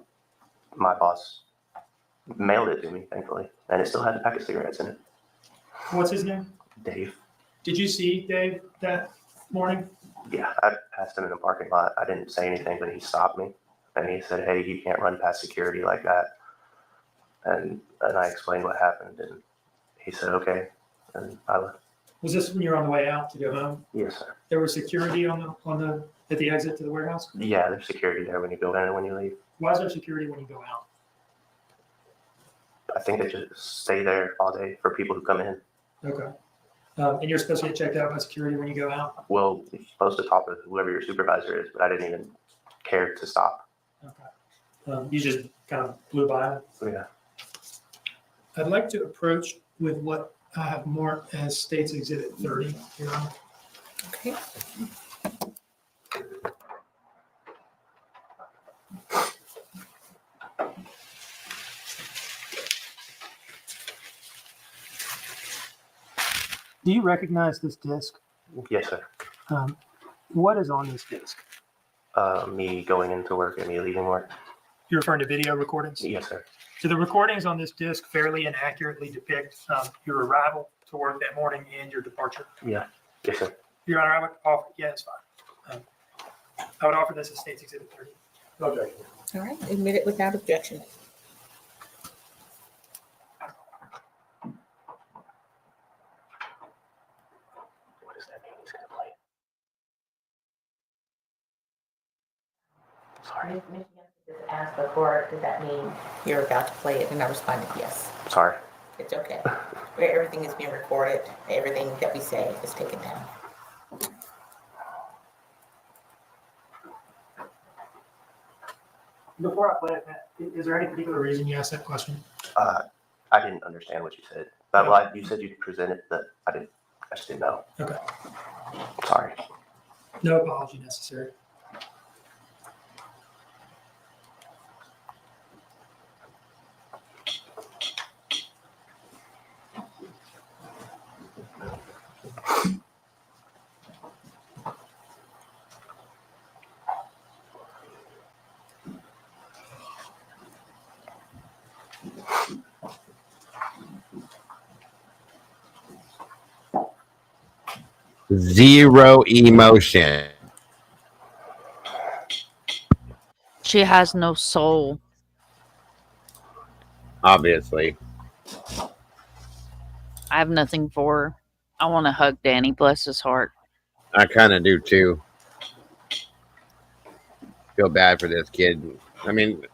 my boss mailed it to me, thankfully, and it still had a pack of cigarettes in it. What's his name? Dave. Did you see Dave that morning? Yeah, I passed him in the parking lot. I didn't say anything, but he stopped me, and he said, "Hey, you can't run past security like that." And I explained what happened, and he said, "Okay," and I left. Was this when you were on the way out to go home? Yes, sir. There was security at the exit to the warehouse? Yeah, there's security there when you go in and when you leave. Why is there security when you go out? I think they just stay there all day for people who come in. Okay. And you're supposed to get checked out by security when you go out? Well, you're supposed to talk with whoever your supervisor is, but I didn't even care to stop. Okay. You just kind of blew by it? Yeah. I'd like to approach with what I have marked as State's Exhibit 30, Your Honor. Okay. Do you recognize this disc? Yes, sir. What is on this disc? Me going into work and me leaving work. You're referring to video recordings? Yes, sir. So the recordings on this disc fairly and accurately depict your arrival to work that morning and your departure? Yeah. Yes, sir. Your Honor, I would offer, yeah, it's fine. I would offer this as State's Exhibit 30. Okay. All right, admit it without objection. What does that mean? He's going to play it. Sorry. Just ask the court, does that mean You're about to play it, and I responded yes. Sorry. It's okay. Everything is being recorded. Everything that we say is taken down. Before I play it, Matt, is there any particular reason you asked that question? I didn't understand what you said. But well, you said you'd present it, but I just didn't know. Okay. Sorry. No apology necessary. Zero emotion. She has no soul. Obviously. I have nothing for her. I want to hug Danny, bless his heart. I kind of do too. Feel bad for this kid. I mean,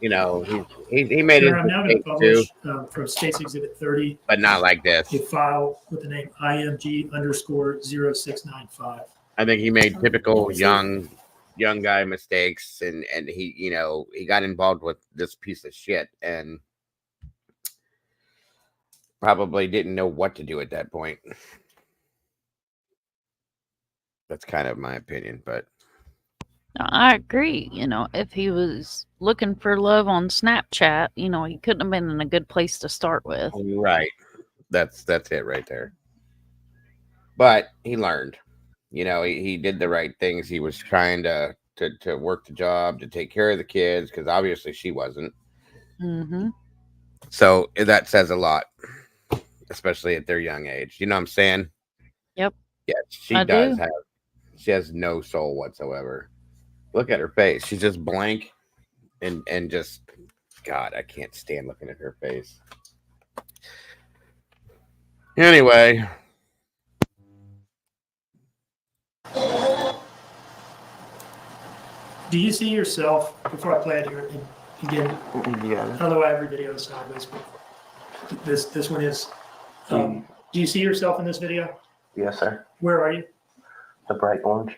you know, he made his Sure, I'm now going to mistakes too, publish from State's Exhibit 30 but not like this. a file with the name IMG_0695. I think he made typical young guy mistakes, and he, you know, he got involved with this piece of shit and probably didn't know what to do at that point. That's kind of my opinion, but I agree. You know, if he was looking for love on Snapchat, you know, he couldn't have been in a good place to start with. right. That's it right there. But he learned. You know, he did the right things. He was trying to work the job, to take care of the kids, because obviously she wasn't. Mm-hmm. So that says a lot, especially at their young age. You know what I'm saying? Yep. Yes, she I does do. have. She has no soul whatsoever. Look at her face. She's just blank, and just, God, I can't stand looking at her face. Anyway. Do you see yourself, before I play it here again, Yeah. I don't know why every video is sideways, but this one is. Do you see yourself in this video? Yes, sir. Where are you? The bright orange.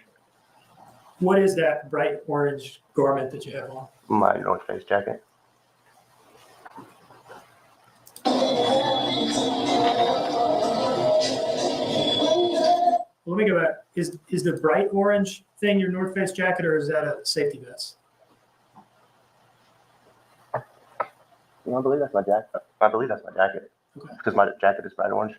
What is that bright orange garment that you have on? My North Face jacket. Let me go back. Is the bright orange thing your North Face jacket, or is that a safety vest? I believe that's my jacket. I believe that's my jacket. Okay. Because my jacket is bright orange.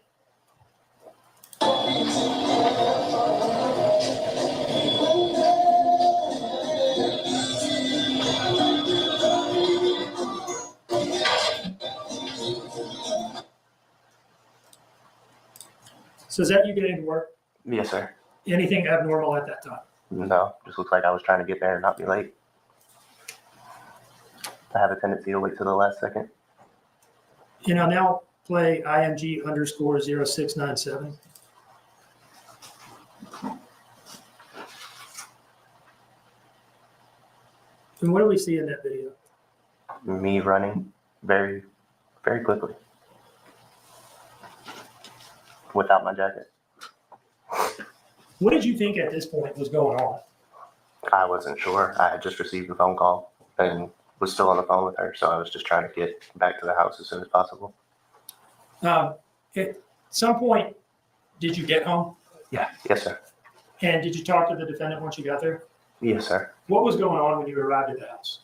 So is that you getting to work? Yes, sir. Anything abnormal at that time? No, just looks like I was trying to get there and not be late. I have a tendency to wait till the last second. And I'll now play IMG_0697. And what do we see in that video? Me running very, very quickly. Without my jacket. What did you think at this point was going on? I wasn't sure. I had just received a phone call and was still on the phone with her, so I was just trying to get back to the house as soon as possible. At some point, did you get home? Yeah. Yes, sir. And did you talk to the defendant once you got there? Yes, sir. What was going on when you arrived at the house?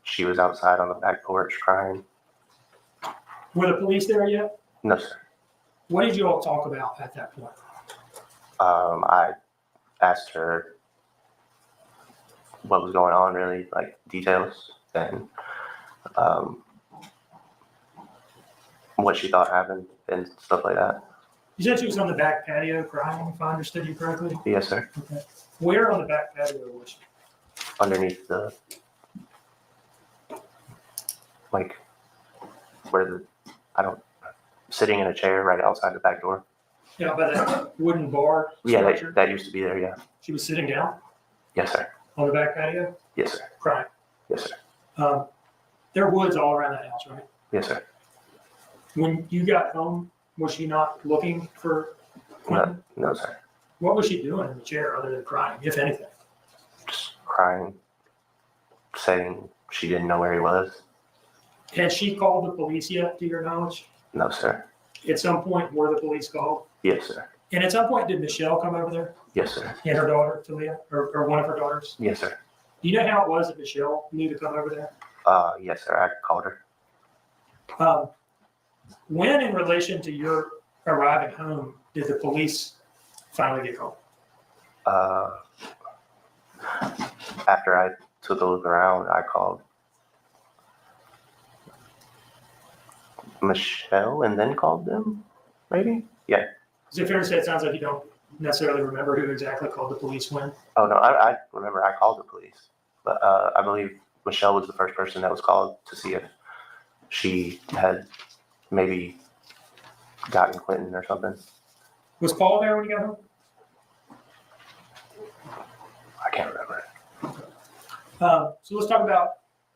She was outside on the back porch crying. Were the police there yet? No, sir. What did you all talk about at that point? I asked her what was going on, really, like details, and what she thought happened and stuff like that. You said she was on the back patio crying, if I understood you correctly? Yes, sir. Okay. Where on the back patio was she? Underneath the, like, where the, sitting in a chair right outside the back door. Yeah, by that wooden bar Yeah, structure? that used to be there, yeah. She was sitting down Yes, sir. on the back patio, Yes, sir. crying. Yes, sir. There are woods all around that house, right? Yes, sir. When you got home, was she not looking for Quentin? No, sir. What was she doing in the chair other than crying, if anything? Just crying, saying she didn't know where he was. Had she called the police yet, to your knowledge? No, sir. At some point, were the police called? Yes, sir. And at some point, did Michelle come over there Yes, sir. and her daughter, Talia, or one of her daughters? Yes, sir. Do you know how it was that Michelle knew to come over there? Yes, sir. I called her. When, in relation to your arriving home, did the police finally get called? After I took a look around, I called Michelle and then called them, maybe? Yeah. Is it fair to say it sounds like you don't necessarily remember who exactly called the police when? Oh, no, I remember I called the police, but I believe Michelle was the first person that was called to see if she had maybe gotten Quentin or something. Was Paul there when you got home? I can't remember. So let's talk about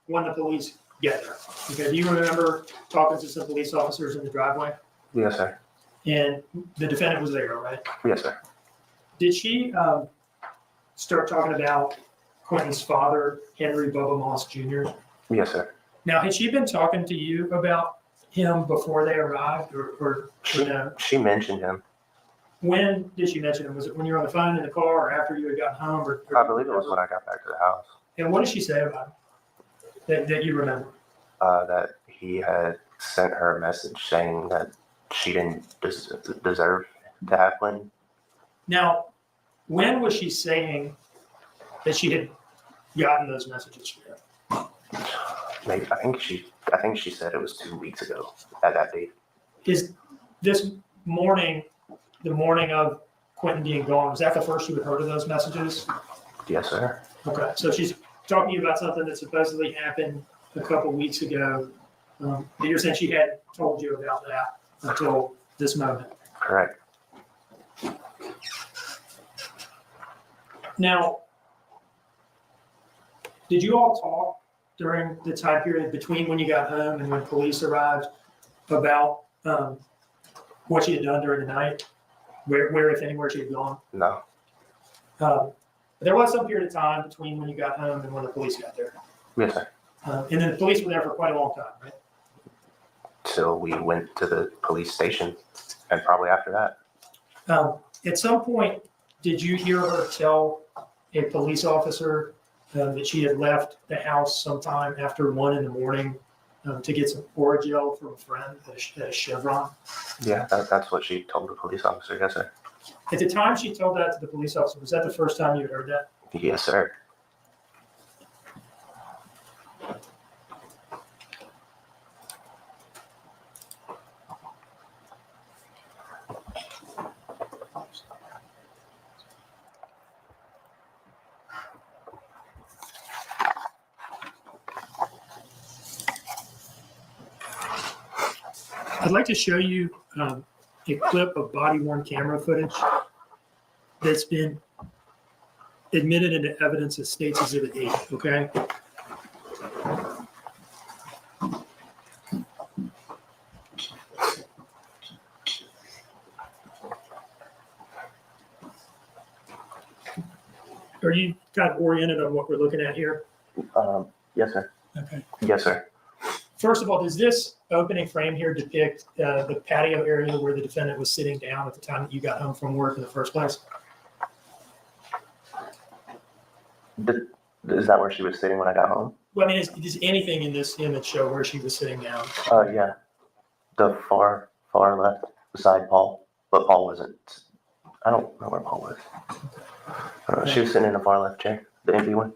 when the police get there. Okay, do you remember talking to some police officers in the driveway? Yes, sir. And the defendant was there, right? Yes, sir. Did she start talking about Quentin's father, Henry Bubba Moss Jr.? Yes, sir. Now, had she been talking to you about him before they arrived, or no? She mentioned him. When did she mention him? Was it when you were on the phone in the car, or after you had gotten home? Or I believe it was when I got back to the house. And what did she say about him that you remember? That he had sent her a message saying that she didn't deserve to have Quentin. Now, when was she saying that she had gotten those messages from him? Maybe I think she said it was 2 weeks ago at that date. Is this morning, the morning of Quentin being gone, was that the first you had heard of those messages? Yes, sir. Okay, so she's talking to you about something that supposedly happened a couple weeks ago. But you're saying she hadn't told you about that until this moment. Correct. Now, did you all talk during the time period between when you got home and when police arrived about what she had done during the night? Where if anywhere, she had gone? No. There was some period of time between when you got home and when the police got there. Yes, sir. And then the police were there for quite a long time, right? Till we went to the police station, and probably after that. At some point, did you hear her tell a police officer that she had left the house sometime after 1 a.m. To get some Oragel from a friend at a Chevron? Yeah, that's what she told the police officer. Yes, sir. At the time she told that to the police officer, was that the first time you had heard that? Yes, sir. I'd like to show you a clip of body-worn camera footage that's been admitted into evidence as State's Exhibit 8, okay? Are you kind of oriented on what we're looking at here? Yes, sir. Okay. Yes, sir. First of all, does this opening frame here depict the patio area where the defendant was sitting down at the time that you got home from work in the first place? Is that where she was sitting when I got home? Well, I mean, does anything in this image show where she was sitting down? Yeah. The far left beside Paul, but Paul wasn't. I don't know where Paul was. She was sitting in the far left chair, the empty one.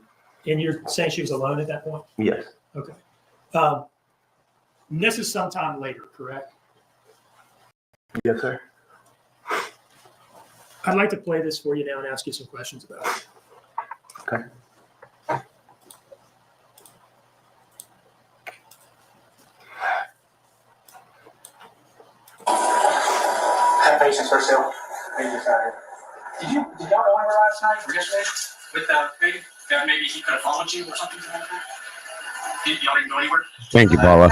And you're saying she was alone at that point? Yes. Okay. This is sometime later, correct? Yes, sir. I'd like to play this for you now and ask you some questions about it. Okay. Have patience for sale. Did y'all go anywhere last night or yesterday with maybe that maybe he could have followed you or something like that? Y'all didn't go anywhere? Thank you, Paula.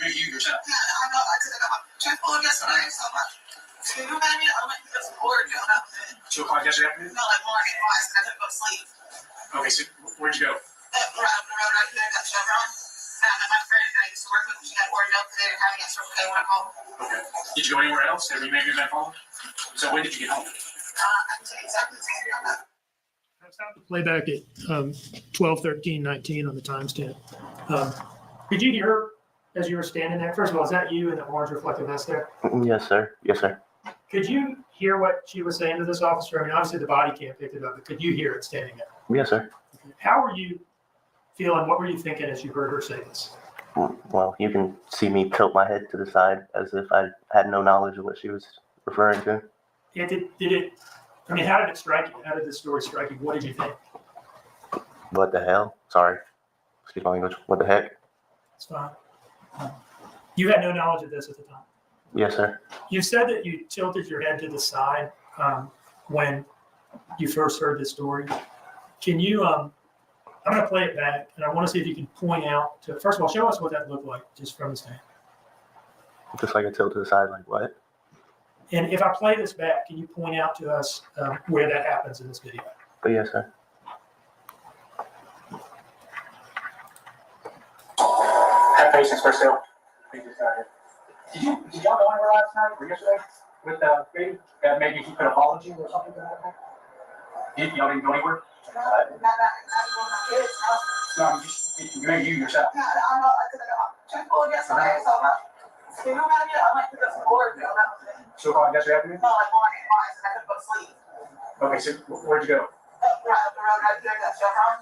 You yourself. Yeah, I know. I took it off. Check for yesterday so much. Can you imagine? I went to this board down up there. 2 o'clock yesterday afternoon? No, like morning. Why? I couldn't go to sleep. Okay, so where'd you go? Around the road right there, that Chevron. And I met my friend I used to work with. She had ordered up there and having a stroke. They want to call. Okay. Did you go anywhere else? Have you maybe been followed? So when did you get home? I can tell you exactly the time on that. I've stopped the playback at 12:13:19 on the timestamp. Could you hear her as you were standing there? First of all, is that you in the orange reflective vest there? Yes, sir. Yes, sir. Could you hear what she was saying to this officer? I mean, obviously the body can't pick it up, but could you hear it standing there? Yes, sir. How were you feeling? What were you thinking as you heard her say this? Well, you can see me tilt my head to the side as if I had no knowledge of what she was referring to? Did it, I mean, how did it strike you? How did this story strike you? What did you think? What the hell? Sorry. Excuse my language. What the heck? It's fine. You had no knowledge of this at the time. Yes, sir. You said that you tilted your head to the side when you first heard this story. Can you, I'm going to play it back, and I want to see if you can point out to, first of all, show us what that looked like just from the stand. Just like a tilt to the side, like what? And if I play this back, can you point out to us where that happens in this video? Oh, yes, sir. Have patience for sale. Did y'all go anywhere last night or yesterday with baby? That maybe he could have followed you or something like that? Y'all didn't go anywhere? Not with my kids, no. No, maybe you yourself. No, I'm not, because I got too full yesterday, so I'm not. You know what I mean? I might pick up some board, you know, that was it. So called yesterday afternoon? No, like morning, and I couldn't go to sleep. Okay, so where'd you go? Right up the road right here, that Chevron.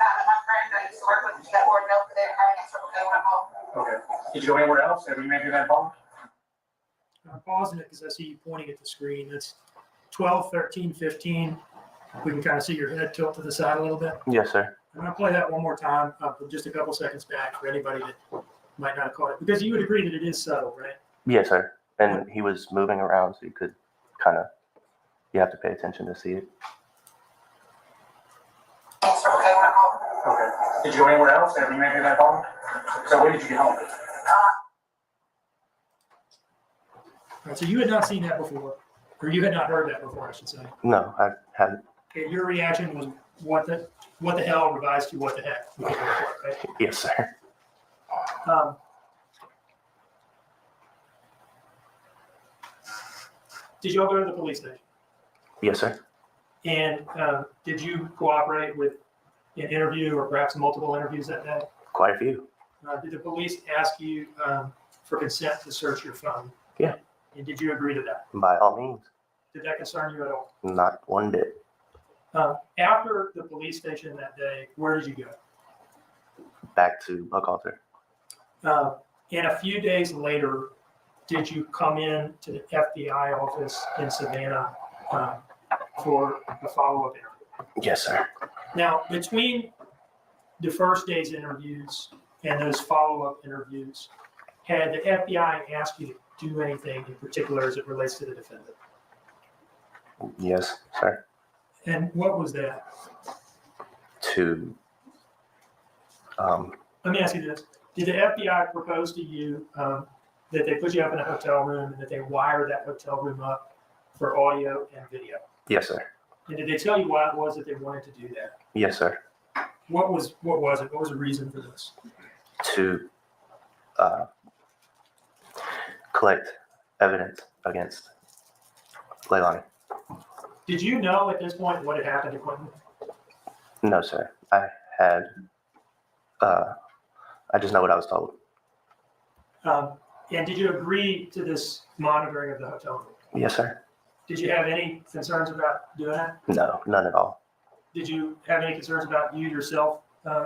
My friend that I used to work with, she got board milk today, and her and I Circle K went home. Okay. Did you go anywhere else? Have you maybe been involved? I'm pausing it because I see you pointing at the screen. That's 12, 13, 15. We can kind of see your head tilt to the side a little bit. Yes, sir. I'm going to play that one more time, just a couple seconds back for anybody that might not have caught it. Because you would agree that it is subtle, right? Yes, sir. And he was moving around, so you could kind of, you have to pay attention to see it. Circle K went home. Okay. Did you go anywhere else? Have you maybe been involved? So when did you get home? All right, so you had not seen that before, or you had not heard that before, I should say. No, I hadn't. Okay, your reaction was what the hell revised to what the heck? Right? Yes, sir. Did you all go to the police station? Yes, sir. And did you cooperate with an interview or perhaps multiple interviews that day? Quite a few. Did the police ask you for consent to search your phone? Yeah. And did you agree to that? By all means. Did that concern you at all? Not one bit. After the police station that day, where did you go? Back to Buckhalter. And a few days later, did you come in to the FBI office in Savannah for a follow-up interview? Yes, sir. Now, between the first day's interviews and those follow-up interviews, had the FBI asked you to do anything in particular as it relates to the defendant? Yes, sir. And what was that? To, Let me ask you this. Did the FBI propose to you that they put you up in a hotel room and that they wired that hotel room up for audio and video? yes, sir. And did they tell you why it was that they wanted to do that? Yes, sir. What was it? What was the reason for this? To collect evidence against LEILANI. Did you know at this point what had happened to Quentin? No, sir. I had, I just know what I was told. And did you agree to this monitoring of the hotel room? Yes, sir. Did you have any concerns about doing that? No, none at all. Did you have any concerns about you yourself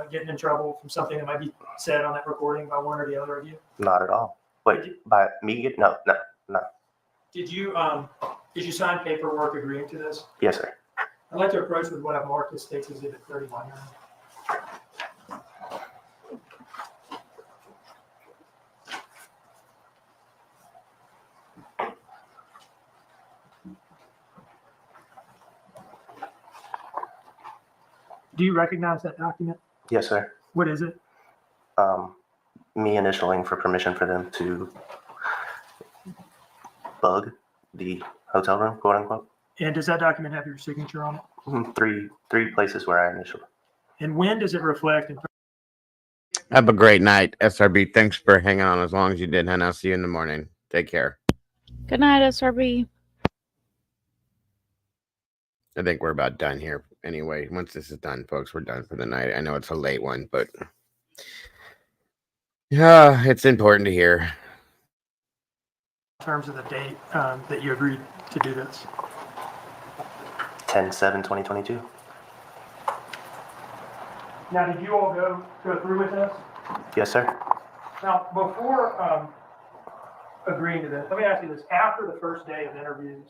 getting in trouble from something that might be said on that recording by one or the other of you? Not at all. Wait, by me get no. Did you sign paperwork agreeing to this? Yes, sir. I'd like to approach with what I've marked as State's Exhibit 31. Do you recognize that document? Yes, sir. What is it? Me initialing for permission for them to bug the hotel room, quote unquote. And does that document have your signature on it? Three places where I initialed. And when does it reflect? Have a great night, SRB. Thanks for hanging on as long as you did, and I'll see you in the morning. Take care. Good night, SRB. I think we're about done here. Anyway, once this is done, folks, we're done for the night. I know it's a late one, but yeah, it's important to hear. In terms of the date that you agreed to do this? 10/7/2022. Now, did you all go through with this? Yes, sir. Now, before agreeing to this, let me ask you this. After the first day of interviews,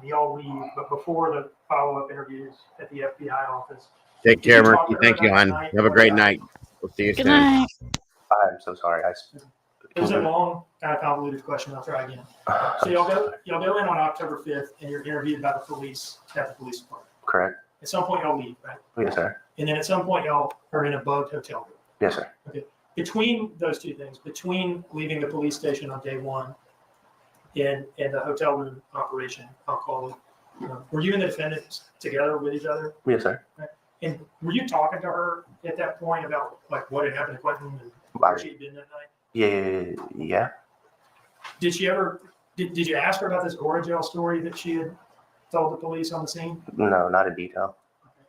y'all leave, but before the follow-up interviews at the FBI office. Take did you care, talk Murphy. to her Thank you, that hon. night? Have a great night. We'll see you Good soon. night. I'm so sorry. It was a long, kind of convoluted question. I'll try again. So y'all go in on October 5th, and you're interviewed by the police at the police department. Correct. At some point, y'all leave, right? Yes, sir. And then at some point, y'all are in a bugged hotel room. Yes, sir. Okay. Between those two things, between leaving the police station on day one and the hotel room operation, I'll call it, were you and the defendant together with each other? Yes, sir. Right. And were you talking to her at that point about like what had happened to Quentin and where she had been that night? Yeah. Did she ever? Did you ask her about this Oragel story that she had told the police on the scene? No, not in detail.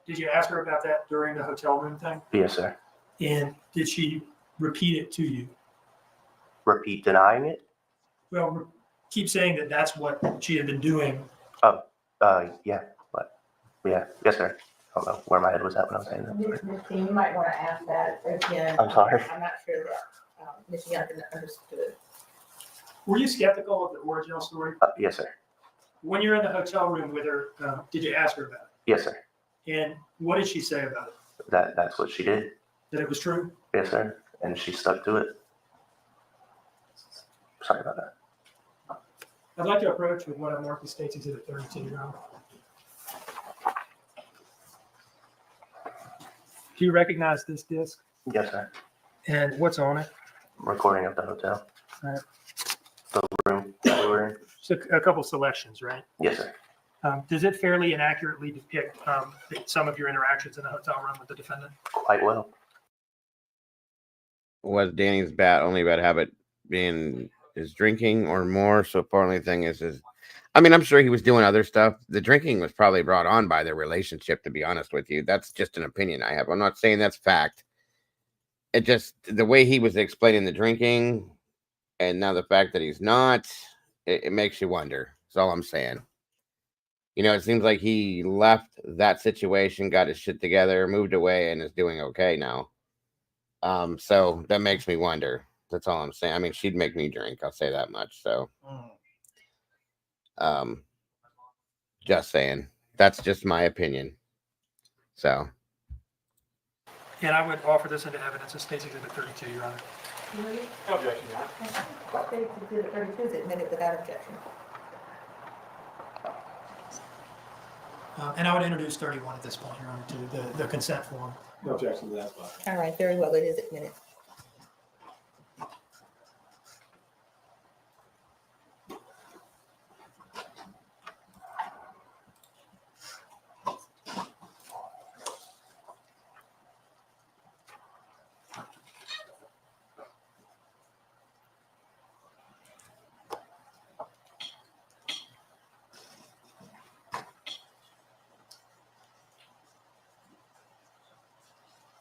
Did you ask her about that during the hotel room thing? Yes, sir. And did she repeat it to you? Repeat denying it? Well, keep saying that that's what she had been doing. Yeah. But yeah, yes, sir. I don't know where my head was at when I was saying that. Ms. King, you might want to ask that again. I'm sorry. I'm not sure that Ms. Younan understood. Were you skeptical of the Oragel story? Yes, sir. When you're in the hotel room with her, did you ask her about it? Yes, sir. And what did she say about it? That's what she did. That it was true? Yes, sir. And she stuck to it. Sorry about that. I'd like to approach with what I marked as State's Exhibit 32, Your Honor. Do you recognize this disc? Yes, sir. And what's on it? Recording of the hotel. All right. The room that we were in. So a couple selections, right? Yes, sir. Does it fairly and accurately depict some of your interactions in the hotel room with the defendant? Quite well. Was Danny's only bad habit being his drinking or more? So part of the thing is I mean, I'm sure he was doing other stuff. The drinking was probably brought on by their relationship, to be honest with you. That's just an opinion I have. I'm not saying that's fact. It just, the way he was explaining the drinking and now the fact that he's not, it makes you wonder. That's all I'm saying. You know, it seems like he left that situation, got his shit together, moved away, and is doing okay now. So that makes me wonder. That's all I'm saying. I mean, she'd make me drink. I'll say that much. So, just saying. That's just my opinion. So. And I would offer this into evidence as State's Exhibit 32, Your Honor. No objection, Your Honor. State's Exhibit 32 is admitted without objection. And I would introduce 31 at this point, Your Honor, to the consent form. No objection to that. All right, very well, it is admitted.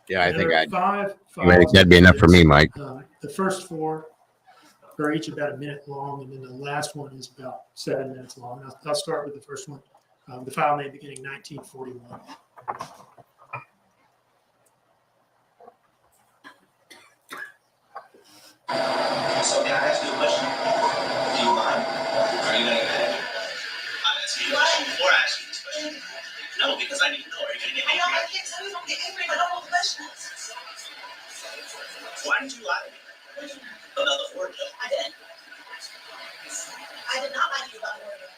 Yeah, I think that'd be enough for me, Mike. The first four are each about a minute long, and then the last one is about 7 minutes long. I'll start with the first one. The file name beginning 1941. So can I ask you a question? Do you mind? Are you gonna get mad? I'm asking you a question before I ask you this question. No, because I need to know. Are you gonna get angry? I can't tell you don't get angry, but I don't know the questions. Why did you lie to me? About the Oragel? I didn't. I did not lie to you about the Oragel.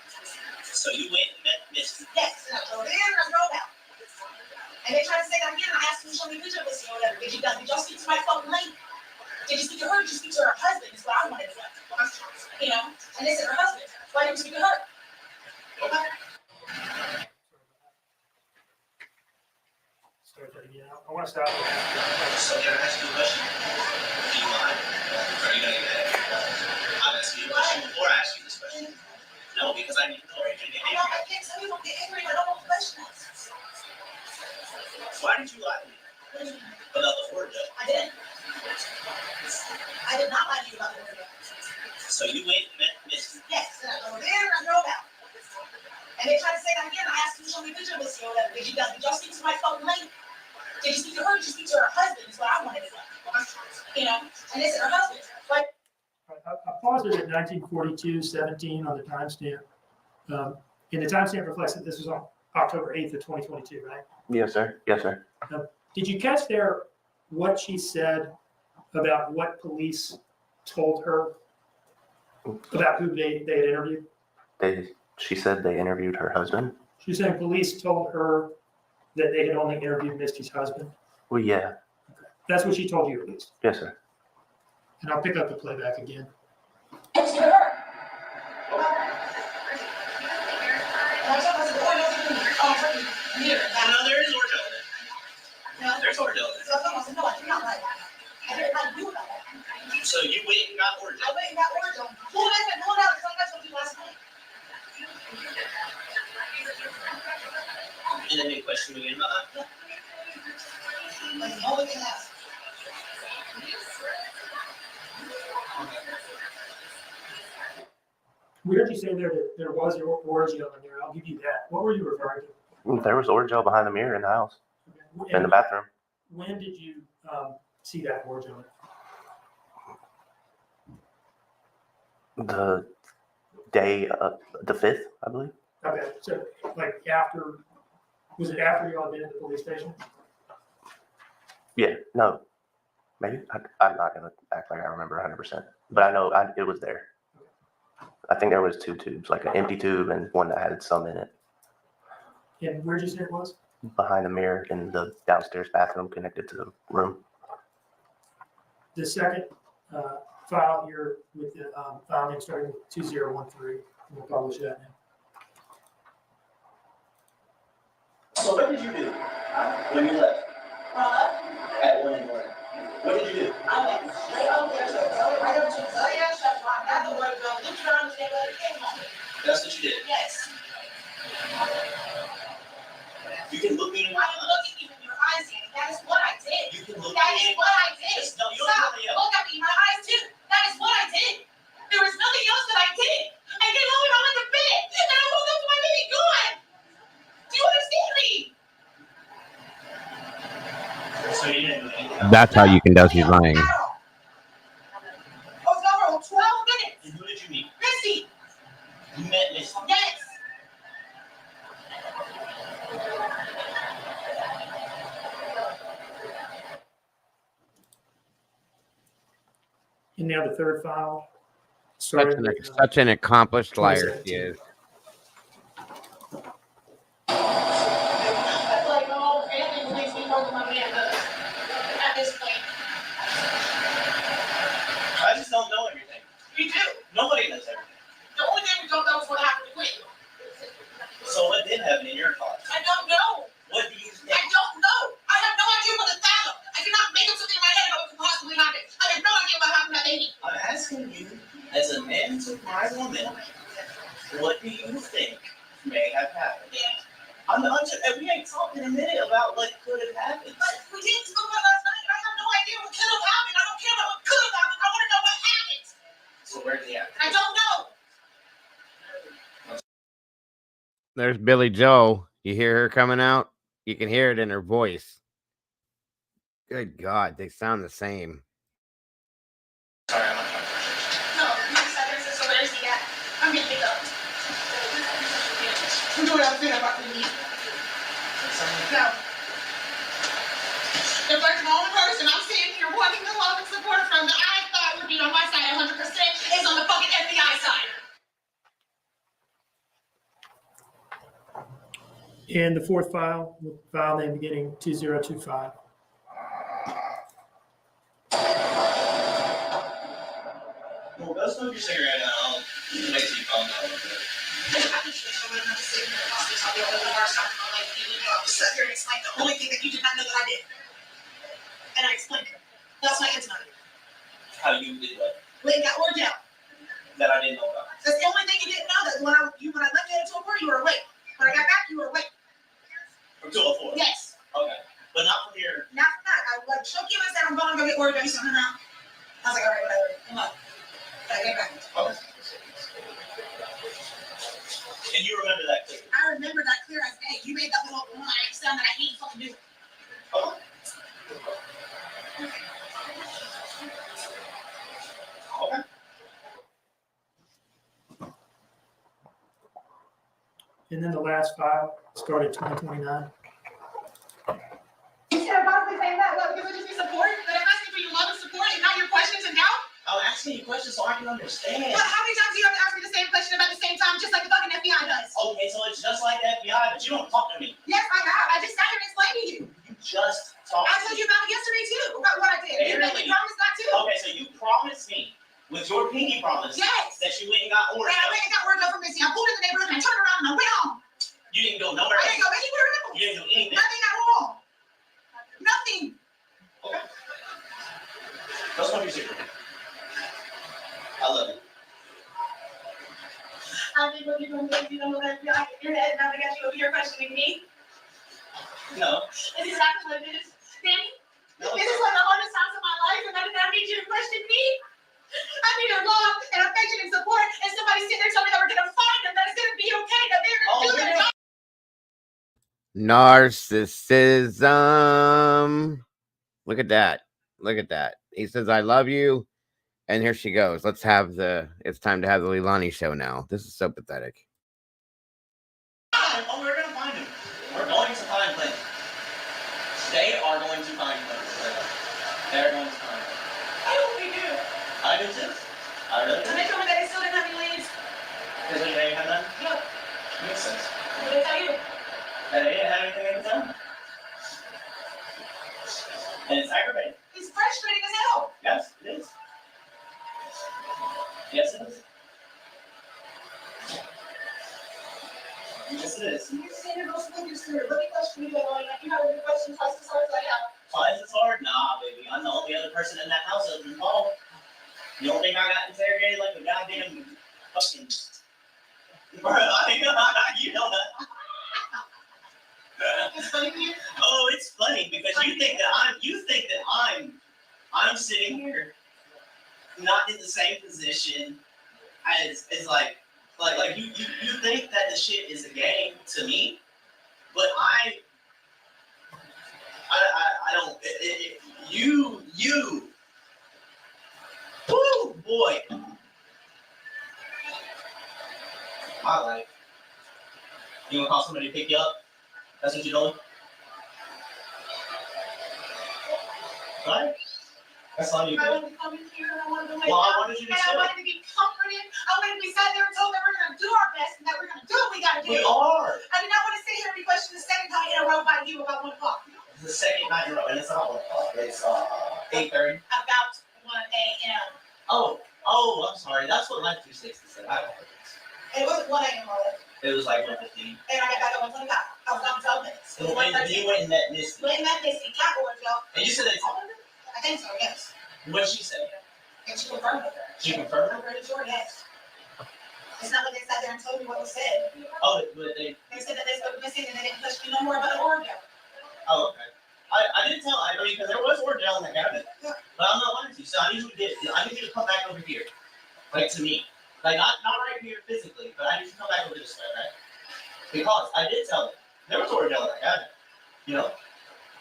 So you went and met Misty? Yes, and I drove in and I drove out. And they tried to say that again, and I asked them to show me a picture of Misty or whatever. Did y'all speak to my phone late? Did you speak to her? Did you speak to her husband? Is what I wanted to know. You know? And they said her husband. Why didn't you speak to her? Okay. I want to stop. So can I ask you a question? Do you mind? Are you gonna get mad? I'm asking you a question before I ask you this question. No, because I need to know. Are you gonna get angry? I can't tell you don't get angry, but I don't know the questions. Why did you lie to me? About the Oragel? I didn't. I did not lie to you about the Oragel. So you went and met Misty? Yes, and I drove in and I drove out. And they tried to say that again. I asked them to show me a picture of Misty or whatever. Did y'all speak to my phone late? Did you speak to her? Did you speak to her husband? Is what I wanted to know. You know? And they said her husband. Like, I paused it at 1942:17 on the timestamp. And the timestamp reflects that this was on October 8th of 2022, right? Yes, sir. Yes, sir. Did you catch there what she said about what police told her about who they had interviewed? She said they interviewed her husband. She was saying police told her that they had only interviewed Misty's husband. Well, yeah. That's what she told you at least. Yes, sir. And I'll pick up the playback again. No, there is order. No, there's order. So you went and got order. I went and got order. Who hasn't known out? Because I told you last night. And then they question me about that. No one can ask. We heard you say there that there was your orgy on there. I'll give you that. What were you referring to? There was orgeal behind the mirror in the house, in the bathroom. When did you see that orgy on it? The day, the 5th, I believe. Okay, so like after, was it after you all been at the police station? Yeah, no, maybe. I'm not going to act like I remember 100%, but I know it was there. I think there was 2 tubes, like an empty tube and one that had some in it. And where'd you say it was? Behind the mirror in the downstairs bathroom connected to the room. The second file here with the file name starting with 2013. We'll publish that now. So what did you do when you left? At 1 in the morning. What did you do? I went straight up there to the right up to the shop. I got the work done. Looked around the neighborhood and came home. That's what you did? Yes. You can look me in my eyes. I'm looking you in your eyes, Danny. That is what I did. You can look me in. That is what I did. No, you don't look at me in my eyes too. That is what I did. There was nothing else that I did. I came home and I went to bed. And I woke up to my baby gone. Do you understand me? So you didn't do anything. That's how you can know she's lying. I was gone for 12 minutes. And who did you meet? Misty. You met Misty? Yes. And now the third file. Such an accomplished liar she is. Like, oh, family makes me know my man does. At this point. I just don't know everything. You do. Nobody knows everything. The only thing we don't know is what happened to Quinn. So what did happen in your thoughts? I don't know. What do you think? I don't know. I have no idea what to fathom. I cannot make up something in my head about what could possibly happen. I have no idea what happened to that baby. I'm asking you, as a man to my woman, what do you think may have happened? Yeah. We ain't talking a minute about what could have happened. But we didn't talk about last night, and I have no idea what could have happened. I don't care about what could have happened. I want to know what happened. So where's he at? I don't know. There's Billy Joe. You hear her coming out? You can hear it in her voice. Good God, they sound the same. Sorry, I'm not trying to. No, so where's he at? I'm gonna pick up. I'm doing everything about the need. No. If there's one person I'm sitting here wanting the love and support from that I thought would be on my side 100% is on the fucking FBI side. And the fourth file, with file name beginning 2025. Well, go smoke your cigarette and I'll make you calm down a little bit. It's like the only thing that you did not know that I did. And I explained it. That's my answer. How you did what? When it got worked out. That I didn't know about. That's the only thing you didn't know, that when I left you at 2:04, you were awake. When I got back, you were awake. From 2:04? Yes. Okay. But not from here. Not from that. I shook you and said, I'm going to go get worried about you something now. I was like, all right, whatever. Come on. I get back. Okay. And you remember that clear? I remember that clear as day. You made that little sound that I hate fucking do. Oh. Okay. And then the last file started 2029. Instead of possibly saying that, what, because I just need support? That I'm asking for your love and support and not your questions and doubt? I'm asking you questions so I can understand. But how many times do you have to ask me the same question about the same time, just like the fucking FBI does? Okay, so it's just like the FBI, but you don't talk to me. Yes, I have. I just sat here and explained to you. You just talk. I told you about it yesterday too, about what I did. You made me promise not to. Okay, so you promised me with your pinky promise Yes. that you went and got Oreo. And I went and got Oreo from Missy. I pulled in the neighborhood and I turned around and I went home. You didn't go nowhere I else. didn't go anywhere else. You didn't do anything. Nothing at all. Nothing. Okay. Let's go to your secret. I love you. I did what you're doing, because you don't know that FBI in your head, and now they got you over here questioning me. No. This is exactly what it is. Danny, No. this is one of the hardest times of my life, and I need you to question me. I need your love and affection and support, and somebody sitting there telling me that we're going to find them, that it's going to be okay, that they're going to do their job. Narcissism. Look at that. Look at that. He says, I love you. And here she goes. It's time to have the LEILANI show now. This is so pathetic. Oh, we're going to find him. We're going to find Clint. They are going to find Clint. They're going to find him. I hope we do. I do too. I really do. And they told me that they still didn't have any leads. Because they didn't have none? No. Makes sense. What did they tell you? That they didn't have anything in the town. And it's aggravating. It's frustrating as hell. Yes, it is. Yes, it is. Yes, it is. You're saying you're supposed to think you're screwed. Let me question you, Elena. You have a question twice as hard as I have. Twice as hard? Nah, baby. I'm the only other person in that house that was involved. You don't think I got interrogated like a goddamn fucking... Bro, you know that. It's funny to you? Oh, it's funny because you think that I'm sitting here not in the same position as like you think that the shit is a game to me, but I don't. You. Woo, boy. My life. You gonna call somebody to pick you up? That's what you're doing? Right? That's on you, I babe. wanted to come in here and I wanted to lay Well, I down, wanted you to and I chill. wanted to be comforted. I wanted to be sat there and told that we're going to do our best and that we're going to do what we got to do. We are. I did not want to sit here and be questioned the second time in a row by you about 1 o'clock. It's the second night in a row, and it's not 1 o'clock. It's 8:30. About 1 a.m. Oh, I'm sorry. That's what Life 360 said. I apologize. It wasn't 1 a.m. already. It was like 1:15. And I got back at 1:25. I was gone 12 minutes. It was 1:13. You went and met Misty. Went and met Missy, got Oreo. And you said they told her? I think so, yes. What did she say? And she confirmed it. She confirmed I'm it? pretty sure, yes. It's not like they sat there and told me what was said. Oh, but they. They said that they spoke to Missy and they didn't push me no more about the Oreo. Oh, okay. I didn't tell. I mean, because there was more gel in the cabinet. But I'm not lying to you. So I need you to come back over here, like to me, like not right here physically, but I need you to come back over this way, right? Because I did tell them there was more gel in the cabinet. You know,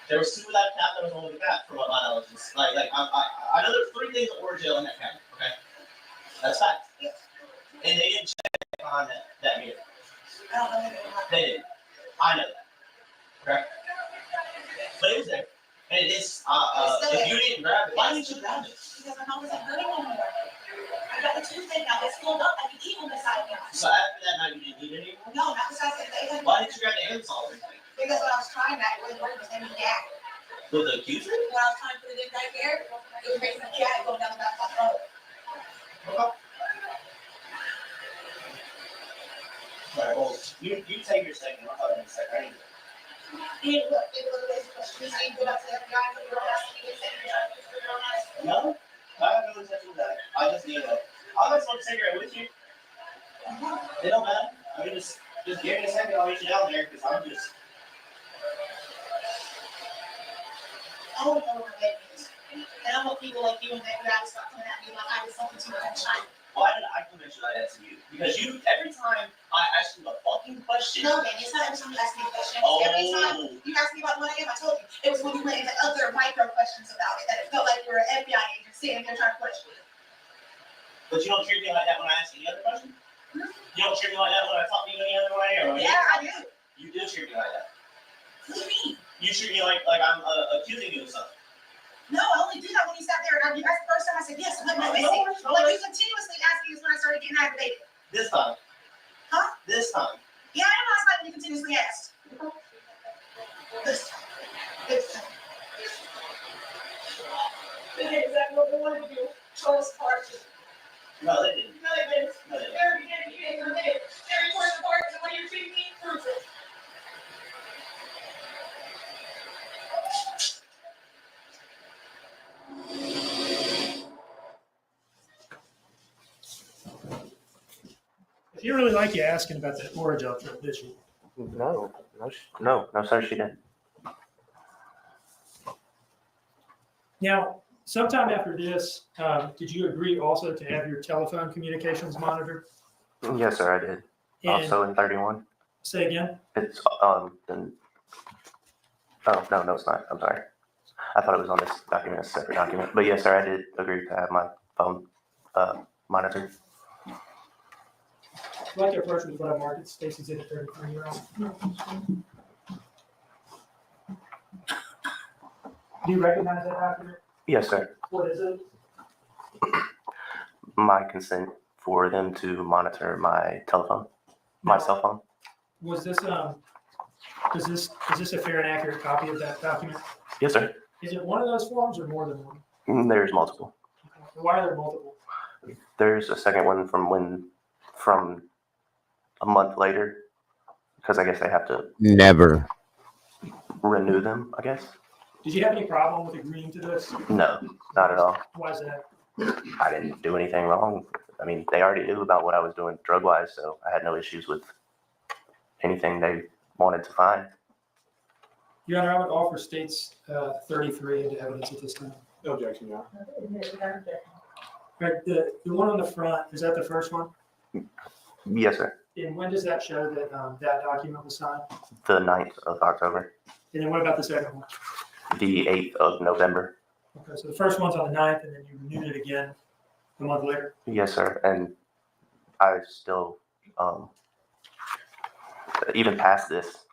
there was 2 without a cap. There was 1 with a cap, from what my knowledge is. Like I know there's 3 things of gel in that cabinet. Okay, that's fact. And they didn't check on that mirror. I don't know anything about They didn't. I know that. Okay. But it was there. And it is, if you didn't grab it, why didn't you grab it? because my mom wasn't hurting anymore. I got the toothache now. It's filled up. I can eat on the side now. So after that night, you didn't eat anymore? No, not besides the Why didn't you grab the Amazon? Because when I was trying that, it wasn't working. It was making me gag. With the accuser? When I was trying to put it in right there, it was making me gag going down the back of my throat. Okay. Alright, well, you take your second. I'll have it in a second. And look, it was a basic question. You go back to the FBI and put your own ass in the same job. No, I have no intention of that. I just need a. I'll have smoke a cigarette with you. It don't matter. I mean, just give me a second. I'll meet you down there because I'm just. I don't know where that is. And I want people like you and that guy to stop coming at me like I did something to her child. Why did I mention that to you? Because you, every time I ask you a fucking question. No, man, it's not every time you ask me a question. Oh. Every time you ask me about what I am, I told you. It was when you went into other micro questions about it that it felt like you were an FBI agent sitting there trying to question you. But you don't treat me like that when I ask any other question? You don't treat me like that when I talk to you any other way, or Yeah, I do. You did treat me like that. What do you mean? You treat me like I'm accusing you of something. No, I only did that when you sat there and that's the first time I said yes. What am I missing? Like you continuously asking is when I started getting aggravated. This time. Huh? This time. Yeah, I know last night when you continuously asked. This time. This time. They did exactly what they wanted to do. Show us parts. No, they didn't. No, they didn't. No, they didn't. They're beginning, you didn't. They're recording the parts, and when you're treating me, prove it. If you really like you asking about that Aura job trip, did you? No, sir, she didn't. Now, sometime after this, did you agree also to have your telephone communications monitored? Yes, sir, I did. And Also in 31. say again? It's then. Oh no, it's not. I'm sorry. I thought it was on this document, a separate document. But yes, sir, I did agree to have my phone monitored. I'd like to approach with what I marked Stacy's in at 33-year-old. Do you recognize that document? Yes, sir. What is it? My consent for them to monitor my telephone, my cell phone. Was this is this a fair and accurate copy of that document? Yes, sir. Is it one of those forms or more than one? There's multiple. Why are there multiple? There's a second one from a month later, because I guess they have to Never. renew them, I guess. Did you have any problem with agreeing to this? No, not at all. Why is that? I didn't do anything wrong. I mean, they already knew about what I was doing drug-wise, so I had no issues with anything they wanted to find. Your Honor, I would offer states 33 into evidence at this time. No objection, Your Honor. Right, the one on the front, is that the first one? Yes, sir. And when does that show that that document was signed? The 9th of October. And then what about the second one? The 8th of November. Okay, so the first one's on the 9th, and then you renewed it again a month later? Yes, sir. And I still, even past this,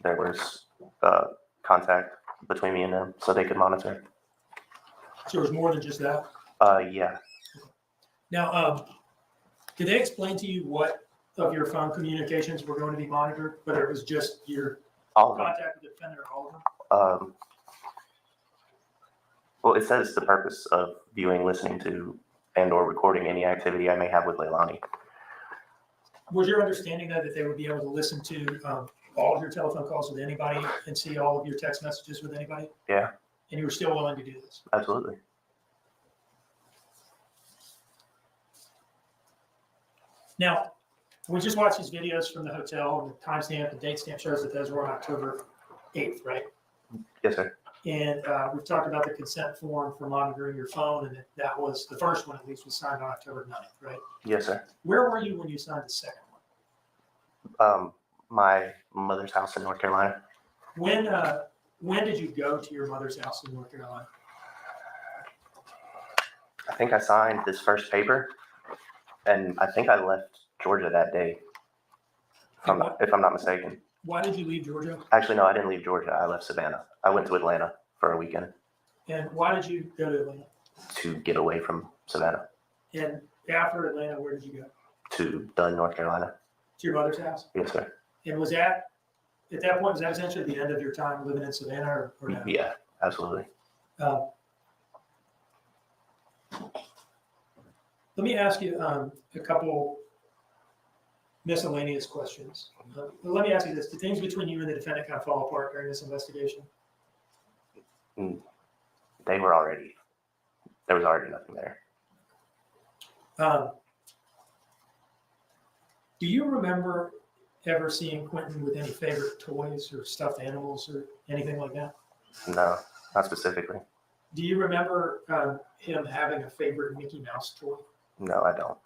there was contact between me and them so they could monitor. So it was more than just that? Yeah. Now, did they explain to you what of your phone communications were going to be monitored, whether it was just your contact with the defendant or all of them? Well, it says the purpose of viewing, listening to, and or recording any activity I may have with LEILANI. Was your understanding though that they would be able to listen to all of your telephone calls with anybody and see all of your text messages with anybody? Yeah, And you were still willing to do this? absolutely. Now, we just watched these videos from the hotel, and the timestamp, the date stamp shows that those were on October 8th, right? Yes, sir. And we've talked about the consent form for monitoring your phone, and that was, the first one at least was signed on October 9th, right? Yes, sir. Where were you when you signed the second one? My mother's house in North Carolina. When did you go to your mother's house in North Carolina? I think I signed this first paper, and I think I left Georgia that day, if I'm not mistaken. Why did you leave Georgia? Actually, no, I didn't leave Georgia. I left Savannah. I went to Atlanta for a weekend And why did you go to Atlanta? to get away from Savannah And after Atlanta, where did you go? to Dunn, North Carolina. To your mother's house? Yes, sir. And was that, at that point, was that essentially the end of your time living in Savannah or no? Yeah, absolutely. Let me ask you a couple miscellaneous questions. Let me ask you this. Did things between you and the defendant kind of fall apart during this investigation? There was already nothing there. Do you remember ever seeing Quentin with any favorite toys or stuffed animals or anything like that? No, not specifically. Do you remember him having a favorite Mickey Mouse toy? No, I don't.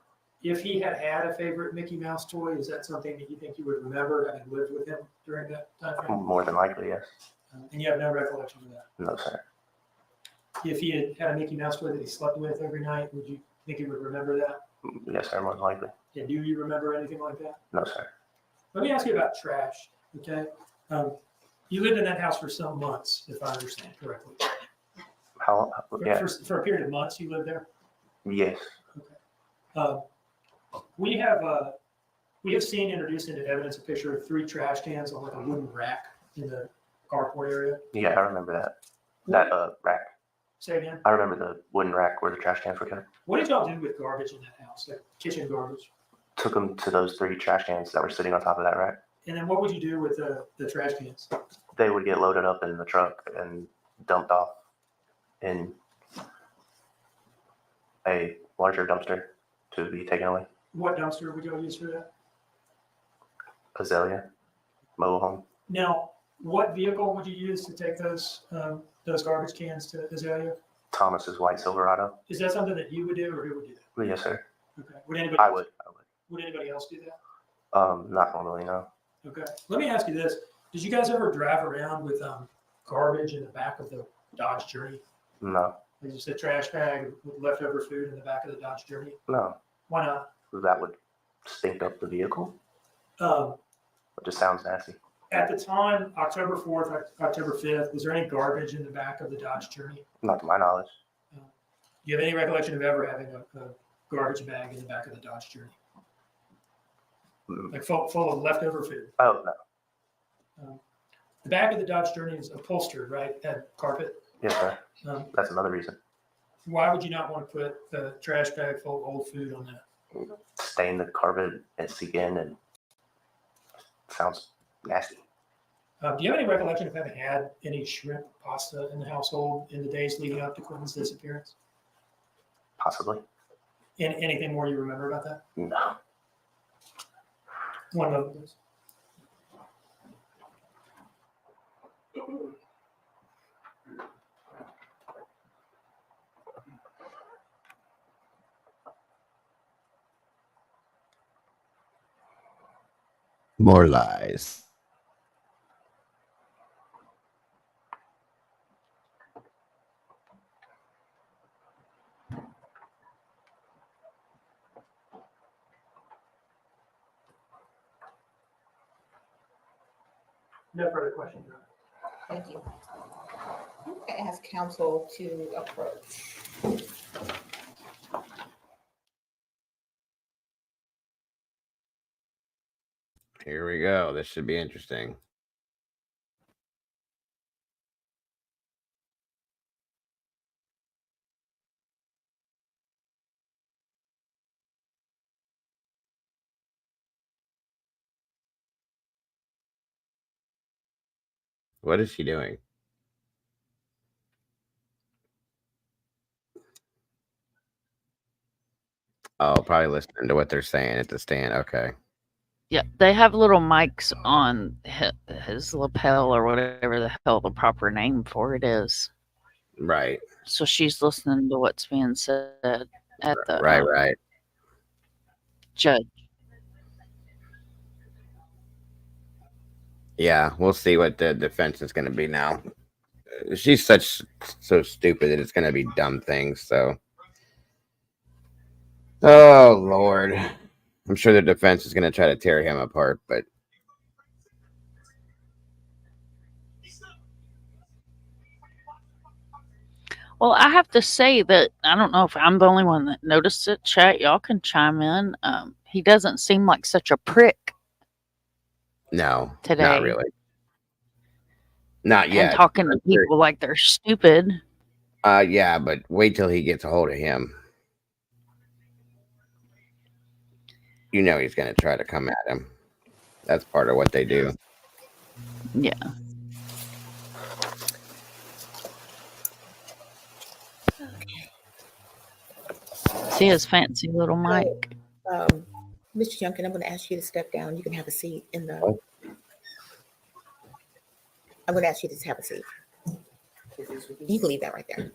If he had had a favorite Mickey Mouse toy, is that something that you think you would remember having lived with him during that time frame? More than likely, yes. And you have no recollection of that? No, sir. If he had had a Mickey Mouse toy that he slept with every night, would you think he would remember that? Yes, sir, more than likely. And do you remember anything like that? No, sir. Let me ask you about trash, okay? You lived in that house for some months, if I understand correctly. How? Yeah. For a period of months, you lived there? Yes. We have seen introduced into evidence a picture of 3 trash cans on like a wooden rack in the carport area. Yeah, I remember that. That rack. Say again? I remember the wooden rack where the trash cans were kept. What did y'all do with garbage in that house, like kitchen garbage? Took them to those 3 trash cans that were sitting on top of that rack. And then what would you do with the trash cans? They would get loaded up in the truck and dumped off in a larger dumpster to be taken away. What dumpster would y'all use for that? Azalea, mobile home. Now, what vehicle would you use to take those garbage cans to Azalea? Thomas's white Silverado. Is that something that you would do, or who would do that? Yes, sir. Okay. Would anybody? I would. Would anybody else do that? Not normally, no. Okay. Let me ask you this: did you guys ever drive around with garbage in the back of the Dodge Journey? No. Like just a trash bag with leftover food in the back of the Dodge Journey? No. Why not? That would stink up the vehicle. It just sounds nasty. At the time, October 4th, October 5th, was there any garbage in the back of the Dodge Journey? Not to my knowledge. Do you have any recollection of ever having a garbage bag in the back of the Dodge Journey? Like full of leftover food? Oh, no. The back of the Dodge Journey is upholstered, right? Had carpet? Yes, sir. That's another reason. Why would you not want to put a trash bag full of old food on that? Stain the carpet and seep in, and sounds nasty. Do you have any recollection of having had any shrimp pasta in the household in the days leading up to Quentin's disappearance? Possibly. Anything more you remember about that? No. One of those. More lies. No further questions. Thank you. I'm going to ask counsel to approach. Here we go. This should be interesting. What is she doing? Oh, probably listening to what they're saying at the stand. Okay. Yeah, they have little mics on his lapel or whatever the hell the proper name for it is. Right. So she's listening to what's being said at the right. Judge. Yeah, we'll see what the defense is going to be now. She's so stupid that it's going to be dumb things. So, oh Lord, I'm sure the defense is going to try to tear him apart, but Well, I have to say that I don't know if I'm the only one that noticed it. Chat, y'all can chime in. He doesn't seem like such a prick. No, today. Not really. Not yet. And talking to people like they're stupid. Yeah, but wait till he gets a hold of him. You know he's going to try to come at him. That's part of what they do. Yeah. See his fancy little mic. Mr. Youngkin, I'm going to ask you to step down. You can have a seat in the. I'm going to ask you to have a seat. You can leave that right there.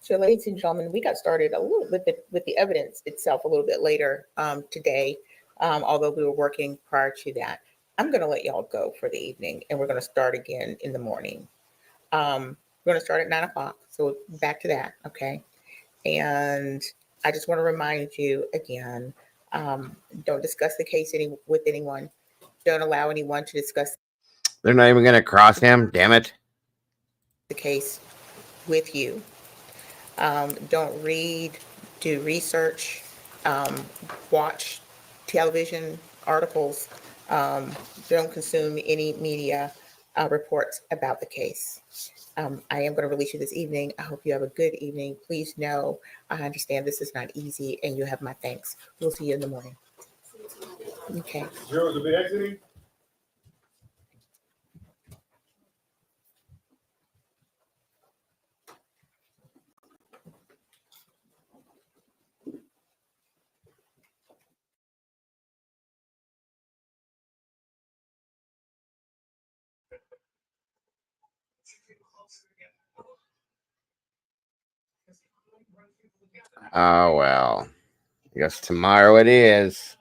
So, ladies and gentlemen, we got started a little bit with the evidence itself a little bit later today, although we were working prior to that. I'm going to let y'all go for the evening, and we're going to start again in the morning. We're going to start at 9 o'clock. So back to that, okay? And I just want to remind you again, don't discuss the case with anyone. Don't allow anyone to discuss They're not even going to cross him. Damn it. the case with you. Don't read, do research, watch television articles. Don't consume any media reports about the case. I am going to release you this evening. I hope you have a good evening. Please know I understand this is not easy, and you have my thanks. We'll see you in the morning. Okay. Jurors will be exiting. Oh, well. I guess tomorrow it is.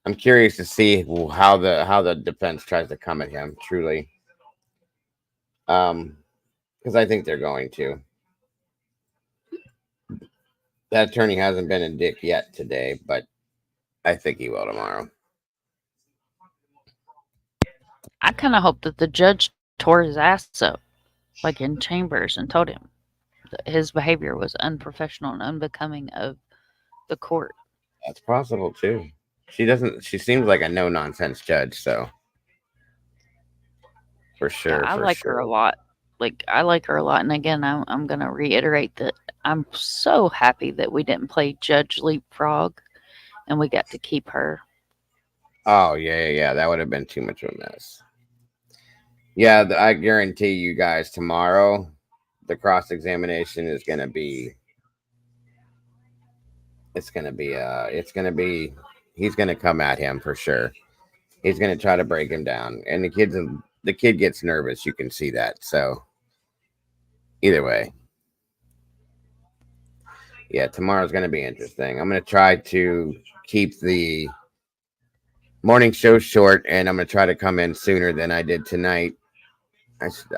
I'm curious to see how the defense tries to come at him, truly. Because I think they're going to. That attorney hasn't been a dick yet today, but I think he will tomorrow. I kind of hope that the judge tore his ass up, like in chambers, and told him that his behavior was unprofessional and unbecoming of the court. That's possible too. She seems like a no nonsense judge, so for sure. Yeah, I for like sure. her a lot. I like her a lot. And again, I'm going to reiterate that I'm so happy that we didn't play Judge Leapfrog and we got to keep her. Oh, yeah. That would have been too much of a mess. Yeah, I guarantee you guys tomorrow, the cross-examination is going to be... He's going to come at him for sure. He's going to try to break him down. And the kid gets nervous. You can see that. So, either way. Yeah, tomorrow's going to be interesting. I'm going to try to keep the morning show short, and I'm going to try to come in sooner than I did tonight.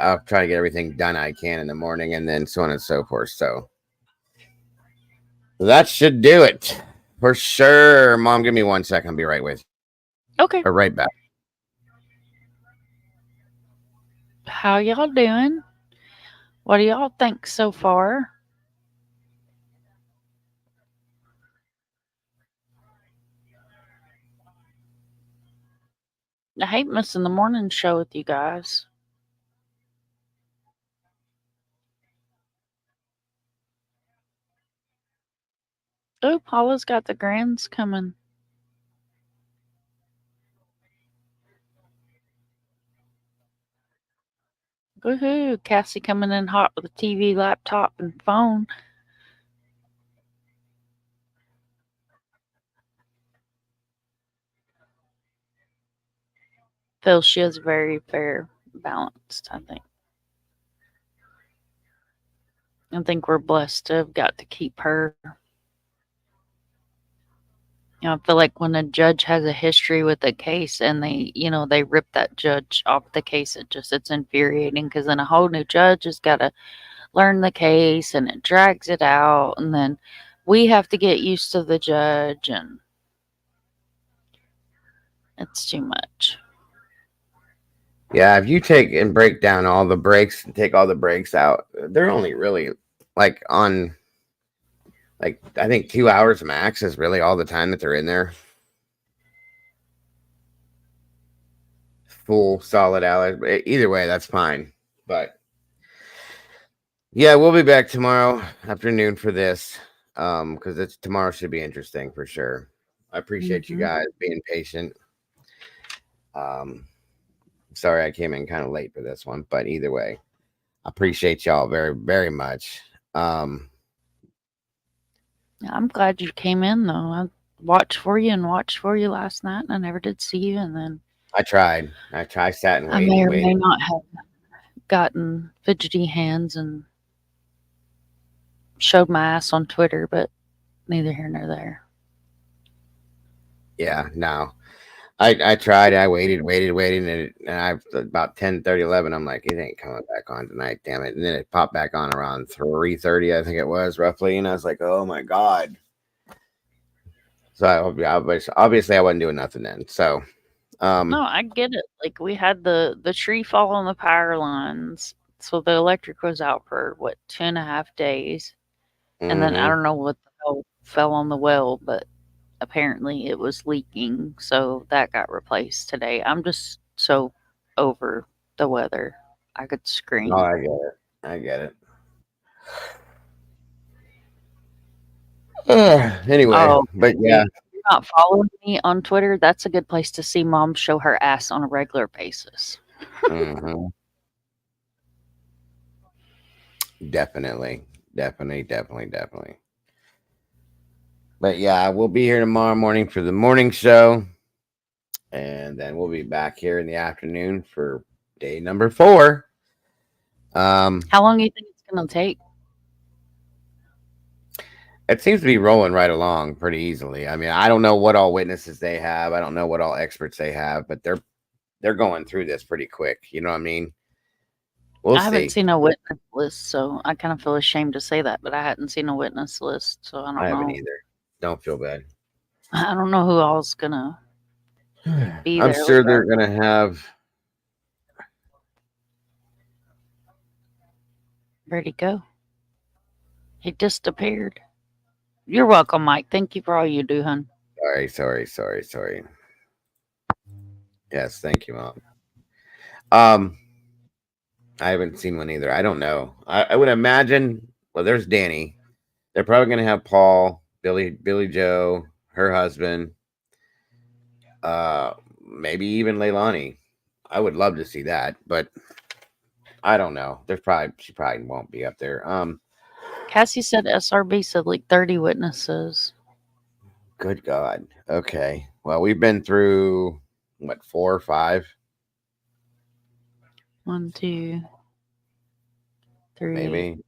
I'll try to get everything done I can in the morning, and then so on and so forth. So that should do it for sure. Mom, give me 1 second. I'll be right with you. Okay. Or right back. How y'all doing? What do y'all think so far? I hate missing the morning show with you guys. Oh, Paula's got the grands coming. Woohoo! Cassie coming in hot with a TV, laptop, and phone. Feels she is very fair, balanced, I think. I think we're blessed to have got to keep her. You know, I feel like when a judge has a history with a case and they rip that judge off the case, it's infuriating because then a whole new judge has got to learn the case and it drags it out. And then we have to get used to the judge and it's too much. Yeah, if you take and break down all the breaks and take all the breaks out, they're only really I think 2 hours max is really all the time that they're in there. Full solid hours. Either way, that's fine. But yeah, we'll be back tomorrow afternoon for this. Because tomorrow should be interesting for sure. I appreciate you guys being patient. Sorry I came in kind of late for this one, but either way, I appreciate y'all very, very much. I'm glad you came in, though. I watched for you last night, and I never did see you. And then I tried. I sat and waited. I may or may not have gotten fidgety hands and showed my ass on Twitter, but neither here nor there. Yeah, no. I tried. I waited, and I about 10:30, 11. I'm like, it ain't coming back on tonight, damn it! And then it popped back on around 3:30, I think it was roughly, and I was like, oh my god. So obviously I wasn't doing nothing then. So No, I get it. Like we had the tree fall on the power lines, so the electric was out for what 2.5 days, and then I don't know what the hell fell on the well, but apparently it was leaking, so that got replaced today. I'm just so over the weather. I could scream. Oh, I get it. Anyway, but yeah. If you're not following me on Twitter, that's a good place to see Mom show her ass on a regular basis. Definitely. But yeah, we'll be here tomorrow morning for the morning show. And then we'll be back here in the afternoon for day number 4. How long do you think it's going to take? It seems to be rolling right along pretty easily. I mean, I don't know what all witnesses they have. I don't know what all experts they have, but they're going through this pretty quick. You know what I mean? We'll I haven't see. seen a witness list, so I kind of feel ashamed to say that, but I hadn't seen a witness list, so I don't know. I haven't either. Don't feel bad. I don't know who all's gonna be I'm there. sure they're gonna have. Where'd he go? He disappeared. You're welcome, Mike. Thank you for all you do, hon. Sorry. Yes, thank you, Mom. I haven't seen one either. I don't know. I would imagine. Well, there's Danny. They're probably gonna have Paul, Billy Joe, her husband, maybe even LEILANI. I would love to see that, but I don't know. She probably won't be up there. Cassie said SRB said like 30 witnesses. Good God. Okay. Well, we've been through what, 4 or 5? 1, 2, 3, maybe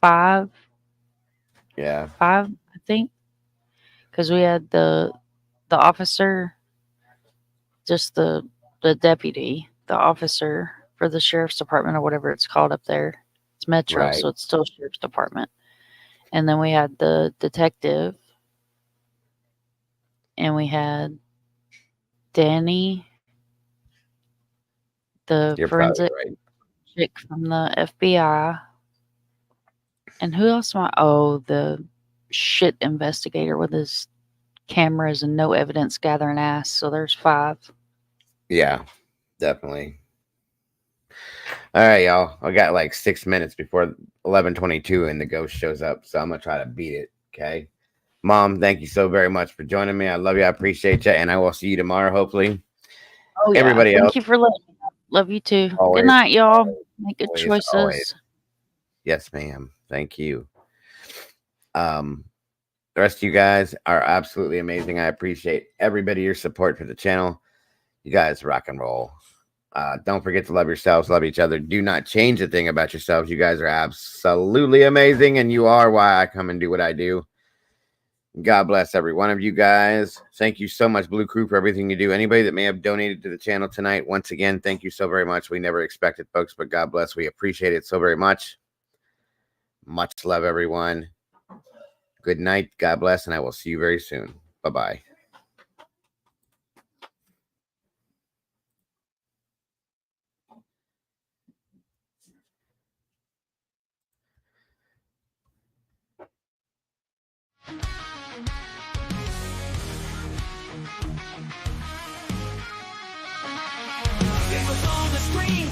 5. Yeah, 5, I think, because we had the officer, just the deputy, the officer for the sheriff's department or whatever it's called up there. It's Metro, right. So it's still sheriff's department. And then we had the detective, and we had Danny, the forensic chick from the FBI. And who else am I? Oh, the shit investigator with his cameras and no evidence gathering ass. So there's 5. Yeah, definitely. All right, y'all. I got like 6 minutes before 11:22 and the ghost shows up, so I'm gonna try to beat it. Okay, Mom, thank you so very much for joining me. I love you. I appreciate you, and I will see you tomorrow, hopefully. Oh, yeah. Everybody else. Thank you for letting me. Love you too. Always. Good night, y'all. Make good choices. Always. Yes, ma'am. Thank you. The rest of you guys are absolutely amazing. I appreciate everybody, your support for the channel. You guys rock and roll. Don't forget to love yourselves, love each other. Do not change a thing about yourselves. You guys are absolutely amazing, and you are why I come and do what I do. God bless every one of you guys. Thank you so much, Blue Crew, for everything you do. Anybody that may have donated to the channel tonight, once again, thank you so very much. We never expected, folks, but God bless. We appreciate it so very much. Much love, everyone. Good night. God bless, and I will see you very soon. Bye-bye.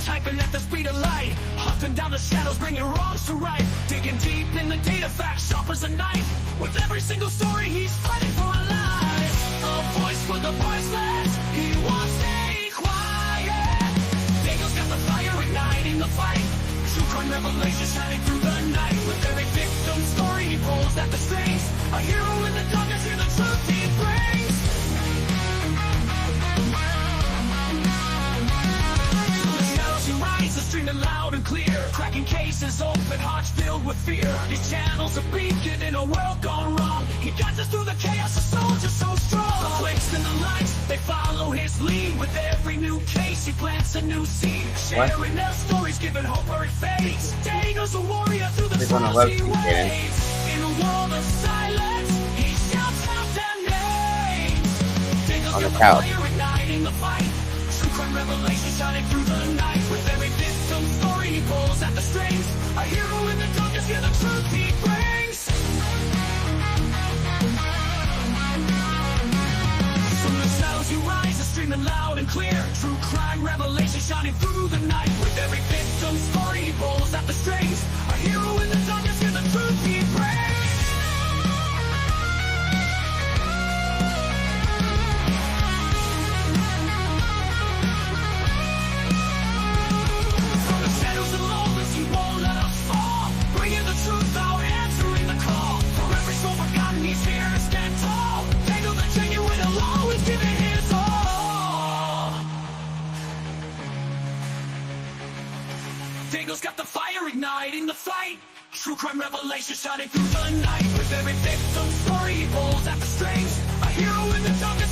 Typing at the speed of light, hunting down the shadows, bringing wrongs to right, digging deep in the data facts, sharp as a knife. With every single story, he's fighting for a life. A voice for the voiceless, he won't stay quiet. Daniel's got the fire igniting the fight. True crime revelations shining through the night. With every victim story, he pulls at the strings. A hero in the darkness, hear the truth he brings. Streaming loud and clear. cracking cases open, hearts filled with fear. These channels are beacon in a world gone wrong. He guides us through the chaos, a soldier so strong. The clicks and the lights, they follow his lead. With every new case, he plants a new seed. Sharing their stories, giving hope where it fades. Daniel's a warrior through the storms he waves. In a world of silence, he shouts out their names. Daniel's got the fire igniting the fight. True crime revelation shining through the night. With every victim story, he pulls at the strings. A hero in the darkness, hear the truth he brings. From the shadows you rise, are streaming loud and clear. True crime revelation shining through the night. With every victim story, he pulls at the strings. A hero in the darkness, hear the truth he brings. From the shadows and lowlands, he won't let us fall. Bringing the truth out, answering the call. For every soul forgotten, he's here to stand tall. Daniel the genuine, he'll always give it his all. Daniel's got the fire igniting the fight. True crime revelation shining through the night. With every victim story, he pulls at the strings. A hero in the darkness.